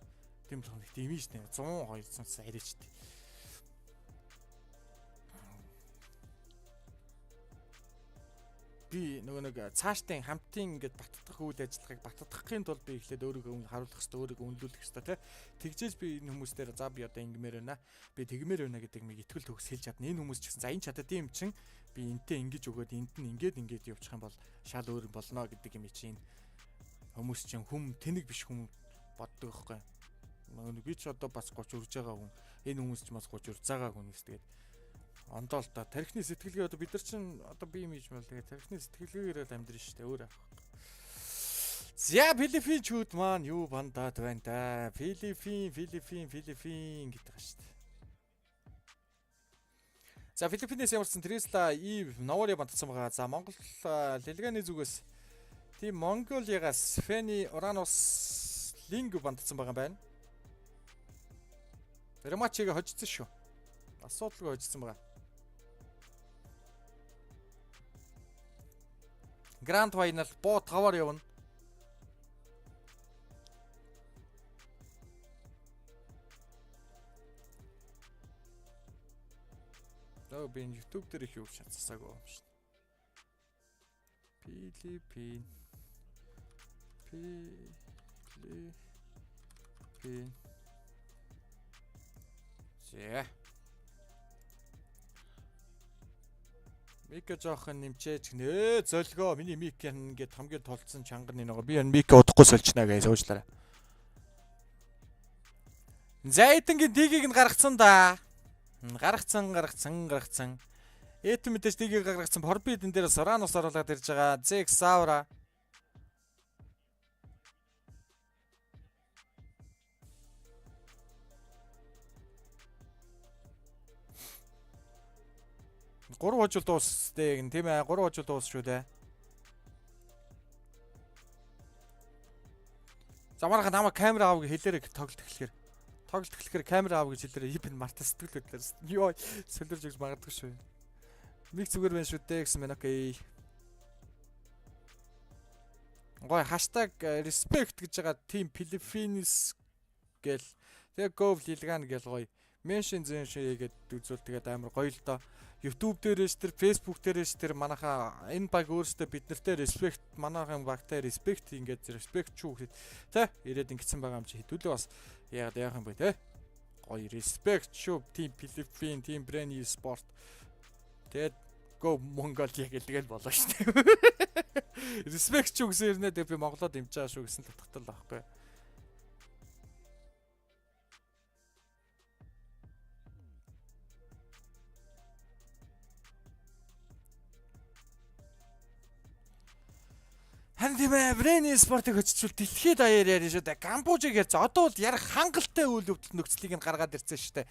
Тийм л нэг тийм штэ. 100 200 арай штэ. Би нэг цаашдын хамтын ингээд баттдах үйл ажиллагааг баттдахын тулд би эхлээд өөрийгөө харуулах хэрэгтэй, өөрийгөө үнэлүүлэх хэрэгтэй тий. Тэгжээж би энэ хүмүүстээр за би одоо ингэмээр байна. Би тэгмээр байна гэдэг mig итгэл төгс хэлж чадна. Энэ хүмүүс ч гэсэн за энэ чадаад юм чин би энтэй ингэж өгөөд энд нь ингээд явуучих юм бол шал өөр болно гэдэг юм чинь хүмүүс чинь хүм тэнэг биш хүм боддог байхгүй. Би ч одоо бас 30 үрж байгаа хүн. Энэ хүмүүс ч бас 30 урцаагаа хүнээс тэгээд ондоолтой тархины сэтгэлгээ одоо бид нар чинь одоо би юм ийж мэл тэгээд тархины сэтгэлгээгээр л амьдрын шүү дээ өөр авах. За Филиппинчүүд маань юу бандаад байна да. Филиппин гэдэг байгаа шүү дээ. За Филиппинээс ямарсан Триста И Новори бандсан байгаа. За Монгол Лилганы зүгээс тийм Монголиагаас Фэни Уранус Линг бандсан байгаа юм байна. Ремачиг хожицсон шүү. Асуудалгүй хожицсон байгаа. Гранд файнал боо 5-аар явна. За би YouTube дээр их юу шатсаагүй юм шин. Philippine. Зэ. Мика жоохон нэмчээж гинэ. Зөлгөө миний мик ингээд хамгийн толцсон чангар нэг. Би энэ мик удахгүй сольчнаа гэж уучлаарай. Зайтангийн дигийг нь гаргацсан да. Гаргацсан. Эт мэдээж дигийг гаргацсан. Хорбид энэ дээр Соранос оруулаад ирж байгаа. Зэг Саура. Гурван хожил дуустэй тийм ээ 3 хожил дуус шүү дээ. Замаараа намайг камера аав гэж хэлээрэй тоглолт эхлэхээр камера аав гэж хэлээрэй ипэн марта сэтгэл хөдлөөс. Йоо сөлөрж өгч магадгүй шүү. Мик зүгээр байна шүү дээ гэсэн мэн окей. Гой хаштаг respect гэж байгаа team Philippines гэл тэгээ go Lilgan гэл гоё mention зэн шигээд үзүүл тэгээд амар гоё л доо. YouTube дээрээс тэр Facebook дээрээс тэр манайхаа энэ баг өөрөөсөө бид нартай respect манайхан багтай respect ингээд respect чүү гэхэд тэ ирээд ингэсэн байгаа юм чи хэдүүлээ бас яагаад яах юм бэ тэ гоё respect чүү team Philippine team Brand Esports тэгээд go Mongolia гэлгээл болоо шүү дээ. Respect чүү гэсэн хэрнээ би Монголоо дэмжиж байгаа шүү гэсэн татгатал байхгүй. Хандимэ Brand Esports-ыг хөцчүүл дэлхийд даяар яриа шүү дээ. Камбожиг ярьж одоо бол ярих хангалттай үйл явдал нөхцөлийг нь гаргаад ирсэн шүү дээ.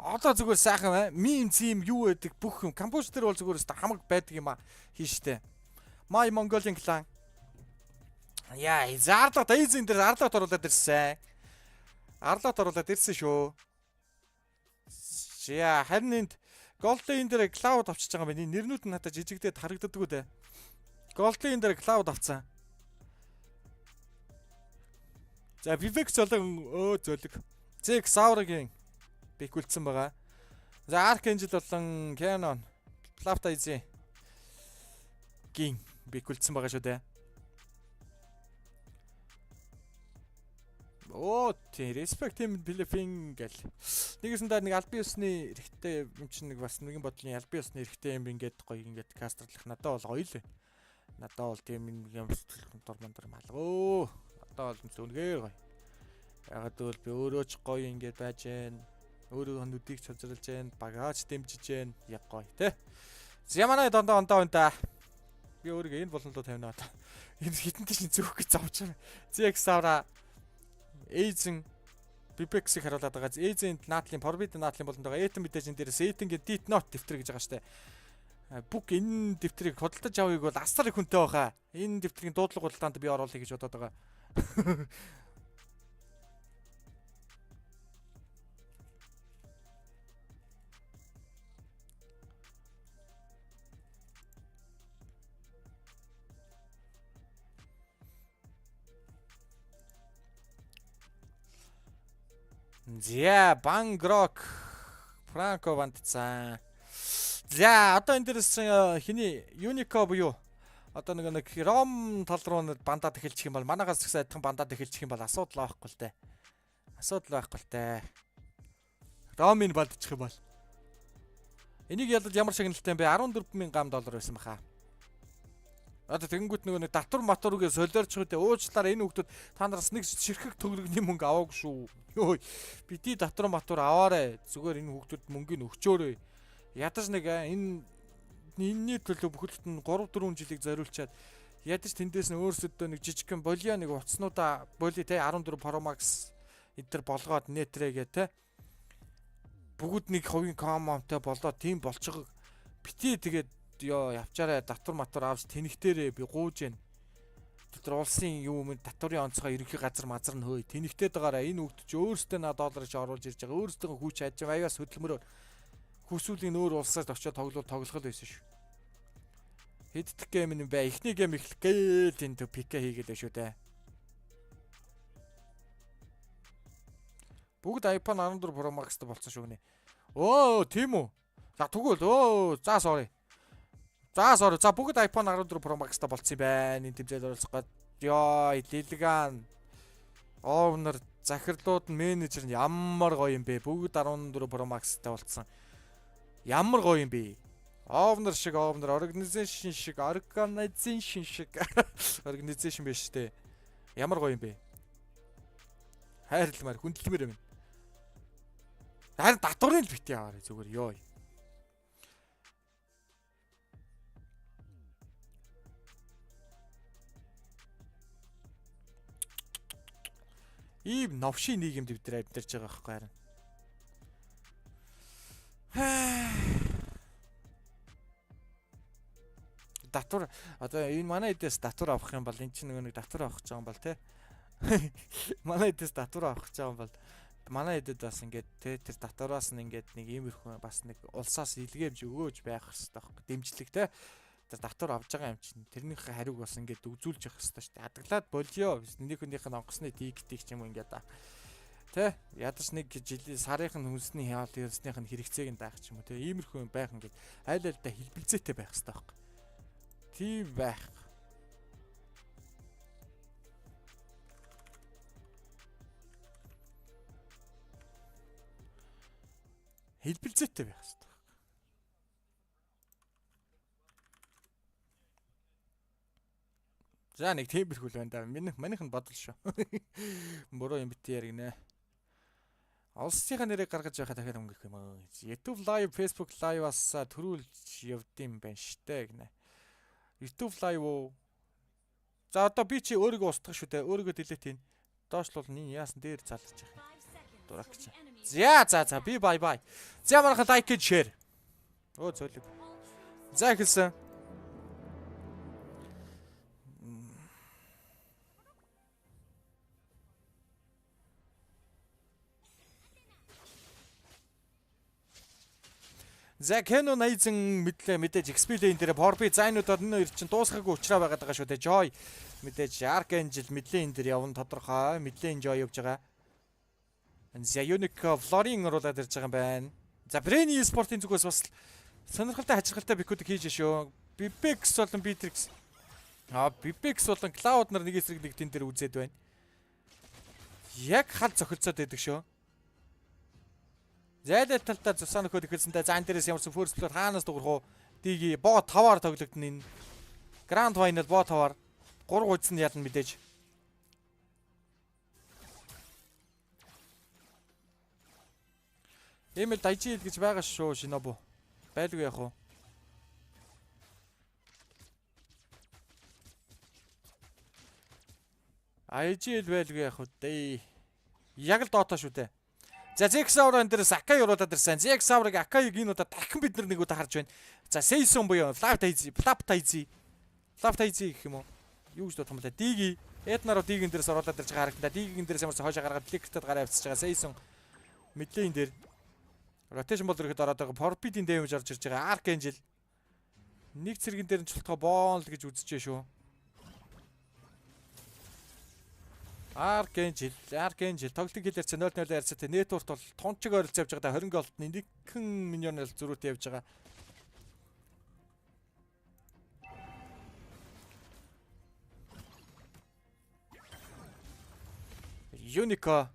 Одоо зүгээр сайхан мим зим юу гэдэг бүх юм. Камбож дээр бол зүгээр өстө хамаг байдаг юм а хийн штэ. My Mongolian clan. Яа, зарлаа дайзен дээр арлаад оруулаад ирсэн. Арлаад оруулаад ирсэн шүү. Яа, харин энд Golden дээр cloud авчиж байгаа юм байна. Нэрнүүд нь надад жижигдээд харагддаггүй дээ. Golden дээр cloud авцсан. За Vivek золон зөлөг. Зэг Саурагийн бэкүүлсэн байгаа. За Archangel болон Canon Plaftize гин бэкүүлсэн байгаа шүү дээ. Оо тий respect team Philippine гэл. Нэгэсэндээ нэг албан ёсны эрэхтэй юм чинь нэг бас нэгэн бодлын албан ёсны эрэхтэй юм ингээд гоё ингээд кастрлах надад бол гоё л. Надад бол тийм юм дурмандар малгөө. Надад бол үнэхээр гоё. Ягаад гэвэл би өөрөө ч гоё ингээд байж гэн. Өөрөө нүдийг цозруулж гэн, багаж дэмжиж гэн. Яг гоё те. Яманаа дондоо онтаа. Би өөрийгөө энэ болон руу тавина одоо. Энэ хитэн тийш зөөх гэж завч байгаа. ZX-аараа Эйзен Бибексийг харуулад байгаа. Эйзенд наатлын Forbidden наатлын болонд байгаа. Этэн мэдээж энэ дээрээс Этэнгийн Deep Note дэвтэр гэж байгаа штэ. Бүх энэ дэвтрийг худалдаж авъяг бол асар их хүнтэй баха. Энэ дэвтрийн дуудлага худалдаанд би оруулъя гэж бодоод байгаа. За, Бангрок Франко вантцаа. За, одоо энэ дээрс хиний Unico буюу одоо нэг Ром тал руу бандаад эхэлчих юм бол манайхаас их сайдхан бандаад эхэлчих юм бол асуудал байхгүй л дээ. Асуудал байхгүй л дээ. Ромын бандчих юм бол. Энийг ялж ямар шагналтай юм бэ? 14,000 гам доллар байсан баха. Одоо тэгэнгүүт нэг татвар матургээ солиорч хөдөө уучлаарай энэ хүүхдүүд та нараас нэг ширхэг төгрөгний мөнгө аваагүй шүү. Йоо бидний татвар матур аваарай. Зүгээр энэ хүүхдүүд мөнгөний өгчөөрэй. Ядаж нэг энэний төлөө бүхэлд нь 3-4 жилиг зориулчаад ядаж тэндээс нь өөрсдөө нэг жижигхэн болио нэг уцснуудаа боли те 14 Pro Max энтер болгоод нэтрэгээ те бүгд нэг хувийн коммонтой болоод тийм болчихог бити тэгээд ёо явчаарай татвар матур авч тэнэгтэрээ би гууж гэн. Тэр улсын юу юм татварын онцгой ерөнхий газар мазар нь хөөе тэнэгтээд байгаараа энэ хүүхд ч өөрсдөө на долларыг оруулж ирж байгаа өөрсдөө хүүч хайж байгаа аяас хөдөлмөрөөр хүсүүлийн нөр улсаас очиод тоглох байсан шүү. Хэддэг гейм юм бэ? Эхний гейм эхлэх гээл энэ пик хийгээл шүү дээ. Бүгд iPhone 14 Pro Max-тай болсон шүү гэнэ. Оо тийм үү. За тэгвэл за sorry. За бүгд iPhone 14 Pro Max-тай болцсон юм байна. Энэ тэмцээнд оролцох гээд ёо Лилган овнер захирлууд нь менежер нь ямар гоё юм бэ? Бүгд 14 Pro Max-тай болцсон. Ямар гоё юм бэ? Овнер шиг organization шиг organization биш үү? Ямар гоё юм бэ? Хайрламар хүндэлмээр юм. Харин татварын л бити аваарай зүгээр ёо. Ийм новшийн нийгэмд бид нар амьдарч байгаа байхгүй харин. Татвар одоо энэ манай эдээс татвар авах юм бол эн чинь нэг татвар авах гэж байгаа юм бол те. Манай эдээс татвар авах гэж байгаа юм бол манай эдэд бас ингээд те тэр татвараас нь ингээд нэг иймэрхүү бас нэг улсаас илгээмж өгөөж байх хэрэгтэй байхгүй дэмжлэг те. Тэр татвар авж байгаа юм чинь тэрнийхээ хариуг бас ингээд үзүүлж явах хэрэгтэй шүү дээ. Адаглаад болио нэгнийх нь онгоцны тикетийг ч юм уу ингээд тэ ядаж нэг жилийн сарынх нь хүнсний хяалт ерснийх нь хэрэгцээг нь даах ч юм уу тэ иймэрхүү байх ингээд айл альдаа хэлбэлзээтэй байх хэрэгтэй байхгүй. Тийм байх. Хэлбэлзээтэй байх хэрэгтэй. За нэг тиймэрхүү л байна да. Манийх нь бодол шүү. Буруу юм бити яригнэ. Улсынхаа нэрийг гаргаж байхад дахиад өнгөх юм аа. YouTube live, Facebook live-аас төрүүлж явдсан байна штэ гинэ. YouTube live уу? За одоо би чи өөрийгөө устгах шүү дээ. Өөрийгөө delete хийн. Доошлол яасан дээр залж яах юм. Дурагч. За би bye. За манайха like and share. Оо зөвлөг. За хэлсэн. За Canon Aizen мэдээж XP lane дээр Forbi зайнуудад энэ хоёр чинь дуусгаагүй уучраа байгаад байгаа шүү дээ. Joy мэдээж Archangel midlane дээр явна тодорхой. Midlane Joy явж байгаа. За Unique Florin оруулаад ирж байгаа юм байна. За Brain e-sport-ийн зүгээс бас сонирхолтой хачирхалтай бикүүдийг хийж шүү. Bibex болон Bitrix. Bibex болон Cloud нар нэг эсрэг нэг тэн дээр үзээд байна. Яг хал зохицоод байдаг шүү. Зайлал талтаа цусаа нөхөд ихэлсэнтэй зан дээрээс ямарсан first blood хаанаас дуурах уу? Диги боо 5-аар тоглогдно энэ. Grand final боо 5-аар 3 гуйцсан ялна мэдээж. Эмэл дайжил гэж байгаа шүү Шинобу. Байлгүй яах вэ? Айжил байлгүй яах вэ? Яг л доотоо шүү дээ. За Зексаура энэ дээрс Акай оруулаад ирсэн. Зексаурыг Акайг энэ удаа дахин бид нар нэг удаа харж байна. За Сейсон буюу Флаптайзи гэх юм уу? Юу гэж бодох юм бэ? Диги Эднароо Дигийн дээрс оруулаад ирж байгаа харагдана. Дигийн дээрс ямарсан хойшоо гаргаад Лектэд гараа авчиж байгаа. Сейсон мэдлэн дээр rotation бол ирэхэд ороод байгаа. Forbidden damage орж ирж байгаа. Archangel нэг цэргэн дээр нь чултгаа боол гэж үзчихэ шүү. Archangel тоглолтын хэлээр 0-0 ярьцаатай network бол тончиг ойролцоо явж байгаа. 20 голд нэгэн миньон зөрүүтэй явж байгаа. Unico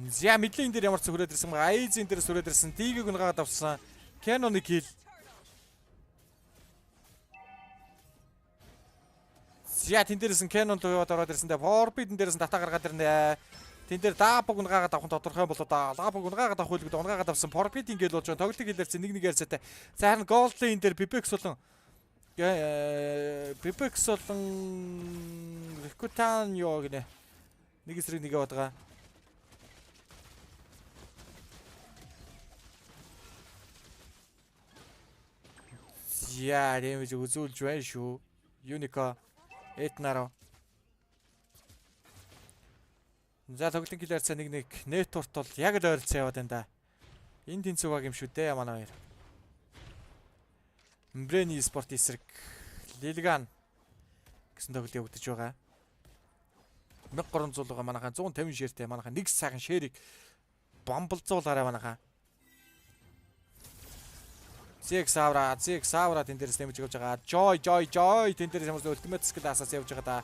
Зя мэдлийн дээр ямар ч хүрээд ирсэн байгаа. Айзен дээр сүрээд ирсэн. Дигийг унгаад авсан. Canon-ыг хил. Зя тэн дээрсэн Canon туйваад ороод ирсэн. Forbidden дээрсэн дата гаргаад ирнэ. Тэн дээр даапаг унгаад авах нь тодорхой болоо да. Даапаг унгаад авах үлгэд унгаад авсан. Forbidden гээл болж байгаа. Тоглолтыг хэлээрсэн нэг ярьцаатай. За харин Gold Lane дээр Pipex болон Rikutan ёо гинэ. Нэг эсрэг нэгэ бодгаа. Яа, дэмэж үзүүлж байна шүү. Unico Этнаро. За тоглолтын хэлээр цаа нэг network бол яг л ойролцоо яваад байна да. Энэ тэнцүү баг юм шүү дээ манай хоёр. MESA спорт эсрэг Лилган гэсэн тоглолт явагдаж байгаа. 1300 байгаа манайхаа 150 ширтэй манайхаа нэг сайхан ширийг бомболзуулаарай манайхаа. Зексавра тэн дээрээс нэмж явж байгаа. Joy тэн дээрээс ямар ультимейт скил асаас явж байгаа да.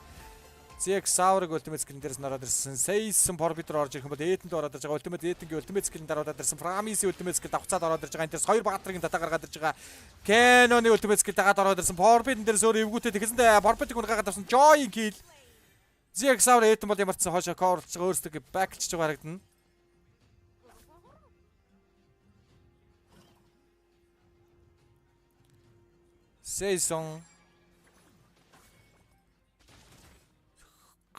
Зексаврыг ультимейт скилэн дээрээс ороод ирсэн. Сейсэн Forbidden орж ирэх юм бол Эдэнд ороод ирж байгаа. Эдэнгийн ультимейт скилэн дараад ирсэн. Promise ультимейт скил давцаад ороод ирж байгаа. Энэ дээрээс хоёр баатрын дата гаргаад ирж байгаа. Canon-ы ультимейт скил дагаад ороод ирсэн. Forbidden дээрээс өөр эвгүүтэй тэгэсэндээ Forbidden гаагаад авсан. Joy kill. Зексавра Эдэн бол ямар ч хойшоо coverч өөрсдөө бэклж байгаа харагдана. Сейсон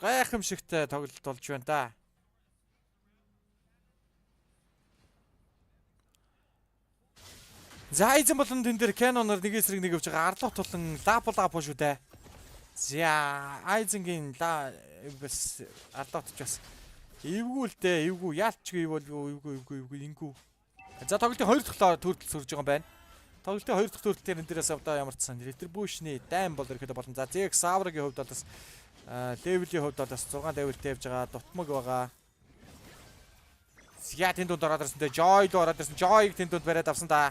гайхамшигтай тоглолт болж байна да. За Айзен болон тэн дээр Canon-оор нэг эсрэг нэг явж байгаа. Арлууд болон лапо шүү дээ. За Айзенгийн бас арлууд ч бас эвгүүлтэй яалтчгүй эвгүй ийнхүү. За тоглолтын 2 дахь төрөлд сүрж байгаа юм байна. Тоглолтын 2 дахь төрөлтөөр энэ дээрээс авдаа ямарчсан. Retribution-ы дайм бол ирэхэд болон. За Зексаврагийн хувьд бол бас левелийн хувьд бол бас 6 левелтэй явж байгаа. Дутмаг байгаа. Яа тэнд дунд ороод ирсэн. Joy доо ороод ирсэн. Joy-г тэнд дунд бариад авсан да.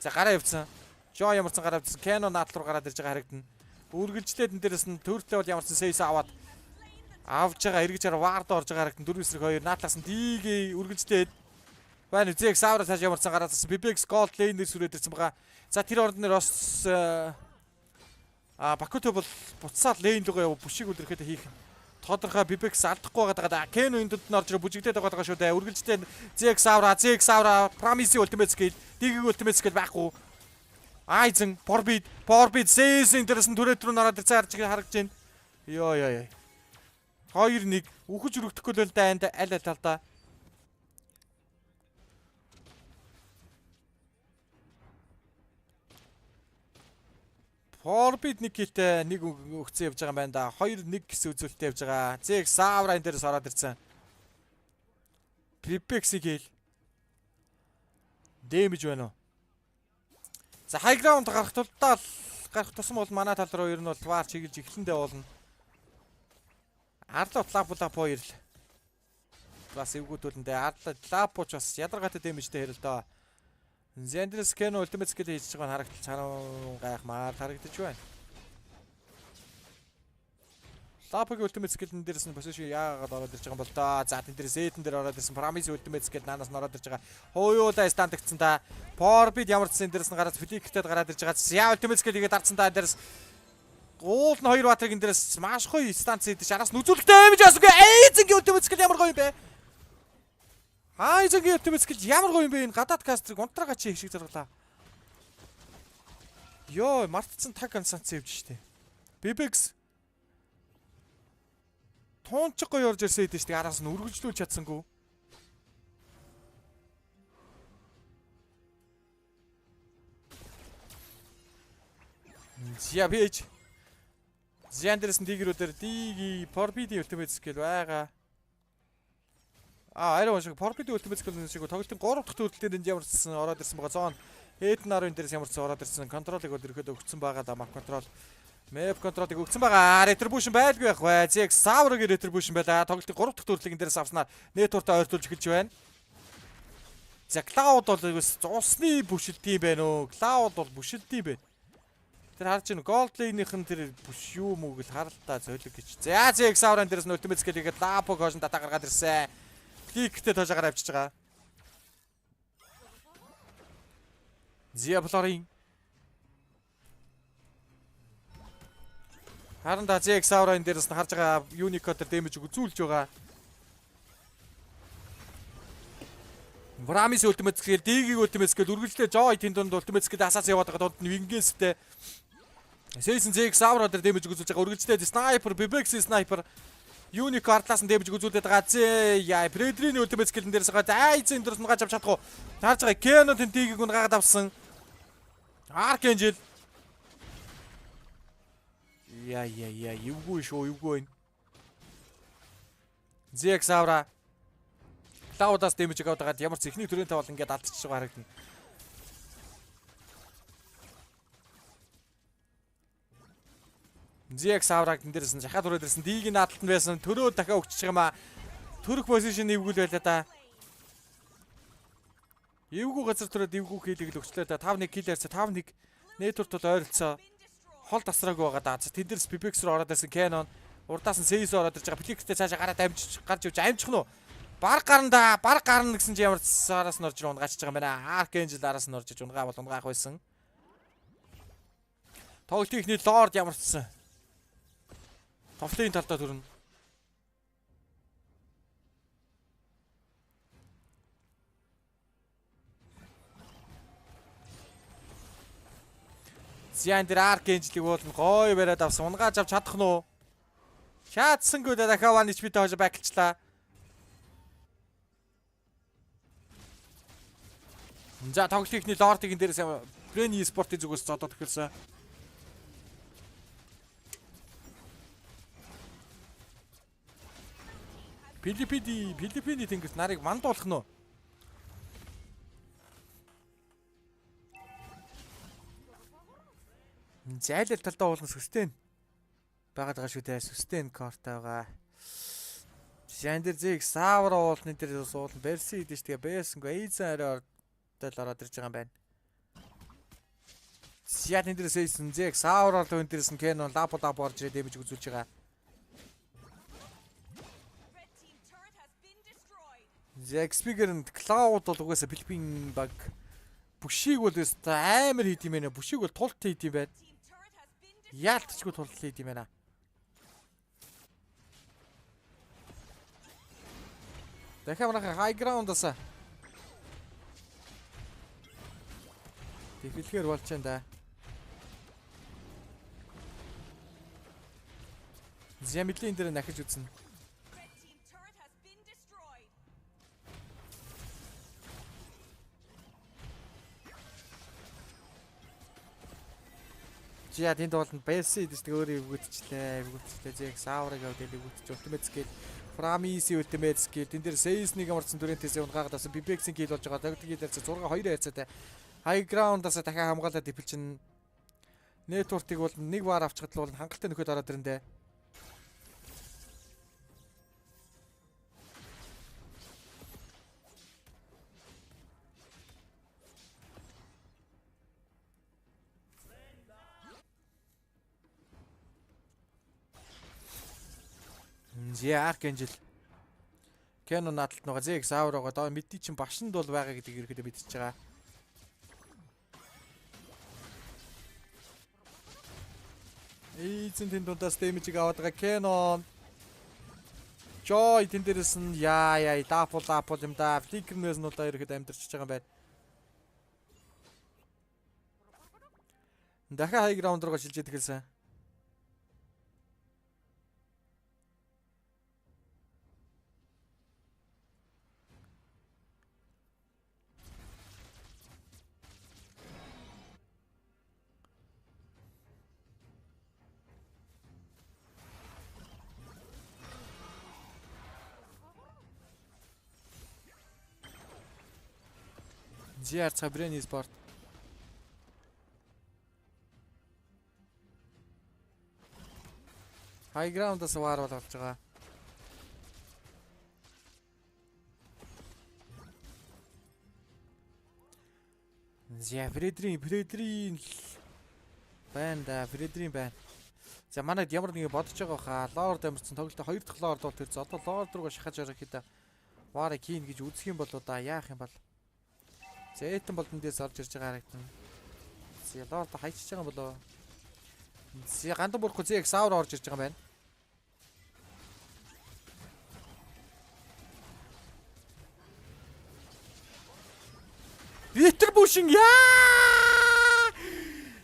За гараа явцсан. Joy ямарсан гараа авсан. Canon наадлуур гараад ирж байгаа харагдана. Үргэлжлээд энэ дээрээс нь төрөлтэй бол ямарсан сейс аваад авж байгаа эргэж хараа вард орж байгаа харагдана. 4 эсрэг 2 наадлаас нь дигээ үргэлжлээд байна. Зексавра цааш ямарсан гараад ирсэн. Pipex Gold Lane-ээр сүрээд ирсэн байгаа. За тэр орнд нэр бас Бакуто бол буцаад лейн руугаа яв бүшиг үлрэхэд хийх тодорхой Pipex алдахгүй байгаа. Canon энэ дунд нь орж ирээ бүжигдээд байгаа шүү дээ. Үргэлжлээд Зексавра Promise ultimate skill, Digiгийн ultimate skill байхгүй. Айзен Forbid Сейсэн дээрээс нь түрээд рүү нараад ирсэн харагдаж байна. Йоо. 2-1 үхэж өргөдөхгүй л дайнд аль талдаа. Forbid нэг хилтэй нэг өгцөн явж байгаа юм байна да. 2-1 гэсэн үзүүлэлттэй явж байгаа. Зексавра энэ дээрээс ороод ирсэн. Pipex-ийг хил. Дэмэж байна уу? За high ground гарах тусам бол манай тал руу ер нь бол вар чиглэж эхлэндээ болно. Арлууд лапо ирэл. Бас эвгүүтүүлэндээ арлууд лапоч бас ядаргаатай дэмэжтэй хэрэл доо. Зендрес Canon ultimate skill хийж байгаа нь харагдаж гайхмаар харагдаж байна. Лапогийн ultimate skill-н дээрээс нь position яагаад ороод ирж байгаа юм бол доо. За тэн дээрээс Zed-н дээр ороод ирсэн. Promise ultimate skill наанаас нь ороод ирж байгаа. Хууюула стандагцсан та. Forbid ямар ч зэн дээрээс нь гараад flick-тэй гараад ирж байгаа. Яа ultimate skill хийгээд дарцсан та дээрээс уул нь 2 батрын дээрээс маш гоё станц хийдэж араас нь үзүүлэх damage асууг. Эйзенгийн ultimate skill ямар гоё юм бэ? Эйзенгийн ultimate skill ямар гоё юм бэ? Энэ гадаад кастрыг унтраагаа чи их шиг заргалаа. Йоо, мартцсан таг ансанц явж штэ. Bibex Тонч гоё орж ирсэн хэдэж тийг араас нь үргэлжлүүлж чадсангүй. Зябэж. Зяндерсэн дигрүүдээр диги Forbid ultimate skill байгаа. Арай шиг Forbid ultimate skill шиг тоглолтын 3 дахь төрөлтөнд энд ямарчсан ороод ирсэн байгаа. Зон Эднарын дээрээс ямарчсан ороод ирсэн. Контролыг бол ерөөдөө өгсөн байгаа да. Map control. Map control-ыг өгсөн байгаа. Retribution байлгүй байх бай. ZX Saur-гийн retribution байлаа. Тоглолтын 3 дахь төрлөгийг дээрээс авснаар network-аа ойртуулж эхэлж байна. За Cloud бол усны бүшилт юм байна уу? Cloud бол бүшилт юм байна. Тэр харж байна. Gold Lane-ийн тэр бүш юу мөг л харалтаа зөөлөг гэж. За ZX Saur-ын дээрээс нь ultimate skill-ийг Lapog хожин дата гаргаад ирсэн. Click-тэй тоожгаар авчиж байгаа. Ziablorын харин да ZX Saur-ын дээрээс нь харж байгаа Unicorn damage үзүүлж байгаа. Promise ultimate skill, Digi ultimate skill үргэлжлээ Joy тэнд донд ultimate skill асаас яваад байгаа донд нь Wingensтэй. Season ZX Saur дээр damage үзүүлж байгаа үргэлжлээ Sniper, Bibex Sniper Unicorn талаас нь damage үзүүлээд байгаа. Яа, Predator-ийн ultimate skill дээрээс байгаа. Эзэн дээрээс нь гаж авч чадахгүй. Харж байгаа Canon тэнд Digi-г нь гагаад авсан. Archangel. Яа, эвгүй шүү, эвгүй. ZX Saur Cloud-аас damage аваад байгаа. Ямар ч ихний төрөнтэй бол ингээд алдчихж байгаа харагдана. ZX Saur-аг энэ дээрээс нь шахаад өрөөд ирсэн. Дийг нь наадтанд байсан. Төрөө дахиад өгчих юм аа. Төрөх position эвгүй л байлаа да. Эвгүй газар төрөөд эвгүй хийлийг л өгчлээ да. 5-1 kill ярьсан. 5-1 network бол ойролцоо. Хол тасраагүй байгаа да. Тэн дээрс Bibex руу ороод ирсэн Canon. Урдаас нь Seis ороод ирж байгаа. Flick-тэй цаашаа гараад амжиж гарч явж амжих нь уу? Баг гарна гэсэн чи ямар сараас нь орж унгаач байгаа юм байна. Archangel араас нь орж унгаа бол унгаах байсан. Тоглолтын ихний Lord ямарчсан. Товлын талдаа төрнө. Зян дээр Archangel-ийг бол гоё бариад авсан. Унгааж авч чадах нь уу? Шаадсангүй дахиад ван HP-тэй хожоо баклчлаа. За тоглолтын ихний Lord-ийн дээрээс Brain e-sport-ийн зүгээс зодоод эхэлсэн. Philippine тэнгис нарыг мандуулах нь уу? Зайлал талдаа уулна сүстэн. Багад байгаа шүү дээ. Сүстэн карт байгаа. Шандер ZX Saur уулны дээр суулна. Берси идэж тэгээ бэсэнгүй. Эйзэн арай ороод ирж байгаа юм байна. Сиатны дээрээс эйсэн ZX Saur бол энэ дээрээс нь Canon лап орж ирээд дэмэж үзүүлж байгаа. XP-гэр нь Cloud бол угаасаа Philippine баг бүшийг бол амар хийд юм байна. Бүшийг бол тулт хийд юм байна. Яалтчгүй тулт хийд юм байна. Дахиад манайха high ground-аас тэгэлгээр болж байна да. Зямидлийн дээр нахиж үзнэ. Жиа тэнд бол Bessie гэдэг өөрөө эвгүйтчлээ. ZX Saur-ыг авдэл эвгүйтч ultimate skill, Promise ultimate skill. Тэн дээр Seis-ыг амарсан дүрэнтэйсээ унгаагаад авсан. Bibex-ийн kill болж байгаа. Тогтгийн дээрээс 6-2 хайцаатай. High ground-аас дахиад хамгаалаад дипэлчин. Network-ыг бол нэг вар авчихад л бол хангалттай нөхөд ороод ирэндээ. Зя Аркенжил. Кэно наадталт нөгөө ZX Hour байгаа. Доо мэдээ чинь башинд бол байгаа гэдгийг ирэхэд мэдчихэж байгаа. Эйзэн тэнд дундаас дэмжиг аваад байгаа Кэно. Joy тэн дээрээс нь яа дапул юм да. Flicker нэснүүдээ ирэхэд амьдэрч байгаа юм байна. Дахиад high ground руу шилжээд эхэлсэн. Зиар цабрын спорт. High ground-аас ваар болж байгаа. Зя Фредрин байна. Фредрин байна. За манайд ямар нэг бодож байгаа хаа. Лорд амарсан тоглолтод 2 дахь лорд бол тэр одоо лорд руугаа шахаж орох хэд ваарыг хийн гэж үзэх юм бол удаа яах юм бол. За этэн бол эндээс орж ирж байгаа харагдана. За лорд хайчиж байгаа юм болоо. Зя гандан бүрхгүй ZX Hour орж ирж байгаа юм байна. Витер бушин яа!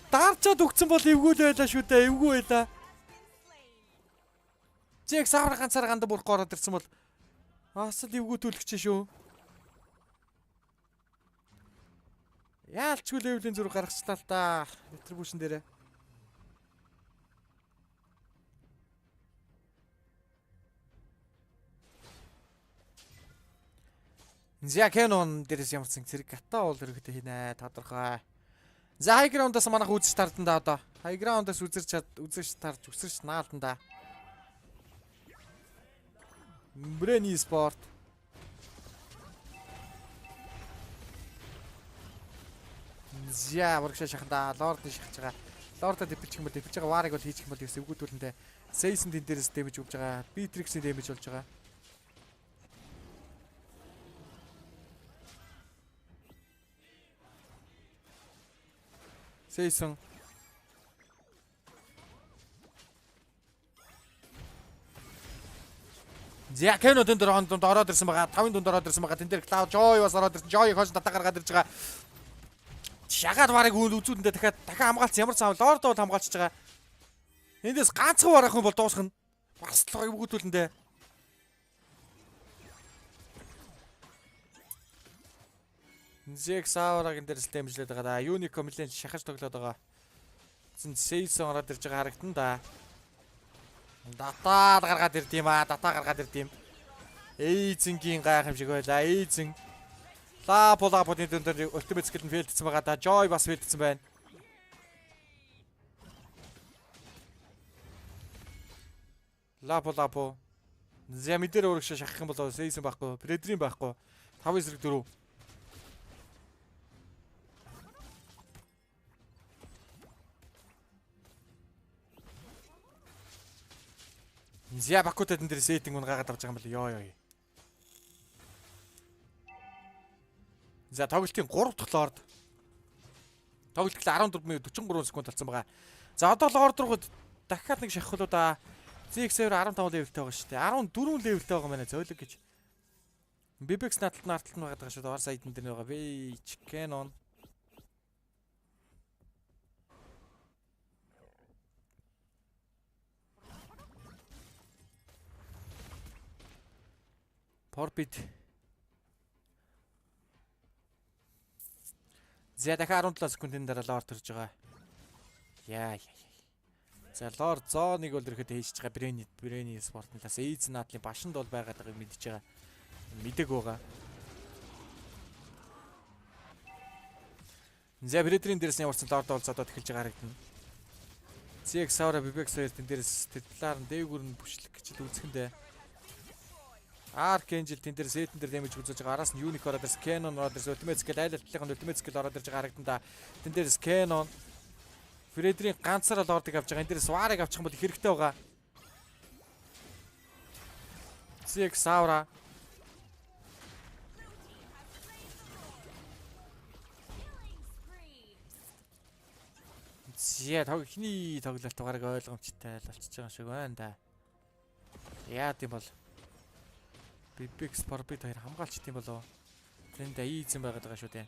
Дарчаад өгцөн бол эвгүй л байлаа шүү дээ. Эвгүй байлаа. ZX Hour ганцаар гандан бүрхгүй ороод ирсэн бол асал эвгүй төлөгч шүү. Яалчгүй левлийн зүрх гаргачлаа л да. Витер бушин дээрээ. За Canon дээрээс ямарсан зэрэг гата уул хэрэгтэй хийнэ тодорхой. За high ground-аас манайх үзэж таардан да одоо. High ground-аас үзэж тарж өсөрч наалдан да. Брени спорт. За урагшаа шаханда лорд шахаж байгаа. Лордод дэвчих юм бол дэвчих байгаа варыг бол хийчих юм бол ерөөс эвгүүдүүлэндээ Сейсэн тэн дээрээс дэмэж өгж байгаа. Битриксийн дэмэж болж байгаа. Сейсэн За Кэно тэн дээр хонд ороод ирсэн байгаа. 5-ын дунд ороод ирсэн байгаа. Тэн дээр Cloud Joy бас ороод ирсэн. Joy хойш татаа гаргаад ирж байгаа. Шагаад барыг үзүүдэндээ дахиад хамгаалцсан ямар цаав лорд бол хамгаалчихж байгаа. Эндээс ганцхан барах юм бол дуусгана. Бас л эвгүүдүүлэндээ. ZX Hour-ын дээрс дэмжлээд байгаа да. Unico нэлээд шахаж тоглоод байгаа. Сейсэн ороод ирж байгаа харагдан да. Дата гаргаад ирд юм аа. Дата гаргаад ирд юм. Эйзенгийн гайх юм шиг байлаа. Эйзен. Лаподын дээр ultimate skill нь фейлдсэн байгаа да. Joy бас фейлдсэн байна. Лапо. Зэмидэр өргөш шахах юм бол Сейсэн байхгүй. Предрийн байхгүй. 5-4. Зя бакутад энэ дэр сеттинг нь гаагаад авч байгаа юм бол ёо. За тоглолтын 3 дахь лорд. Тоглолт 14:43 секунд болсон байгаа. За одоо лорд руу дахиад нэг шахах уу да. ZX-ээр 15 левелтэй байгаа шүү дээ. 14 левелтэй байгаа мэнэ зөөлөг гэж. BBX наадталт нь байгаа шүү дээ. Ор сайдн дээр байгаа. Вич Canon. Порбит. За дахиад 17 секундын дараа лорд төрж байгаа. Яа. За лорд зооныг бол ирэхэд хийж байгаа Брени спортын талаас Эйз наадлын башинд бол байгаад байгааг мэдж байгаа. Мэдэг байгаа. За Брэдрийн дээрээс ямарсан лорд бол зодоод эхэлж байгаа харагдана. ZX Hour BBX хоёр тэн дээрээс талаар нь дээгүүр нь бүшлэх гэж л үзэхэндээ. Аркенжил тэн дээр сетэн дээр дэмэж үзүүлж байгаа. Араас нь Unique ороод ирсэн. Canon ороод ирсэн. Ultimate skill айлтлагын Ultimate skill ороод ирж байгаа харагдана. Тэн дээрээс Canon Фредрийн ганцаараа лордыг авч байгаа. Энэ дээрээс варыг авчих юм бол их хэрэгтэй байгаа. Зэг савра. Зя эхний тоглолт гараг ойлгомжтой болчихж байгаа шиг байна да. Яа гэм бол Big Sport хоёр хамгаалч тийм болоо. Тэнд ийзэн байгаад байгаа шүү дээ.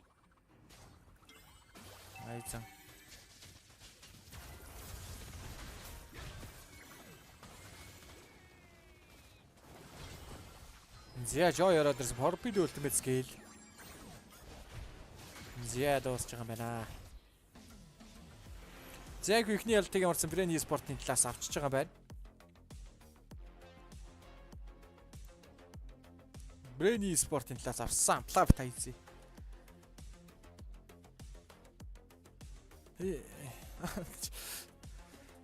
Айзан. Зя жоо яраад ирсэн Forbid Ultimate Scale. Зя дуусч байгаа юм байна. Зэг ихний ялтыг ямарсан Brain eSport-ын талаас авчиж байгаа байна. Brain eSport-ын талаас авсан. Плав тайзи.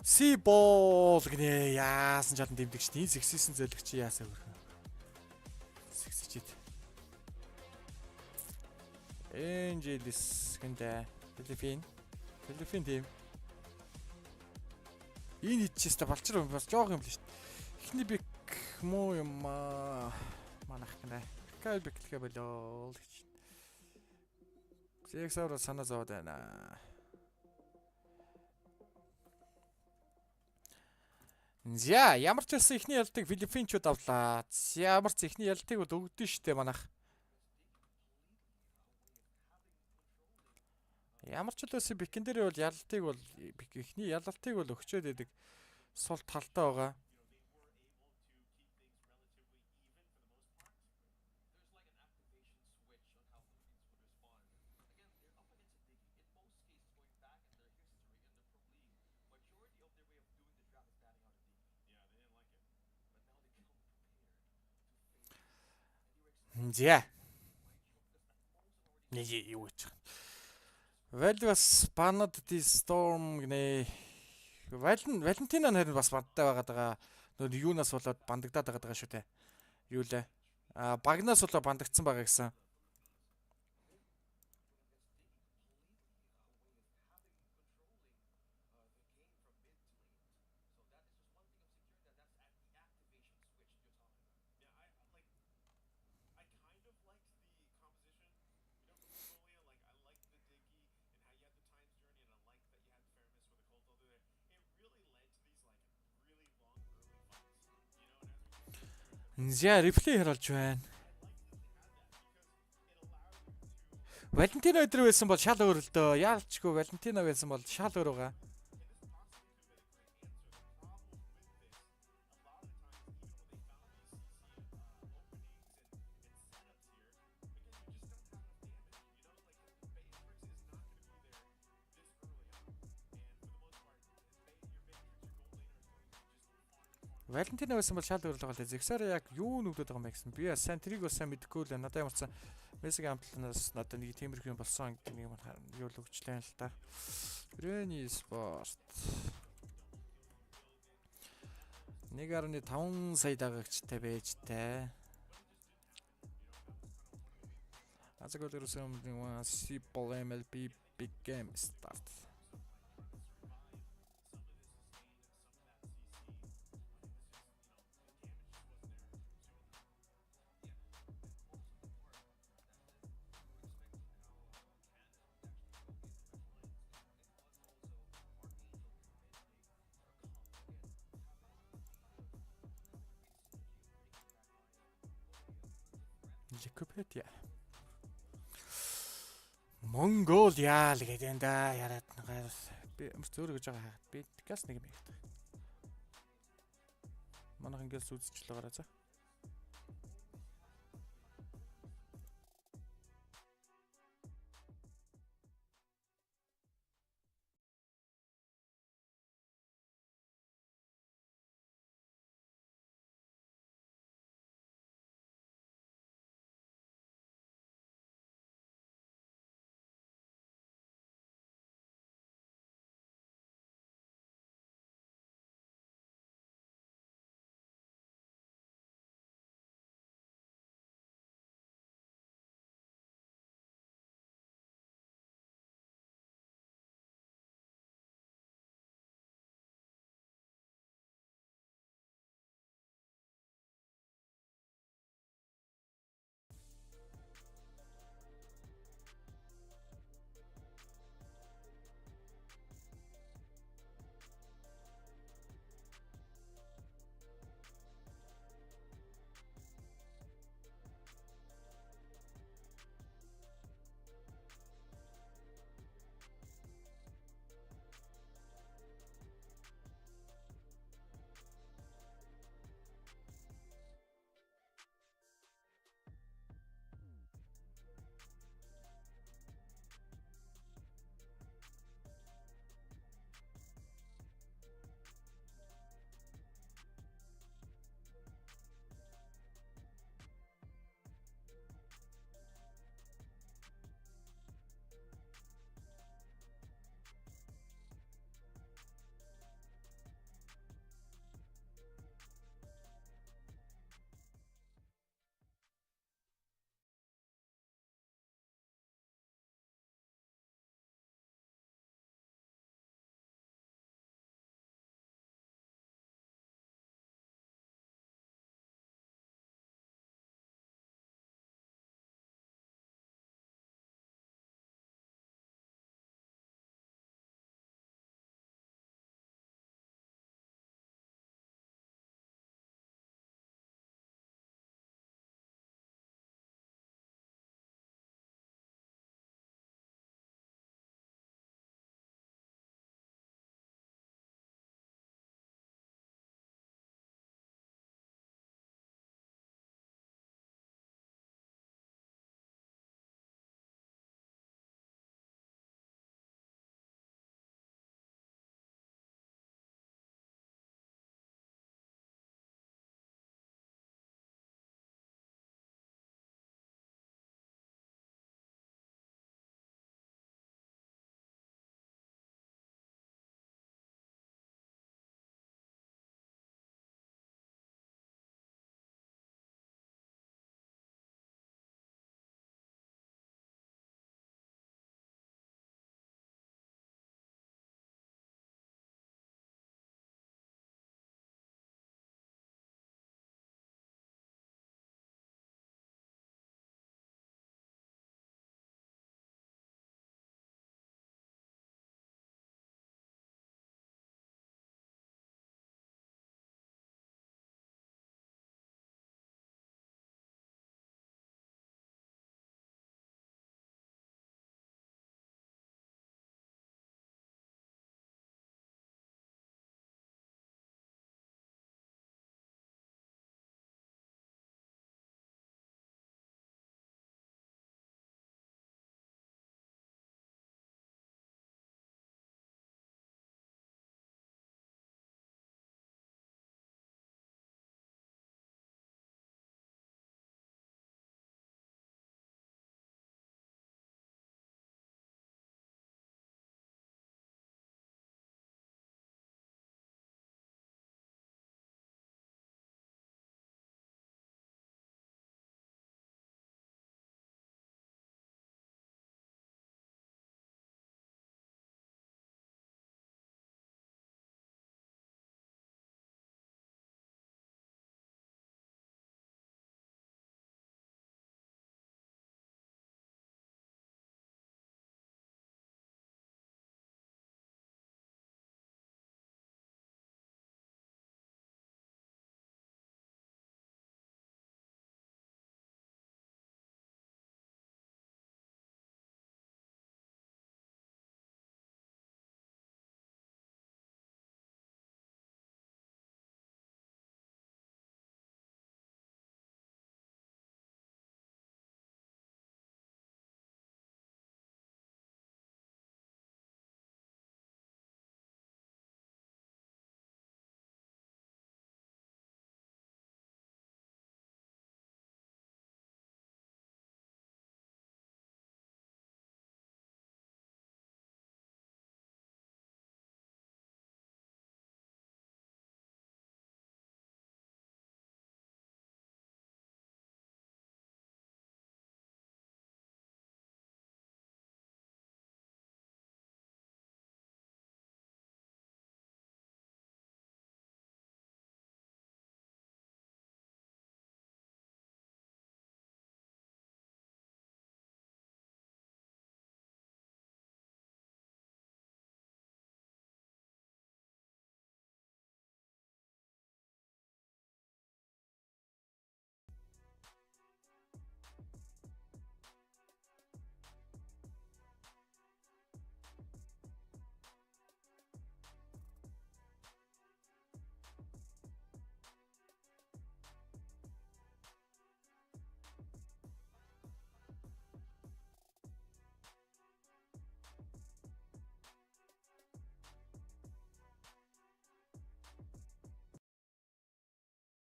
Сибол гинэ яасан чадан дэмдэгч тийм сексисэн зөөлөгч яасаа хөрхөн. Сексичэд. Энжелис гэнэ. Philippine тийм. Энэ хитчээс та балчир бас жоох юм л шүү дээ. Эхний бик муу юм аа. Манах гэнэ. Кай биклэхэ болоо гэж. Зэгсээр санаа зовоод байна. За, ямар ч байсан эхний ялтыг Филиппинчууд авлаа. Ямар ч эхний ялтыг бол өгдөн штэ манах. Ямар ч л байсан бикэн дээр бол ялалтыг бол эхний ялалтыг бол өгчөөд байдаг. Сул талдаа байгаа. Зя. Нэг юу гэж. Valve-ас Banner the Storm гэнэ. Валентина нэр бас бандтай байгаад байгаа. Нөр юунаас болоод бандагдаад байгаа шүү дээ. Юу лээ? Багнаас болоод бандагдсан байгаа гэсэн. За реплей харуулж байна. Валентино өдөр байсан бол шал өөр л дөө. Яалчгүй Валентино байсан бол шал өөр байгаа. Валентино байсан бол шал өөр л байгаа л зэгсээр яг юу нүгдээд байгаа юм бэ гэсэн. Би сайн тэрийг бас сайн мэдэхгүй л надад ямарсан MESA-гийн амтланаас надад нэг тиймэрхүү юм болсон гэдэг нэг юм юу л өгчлээ л та. Brain eSport 1.5 сая дагагчтай байж таа. As a good resume one simple MLBB big game start. Wikipedia. Mongolia л гэдэг энэ да яриад байгаа. Би зөөр гэж байгаа хаад. Би газ нэг юм ярьдаг. Манайх ингээс үзчихлээ гараа за.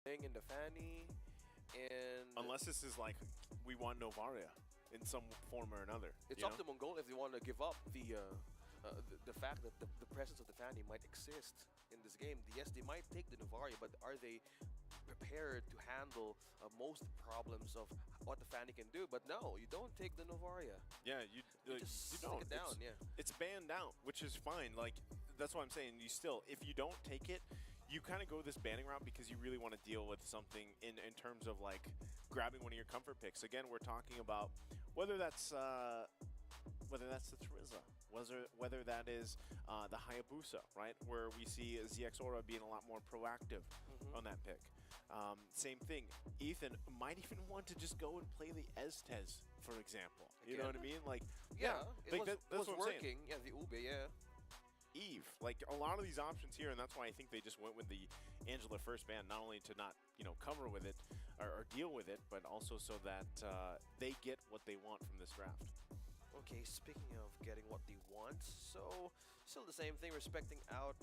playing in the Fanny, and
unless this is like we want Novaria in some form or another.
it's up to Mongolia if they want to give up the fact that the presence of the Fanny might exist in this game. Yes, they might take the Novaria, but are they prepared to handle most problems of what the Fanny can do? But no, you don't take the Novaria.
Yeah, you
just
don't.
stick it down.
It's banned out, which is fine. Like that's what I'm saying. You still, if you don't take it, you kind of go this banning route because you really want to deal with something in terms of like grabbing one of your comfort picks. Again, we're talking about whether that's the Tariza, whether that is the Hayabusa, right? Where we see ZX Aura being a lot more proactive on that pick. Same thing. Ethan might even want to just go and play the Estes, for example. You know what I mean? Like,
it
that's
was
what I'm
working.
saying.
Yeah, the Ube, yeah.
Eve, like a lot of these options here, and that's why I think they just went with the Angela first ban, not only to not cover with it or deal with it, but also so that they get what they want from this draft.
Okay, speaking of getting what they want, so still the same thing, respecting out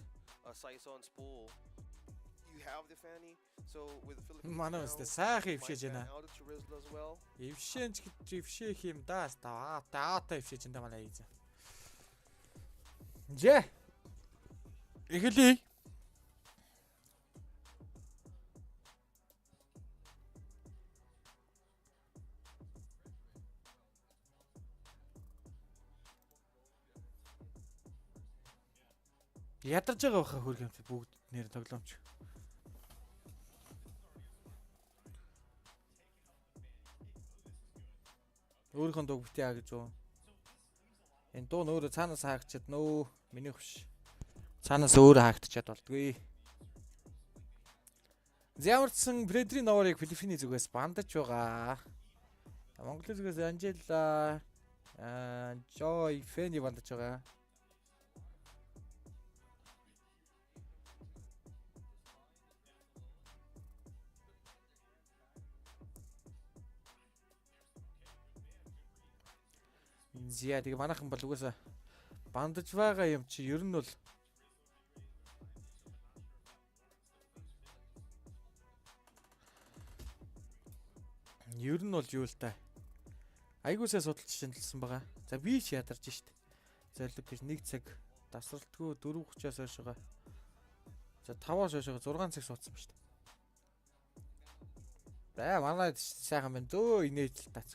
Saison's pool. You have the Fanny, so with the Philippines
Манайс
now,
сайхан
might
ившээж
ban
байна.
out the Trizla as well.
Ившэнч гэж ившээх юм да. Таата ившээж энэ манай ийз. Жэ. Эхлэе. Ядарч байгаа баха хөрх юм бүгд нэр тоглоомч. Өөрийнхөө дуу битээ аа гэж үү. Энэ дуу нөөрэ цаанаас хаагчаад нөө миний хөш. Цаанаас өөрөө хаагдчихад болдгүй. Зямарсан Брэдрийн Новорыг Филиппиний зүгээс бандаж байгаа. Монголын зүгээс Анжела Joy Фэни бандаж байгаа. Зя тэгээ манайхан бол угаасаа бандаж байгаа юм чи ер нь бол юу л та. Айгуусаа судалж шинжилсэн байгаа. За би ч ядарч штт. Зорилго гэж 1 цаг тасралтгүй 4:30-аас хойш байгаа. За 5-аас хойш 6 цаг суудсан ба штт. За манай сайхан байна дөө инээж л таац.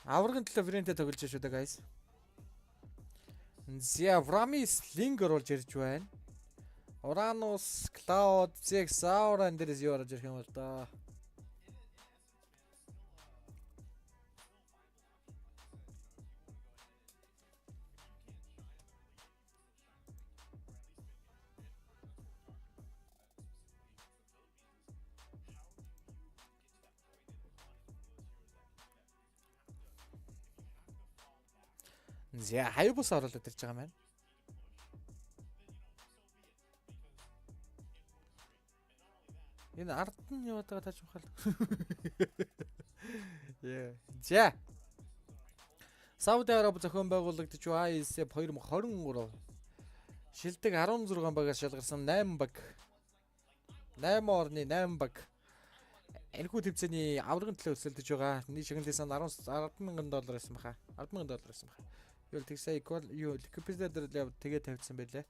Аврагын төлөө вариантаа тоглож шүү дээ guys. Зя Врамис линк оруулж ирж байна. Uranus, Cloud, ZX Aura энэ дээрээс юу орж ирэх юм бол доо. За хаybus оруулаад ирж байгаа юм байна. Энэ ард нь яваад байгаа тааж махал. За. Саудын Арабын зохион байгуулагдаж IESF 2023 шилдэг 16 багаас шалгарсан 8 баг 8 орны 8 баг энэхүү тэмцээний аврагын төлөө өрсөлдөж байгаа. Нийт шагналын сан $10,000 байсан баха. $10,000 байсан баха. Юу л тэгсээ юу Wikipedia дээр тэгээ тавьсан байлээ.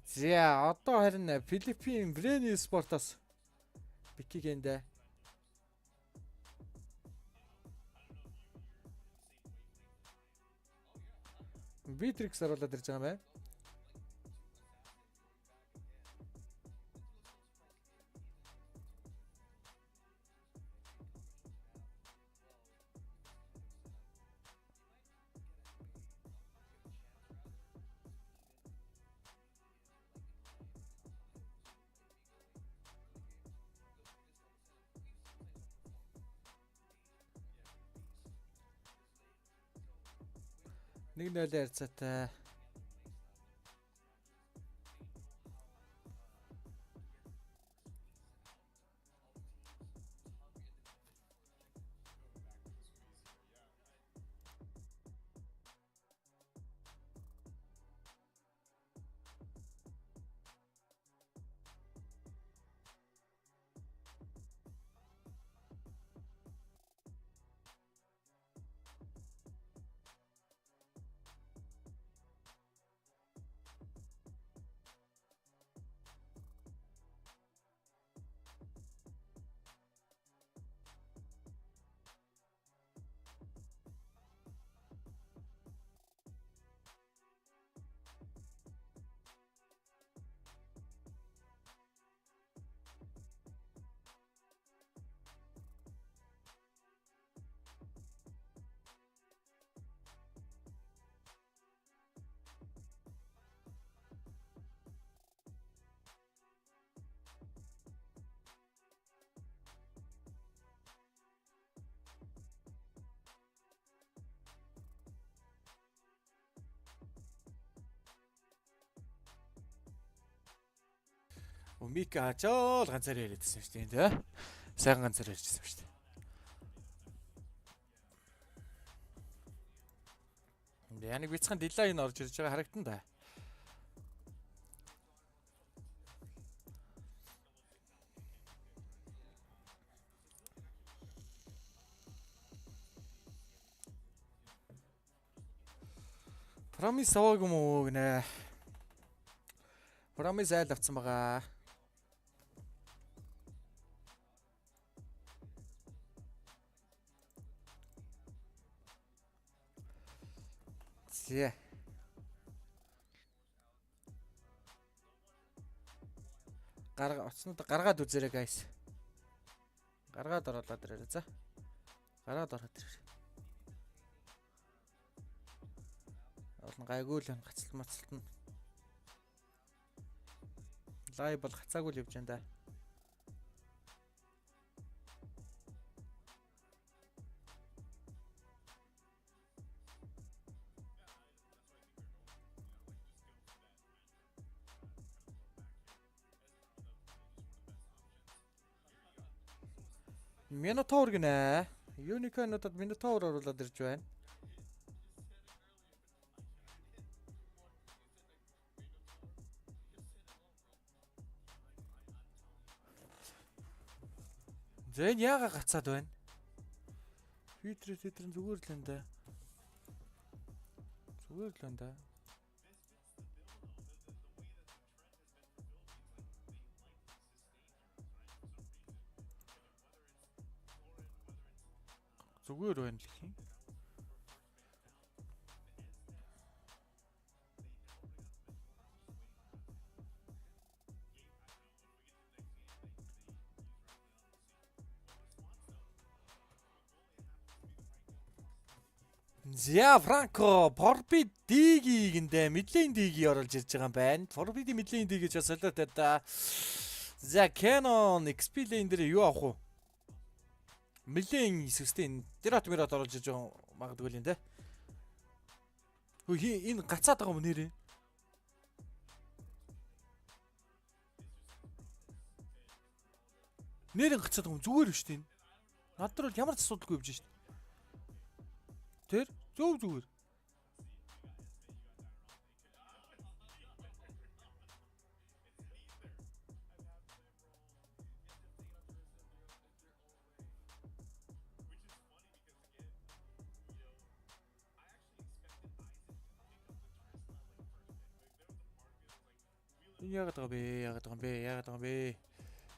За одоо харин Philippine Brain Sport-ос бикигэндэ. Битрикс оруулаад ирж байгаа юм байна. 1-0 харьцаатай. Мика ачаал ганцаар яриадсэн шүү дээ тий. Сайхан ганцаар ярьжсэн шүү дээ. Яныг бицхан далайн орж ирж байгаа харагдан да. Promise аваагүй мүү гинэ. Promise айл авсан байгаа. Зэ. Гаргаад үзээрэй guys. Гаргаад оруулаад ирээрэй за. Гараад ороод ирээрэй. Олон гайгүй л гацалт мацалт нь. Лайв бол гацаагүй л явж байна да. Minotaur гинэ. Unicorn-уудад Minotaur оруулаад ирж байна. Зэн яага гацаад байна. Фитрэ зүгээр л энэ. Зүгээр л энэ. Зүгээр байна л гэх юм. За Франко Порбидигийн мэдлийн диги оруулж ирж байгаа юм байна. Порбиди мэдлийн ди гэж асуултад да. За Canon XP lane дээр юу авах вэ? Мэдлийн систем дэрат оруулж ирж байгаа магадгүй л юм да. Хөө энэ гацаад байгаа юм нэрээ. Нэрэн гацаад байгаа юм зүгээр шүү дээ. Над нар бол ямар ч асуудалгүй явж шүү дээ. Тэр зөв зүгээр. Яагаад байгаа бэ?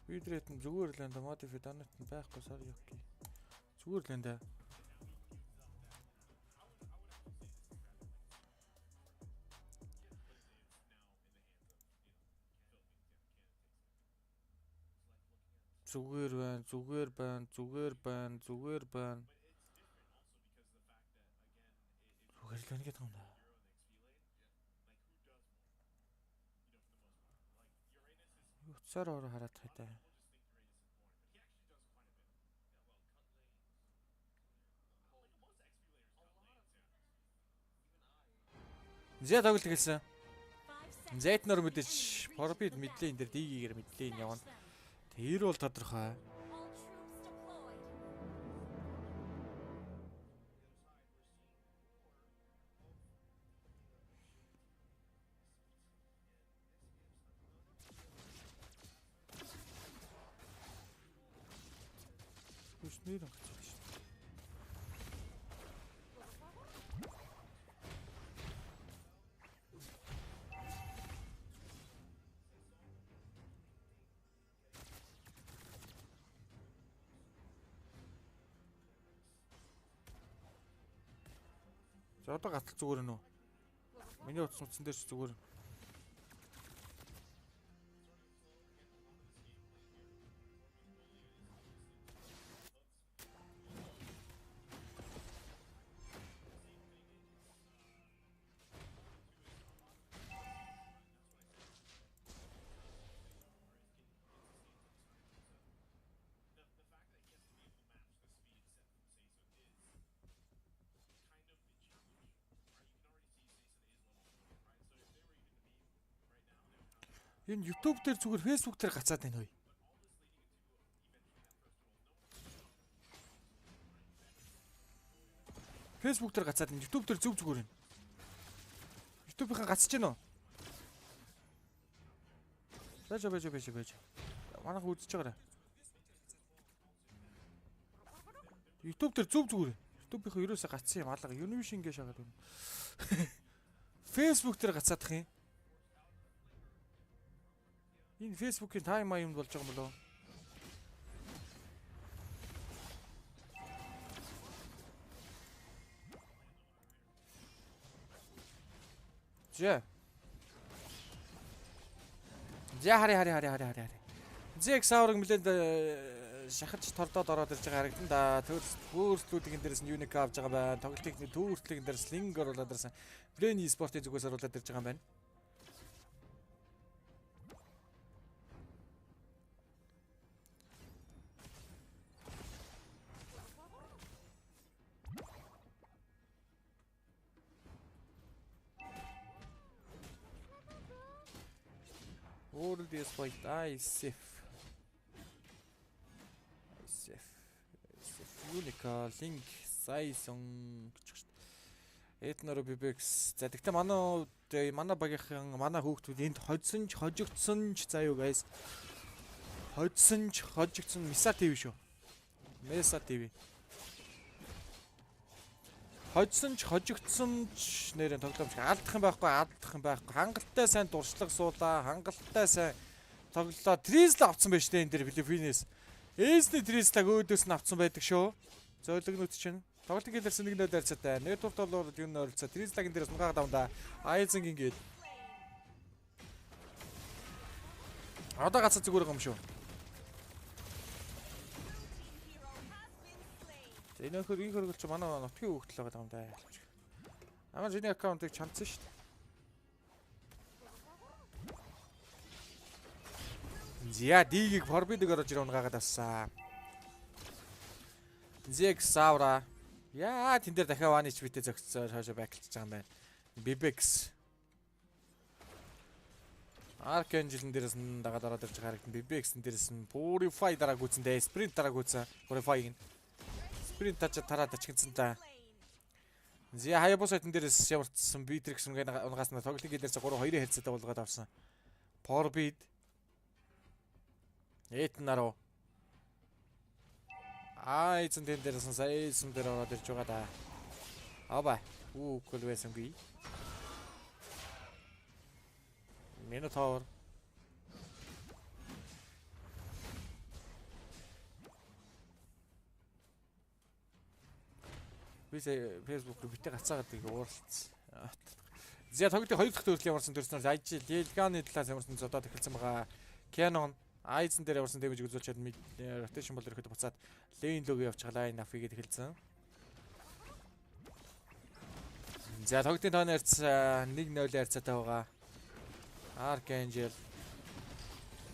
Видрет нь зүгээр л энэ модифи донот нь байхгүй сар ёкки. Зүгээр л энэ. Зүгээр байна. Зүгээр л ингэ гэдэг юм да. Утсаар ороо хараад тахтай. Зэ тоглолт эхэлсэн. Зэтнэр мэдээж Forbid мэдлээ энэ дээр дигээр мэдлээ энэ явна. Тэр бол тодорхой. Нэр гарч байна шүү. За одоо гатал зүгээр нөө. Миний утсан дээр ч зүгээр. Энэ YouTube дээр зүгээр Facebook дээр гацаад байна уу? Facebook дээр гацаад байна. YouTube дээр зүг зүгээр байна. YouTube-ийн гацж байна уу? Байж. Манайх үзэж байгаарай. YouTube дээр зүг зүгээр. YouTube-ийн ерөөсөө гацсан юм алга. Юу нэг шингээ шагаад байна. Facebook дээр гацаадах юм. Энэ Facebook-ийн тайм юмд болж байгаа юм болоо. За хари. Зэг савраг мөлөнд шахаж тордоод ороод ирж байгаа харагдан да. Төөрслүүдийн дээрээс нь юник авж байгаа байна. Тоглолтын төвөртлөгийн дээрээс линк оруулаад ирсэн. Brain e-sport-ийн зүгээс оруулаад ирж байгаа юм байна. World Esports IESF Unica Link Сайсон гэж байна. MLBB. За тэгтээ манай багийнхан манай хүүхдүүд энд хожигдсон ч заа юу guys. Хожигдсон MESA TV шүү. MESA TV. Хожигдсон ч нэрэн тоглоомч алдах юм байхгүй. Хангалттай сайн дуршлаг суулаа, хангалттай сайн тоглолоо. Тризл авцсан байж тээ энэ дэр Philippines. Эсний тризлаг өөдөөс нь авцсан байдаг шүү. Зөөлөгнүүд чинь тоглолтын гэлэрсэн 1-0 дайцаатай. Нэтворт бол юу н ойролцоо тризлагийн дээрээс мунгаад авдаа. Айзенгийн гээд. Одоо гацаа зүгээр юм шүү. Энэхүү инхөргөл чи манай нутгийн хөөгдөл байгаа юм даа. Амар жиний аккаунтыг чамдсан шүү дээ. Зя дигийг Forbid-ыг орж ирэн гаагаад авсан. Зэг савра. Яа тэн дээр дахиад ванич битээ зөгцсөөр хойшоо байклж байгаа юм байна. Bibex. Archangel-ын дээрээс нь дагаад ороод ирж байгаа харагдана. Bibex-ын дээрээс нь Purify дараа гүйцэндээ Sprint дараа гүйцэн. Purify-г нь Sprint таж тараад ачигдсан та. Зя хаяа босайтан дээрээс яварцсан Bitrix үнгээ унгаас нь тоглолтын гэлээрээс 3-2 хэлцээтэй болгоод авсан. Forbid. Этнароо. Эзэн тэн дээрээс нь сайсан дээр ороод ирж байгаа да. Аба. Үгүй байсан гүй. Minotaur. Facebook руу битээ гацаагаад тийг ууралцсан. Зя тоглолтын 2 дахь төрлийн ямарсан төрснөөр ажил Лелганы талаас ямарсан зодоод эхэлсэн байгаа. Canon Айзен дээр яварсан дэмэж үзүүлчихэд rotation бол ирэхэд буцаад lane лог явж байгаа line афигээд эхэлсэн. За тоглолтын тооны харьц 1-0 харьцаатай байгаа. Archangel.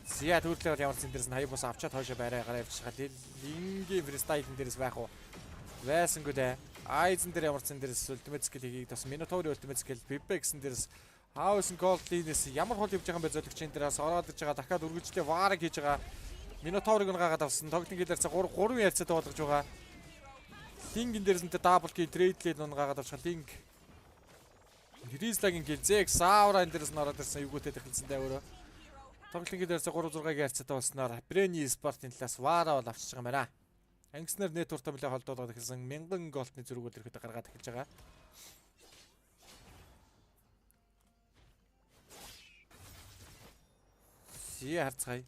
Зя төрөлөөр ямарсан дээрээс нь хаяа бус авчаад хойшоо байраа гараа явж байгаа. Лингийн freestyle дээрээс байх уу? Байсангүй дээ. Айзен дээр ямар ч зэн дээрс ультимейт скил хийгээд бас Минотори ультимейт скил Пипе гэсэн дээрс Хаус Голдлинээс ямар хол явж байгаа юм бэ золигчийн дээрээс ороод иж байгаа дахиад үргэлжлээ ваарыг хийж байгаа. Миноторыг нгагаад авсан. Тоглолтын гэлээрээс 3 ярцад болгож байгаа. Лингэн дээрээс нь дабл ки трейдлээд нгагаад авчихсан. Линг Гризлагийн гэл Зэг Саура энэ дээрээс нь ороод ирсэн юугүйтэй тахилсантай өөрөө. Тоглолтын гэлээрээс 3-6-гийн ярцад болсноор Брени спортын талаас Вара бол авчиж байгаа юм байна. Ангиснаар нэт туртамлаа холдуулаад ихсэн 1000 голтны зүргүүд ирэхэд гаргаад эхэлж байгаа. Сие харцгаая.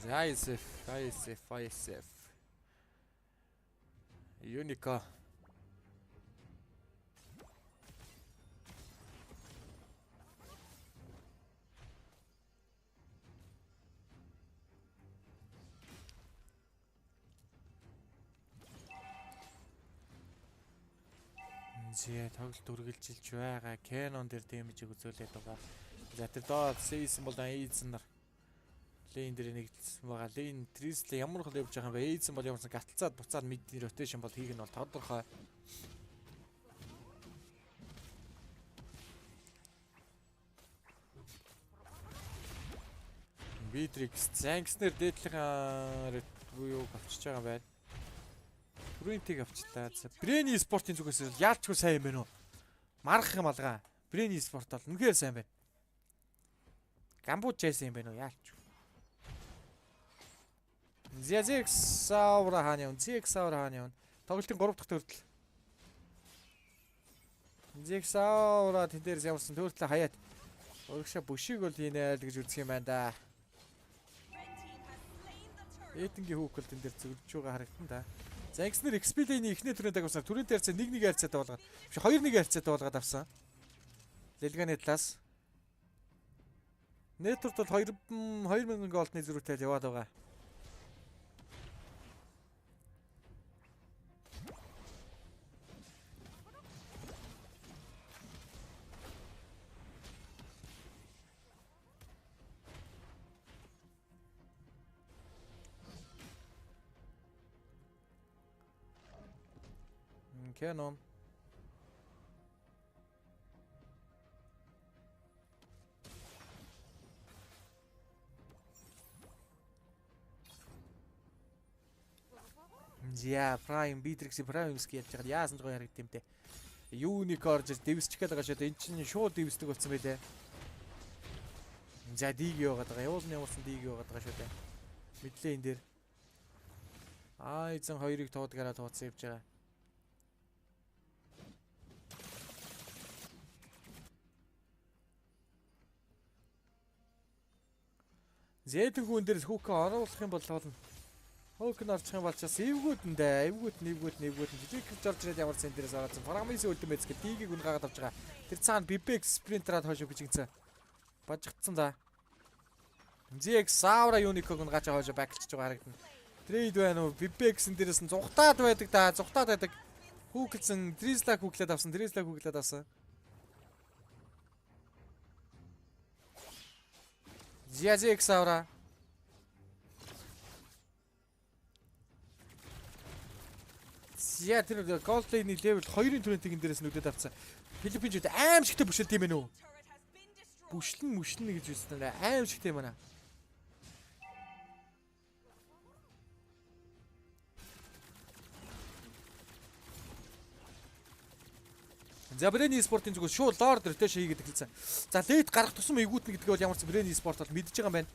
IESF Unica Зэ тоглолт үргэлжилж байгаа. Canon дээр дэмжиг үзүүлээд байгаа. За тэр доод сейсэн бол эйзэн нар лейн дээр нэгдсэн байгаа. Лейн Трислэ ямар хөл явж байгаа юм бэ? Эйзэн бол ямарсан гаталцаад буцаад мэдний ротейшн бол хийх нь бол тодорхой. Битрикс Зангснер дээдлэх юу авчиж байгаа юм байна. Бүрэнтийг авчлаа. Брени спортын зүгээс яалчгүй сайн юм байна уу? Марах юм алгаа. Брени спорт бол үнэхээр сайн байна. Камбучээс юм байна уу? Яалч. Зэг Саура хааны юм. Зэг Саура хааны юм. Тоглолтын 3 дахь төрөл. Зэг Саура тэн дээрс ямарсан төрөлөө хаяад өргөшө бүшиг бол хийнэ л гэж үзэх юм байна да. Эйтингийн хүүхэл тэн дээр зөвлөж байгаа харагдана да. Зангснер XP-ийн эхний түрээнд авсан. Түрээнд ярьцаа 1-1 ярцаатай болгоод. Биш 2-1 ярцаатай болгоод авсан. Лилганы талаас. Нэтворт бол 2000 голдны зөрүүтэй яваад байгаа. Canon. За Prime Bitrix Prime ski яаж байгаа яасан жоо харагд юм те. Unicorn дэвсчих гээд байгаа шүү дээ. Энд чинь шууд дэвсдэг болсон байлээ. За дийг яваад байгаа. Явуулны ямарсан дийг яваад байгаа шүү дээ. Мэдлээ энэ дээр. Эзэн хоёрыг туудгаараа тууцсан явж байгаа. Зэдэн хүн дээрс хүүхэ оруулах юм бол болно. Хүүхэ орчих юм бол чаас эвгүүдэндээ эвгүүт жижиг жорж ирээд ямар цэн дээрээс ороод программын ультимейт skill дигийг үн гагаад авч байгаа. Тэр цаана Bibex спринтераад хойш гэж гинцэн. Бажигдсан да. Зэг Саура Unicorn үн гаж хойш баклж байгаа харагдана. Трейд байна уу? Bibex-эн дээрээс нь зүхтаад байдаг да. Зүхтаад байдаг. Хүүхэлсэн Drizzle хүүхлээд авсан. Зэг Саура. Тэр Голдлейний левел 2-ын түрэнтийн дээрээс нүдэд авцсан. Филиппинчүүд аим шигтэй бүшэлт юм байна уу? Бүшлэн гэж үзсэн нэ аим шигтэй юм байна. За Брени спортын зүгээс шууд лорд ротейшн хийгээд эхэлсэн. За лейд гарах тусам эвгүүтнэ гэдгээ бол ямар ч Брени спорт бол мэдж байгаа юм байна.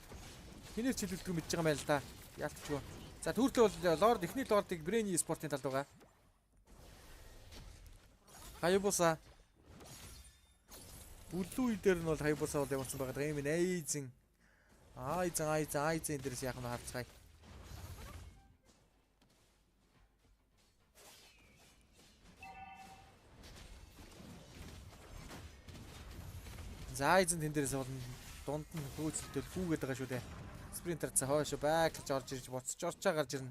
Хинээр чиглэлдгөө мэдж байгаа юм байна л да. Яалтчгүй. За түүртээ бол лорд эхний лордыг Брени спортын талд байгаа. Хаябуса. Бүлүү дээр нь бол Хаябуса бол ямарсан байгаа юм эйзэн. Айзэн дээрс яах нь харцгаая. За эзэн тэн дээрээс бол дунд нь хөөцөлтөл хүүгээд байгаа шүү дээ. Спринтер цаа хойш байглаж орж ирж буцаж орчаа гарч ирнэ.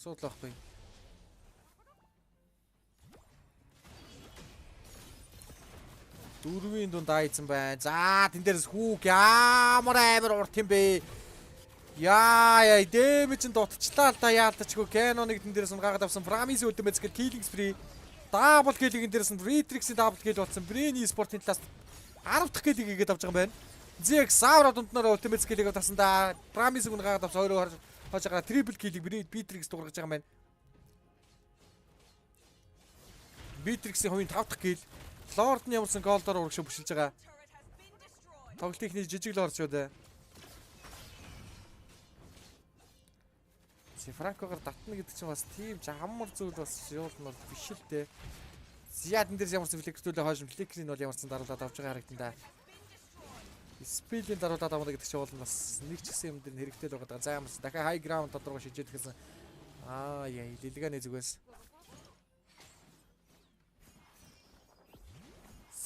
Асуудал байхгүй. Дөрвийн дунд айцсан байна. За тэн дээрс хүүг ямар амар урт юм бэ. Яа, дэмэж нь дутчлаа л та яалтачгүй. Cannon-ыг тэн дээрс унгаагаад авсан. Promise ultimate skill killing spree. Double kill-ийн дээрс нь Retrix-ийн double kill болсон. Brain Esports-ийн талаас 10 дахь kill-ийг хийгээд авч байгаа юм байна. Зэг Saura дунднаар ultimate skill-ийг авсан да. Promise-ыг унгаагаад авсан. Өөрөө хож байгаа triple kill-ийг Retrix дуургаж байгаа юм байна. Retrix-ийн хувийн 5 дахь kill. Lord нь ямарсан голдоор урагшаа бүшилж байгаа. Тоглолт ихний жижиг лорд шүү дээ. Франкогоор татна гэдэг чинь бас тийм амар зүйл бас юул нь бол биш л дээ. Зяад энэ дээрс ямарсан флекертүүлээ хойш флекрийн бол ямарсан даруулаад авч байгаа харагдана да. Спилийн даруулаад авна гэдэг чинь бол бас нэг ч гэсэн юм дээр хэрэгтэй л байгаа. За ямарсан дахиад high ground тодорхой шижээд гэсэн. Яа, лилгааны зүгээс.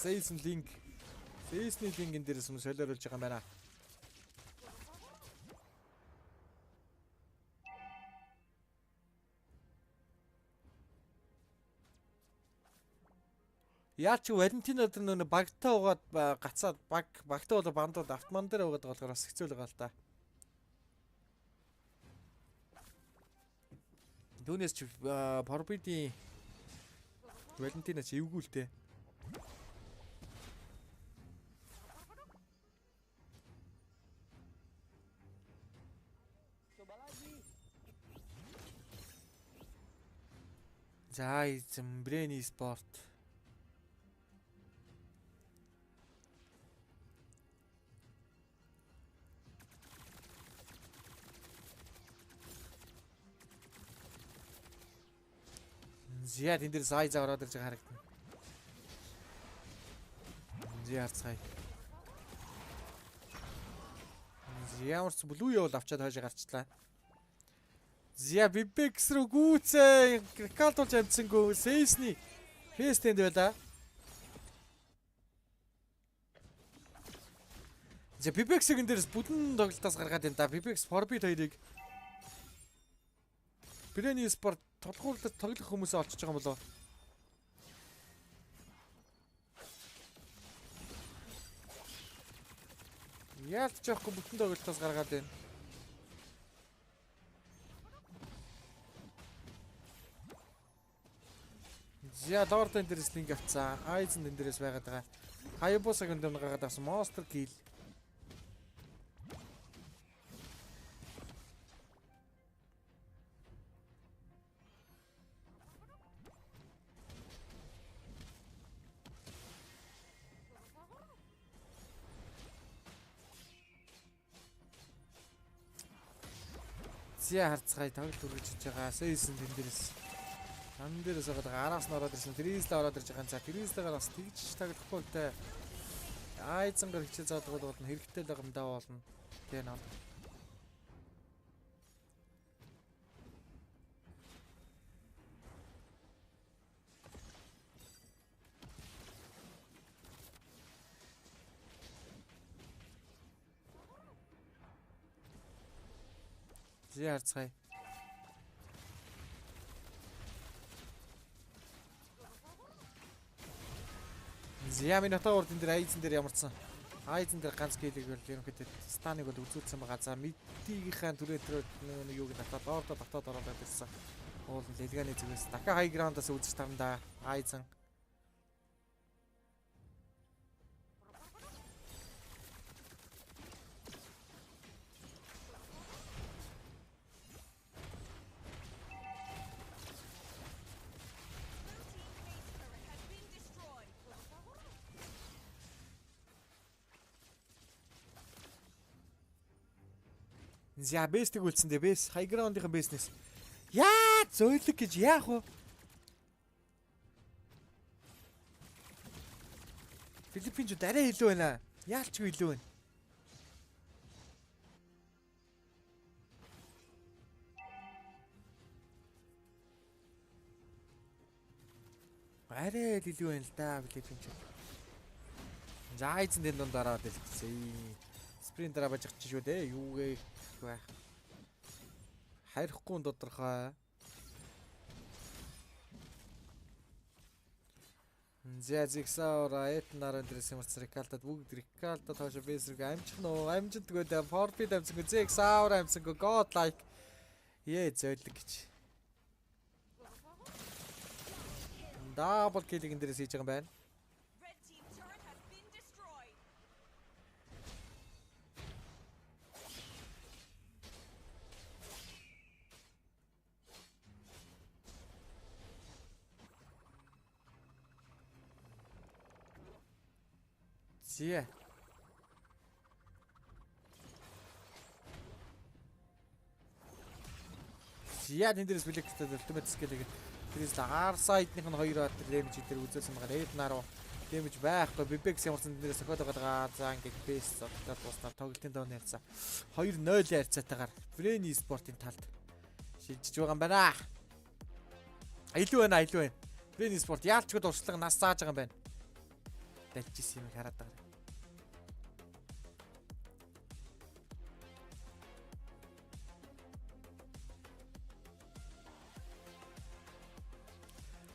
Сейсэн линк. Сейсний линкэн дээрээс юм солиоруулж байгаа юм байна. Яа чи Валентино тэр нөө багтаа угаад гацаад багтаа бол бандууд автоман дээр угаад болохоор бас хэцүү л байгаа л да. Дүүнээс чи Forbidden Валентино чи эвгүүлтэй. За эзэм Brain Esports. Зяа энэ дэр сайз ороод ирж байгаа харагдана. Зяа цай. Зяарц блүү явал авчаад хойш гарчлаа. Зя Бибекс руу гүйцээ крикалтуулж амжсангүй Сейсний фэстэнд байла. Зя Бибексийг энэ дээрс бүдэн тоглолтоос гаргаад байна да. Бибекс Forbid хоёрыг Brain Esports тоглохуулаад тоглох хүмүүсээ олчж байгаа юм болоо. Яалт жоохгүй бүтэн тоглолтоос гаргаад байна. Зя Лорд энэ дээрс линк авцаа. Айзен энэ дээрс байгаад байгаа. Хаябусаг энэ дээр гаргаад авсан Monster Kill. Зя харцгай тоглолт үргэлжлэж байгаа. Сейсэн энэ дээрс ан дээрээс байгаа араас нь ороод ирсэн. Тризлээ ороод ирж байгаа. За Тризлээгээр бас тэгж тоглохгүй л дээ. Айзангаар хичээл заадаг бол хэрэгтэй л байгаа юм даа болно. Тэ наа. Зя харцгай. Зями натаа урд энэ дээр айзен дээр ямарсан. Айзен дээр ганц гэлэг бол ерөнхийдөө станыг бол үзүүлсэн байгаа. За мэдтигийнхаа түрээ нэг юуг татаад ордоо татаад ороод байсан. Уул лилгааны зүгээс дахиад high ground-аас үзэж тарна да. Айзен. За бэстиг үлдсэн дээ бэс high ground-ийн бэснес. Яа зөөлөг гэж яах вэ? Филиппин ч арай илүү байна. Яалч илүү байна. Арай илүү байна л да Филиппин ч. За айзен энэ донд ороод илтсэн. Спринтера бажигч шүү дээ. Юугээ байх. Харихгүй тодорхой. Зязиксаора этнаар өндрээс юмарц Рикалтад бүгд Рикалтад хойш бэсрэг амжих нөө амжидгөө дэ форфит амсангүй Зексаора амсангүй god like зөөлөг гэж. Дабл киллиг эндээс хийж байгаа юм байна. Зия. Зия тэндээс билэгтэй ультимейт скилэгээд тэрээс ар сайдных нь 2 атер дэмж дээр үзүүлсэн байгаа. Эднаруу дэмж байхгүй. Бибекс ямарсан тэндээс сохиод байгаа. За ингээд бэс зодтол туснаар тоглолтын дооны ярьцаа 2-0 харьцаатайгаар Brain Esports-ийн талд шилжиж байгаа юм байна. Илүү байна. Brain Esports яалчгүй дуршлага нас зааж байгаа юм байна. Дальжсэн юм хараад байгаа.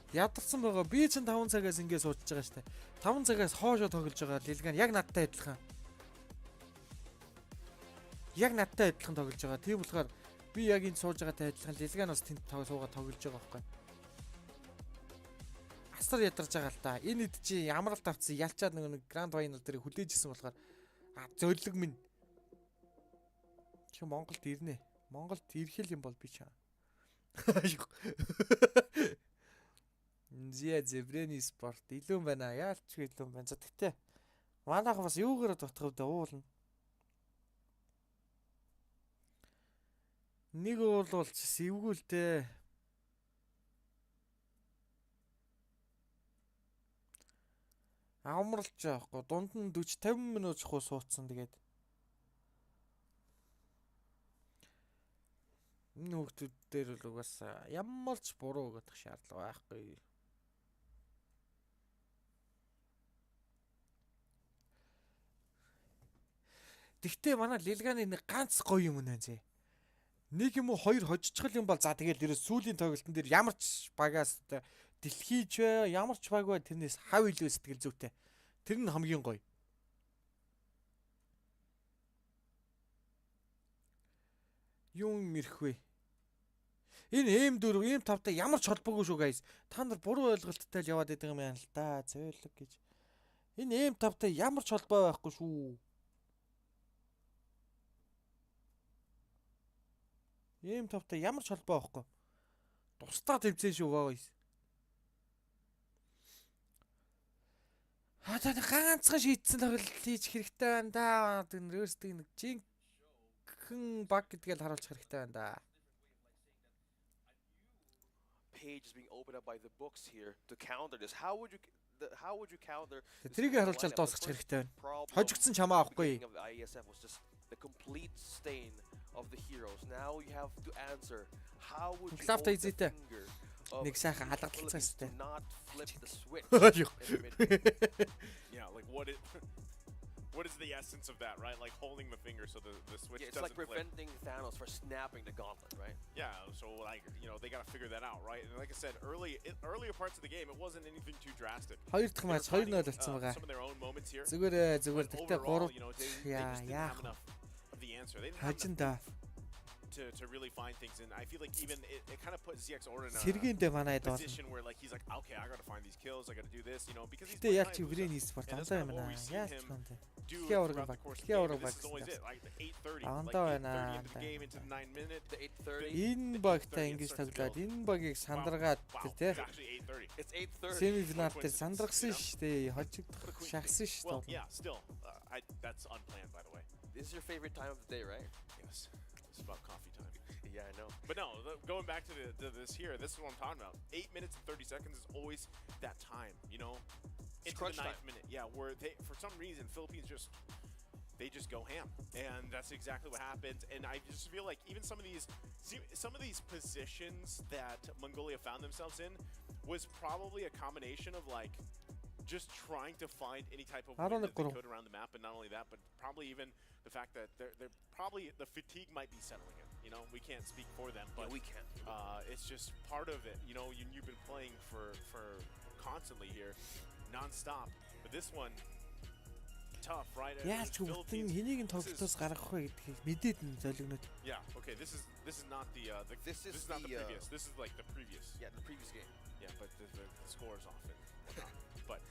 Ядарсан байгаа. Би ч 5 цагаас ингэ сууж байгаа штэ. 5 цагаас хоошоо тоглож байгаа. Лилган яг надтай адилхан. Тоглож байгаа. Тийм болохоор би яг энд сууж байгаатай адилхан Лилган бас тэнд суугаад тоглож байгаа байхгүй. Асар ядарч байгаа л да. Энэ ид чи ямар л тавцсан ялчаад нэг гранд файнал дээр хүлээж исэн болохоор зөөлөг минь. Чи Монголд ирнэ. Монголд ирэх юм бол би чаа. Зия Brain Esports илүү байна. Яалч илүү байна. За тэгтээ манайх бас юугаар дутгав да уулна. Нэг уулч сэвгүүлтэй. Амралж яахгүй. Дунд нь 40-50 минут чухал суудсан тэгээд. Энэ хүүхдүүд дээр л угаас ямар ч буруу гэдэг шаардлага байхгүй. Тэгтээ манай Лилганы нэг ганц гоё юм байна зэ. Нэг юм уу хоёр хожичгал юм бол за тэгэл дээрээ сүүлийн тоглолтын дээр ямар ч багаас дэлхийч вэ ямар ч баг вэ тэрнээс хав илүү сэтгэл зүйтэй. Тэр нь хамгийн гоё. Юм мэрхвэ. Энэ M4, M5-тай ямар ч холбоогүй шүү guys. Та нар буруу ойлголттой л яваад байгаа юм байна л да. Зөөлөг гэж. Энэ M5-тай ямар ч холбоо байхгүй шүү. M5-тай ямар ч холбоо байхгүй. Тусдаа тэмцээн шүү guys. Хатаа ганцхан шийдсэн тоглолт хийж хэрэгтэй байна да. Тэр нэрсдэг нэг жинхэнэ баг гэдгээл харуулж хэрэгтэй байна да.
Page is being opened up by the books here to counter this. How would you counter?
Тэрийг харуулчаал дуусгах хэрэгтэй байна. Хожигдсон чамаа авахгүй.
IESF was just the complete stain of the heroes. Now you have to answer. How would you hold the finger
нэг сайхан алгадalцсан хэвээр.
Not flip the switch.
Yeah, like what is the essence of that, right? Like holding the finger so the switch
it's
doesn't
like preventing Thanos from snapping the gauntlet, right?
Yeah, so like, they got to figure that out, right? And like I said, earlier parts of the game, it wasn't anything too drastic.
Хоёр дахь матч 2-0 болсон байгаа.
Some of their own moments here.
Зүгээр тэгтээ 3
яа. Of the answer. They didn't have enough to really find things, and I feel like even it kind of put ZX Order in a position where like he's like, okay, I gotta find these kills, I gotta do this, because he's playing
Brain Esports
and that's kind of what we've seen him do throughout the course of the game. This is always it, like the 8:30, like 8:30 into the game, into the 9 minute,
the 8:30.
Энэ багтаа ингэж тоглоод энэ багийг сандаргаад тэр
It's 8:30.
Семифинал дээр сандрагсан шүү дээ. Хожигдох шахсан шүү дээ.
Yeah, still, that's unplanned, by the way.
This is your favorite time of the day, right?
Yes. It's about coffee time.
Yeah, I know.
But no, going back to this here, this is what I'm talking about. 8 minutes and 30 seconds is always that time, into the 9th minute. Yeah, where for some reason, Philippines just go ham, and that's exactly what happens. And I just feel like even some of these positions that Mongolia found themselves in was probably a combination of like just trying to find any type of win that they could around the map, and not only that, but probably even the fact that they're probably the fatigue might be settling in. We can't speak for them, but
we can't.
It's just part of it. You've been playing for constantly here. non-stop. But this one, tough, right?
Яаж ч үгүй хэнийг нь тоглолтоос гаргах вэ гэдгийг мэдээд нь золигнод.
Yeah, okay, this is not the this is not the previous. This is like the previous.
Yeah, the previous game.
Yeah, but the score is off and whatnot. But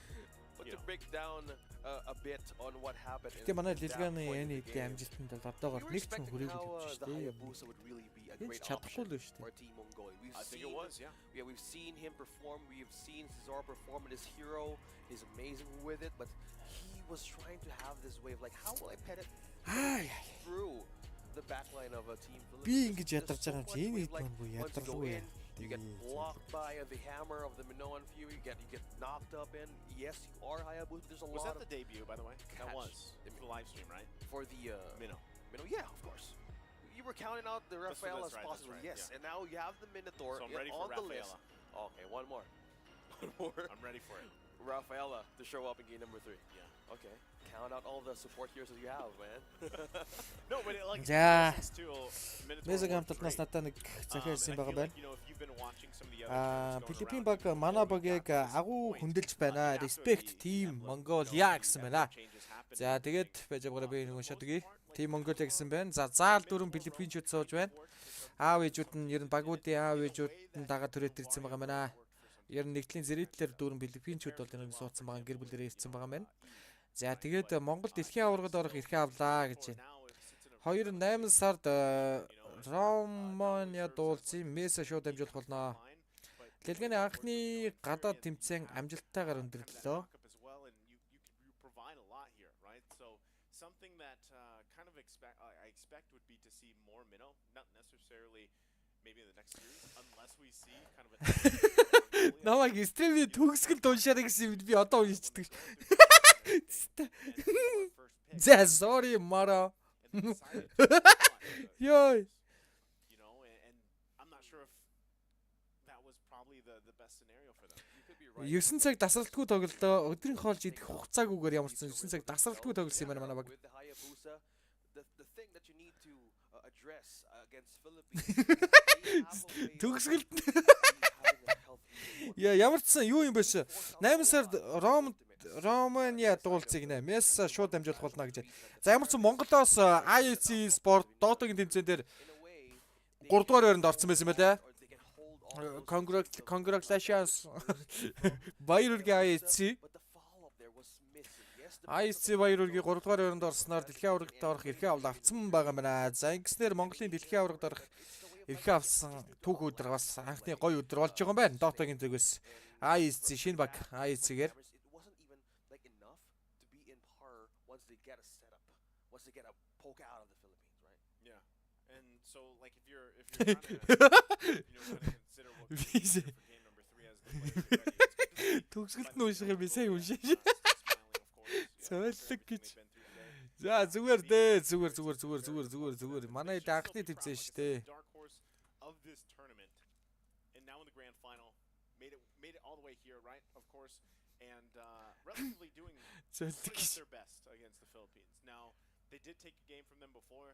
to break down a bit on what happened
in манай лилганы яны эдийн амжилтанд бол одоогоор нэг ч хүрээгүй
the
шүү дээ.
Hayabusa would really be a great
чадахгүй л
option
шүү
for
дээ.
Team Mongolia.
I think it was, yeah.
Yeah, we've seen him perform. We've seen Cesar perform in his hero. He's amazing with it, but he was trying to have this way of like, how will I pet it through the backline of a Team
Би
Philippines?
ингэж ядарч байгаа юм чи энэ хэд маань бүү ядаргүй.
You get blocked by the hammer of the Minoan Fury. You get knocked up in. Yes, you are Hayabusa. There's a
was
lot
that the debut, by the way? That was for the live stream, right?
for the
Minnow.
Minnow, yeah, of course. You were counting out the
That's
Raphael
right,
as
that's
possible,
right,
yes.
yeah.
And now you have the Minotaur
So I'm ready for
on the list.
Rafaela.
Okay, one more. One more.
I'm ready for it.
Rafaela to show up in game number 3.
Yeah.
Okay. Count out all the support heroes that you have, man.
No, but it like
За.
Minotaur
MESA-гийн
was
хамтлагнаас
great.
надад нэг захиалсан
And I
байгаа
feel
байна.
like, you know, if you've been watching some of the other tournaments going
Philippine
around,
баг манай багийг агуу хүндэлж байна. Respect Team Mongolia гэсэн байна. За тэгээд байж байгаараа би нэг уншаадаг. Team Mongolia гэсэн байна. За заал дөрөв Филиппинчууд сууж байна. Аав ээжүүд нь ер нь багуудын аав ээжүүд нь дагаад түрээд ирсэн байгаа мэнэ. Ер нь нэгдлийн зэрэглэлээр дөрөв Филиппинчууд бол энэ суудсан байгаа гэр бүлэрээ ирсэн байгаа мэн. За тэгээд Монгол дэлхийн аваргад орох эрхээ авлаа гэж байна. 2-8 сард Романиад уулзсан MESA шууд амжуулах болно. Дэлгэний анхны гадаад тэмцээн амжилттайгаар өндөрлөлөө.
Something that kind of I expect would be to see more Minnow, not necessarily maybe in the next series, unless we see kind of a.
Намайг стримний төгсгөл дуушаарай гэсэн юм би одоо уншчихдаг. За sorry Mara. Ёй.
You know, and I'm not sure if that was probably the best scenario for them.
9 цаг дасралтгүй тоглолтоо өдрийн хоолж идэх хугацаагүйгээр ямар ч 9 цаг дасралтгүй тоглосон юм байна манай баг.
With the Hayabusa, the thing that you need to address against Philippines.
Төгсгөлд. Яа ямар ч юу юм бэ шээ. 8 сард Романия дуулцыг нэ MESA шууд амжуулах болно гэж. За ямар ч Монголоос IESF Sport Dota-гийн тэмцээн дээр 3 дугаар байранд орсон байсан байлаа. Congratulations. Баярлалаа IESF. IESF баярлалаа 3 дугаар байранд орсноор дэлхийн аваргад орох эрхээ авсан байгаа мэнэ. За ингэснээр Монголын дэлхийн аваргад орох эрхээ авсан түүх өдөр бас анхны гоё өдөр болж байгаа юм байна. Dota-гийн зүгээс IESF шинэ баг IESF-гээр
Once they get a poke out of the Philippines, right?
Yeah, and so like if you're trying to, consider what we for game number 3 as the player.
Төгсгөлт нь унших юм сайн уншиж. Цойлог гэж. За зүгээр дээ. Зүгээр. Манай анхны тэмцээн шүү дээ.
Dark horse of this tournament, and now in the grand final, made it all the way here, right? Of course, and relatively doing their best against the Philippines. Now. They did take a game from them before.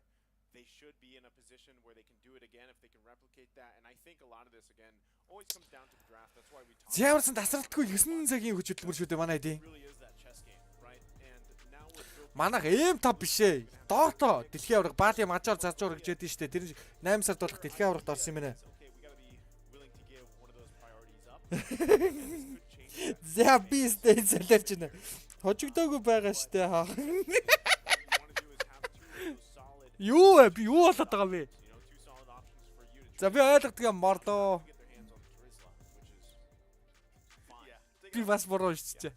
They should be in a position where they can do it again if they can replicate that. And I think a lot of this again always comes down to the draft. That's why we talk.
Ямарсан дасралтгүй 9 цагийн хүч хөдөлмөр шүү дээ манай эдийн. Манайх M5 биш ээ. Dota дэлхийн аварга баалын мажор заржуур гэж ядсан шүү дээ. Тэр 8 сард болох дэлхийн аваргад орсон юм байна. За би сте заларч байна. Хожигдоогүй байгаа шүү дээ. Юу вэ? Би юу болоод байгаа вэ? За би ойлгодог юм мордоо. Би бас бороо шичээ.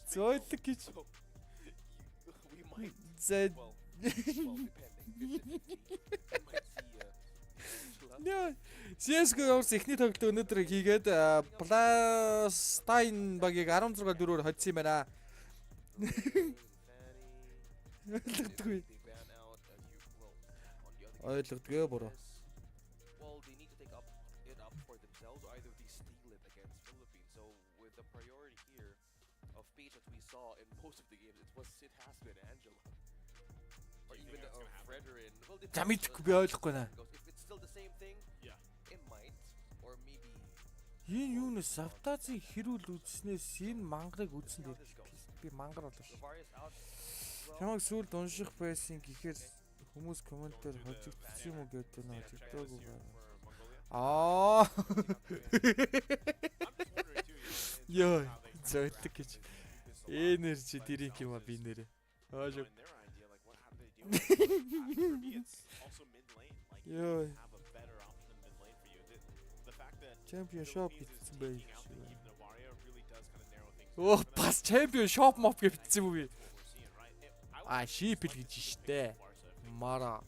Зойлог гэж. За. Яа, CS:GO явуулсан эхний тоглолт өнөөдөр хийгээд Пластайн багийг 16-4-өөр хоцсон юм байна. Ойлгодгүй буруу.
Well, they need to take it up for themselves, or either they steal it against Philippines. So with the priority here of Peach that we saw in most of the games, it has been Angela, or even Frederick. Well,
Замидгүй би ойлгохгүй наа.
If it's still the same thing, yeah, it might, or maybe
Энэ юу нэ савтазын хэрүүл үзснээс энэ мангарыг үзсэн дээр би мангар болов. Чамайг сүүлд унших байсан гэхээр хүмүүс комментээр хожигдсон юм уу гэдэг нь хожигдоогүй байна. Йоо, зөөлдөг гэж. Энержи дэрийг юм а би нэрээ. Хаашаа. Йоо. Championship гэсэн бай. Оо, бас championship моп гэсэн юм уу? Шипл гэж штэ. Мара.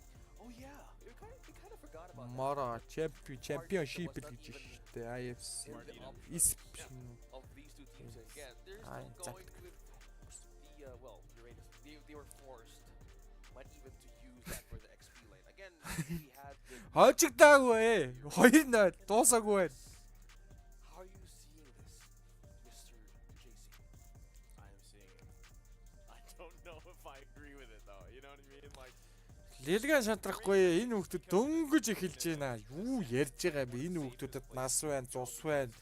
Мара championship гэж штэ. IESF
of these two teams again. There's no going with they were forced might even to use that for the XP lane. Again, we had
хожигдаагүй. 2-0 дуусаагүй.
How are you seeing this, Mr. JC?
I am seeing it. I don't know if I agree with it though. You know what I mean? Like
Лилгэн шантрахгүй энэ хүүхдүүд дөнгөж эхэлж байна. Юу ярьж байгаа юм бэ? Энэ хүүхдүүдэд нас байна, цус байна,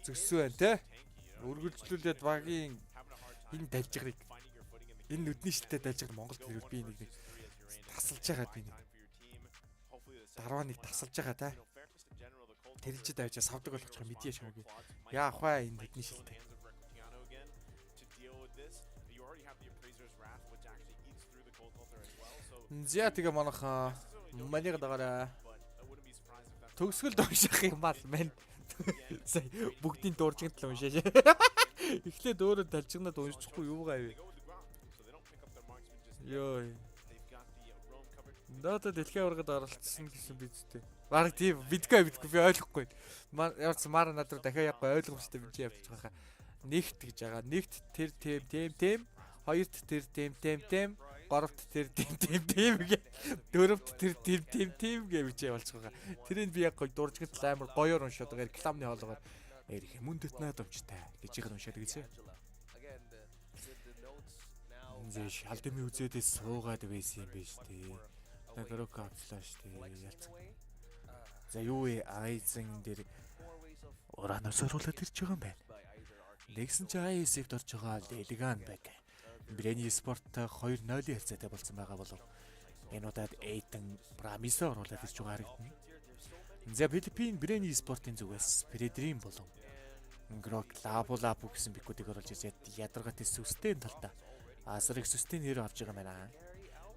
зөкс байна те. Үргэлжлүүлээд багийн энэ далжгарыг энэ нүдний шилтэй далжгар Монголд ирвэл би нэг тасалж байгаа би нэг. Дараа нэг тасалж байгаа та. Тэрэлжид авчаа савдаг болгочих мэдээ шамаагүй. Яах вэ энэ нүдний шилтэй. Зя тэгээ манайх манийг дагараа төгсгөлд унших юм бол мэн сая бүгдийн дуржигт л уншааш. Эхлээд өөрөө талжигнаад уншихгүй юугаа вэ? Йоо. Надад дэлхийн аваргад оролцсон гэсэн бидтэй. Бараг тийм бидгүй би ойлгохгүй. Явц маар надад дахиад явахгүй ойлгомжтой би явж байгаа. Нэгт гэж байгаа. Нэгт тэр тэм. Хоёрт тэр тэм. Горовт тэр тэм гэ. Дөрөвт тэр тэм гэж болж байгаа. Тэрийг би яг гоё дуржигт амар гоёор уншаад байгаа. Рекламны хоолгоор эрх мөндөт наадамжтай гэж их уншаад гэсэн. Зэ шалдымын үзээдээс суугаад байсан юм биш үү? Нагрок авчлаа шүү дээ. Ялцсан. За юу вэ? Айзен дээр ураанаас оруулаад ирж байгаа юм байна. Нэгсэн чи IESF-д орж байгаа Лилган баг. Брени спорттой 2-0 хэлцээтэй болсон байгаа болов. Энэ удаад Эйтэн Прамисо оруулаад ирж байгаа харагдана. За Philippine Брени спортын зүгээс өдрийн болон Грок лабу гэсэн бикүүдийг оруулж ирж ядаргатай сүстэй талдаа асрыг сүстэй нэр авч байгаа юм байна.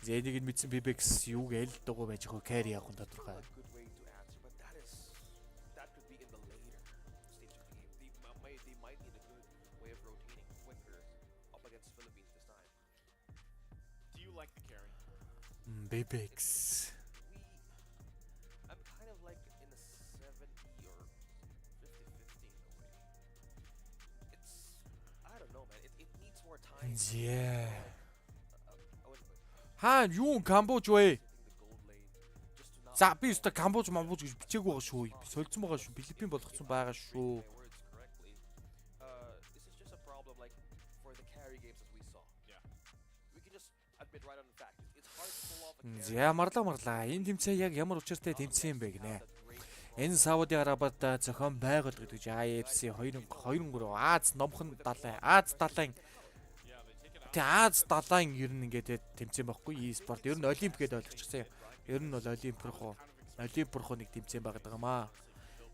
За энийг нь мэдсэн Бибекс юу гээл дугуй байж хөө carry явах нь тодорхой. Bibix.
I'm kind of like in the 70 or 50-50 in a way. I don't know, man. It needs more time.
Yeah. Ха юу Камбож вэ? За би өстө Камбож гэж бичээгүй байгаа шүү. Би солилцсон байгаа шүү. Филиппин болгоцсон байгаа шүү.
This is just a problem like for the carry games as we saw. Yeah. We can just admit right on the fact. It's hard to pull off a carry.
За марлаа. Энэ тэмцээн яг ямар учиртай тэмцээн бэ гинэ. Энэ Саудын Арабад зохион байгуулагдаж IFC 2-3 Аз номхон далайн далайн Аз далайн ер нь ингээд тэмцээн байхгүй e-спорт ер нь олимп гэдээ ойлгочихсан юм. Ер нь бол олимпрохоо нэг тэмцээн байгаад байгаа маа.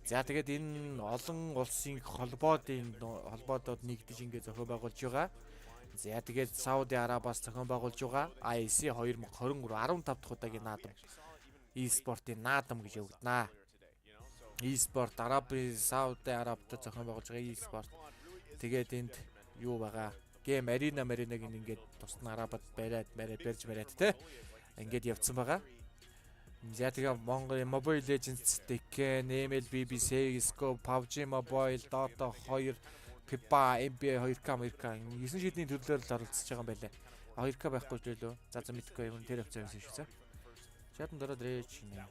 За тэгээд энэ олон улсын холбоодод нэгдэж ингээд зохион байгуулж байгаа. За тэгээд Сауди Арабиас зохион байгуулж байгаа IEC 2023 15 дахь удаагийн наадам e-спортын наадам гэж өгдөнаа. E-спорт Арабын Сауди Арабид зохион байгуулж байгаа e-спорт. Тэгээд энд юу байгаа? Гейм аренаг ингээд тусна Арабад барьж те. Ингээд явцсан байгаа. За тэгээ Монгол Mobile Legends, Tekken, MLBB, CS:GO, PUBG Mobile, Dota 2, FIFA, NBA 2K 9 шидний төрлөөр л оролцож байгаа юм байлаа. 2K байхгүй ч лөө. За мэдхгүй юм тэр хавцаа байсан шүү за. Шатан дөрөд рээч нэ.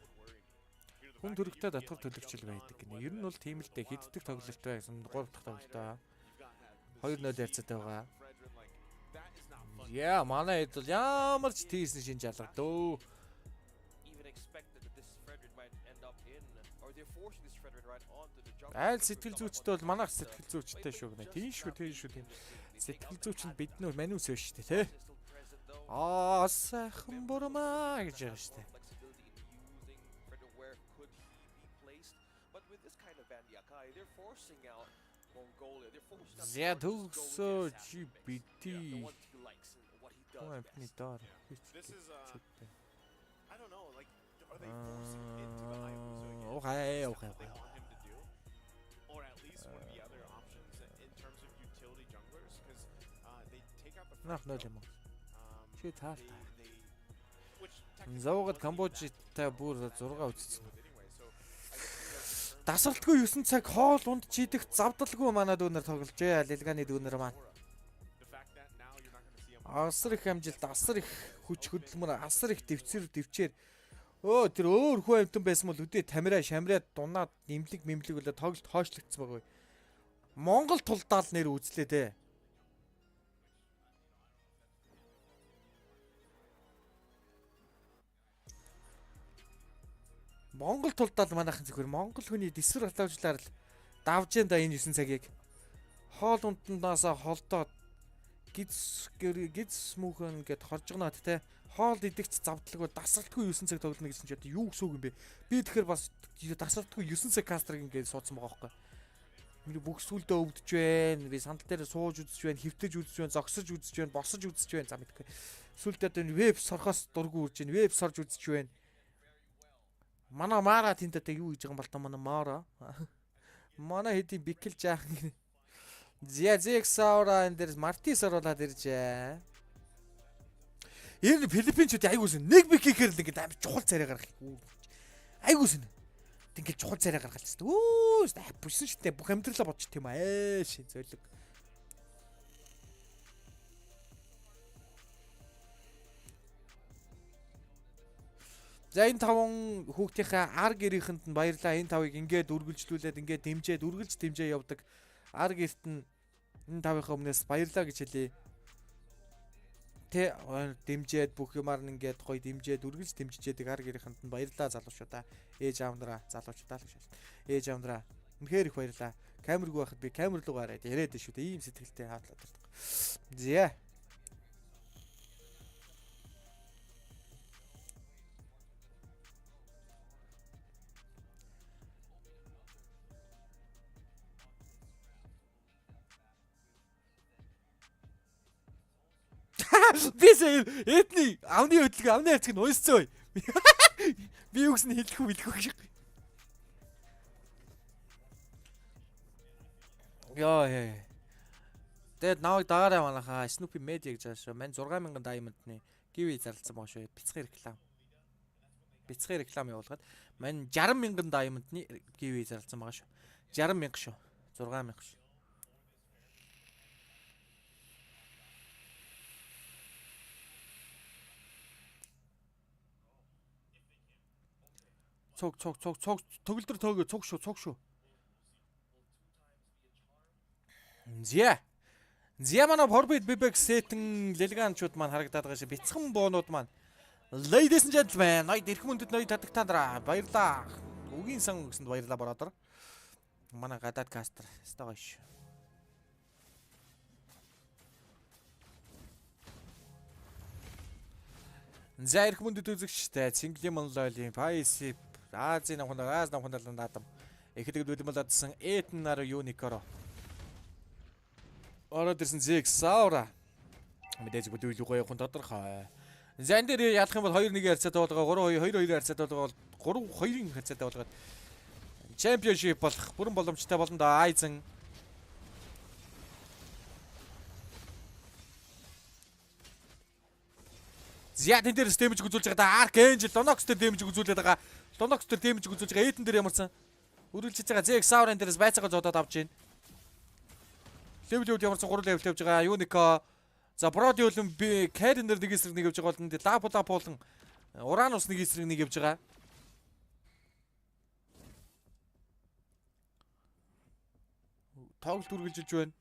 Хүн төрөгтэй татвар төлөгчл байдаг гинэ. Ер нь бол тийм л дээ хиддэг тоглолт байсан 3 дахь тоглолтоо 2-0 ярьцаатай байгаа. Яа, манай хэд бол ямар ч тийсэн шинж алга дөө. Айл сэтгэл зүйчтэй бол манайх сэтгэл зүйчтэй шүү гэнэ. Тийм шүү. Сэтгэл зүйч нь бид нөр манус биш шүү дээ, тэ. Сайхан бурмаа гэж байгаа шүү дээ. Зя төгсөө чи бити. Амтны доор.
This is I don't know, like are they forcing it to the IESF? Okay. What they want him to do, or at least one of the other options in terms of utility junglers, because they take out the.
Чи таалта. Завгад Камбожтой бүр 6 үзсэн. Дасралтгүй 9 цаг хоол унд чийдэх завдалгүй манай дүүнер тоглолжээ. Лилганы дүүнер маань. Асар их амжилт, асар их хүч хөдөлмөр, асар их дэвчээр. Тэр өөр хүн амтан байсан бол үдээ тамираа шамраад дунаад нэмлэг үлээ тоглолт хойшлогдсон байгаа. Монгол тулдаал нэр үзлээ дээ. Монгол тулдаал манайхан зөвхөн Монгол хүний дэсвэр халаажлаар л давж энэ 9 цагийг хоол унтандаасаа холдоод гиз мөхөн гэд хорж гоноод те хоол идэгч завдлаг дасралтгүй 9 цаг тоглоно гэсэн чи одоо юу гэсэн үг юм бэ? Би тэгэхээр бас дасралтгүй 9 цаг кастрыг ингээд суудсан байгаа байхгүй. Миний бүх сүлдөө өвдөж байна. Би сандал дээр сууж үзэж байна, хөвтөж үзэж байна, зогсож үзэж байна, босож үзэж байна. За мэдгүй. Сүлдөө одоо веб сорхоос дургу үрж байна, веб сорж үзэж байна. Манай Мара тэнтэтэй юу гэж байгаа юм бол та манай Мара. Манай хэдийн бикэл жаах. Зязек саура энэ дэр Мартис оруулаад иржээ. Энэ Филиппинчүүд айгүйсэн нэг бикээр л ингээд амар чухал царай гаргах. Айгүйсэн. Ингээд чухал царай гаргал ч гэсэн. Өө бүсэн шитээ бүх амьдралаа бодчих тийм аа. Шин зөөлөг. За энэ 5 хүүхдийнхээ ар гэрийнхэнд нь баярлаа. Энэ 5-ыг ингээд үргэлжлүүлээд ингээд дэмжээд үргэлж дэмжээ явдаг. Ар гэрт нь энэ 5-ийнхаа өмнөөс баярлаа гэж хэлье. Тэ дэмжээд бүх юмар нь ингээд гоё дэмжээд үргэлж дэмжижээдэг ар гэрийнхэнд нь баярлаа залуучуудаа. Ээж аавнараа залуучуудаа л гэж. Ээж аавнараа үнэхээр их баярлаа. Камергүй байхад би камер руу гараад яриад шүү дээ. Ийм сэтгэлтэй хаадлаад байна. Зя. Бисээ эхний авны хөдөлгөөн авны хайцыг нь уйсцсан. Би юу гэсэн хэлэхгүй гэж. Яа. Тэгэд наваг дагаараа манайхаа Snoopy Media гэж байгаа шүү. Мань 6000 diamond-ны гиви зарласан байгаа шүү. Бяцхан реклам явуулгаад мань 60000 diamond-ны гиви зарласан байгаа шүү. 60000 шүү. 6000 шүү. Цог төгөлдөр төөгөө цог шүү. Зя манай Forbid Bibek сетэн лилгаанчууд маань харагдаад байгаа шиг бяцхан буунууд маань Ladies and gentlemen, ноёд эрх мөндөд ноёд татагтаандраа баярлаа. Үгийн сан гэсэнд баярлаа бородор. Манай гадаад кастер стагаш. За эрх мөндөд үзэгчтэй Цинглимон лолийн Пайсип Азийн намхандалан наадам эхлэг дүлмэлдсэн Этнар Юникоро ороод ирсэн Зэг Саура мэдээж бүдүүл гоё хүн тодорхой. За энэ дээр ялах юм бол 2-1 харьцаатай болгоо 3-2 харьцаатай болгоо 3-2-ын харьцаатай болгоод чемпионшип болох бүрэн боломжтой болно да Айзен. Зя тэн дээр дэмж үзүүлж байгаа да Аркэнжел Лонокс дээр дэмж үзүүлээд байгаа. Лонокс дээр дэмж үзүүлж байгаа. Этэн дээр ямарсан үргэлжлэж байгаа. Зэг Саур энэ дээрс байцаагаа зодоод авч байна. Левлүүд ямарсан 3 левел тавьж байгаа. Юнико за Броди болон би Кэрин дээр нэг эсрэг нэг явж байгаа бол Лапула болон Уранус нэг эсрэг нэг явж байгаа. Тоглолт үргэлжилж байна.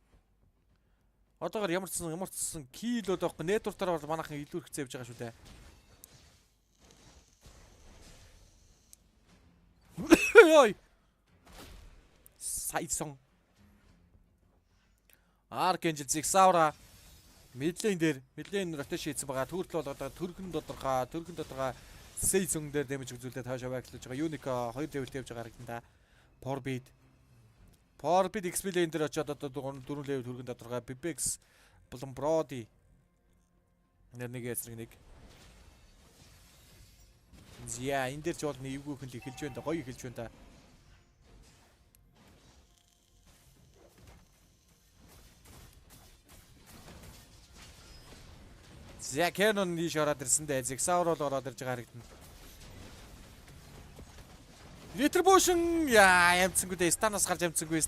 Одоогоор ямарчсан килод авахгүй нэтворкээр бол манайхан илүү их зэвж байгаа шүү дээ. ой. Сайсон. Аркенжил Зигсаура мэдлэн дээр мэдлэн ротейшн хийсэн байгаа. Түүртэл бол одоо төргөн тодорхой Сейзон дээр дэмэж үзүүлээд хаашаа байглаж байгаа. Юника 2 левелтэй явж байгаа харагдана. Forbid XP-ийн дээр очиод одоо 4 левел хүргэн тодорхой. Bibex болон Brody нэг эсрэг нэг. Зя энэ дээр ч бол нэвгүйхэн л эхэлж байна да. Гоё эхэлж байна да. За Canon нийш ороод ирсэн дээ. Zigsaur бол ороод ирж байгаа харагдана. Retribution яа ямцсангүй дээ. Станаас гарч ямцсангүй.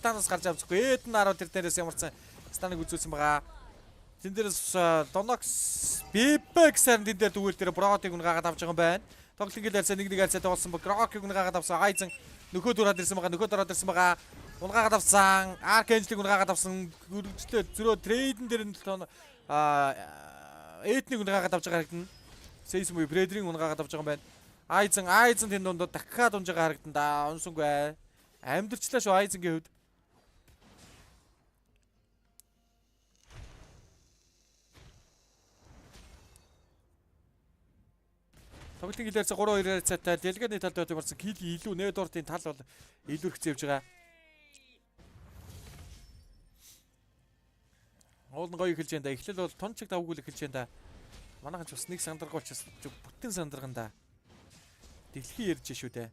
Эдэн 10 тэр дээрээс ямарсан станыг үзүүлсэн байгаа. Тэн дээрээс Donox Bibex сарын тэн дээр дүүл дээр Brody-г унгаад авч байгаа юм байна. Тоглолтын гэлээрсээ нэг альцаа тоглосон баг. Rock-ыг унгаад авсан. Айзен нөхөд ороод ирсэн байгаа. Унгаад авсан. Archangel-ыг унгаад авсан. Гүрэгчлээ зөрөө трейдэн дээр нь Эднийг унгаад авч байгаа харагдана. Сейс муу Брэдрийн унгаад авч байгаа юм байна. Айзен тэнд дунд дахиад унж байгаа харагдана да. Унсангүй. Амьдэрчлээ шүү Айзенгийн хувьд. Тоглолтын гэлээрээс 3-2 цаатай делеганы талд явуулсан кил илүү Недортын тал бол илүү их зэвж байгаа. Оолн гоё эхэлж байна да. Эхлэл бол тончиг давгүй эхэлж байна да. Манайхан ч бас нэг сандаргуулч бүтэн сандарган да. Дэлхий ярьж шүү дээ.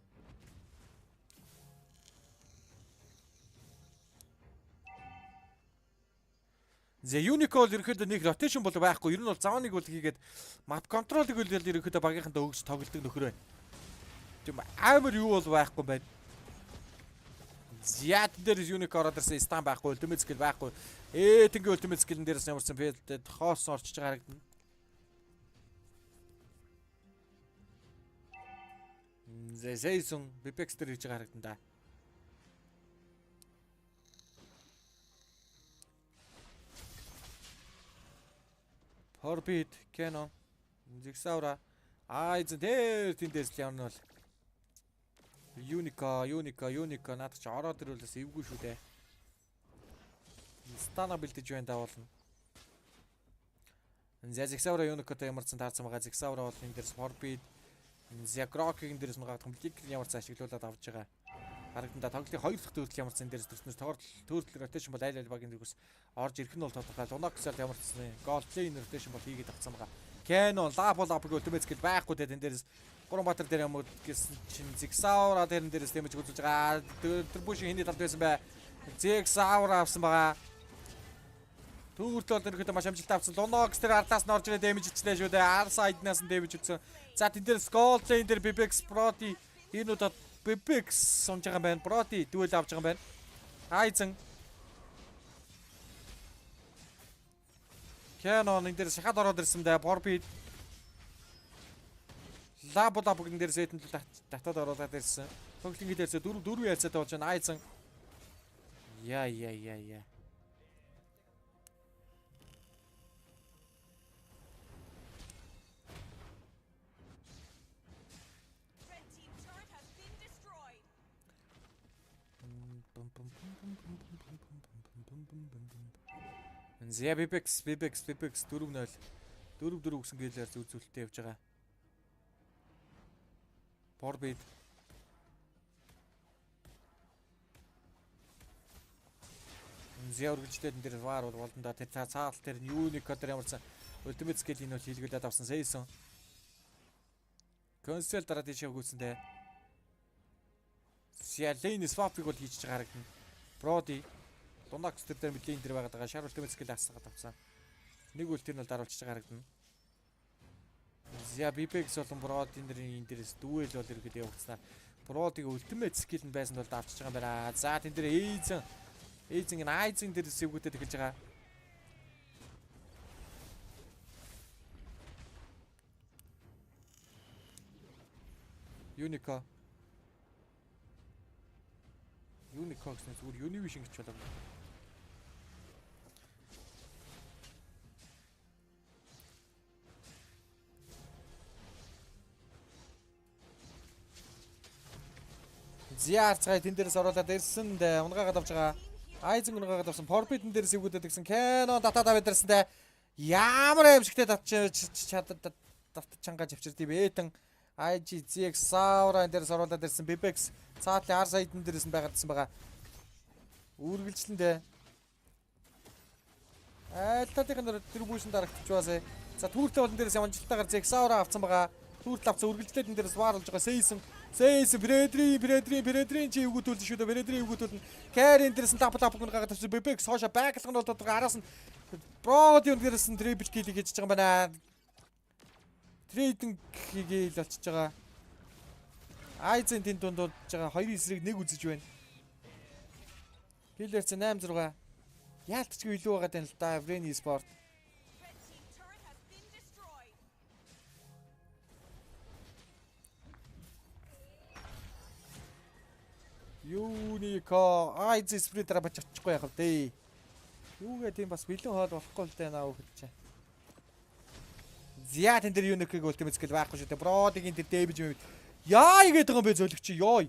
За Unicorn ерөөхдөө нэг rotation бол байхгүй. Ер нь бол завныг бол хийгээд map control-ыг бол ерөөхдөө багийнхандаа өгч тоглолтог нөхөр байна. Тийм амар юу бол байхгүй байна. Зят дээр Unicorn ороод ирсэн стан байхгүй, ultimate skill байхгүй. Тэнгийн ultimate skill-н дээрээс ямарсан фэлдэд хоос орчиж байгаа харагдана. Зэйсэн Bibex дээр хийж байгаа харагдана да. Forbid, Canon, Zigsaura, Aizen дээр тэндээс л явна бол. Unica надад ч ороод ирүүлээс эвгүй шүү дээ. Стана бэлдэж байна даа болно. Zigsaura Unica-тай ямарсан таарсан байгаа. Zigsaura бол энэ дээрс Forbid, Zagrok-ийн дээрс нэг комплект ямарсан ашиглуулад авч байгаа. Харагдана да тоглолтын 2 дахь төрөл ямарсан энэ дээрс төрснөс төрөл rotation бол айл багийн зүгээс орж ирэх нь бол тодорхой. Donox-аар ямарсан gold lane rotation бол хийгээд авсан байгаа. Canon, Lap ultimate skill байхгүй дээ энэ дээрс Гурамбатар дээр юм уу гэсэн чинь Zigsaura тэрэн дээрээс дэмэж үзүүлж байгаа. Retribution хиний талд байсан бай. Zigsaura авсан байгаа. Түүрт бол ерөөхдөө маш амжилттай авсан. Donox тэр ардаас нь орж ирээ дэмэж ичлээ шүү дээ. Ар сайднаас нь дэмэж өгсөн. За тэн дээр Gold Lane дээр Bibex Brody энэ удаад Bibex сунж байгаа юм байна. Brody дүүл авч байгаа юм байна. Aizen Canon энэ дээр шахаад ороод ирсэн дээ. Forbid Лабын дээр зэтэнд татаад ороод ирсэн. Тоглолтын гэлээрээс 4 яйцаатай болж байна. Aizen. Яа. Зя Bibex 4-0. 4-4 гэсэн гэлээр үзүүлэлттэй явж байгаа. Forbid. Зя үргэлжлээд энэ дээр вар бол болно да. Тэр цаалт тэр Unica дээр ямарсан ultimate skill-ийг нь хийлгүүлээд авсан Сейсэн. Console дараа тийш өгүүлсэн дээ. Зя lane swap-ыг бол хийж байгаа харагдана. Brody Donox дээр мэдлийн дээр байгаа даа шар ultimate skill асгаад авсан. Нэг үлтэр нь бол даруулж байгаа харагдана. Зя Bibex болон Brody энэ дээрээс дүүэл бол ирэхэд явагдсанаар Brody-г ultimate skill нь байсан бол авчиж байгаа юм байна. За тэн дээр Aizen дээр сэвгүүдэд эхэлж байгаа. Unica гэсэн зүгээр Univision гэж болов. Зиарцгай тэн дээрээс оруулаад ирсэн дээ. Унгаагаад авч байгаа. Айзен унгаагаад авсан. Forbidden дээрээс ивгүүдэд гэсэн. Canon татаад аваад ирсэн дээ. Ямар аимшигтэй татчангаа авчирдээ бэтэн. IG ZX Saura энэ дээрээс оруулаад ирсэн. Bibex цаатлын ар сайдн дээрээс нь байгаадсан байгаа. Үргэлжлэндээ айлтаадын трибүүшн дарагдчих баасаа. За түүртэй болон дээрээс амжилттайгаар ZX Saura авсан байгаа. Түүрт авсан үргэлжлээд энэ дээрээс ваарлж байгаа. Сейсэн Брэдрийн чи өвгөтүүлж шүү дээ. Брэдрийн өвгөтүүлнэ. Кэрин дээрээс нь тап гонгагаад авсан. Bibex хоошо байгалах нь бол тодорхой араас нь Брод юм дээрээс нь трипл кил хийж байгаа юм байна. Трейдинг хийгээл болчихж байгаа. Айзен тэнд дундуулж байгаа 2 эсрэг 1 үзэж байна. Киллерц 8-6. Яалтчгүй илүү байгаа тань л да. Brain Esport. Юника Айзен спринтер бач очихгүй яах вэ? Юугээ тийм бас бэлэн хоол болохгүй л дээ наа өгч. Зя тэн дээр юникийг ультимейт скил байхгүй шүү дээ. Бродигийн тэр дэвж юм. Яа игээд байгаа юм бэ зөөлөгч ёо.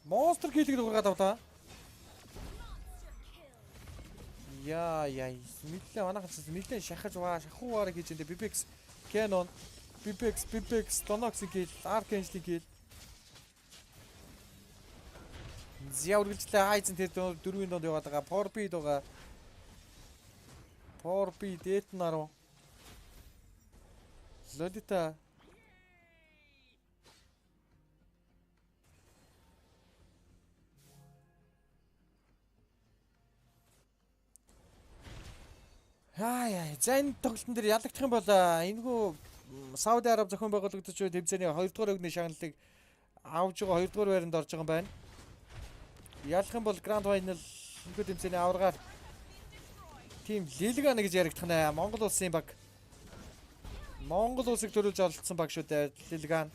Монстр киллийг дуурайгаад авлаа. Яа нэлээ манайхаас нэлээ шахахуугаар хийж энэ Bibex Canon Bibex Tonox килл Archangel килл Зя үргэлжлээ Айзен тэр 4-ийн донд яваад байгаа. Forbid байгаа. Forbid Этнаруу. Лодита. За энэ тоглолтын дээр ялагдах юм бол энэхүү Сауди Араб зохион байгуулагдаж буй тэмцээний 2 дугаар өгний шагналыг авж байгаа 2 дугаар байранд орж байгаа юм байна. Ялах юм бол Grand Final энэхүү тэмцээний аваргаар тим Лилгана гэж яригдах нэ. Монгол улсын баг. Монгол улсыг төрүүлж оролцсон баг шүү дээ. Лилган.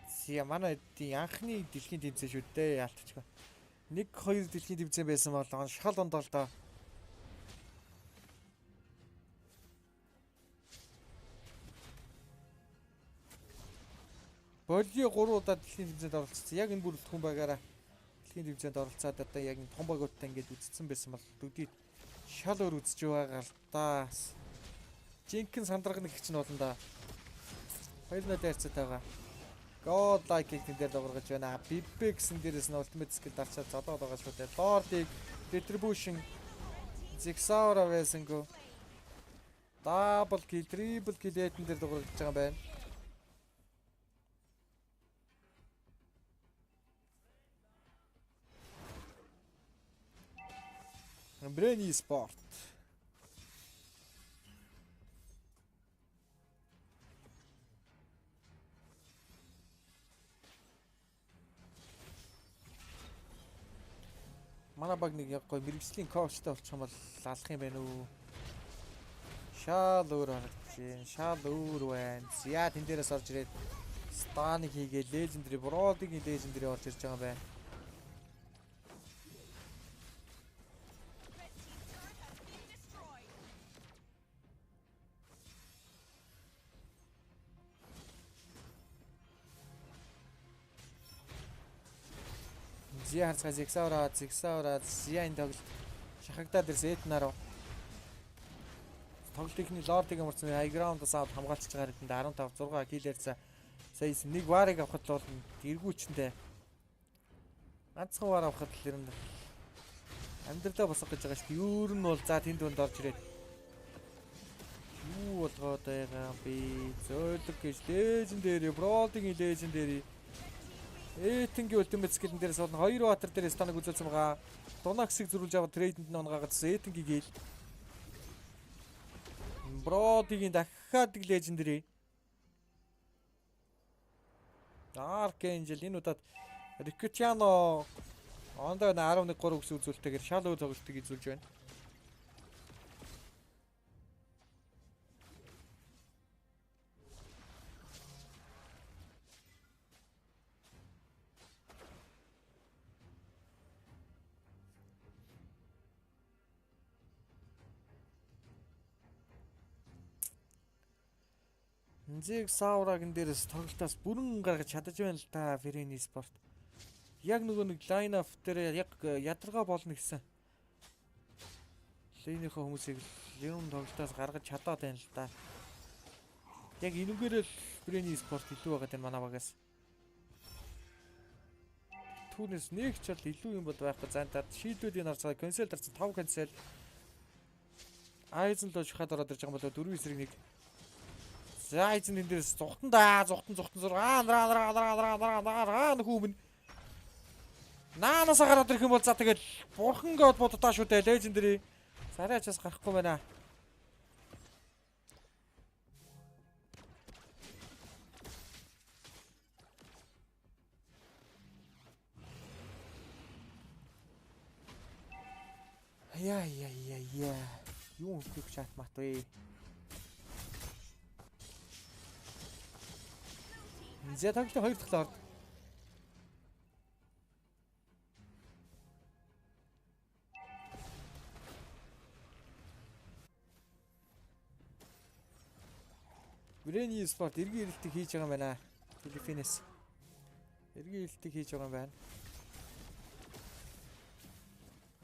Сия манай анхны дэлхийн тэмцээн шүү дээ. Яалтчгүй. 1-2 дэлхийн тэмцээн байсан бол шал ондоо л доо. Болио 3 удаа дэлхийн тэмцээнд оролцсон. Яг энэ бүрэлдэхүүн хүн байгаараа дэлхийн тэмцээнд оролцоод одоо яг энэ том багуудтай ингээд үзсэн байсан бол дүдий шал өөр үзэж байгаа л да. Жинхэнэ сандрагны гихч нь болно да. 2-0 хайрцаатай байгаа. God like гэх дээр дуургаж байна. Bibex-эн дээрээс нь ultimate skill дарчаад зодоод байгаа шүү дээ. Lord-ыг retribution Zigsaura байсангүй. Double kill, triple kill эдэн дээр дуургаж байгаа юм байна. Brain Esport. Манай баг нэг яг гой мэрэгжлийн коучтой болчих юм бол алах юм байна уу? Шал өөр харагдаж, шал өөр байна. Зя тэн дээрээс орж ирээд станыг хийгээд legendary бродигийн legendary орж ирж байгаа юм байна. Зя харцгаа Zigsaura Зя энэ тоглолт шахагдаад ирсэн Этнаруу. Тоглолтын лордыг амарсан high ground-аас аваад хамгаалж байгаа хэрэнд 15-6 киллээр сая нэг варыг авахд бол эргүүчэндээ ганцхан вар авахд л ер нь амьдралаа босгох гэж байгаа шүү дээ. Өөр нь бол за тэнд донд орж ирээд юу болгоод байгаа би зөөлөг гэж legendary brodiгийн legendary Этэнгийн ultimate skill дээрээс бол 2 ватер дээр станаг үзүүлсэн байгаа. Дунаксыг зөрүүлж аваад трейдэнд нь онгаагадсан Этэнгийг гээл. Бродигийн дахиад legendary. Archangel энэ удаад Ricciano ондоо 11-3 гэсэн үзүүлэлтэйгээр шал өөр тоглолтыг эзүүлж байна. Зэг саурагийн дээрээс тоглолтоос бүрэн гаргаж чадаж байна л та Philippine спорт. Яг нөгөө нэг лайн ап дээр яг ядаргаа болно гэсэн. Линийхээ хүмүүсийг юм тоглолтоос гаргаж чадаад байна л да. Яг энүүгээр л Philippine спорт илүү байгаа энэ манай багаас. Түүнээс нэг ч бол илүү юм бол байхгүй зантаад шийдвүүдийн харцгаа консоль дарсан 5 консоль. Айзен л шахаад ороод ирж байгаа юм болоо 4 эсрэг 1. За айзен энэ дээрээс зүхтан зур нөхүүмэн наанасаа гараад ирэх юм бол за тэгэл бурхан гээд боддоо шүү дээ лежендари сарын ачаас гарахгүй байна. Яа юу хийх чат мат вэ? За тоглолт 2 дахь лорд. Philippine спорт эргийн ирэлтийг хийж байгаа юм байна. Philippines. Эргийн ирэлтийг хийж байгаа юм байна.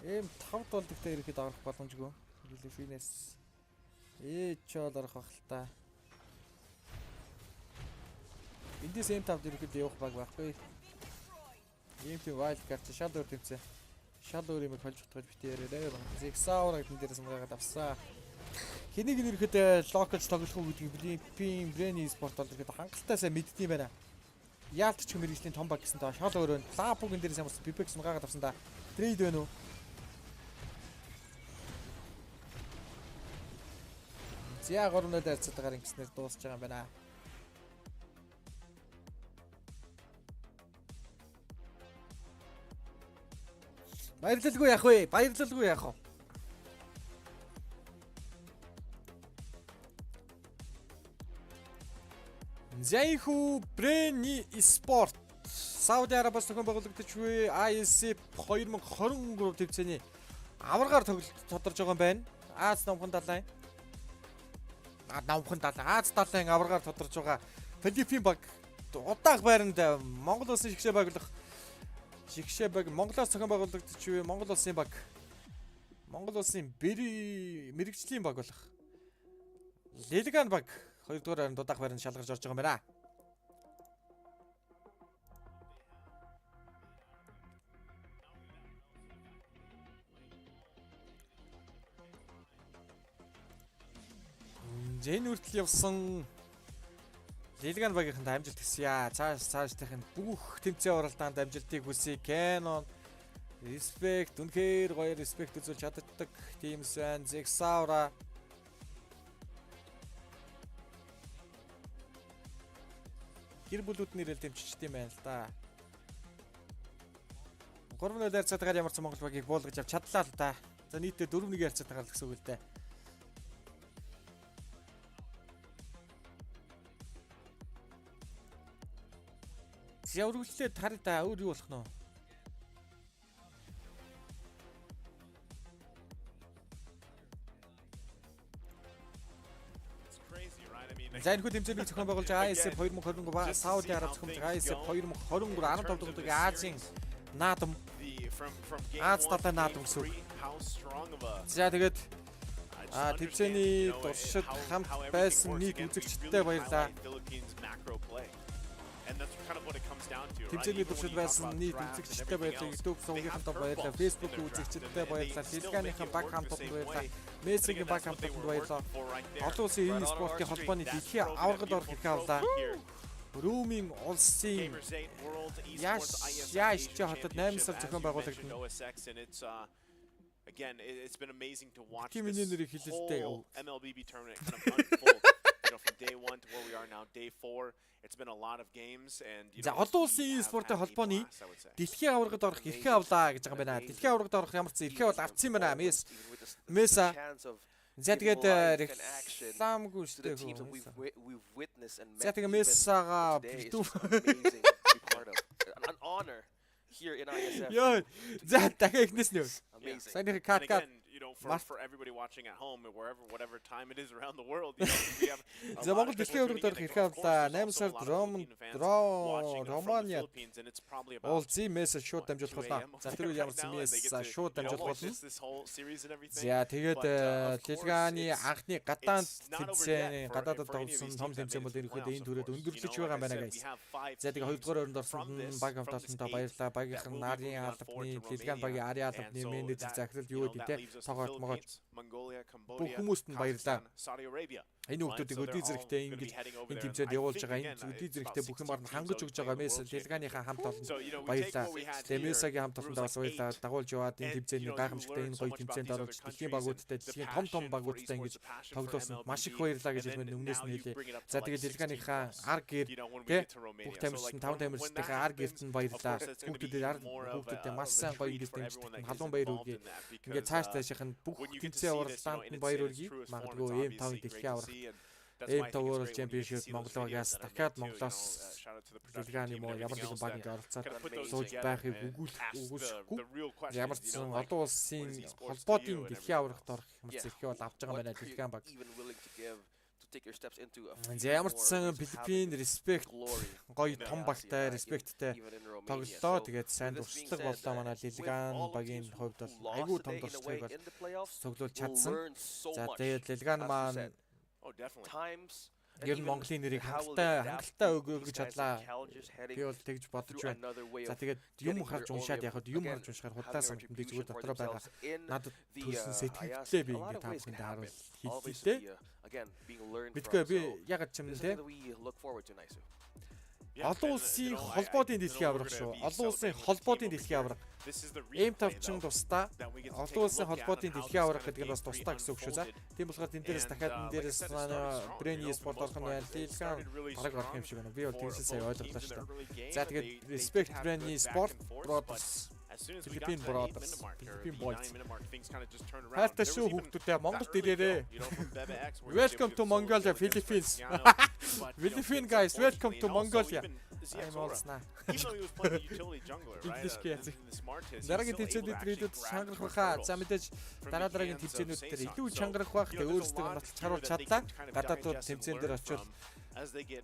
5 доллартай ирэхэд авах боломжгүй. Philippines. Ч орох бах л та. Эндээс M5 ирэхэд явах баг байхгүй. M5 wild card shadow тэмцээн. Shadow юм болж утгаж бити яриараа. Zexaur гэдэг дээрээс муугаад авсаа. Хэнийг ирэхэд локалж тоглох уу гэдгийг Philippine спорт бол ирэхэд хангалттай сайн мэддэм байна. Яалтч мэрэгжлийн том баг гэсэн доо шал өрөөнд Лапугийн дээрээс ямарсан Pipex муугаад авсан да. Трейд байна уу? За 3-0 дайцтайгаар ингэснээр дуусч байгаа юм байна. Баярлалгүй яах вэ? Баярлалгүй яах вэ? Энэхүү Philippine спорт Сауди Арабиас зохион байгуулагдаж буй IESF 2023 тэмцээний аваргаар тодорж байгаа юм байна. Аз намхан далайн. Аз далайн аваргаар тодорж байгаа Philippine баг удаах байранд Монгол Улсын шигшээ баг Монголоос зохион байгуулагдаж буй Монгол Улсын баг Монгол Улсын мэрэгжлийн баг болох Лилган баг 2 дугаар байранд удаах байранд шалгарч орж байгаа юм байна. Зэн үртэл явсан Лилган багийнхан амжилт хүсье. Цаашдын бүх тэмцээн оролдоонд амжилтыг хүсье. Canon respect үнэхээр гоё respect үзүүлж чаддаг teamсэн Zexaur гэр бүлүүд нэрэл тэмчилчт юм байна л да. 3-0 харьцаатайгаар ямарсан Монгол багийг буулгаж авч чадлаа л да. За нийтдээ 4-1 харьцаатайгаар л гэсэн үг л дээ. Зэврүүлээ тар да өөр юу болох нь вэ? За энэхүү тэмцээнийг зохион байгуулж IESF 2023 ба Сауди Араб зохиомж IESF 2023 15 дугаар Азийн наадам Аз татаа наадам гэсэн. За тэгээд тэмцээний туршид хамт байсан нийт үзэгчдтэй баярлалаа. Тэмцээний туршид байсан нийт үзэгчдтэй баярлалаа. YouTube сувгийнхантай баярлалаа. Facebook үзэгчдтэй баярлалаа. Telegram-ийн баг хамтад баярлалаа. MESA-гийн баг хамтад баярлалаа. Олон улсын e-спортын холбооны дэлхийн аваргад орох хэрэг авлаа. Румын улсын яаш хотод 8 сар зохион байгуулагдана.
Again, it's been amazing to watch
this
whole MLBB tournament kind of unfold. From day 1 to where we are now, day 4. It's been a lot of games and
За олон улсын e-спортын холбооны дэлхийн аваргад орох эрхээ авлаа гэж байгаа юм байна. Дэлхийн аваргад орох ямар ч эрхээ бол авцсан юм байна. MESA. За тэгээд рекламгүй шүү дээ. За тэгээд MESA-га
an honor here in IESF.
Яа, за дахиад эхнээс нь. Санийхээ кат.
for everybody watching at home, whatever time it is around the world, we have a
За
lot
Монгол
of people
дэлхийн
tuning
өргөд
in,
орох
and
хэрэг
of course,
авлаа.
there's
8
also a
сард
lot of Philippine fans watching from the
Романиад
Philippines, and it's probably about
Улсын MESA шууд дамжуулах
2
болно.
a.m.
За
over
тэр
there
ямар ч
right now, and they get
MESA
to,
шууд дамжуулах
watch
болно.
this whole series and everything.
За тэгээд
But, of course,
дэлгааний анхны гадаад
it's not over
тэмцээн
yet
гадаадд
for any of
тоглосон
these
том
teams that
тэмцээн бол
made it to the
ерөнхийдөө
playoffs,
энэ
of
түрээд
course.
өндөрлөж
You know,
байгаа
like I
байна
said,
guys.
we have 5
За тэгээд
teams
хоёрдугаар өрөнд орсон
from this,
баг
from this
хамтаалтанд
8
баярлалаа.
that
Багийнхан
will be
нарын
moving on
албаны
forward to
дэлгааны
Romania.
багийн ари
And
албаны
so
менежер
that,
захирал
you
юу
know,
гэдэг
that
те
leaves us
тоглолт могоод
Philippines, Mongolia,
бүх
Cambodia,
хүмүүст нь баярлалаа.
Kazakhstan, Saudi Arabia.
Энэ хүмүүсийг өдий зэрэгтэй ингэж энэ тэмцээнд явуулж байгаа. Энэ өдий зэрэгтэй бүх юмар нь хангаж өгж байгаа MESA дэлгааныхаа хамт олонд баярлалаа. Тэгээ MESA-гийн хамт олонд бас баярлалаа. Дагуулж яваад энэ тэмцээний гайхамшигтай энэ гоё тэмцээнд орж дэлхийн багуудтай дэлхийн том багуудтай ингэж тоглосон маш их баярлалаа гэж хэлмээр өмнөөс нь хэлээ. За тэгээ дэлгааныхаа ар гэр тий бүх тамирчин 5 тамирчдынхаа ар гэрт нь баярлалаа. Хүүхдүүдэд маш сайн гоё ингэж дэмждэг халуун баяр үргэе. Ингээд цааш цаашийнх нь бүх тэмцээн уралдаанд нь баяр үргэе. Магадгүй M5 дэлхийн аврах IESF World Championship Монголоос дахиад Монголоос дэлгааний муу ямар нэгэн баг ингэ оролцоод сууж байхыг үгүйсэхгүй. Ямар ч сан олон улсын холбоотын дэлхийн аврагт орох юм зэрэг бол авч байгаа байна дэлхийн баг. За ямар ч сан Philippine respect гоё том багтай респекттэй тоглолоо. Тэгээд сайн дуршлаг боллоо манай дэлгаан багийн хувьд бол айгүй том дуршлагыг бол цуглуулж чадсан. За тэгээд дэлгаан маань ер нь Монголын нэрийг хангалттай өгөөж чадлаа. Би бол тэгж бодож байна. За тэгээд юм харж уншаад яхад юм харж уншихаар худлаа санагдсан. Би зүгээр дотроо байгаа. Надад төрсэн сэтгэлдээ би ингэ та бүхэнд харуул хэлээ. Бидгээ би ягаад ч юм те. Олон улсын холбоотын дэлхийн аврах шүү. Олон улсын холбоотын дэлхийн аврах. M5 чин тусдаа олон улсын холбоотын дэлхийн аврах гэдэг нь бас тусдаа гэсэн үг шүү. За тийм болохоор энэ дээрээс дахиад энэ дээрээс брейн спорт орох нь байна. Дэлгэн баг орох юм шиг байна. Би бол тэгсэн сая ойлголоо шүү дээ. За тэгээд respect brand sport brothers Philippine brothers, Philippine boys. Хайртай шүү хүүхдүүдээ Монголд ирээрээ. Welcome to Mongolia, Philippines. Philippine guys, welcome to Mongolia. I'm Olsna. Дараагийн тэмцээнүүд ирээд чангарах байхаа. За мэдээж дараагийн тэмцээнүүд дээр илүү чангарах байх. Тэгээ өөрсдөө баталж харуулж чадлаа. Гадаадууд тэмцээн дээр очивол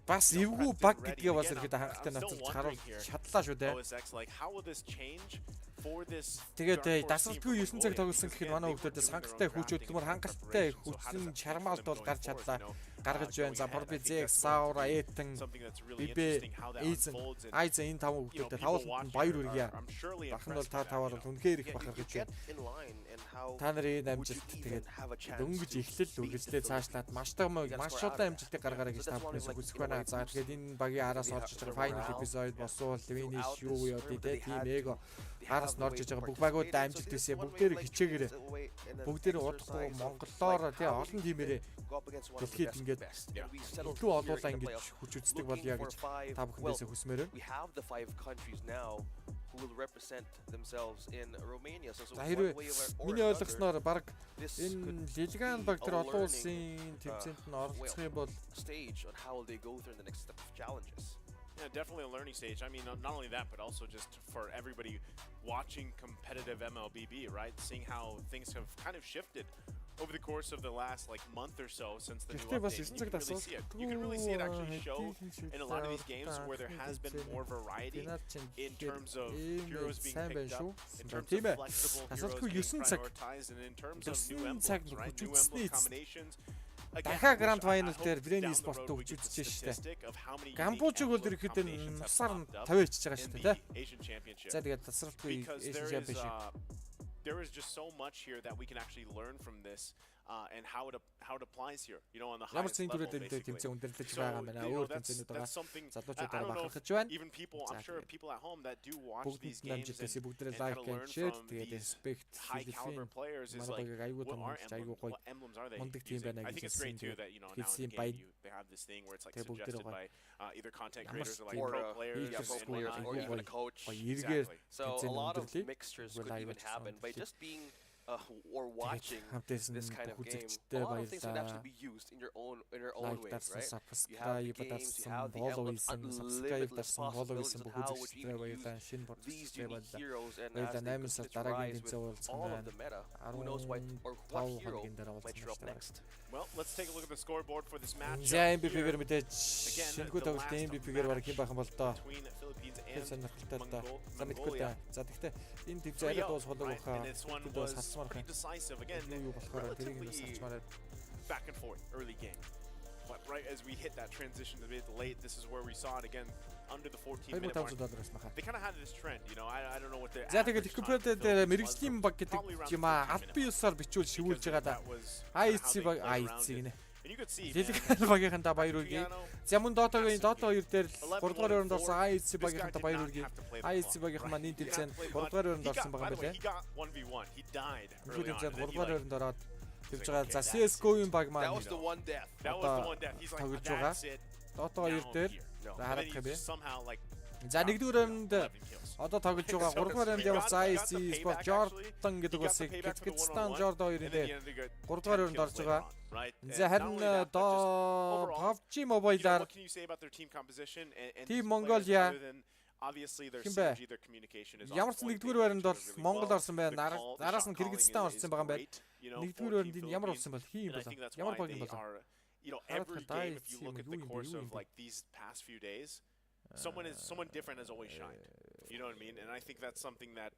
бас эвгүй баг гэдгээ бас ихэд хангалттай нацалж харуулж чадлаа шүү дээ. Тэгээд дасралтгүй 9 цаг тоглосон гэхэд манай хүүхдүүдээс хангалттай хүч хөдөлмөр хангалттай хүчин чармаалт бол гарч чадлаа. Гаргаж байна. За Борбизэг, Саура, Этэн, Бибэ, Айза энэ 5 хүүхдүүдэд тавуултанд баяр хүргье. Бахан бол та таваар бол үнэхээр их бахархаж байна. Та нарын амжилт тэгээд дөнгөж эхлэл үргэлжлээ цаашлаад маш удаан амжилтыг гаргаарай гэж та бүхнээс хүсэж байна. За тэгээд энэ багийн араас орж иж байгаа final episode босвол финиш юу яа тий тим эго араас норж иж байгаа бүх багуудаа амжилт хүсье. Бүгдээр хичээгээрэй. Бүгдээр удахгүй Монголоор тий олон тимээрээ дэлхийд ингээд илүү олуулаа ингэж хүч үздэг болъё гэж та бүхэндээс хүсмээр байна.
Who will represent themselves in Romania. So
хэрвээ миний ойлгосноор баг энэ дэлгэн баг тэр олон улсын тэмцээнд нь оролцох юм бол
stage on how will they go through the next step of challenges.
Yeah, definitely a learning stage. I mean, not only that, but also just for everybody watching competitive MLBB, right? Seeing how things have kind of shifted over the course of the last month or so since the new update. You can really see it. You can really see it actually show in a lot of these games where there has been more variety in terms of heroes being picked up, in terms of flexible heroes being prioritized, and in terms of new emblems, right? New emblem combinations.
Дахиад гранд файнал дээр брейн спорт өгч үзэж штэ. Камбожиг бол ерөөхдөө нусаар нь 50 ичж байгаа штэ тий. За тэгээд тасралтгүй Asian Championship.
There is just so much here that we can actually learn from this and how it applies here, you know, on the highest level, basically. So, that's something even people, I'm sure people at home that do watch these games and kind of learn from these high caliber players is like, what emblems are they using? I think it's great too that, you know, now in the game they have this thing where it's like suggested by either content creators or like pro players
or even a coach. Exactly. So a lot of mixtures could even happen by just being or watching this kind of game, a lot of things would actually be used in your own ways, right? You have the games, you have the limitless possibilities of how would you even use these unique heroes, and as they continue to rise with all of the meta, who knows what hero might show up next.
Well, let's take a look at the scoreboard for this match.
За MVP-гээр мэдээж шинэхүү тоглолтын MVP-гээр бараг хин бахан бол тоо.
Philippines and
Mongolia. За тэгтээ энэ төвчөө арай дуус болов уу хаа. Дуус хасмаар
pretty decisive again. Relatively back and forth early game. But right as we hit that transition a bit late, this is where we saw it again under the 14-minute mark. They kind of had this trend, you know. I don't know what they're.
За тэгээд equipment дээр мэрэгжлийн баг гэдэг юм аа албан ёсоор бичүүл шивүүлж байгаа да. IESF баг IESF гинэ. Дэлгэл багийнхантаа баяр хүргэе. За мөн Dota-гийн Dota 2 дээр 3 дугаар өрөнд орсон IESF багийнхантаа баяр хүргэе. IESF багийнхан маань нийт тэмцээнд 3 дугаар өрөнд орсон байгаа юм байна. Энийг тэмцээнд 3 дугаар өрөнд ороод тэгж байгаа. За CS:GO-ийн баг маань
That was the one death. He's like, that's it.
Dota 2 дээр харах юм бэ. За нэгдүгээр өрөнд одоо тоглож байгаа 3 дугаар өрөнд явсан IESF Sport Jordan гэдэг улсыг Kazakhstan Jordan 2-ын дээр 3 дугаар өрөнд орж байгаа. За харин PUBG Mobile-аар Team Mongolia
obviously their synergy, their communication is
ямар ч нэгдүгээр байранд бол Монгол орсон байна. Араас нь Кыргызстан орсон байгаа юм байна. Нэгдүгээр байранд энэ ямар орсон бол хин юм бол ямар баг юм бол
you know, every game, if you look at the course of like these past few days, someone different has always shined. You know what I mean? And I think that's something that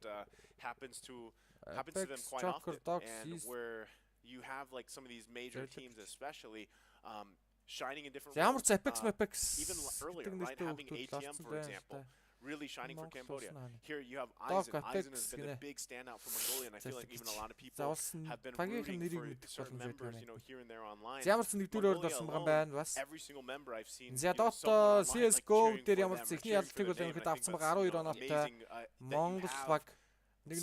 happens to them quite often. And where you have like some of these major teams, especially shining in different ways. Even earlier, right? Having ATM, for example, really shining for Cambodia. Here you have Aizen. Aizen has been a big standout for Mongolia, and I feel like even a lot of people have been rooting for certain members, you know, here and there online. Mongolia, every single member I've seen,
За Dota CS:GO дээр ямар ч ихний ялтыг бол ингээд авсан байгаа 12 оноотой Монгол баг нэг нь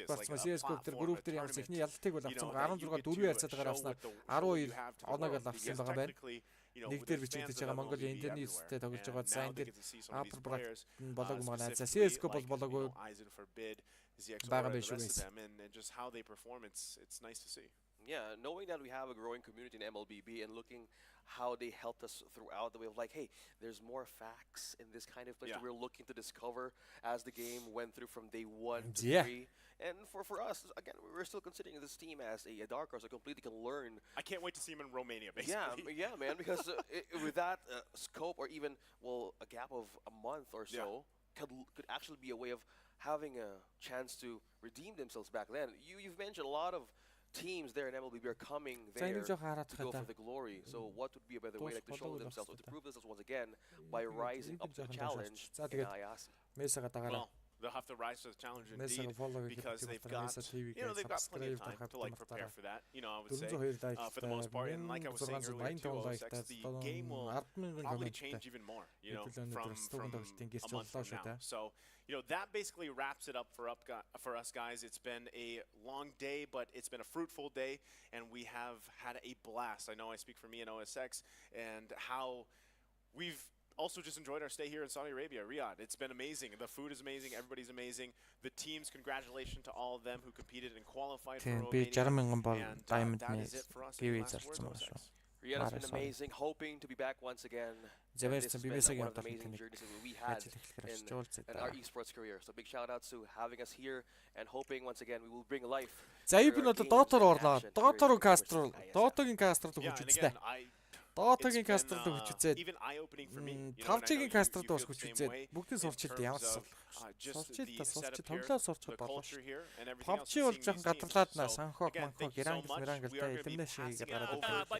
болсон CS:GO дээр групп дээр ямар ч ихний ялтыг бол авсан байгаа 16 4 ярцаад байгаа авснаар 12 оноог л авсан байгаа байна. Нэг дээр бичигдэж байгаа Mongolia Indonesia-тэй тоглож байгаа. За энэ дээр upper bracket болоогүй маань. За CS:GO бол болоогүй байгаа биш үү?
And just how they perform, it's nice to see.
Yeah, knowing that we have a growing community in MLBB and looking how they helped us throughout the way of like, hey, there's more facts in this kind of place that we're looking to discover as the game went through from day 1 to 3. And for us, again, we're still considering this team as a dark horse, so completely can learn.
I can't wait to see him in Romania, basically.
Yeah, man, because with that scope or even, well, a gap of a month or so could actually be a way of having a chance to redeem themselves back then. You've mentioned a lot of teams there in MLBB are coming there to go for the glory. So what would be a better way to show themselves or to prove themselves once again by rising up to the challenge in IESF?
Well, they'll have to rise to the challenge indeed because they've got, you know, they've got plenty of time to like prepare for that. You know, I would say for the most part. And like I was saying earlier too, the game will probably change even more. You know, from a month from now. So, you know, that basically wraps it up for us guys. It's been a long day, but it's been a fruitful day, and we have had a blast. I know I speak for me and OSX, and how we've also just enjoyed our stay here in Saudi Arabia, Riyadh. It's been amazing. The food is amazing. Everybody's amazing. The teams, congratulations to all of them who competed and qualified for Romania. And that is it for us.
Riyadh has been amazing. Hoping to be back once again. This has been one of the amazing journeys that we had in our esports career. So big shout out to having us here and hoping once again we will bring life.
За even одоо Dota-р орлоо. Dota-р кастр, Dota-гийн кастр гэж үздэг. Dota-гийн кастр гэж үзээд. PUBG-гийн кастр бас гэж үзээд. Бүгдийг сурчилт ямар сурчилт тоглоо сурчхад болоо. PUBG бол жоохон гадарлаад наа санхог манхог ирангл илэмнэшээ гэж гараад байна.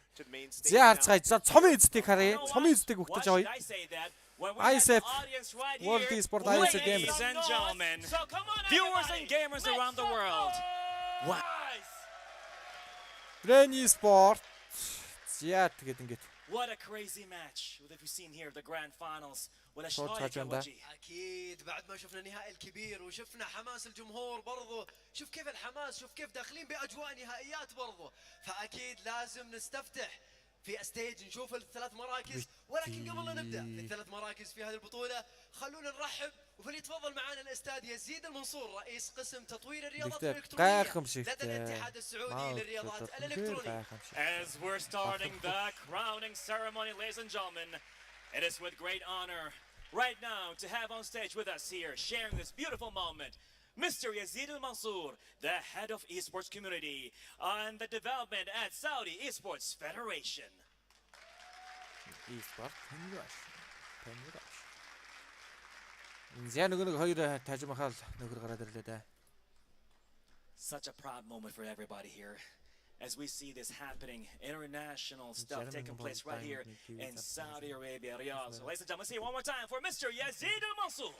За харцгаая. За цомын эздийг харъя. Цомын эздийг өгтөж авъя. IESF World Esports Championship.
Ladies and gentlemen, viewers and gamers around the world. Wow.
Udrийн sport. За тэгээд ингээд.
What a crazy match that we've seen here, the grand finals. ولا شرايك يا وجهي؟
اكيد بعد ما شفنا النهائي الكبير وشفنا حماس الجمهور برضو، شوف كيف الحماس، شوف كيف داخلين باجواء نهائيات برضو، فاكيد لازم نستفتح في ستيج نشوف الثلاث مراكز، ولكن قبل لا نبدا في الثلاث مراكز في هذه البطوله خلونا نرحب وفليتفضل معنا الاستاذ يزيد المنصور رئيس قسم تطوير الرياضات الالكترونيه لدى الاتحاد السعودي للرياضات الالكترونيه.
As we're starting the crowning ceremony, ladies and gentlemen, it is with great honor right now to have on stage with us here sharing this beautiful moment Mr. Yazid Al-Mansour, the head of esports community and the development at Saudi Esports Federation.
Esports Federation. За нөгөө хоёр тажимахал нөхөр гараад ирлээ да.
Such a proud moment for everybody here as we see this happening, international stuff taking place right here in Saudi Arabia, Riyadh. So ladies and gentlemen, let's see it one more time for Mr. Yazid Al-Mansour.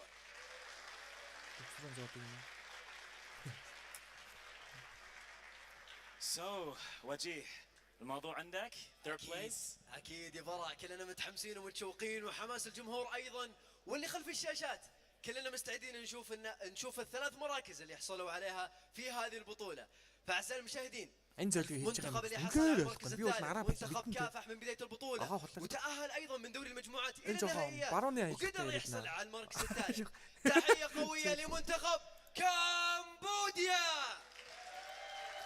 So, وجيه الموضوع عندك third place.
اكيد يا براء كلنا متحمسين ومتشوقين وحماس الجمهور ايضا واللي خلف الشاشات كلنا مستعدين نشوف الثلاث مراكز اللي حصلوا عليها في هذه البطولة. فأعزائي المشاهدين المنتخب اللي حصل على المركز الثالث منتخب كافح من بداية البطولة وتأهل أيضا من دوري المجموعات إلى النهائيات وقدر يحصل على المركز الثالث. تحية قوية لمنتخب كامبوديا.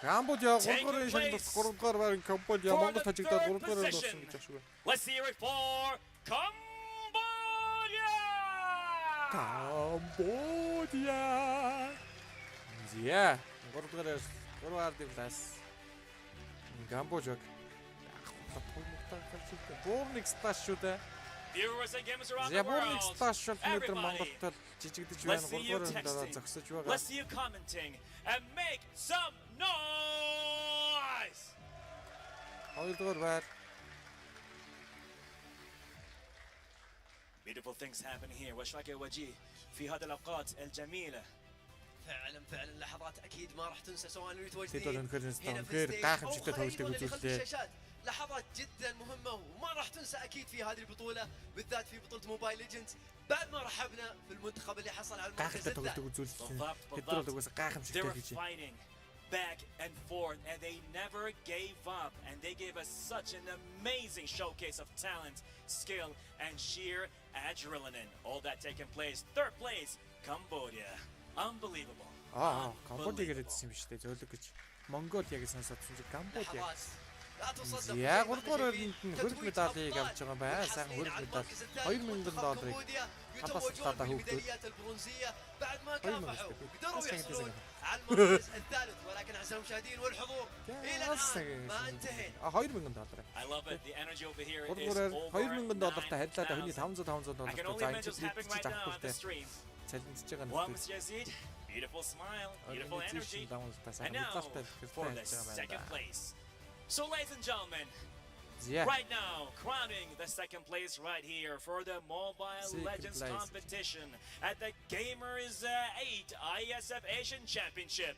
Cambodia 3-р шалгалт 3-р байрны Cambodia Монгол тажигдаад 3-р байранд орсон гэж ашиг.
Let's hear it for Cambodia.
Cambodia. Yeah, 3-р дэвлас. Cambodia. Борник сташ шүү дээ.
Viewers and gamers around the
Борник
world.
сташ шал өнөөдөр Монголд жижигдэж байна. 3-р байранд зогсож байгаа.
Let's see you commenting and make some noise.
2-р байр.
Beautiful things happen here. وش رايك يا وجيه في هذه الأوقات الجميلة؟
فعلا لحظات اكيد ما راح تنسى سواء اللي متواجدين
هنا في الستيج
او خارجهم اللي خلف الشاشات. لحظات جدا مهمه وما راح تنسى اكيد في هذه البطوله بالذات في بطوله موبايل ليجندز بعد ما رحبنا في المنتخب اللي حصل على المركز الثالث.
They were fighting back and forth and they never gave up and they gave us such an amazing showcase of talent, skill and sheer adrenaline. All that taking place. Third place, Cambodia. Unbelievable.
Cambodia гэсэн юм шүү дээ. Зөвлөг гэж. Mongolia гэж сонсоодсон чи Cambodia. Яг 3-р байранд нь хөрөлт медалийг авч байгаа бай. Сайн хөрөлт медаль $2000 хабастай хүүхдүүд.
بعد ما كافحوا قدروا يحصلون على المركز الثالث ولكن اعزائي المشاهدين والحضور الى الان ما انتهينا.
$2000.
I love it. The energy over here is
$2000 та харьлаад хүний $500
I can only imagine what's happening right now on the stream.
Цалинж байгаа
Well, Mr. Yazid, beautiful smile, beautiful energy. And now for the second place. So, ladies and gentlemen, right now, crowning the second place right here for the Mobile Legends competition at the Gamers 8 IESF Asian Championship.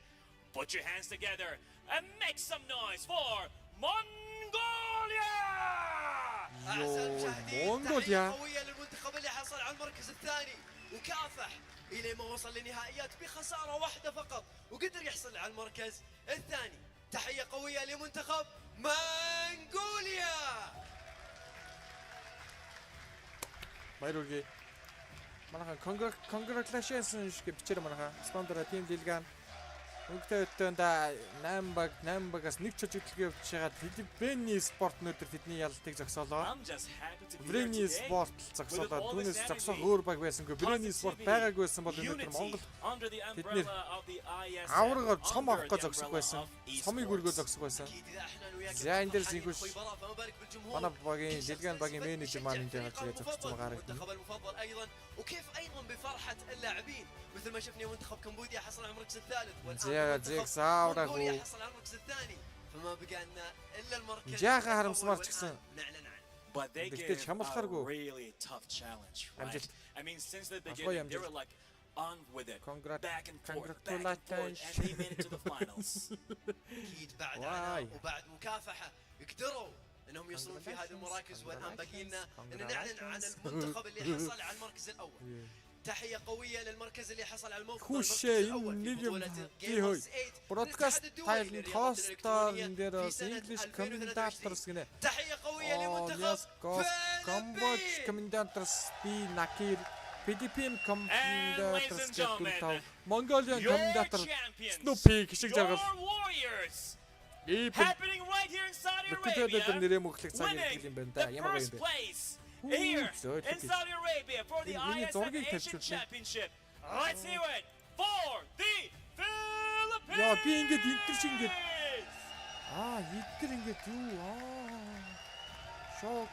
Put your hands together and make some noise for Mongolia!
Mongolia!
قوية للمنتخب اللي حصل على المركز الثاني وكافح إلى ما وصل لنهائيات بخسارة واحدة فقط وقدر يحصل على المركز الثاني. تحية قوية لمنتخب منغوليا.
Баярлалаа. Манайхан congratulations гэж бичээр манайхан спонсор team дэлгэн өнгөтэй өтөнд 8 багаас нэг чөлөөтлөг явж байгаа Philippine спорт өнөдөр тэдний ялалтыг зогсоолоо. Өдрийн спорт зогсоолоо. Түүнээс зогсох өөр баг байсангүй. Өдрийн спорт байгаагүй байсан бол өнөдөр Монгол тэдний авраг цом авах гэж зогсох байсан. Цомыг өргөө зогсох байсан. За энэ дээрс инхүү манай багийн дэлгэн багийн менежер маань энэ дээр гарч зогсож байгаа харагдана.
وكيف ايضا بفرحه اللاعبين مثل ما شفنا منتخب كمبوديا حصل على المركز الثالث
زيك ساورا
مونغوليا حصل على المركز الثاني فما بقى لنا الا المركز
جاخا харамсмар ч гэсэн
but they gave a really tough challenge, right? I mean, since the beginning they were like on with it, back and forth, and they made it to the finals.
اكيد بعد عناء وبعد مكافحه قدروا انهم يوصلون في هذه المراكز والان باقي لنا ان نعلن عن المنتخب اللي حصل على المركز الاول. تحية قوية للمركز اللي حصل على المركز الأول في بطولة جيمرز 8
برودكاست تايلند هوستر ندير انجلش كومنتاتورز كده.
تحية قوية تحية لمنتخب
Камбож комментаторс би Накир Philippine комментаторс гэдэг Mongolian комментатор Snoopy гişиг жаргал.
Happening right here in Saudi Arabia.
нэрээ мөхлөх цаг ирдэг юм байна да. Ямар гоё юм бэ?
Here in Saudi Arabia for the IESF Asian Championship. Let's hear it for the Philippines.
Яа би ингэж энтер шиг ингэж энтер ингэж юу шок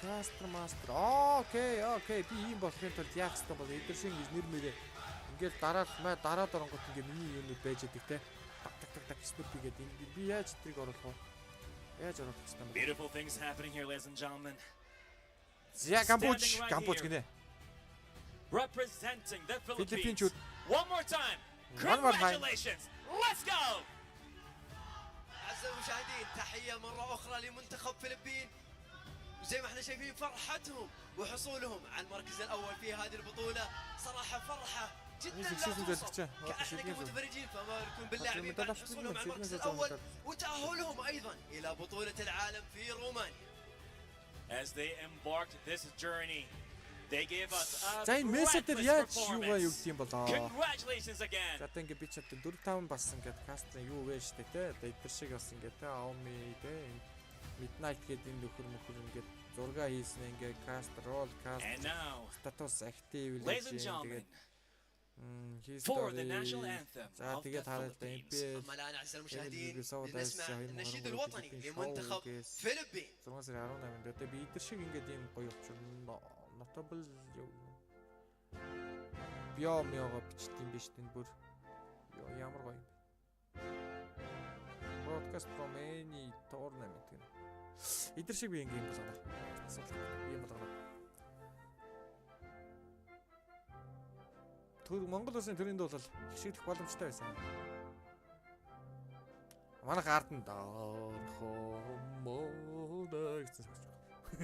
кастер мастер окей би ийм болохын тулд яах ёстой бол энтер шиг ингэж нэр мэрээ ингээл дараад оронгот ингээ миний юм байж байгаа те так Snoopy гэдэг ингэ би яаж эдрийг оруулах вэ? Яаж оруулах ёстой юм бэ?
Beautiful things happening here, ladies and gentlemen.
За Камбож гинэ.
Representing the Philippines.
Philippines.
One more time. Congratulations. Let's go.
أعزائي المشاهدين تحية مرة أخرى لمنتخب فلبين وزي ما احنا شايفين فرحتهم وحصولهم على المركز الأول في هذه البطولة صراحة فرحة جدا لا توصف كاحنا كمتفرجين فما يكون باللاعبين بعد حصولهم على المركز الأول وتأهلهم أيضا إلى بطولة العالم في رومانيا.
As they embarked this journey, they gave us a
За энэ мессетер яаж юугаа юу гэдэг юм болоо.
Congratulations again.
За ингэ би чад 4-5 бас ингэ кастрын юу вэ штэ те. Эдгэр шиг бас ингэ те Аоми те Midnight гэдэг энэ нөхөр ингэ зурга хийсэн ингэ каст рол каст статус актив
лейж тэгээд for the national anthem.
За тэгээд хараад NBA
أما الآن أعزائي المشاهدين لنسمع النشيد الوطني لمنتخب فلبين.
6 сарын 18-нд одоо би эдгэр шиг ингэ ийм гоё очирно. Notable биомиого бичсэн биш тэн бүр ямар гоё юм бэ. Broadcast from any tournament гэнэ. Эдгэр шиг би ингэ юм болгоно. Ийм болгоно. Монгол Улсын төрийн дуу бол хишигдэх боломжтой байсан. Манайх ардан даа гэсэн сонсож байна.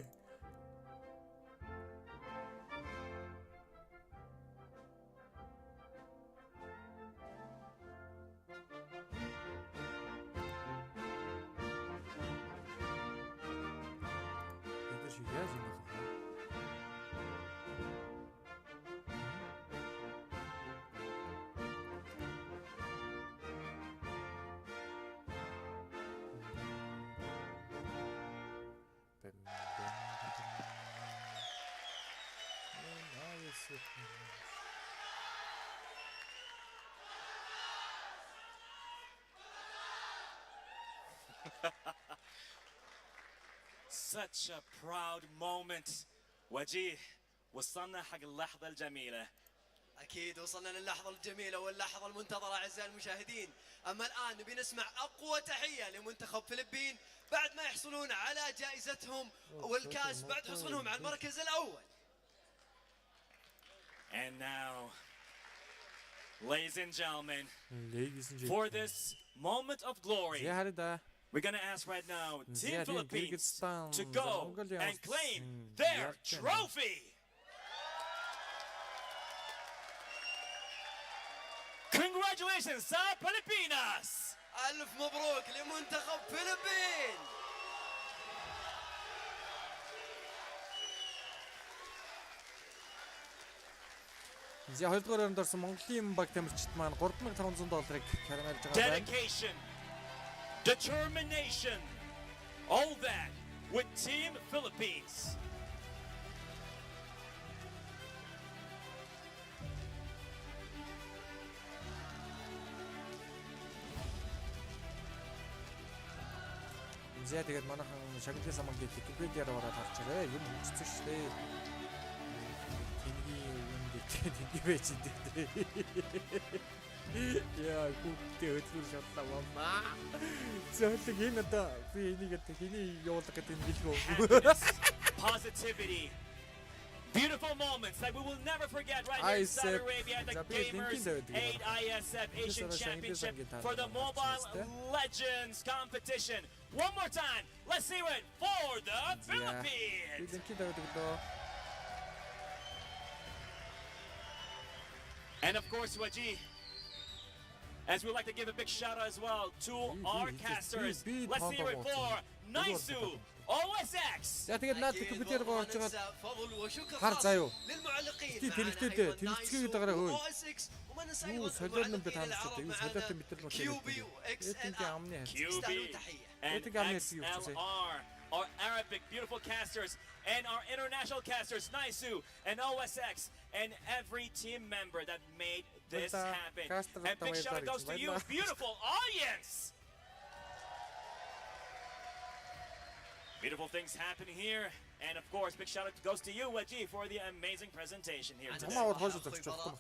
Эдгээр шиг яаж юм бэ?
Such a proud moment. وجيه وصلنا حق اللحظة الجميلة.
أكيد وصلنا للحظة الجميلة واللحظة المنتظرة أعزائي المشاهدين. أما الآن نبي نسمع أقوى تحية لمنتخب فلبين بعد ما يحصلون على جائزتهم والكاس بعد حصولهم على المركز الأول.
And now, ladies and gentlemen, for this moment of glory, we're going to ask right now Team Philippines to go and claim their trophy. Congratulations, Filipinas!
ألف مبروك لمنتخب فلبين.
За 2 дугаар өрөөнд орсон Монголын баг тамирчид маань $3,500 карамайлж байгаа байна.
Dedication, determination, all that with Team Philippines.
За тэгээд манайхан шагналын самгийн Википедиар ороод харчаарай. Юм хүчтэй шүү дээ. Тэнгийн юм гэдэг тэнгийн байж дээ. Яа, хүүхдээ хөдлөр шатлаа маа. Зөвлөг энэ одоо би энийг хэний явуулах гэдэг юм билгөө.
Positivity. Beautiful moments that we will never forget right here in Saudi Arabia at the Gamers 8 IESF Asian Championship for the Mobile Legends competition. One more time, let's hear it for the Philippines. And of course, Waji, as we'd like to give a big shout out as well to our casters. Let's hear it for Naisu, OSX.
За тэгээд наад компьютер руу орж байгаа хар заяа. Тий тэнэгтэй тэнэгцгээд байгаараа хөөе. Юу солиор нь би таамагчтай. Юу солиортой мэдрэл мөн тэгээд. Эдгээр амны
Our Arabic beautiful casters and our international casters, Naisu and OSX, and every team member that made this happen. And big shout out goes to you, beautiful audience! Beautiful things happening here. And of course, big shout out goes to you, Waji, for the amazing presentation here today.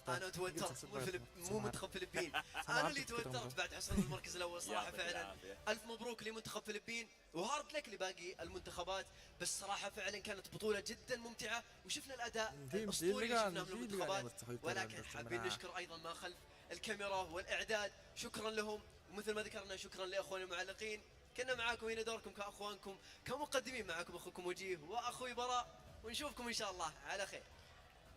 أنا توترت مو منتخب فلبين. أنا اللي توترت بعد حصول المركز الأول صراحة فعلا. ألف مبروك لمنتخب فلبين وهارد لك لباقي المنتخبات. بس صراحة فعلا كانت بطولة جدا ممتعة وشفنا الأداء الأسطوري اللي شفناه من المنتخبات. ولكن حابين نشكر أيضا ما خلف الكاميرا والإعداد. شكرا لهم ومثل ما ذكرنا شكرا لأخواني المعلقين. كنا معاكم هنا دوركم كأخوانكم كمقدمين معاكم أخوكم وجيه وأخوي براء ونشوفكم إن شاء الله على خير.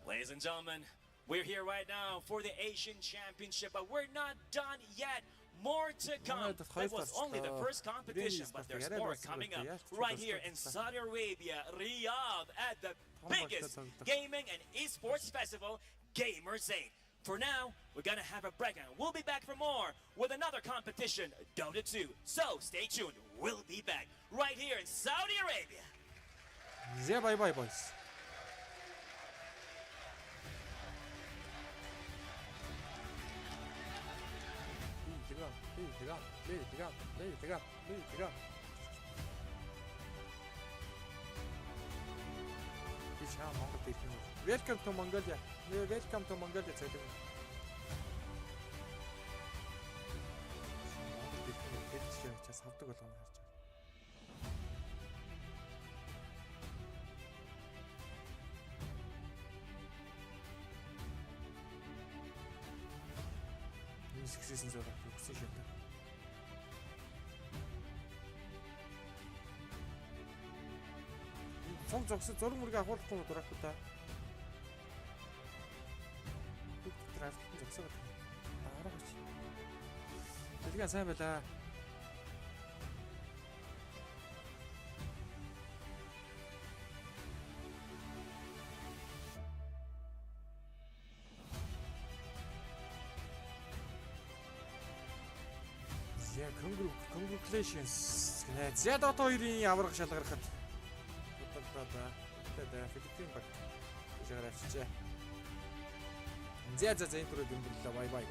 Ladies and gentlemen, we're here right now for the Asian Championship, but we're not done yet. More to come. That was only the first competition, but there's more coming up right here in Saudi Arabia, Riyadh, at the biggest gaming and esports festival, Gamers 8. For now, we're gonna have a break and we'll be back for more with another competition, Dota 2. So stay tuned, we'll be back right here in Saudi Arabia.
Yeah, bye boys. Welcome to Mongolia. Welcome to Mongolia. Just have to go down. Success in the position. Сон зогсож зураг мөрөг агуулахгүй дурахгүй та. Трафик зогсоод. Аргач. Дэлгэн сайн байлаа. За congratulations. За Dota 2-ийн авраг шалгарахад Philippine баг гэж гараад авчижээ. За энэ түрүү дэмжлээ. Bye bye.